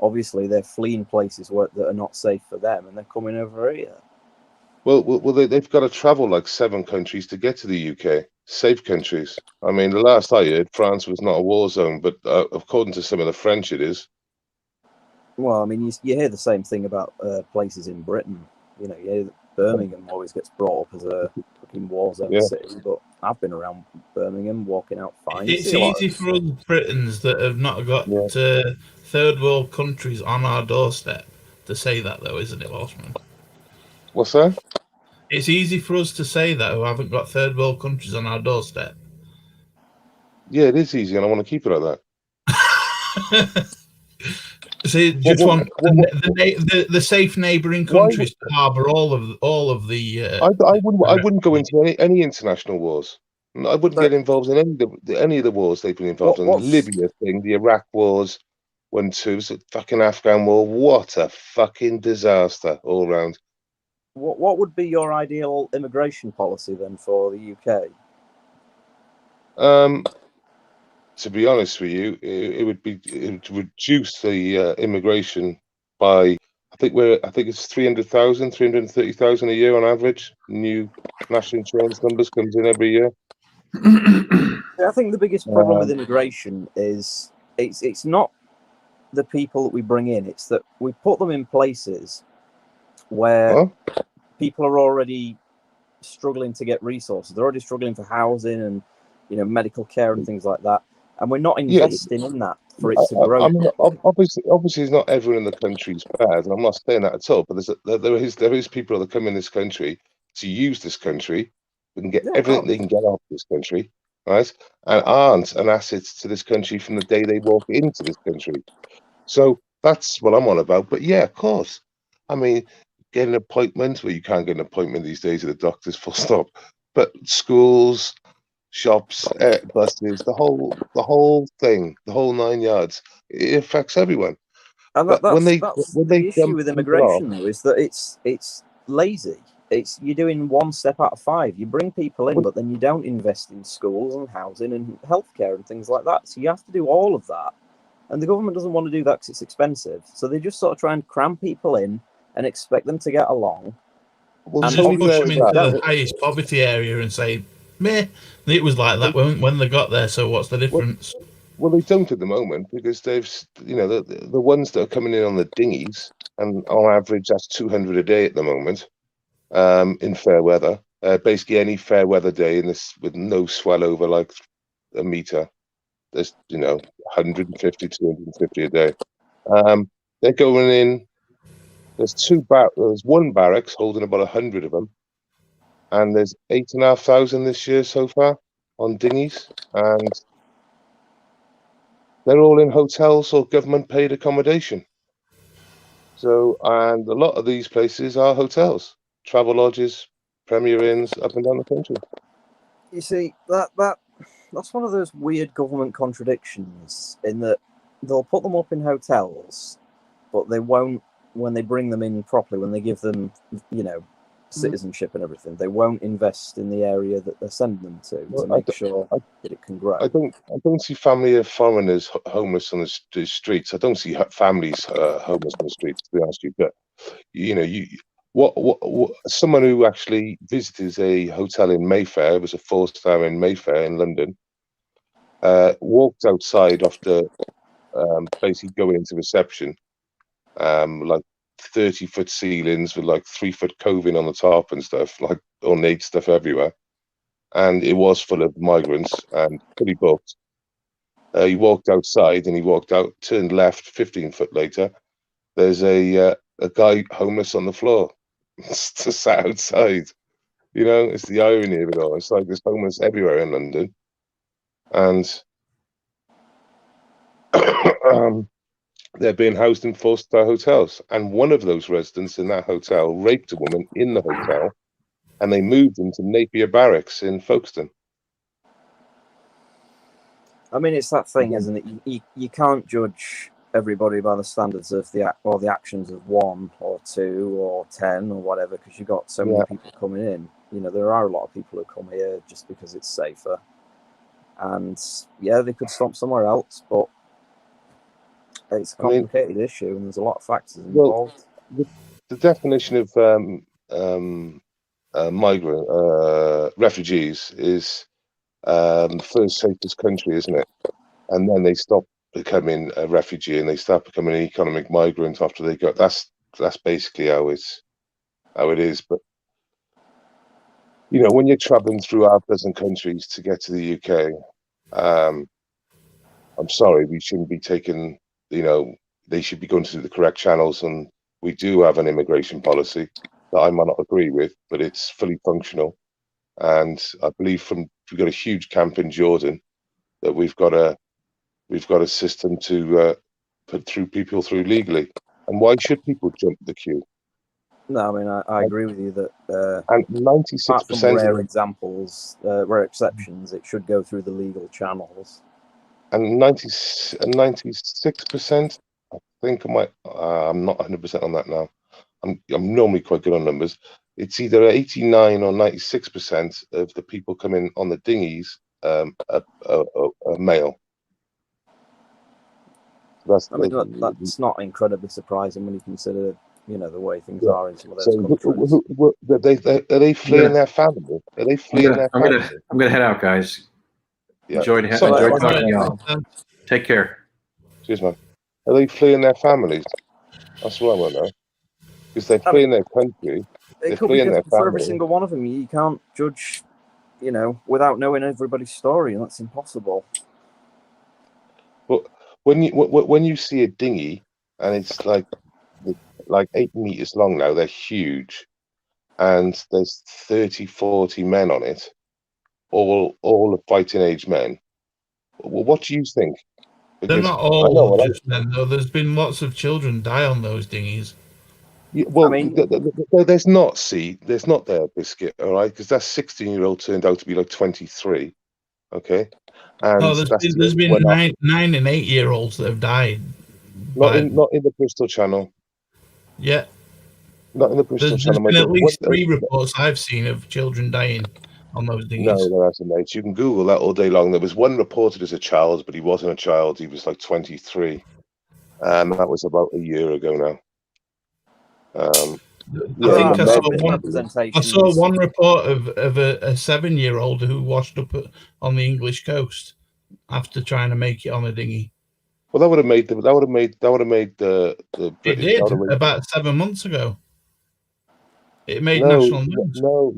obviously they're fleeing places that are not safe for them, and they're coming over here. Well, they've got to travel like 7 countries to get to the UK. Safe countries. I mean, the last I heard, France was not a war zone, but according to some of the French, it is. Well, I mean, you hear the same thing about places in Britain. You hear Birmingham always gets brought up as a fucking war zone city, but I've been around Birmingham, walking out fine. It's easy for us Britons that have not got third world countries on our doorstep to say that, though, isn't it, Horseman? What's that? It's easy for us to say that who haven't got third world countries on our doorstep. Yeah, it is easy, and I want to keep it like that. See, just want the safe neighbouring countries to harbour all of the. I wouldn't go into any international wars. I wouldn't get involved in any of the wars they've been involved in. The Libya thing, the Iraq wars, 1, 2, the fucking Afghan war. What a fucking disaster all round. What would be your ideal immigration policy then for the UK? To be honest with you, it would reduce the immigration by I think it's 300,000, 330,000 a year on average. New national insurance numbers comes in every year. I think the biggest problem with immigration is it's not the people that we bring in; it's that we put them in places where people are already struggling to get resources. They're already struggling for housing and medical care and things like that, and we're not investing in that for it to grow. I mean, obviously, it's not everyone in the country is bad, and I'm not saying that at all. But there is people that come in this country to use this country, we can get everything they can get out of this country, right? And aren't an asset to this country from the day they walk into this country. So that's what I'm on about. But yeah, of course. I mean, get an appointment, well, you can't get an appointment these days at the doctor's, full stop. But schools, shops, buses, the whole thing, the whole 9 yards, it affects everyone. And But that's they the issue with immigration, though, is that it's lazy. You're doing one step out of 5. You bring people in, but then you don't invest in schools and housing and healthcare and things like that. So you have to do all of that. And the government doesn't want to do that because it's expensive. So they just sort of try and cram people in and expect them to get along. Well, and just push them into the highest poverty area and say, meh. It was like that when they got there, so what's the difference? Well, they don't at the moment because they've, the ones that are coming in on the dinghies, and on average that's 200 a day at the moment, in fair weather. Basically any fair weather day in this with no swell over like a meter. There's 150, 250 a day. They're going in. There's one barracks holding about 100 of them, and there's 8,500 this year so far on dinghies, and they're all in hotels or government paid accommodation. So, and a lot of these places are hotels, travel lodges, Premier Inns up and down the country. You see, that's one of those weird government contradictions in that they'll put them up in hotels, but they won't, when they bring them in properly, when they give them, citizenship and everything, they won't invest in the area that they're sending them to make sure that it can grow. I don't see family of foreigners homeless on the streets. I don't see families homeless on the streets, to be honest with you. But someone who actually visited a hotel in Mayfair, it was a 4-star in Mayfair in London, walked outside after basically going into reception, like 30-foot ceilings with like 3-foot coving on the top and stuff, like ornate stuff everywhere, and it was full of migrants and fully booked. He walked outside and he walked out, turned left. 15 foot later, there's a guy homeless on the floor, sat outside. It's the irony of it all. It's like there's homeless everywhere in London, and they're being housed in 4-star hotels. And one of those residents in that hotel raped a woman in the hotel, and they moved him to Napier Barracks in Folkestone. I mean, it's that thing, isn't it? You can't judge everybody by the standards of the actions of 1 or 2 or 10 or whatever, because you've got so many people coming in. There are a lot of people who come here just because it's safer. And they could stop somewhere else, but it's a complicated issue, and there's a lot of factors involved. The definition of migrant refugees is first safest country, isn't it? And then they stop becoming a refugee and they start becoming an economic migrant after they go. That's basically how it is. But when you're traveling through 6 countries to get to the UK, I'm sorry, we shouldn't be taking. They should be going through the correct channels, and we do have an immigration policy that I might not agree with, but it's fully functional. And I believe we've got a huge camp in Jordan that we've got a system to put people through legally. And why should people jump the queue? No, I mean, I agree with you that and 96% rare examples, rare exceptions, it should go through the legal channels. And 96%, I think I'm not 100% on that now. I'm normally quite good on numbers. It's either 89 or 96% of the people coming on the dinghies are male. That's not incredibly surprising when you consider, the way things are in some of those countries. Are they fleeing their family? Are they fleeing their family? I'm gonna head out, guys. Yeah. Enjoyed So- talking to y'all. Take care. Cheers, man. Are they fleeing their families? That's what I want to know. Because they're fleeing their country. They're It could be fleeing their different for every family. single one of them. You can't judge, without knowing everybody's story, and that's impossible. But when you see a dinghy and it's like 8 meters long now, they're huge, and there's 30, 40 men on it, all the fighting age men. Well, what do you think? They're Because not I know all what just men, though. There's been lots of children die on those dinghies. well, I mean- there's not there, Biscuit, all right? Because that 16-year-old turned out to be like 23, okay? And No, there's been 9 and 8-year-olds that have died. not in the Bristol Channel. Yeah. Not in the Bristol There's Channel. been at least 3 reports I've seen of children dying on those dinghies. No, there hasn't, mate. You can Google that all day long. There was one reported as a child, but he wasn't a child. He was like 23. And that was about a year ago now. I think I saw one report of a 7-year-old who washed up on the English coast after trying to make it on a dinghy. Well, that would have made the It British. did about 7 months ago. It made No, national news. no,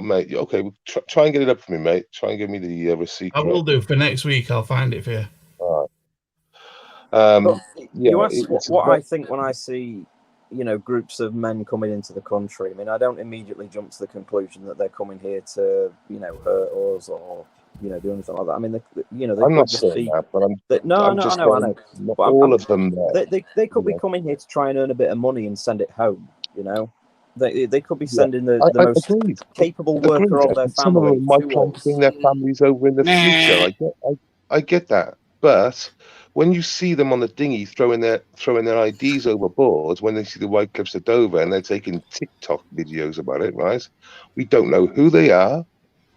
mate. Okay, well, try and get it up for me, mate. Try and give me the receipt. I will do for next week. I'll find it for you. All right. You ask what I think when I see, groups of men coming into the country. I mean, I don't immediately jump to the conclusion that they're coming here to, hurt us or, do anything like that. I mean, they I'm not saying that, but I know. Not all of them. They could be coming here to try and earn a bit of money and send it home. They could be sending the most capable worker of their Some of family. them might try to bring their families over in the future. I get that, but when you see them on the dinghy throwing their IDs overboard, when they see the White Cliffs of Dover and they're taking TikTok videos about it, right? We don't know who they are.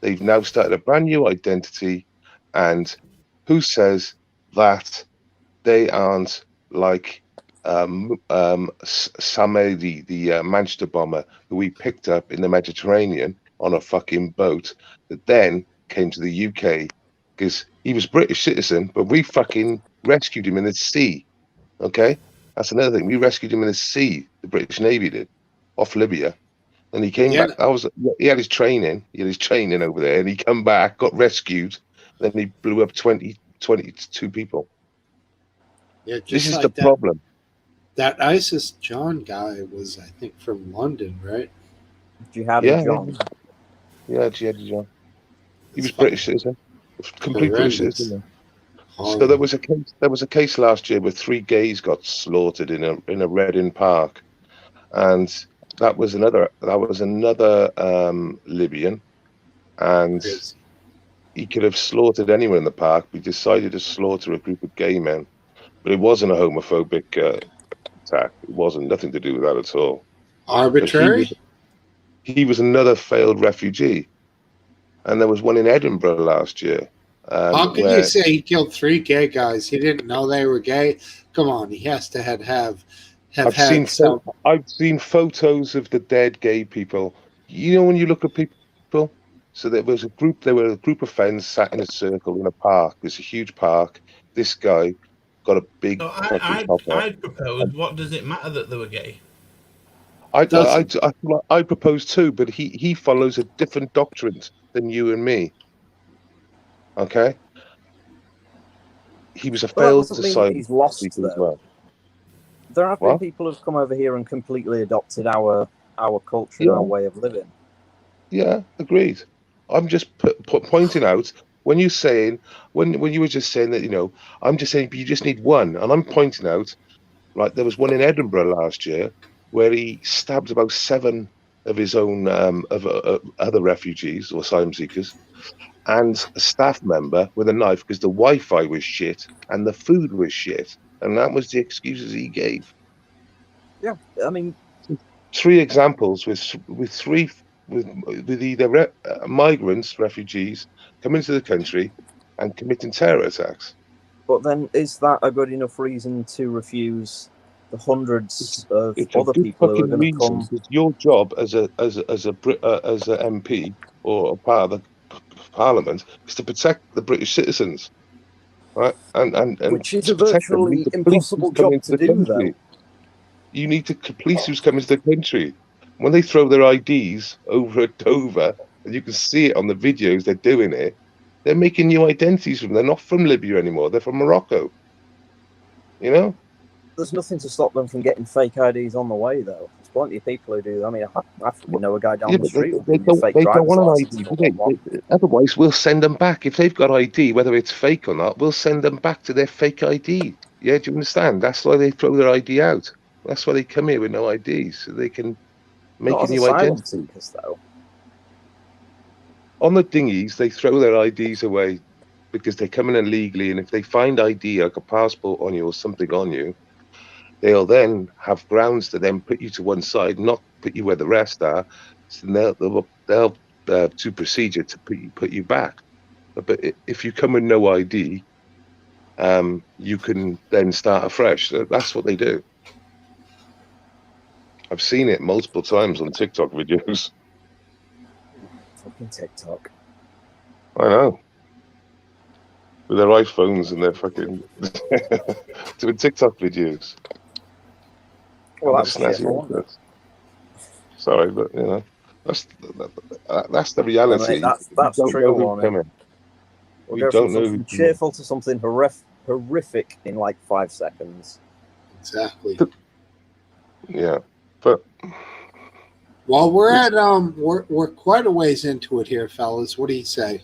They've now started a brand new identity, and who says that they aren't like Sameh, the Manchester bomber, who we picked up in the Mediterranean on a fucking boat that then came to the UK because he was British citizen, but we fucking rescued him in the sea. Okay, that's another thing. We rescued him in the sea. The British Navy did, off Libya, and he came back. He had his training. He had his training over there, and he come back, got rescued, then he blew up 22 people. Yeah, just this is like the problem. That ISIS John guy was, I think, from London, right? Jihadi John. Yeah, Jihadi John. He was British citizen, complete British citizen. So there was a case last year where 3 gays got slaughtered in a Reading Park, and that was another Libyan, and he could have slaughtered anyone in the park. We decided to slaughter a group of gay men, but it wasn't a homophobic attack. It wasn't nothing to do with that at all. Arbitrary. He was another failed refugee, and there was one in Edinburgh last year. How can you say he killed 3 gay guys? He didn't know they were gay. Come on, he has to have I've seen photos of the dead gay people. You know, when you look at people, so there were a group of friends sat in a circle in a park. There's a huge park. This guy got a big. I propose. What does it matter that they were gay? I propose too, but he follows a different doctrine than you and me. Okay. He was a failed disciple. He's lost though. As well. There have been people who've come over here and completely adopted our culture and our way of living. Yeah, agreed. I'm just pointing out when you were just saying that, I'm just saying you just need one, and I'm pointing out, like there was one in Edinburgh last year where he stabbed about 7 of his own other refugees or asylum seekers, and a staff member with a knife because the Wi-Fi was shit and the food was shit, and that was the excuses he gave. Yeah, I mean, 3 examples with either migrants, refugees coming to the country and committing terror attacks. But then, is that a good enough reason to refuse the hundreds of other people who are going to come? It's your job as a MP or a part Parliament is to protect the British citizens, right? And Which is to a protect them, you virtually need the police impossible who's come job into to the do, country. though. You need the police who's come into the country. When they throw their IDs over at Dover, and you can see it on the videos, they're doing it. They're making new identities from them. They're not from Libya anymore. They're from Morocco. You know? There's nothing to stop them from getting fake IDs on the way, though. There's plenty of people who do. I mean, I know a guy down Yeah, the but street who give me a fake they don't driver's want an license ID, if I do want one. Otherwise, we'll send them back. If they've got ID, whether it's fake or not, we'll send them back to their fake ID. Yeah, do you understand? That's why they throw their ID out. That's why they come here with no IDs, so they can make Not a as new asylum identity. seekers, though. On the dinghies, they throw their IDs away because they come in illegally, and if they find ID, like a passport on you or something on you, they'll then have grounds to then put you to one side, not put you where the rest are. So they'll to procedure to put you back. But if you come with no ID, you can then start afresh. That's what they do. I've seen it multiple times on TikTok videos. Fucking TikTok. I know. With their iPhones and their fucking doing TikTok videos. Well, The that was snazzy cheerful, wasn't it? outfits. Sorry, but you know, that's the No, reality. mate, that's You don't know trigger who's warning. coming. We'll We go don't from know something who's coming. cheerful to something horrific in like 5 seconds. Exactly. Yeah, but Well, we're at we're quite a ways into it here, fellas. What do you say?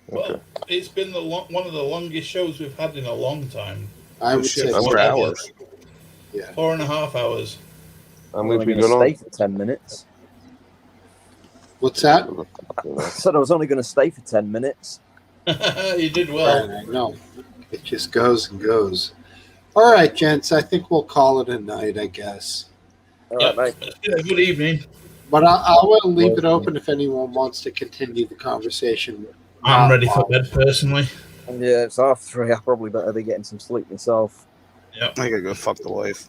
Well, it's been one of the longest shows we've had in a long time. I would say 4 hours. Yeah. 4.5 hours. and I'm we've only been going to going stay for 10 minutes. What's that? I said I was only going to stay for 10 minutes. You did well. Right, I know. It just goes and goes. All right, gents. I think we'll call it a night, I guess. All Yep. right, mate. Good evening. But I will leave it open if anyone wants to continue the conversation. I'm ready for bed personally. Yeah, it's 3:30. I probably better be getting some sleep myself. Yep. I gotta go fuck the wife.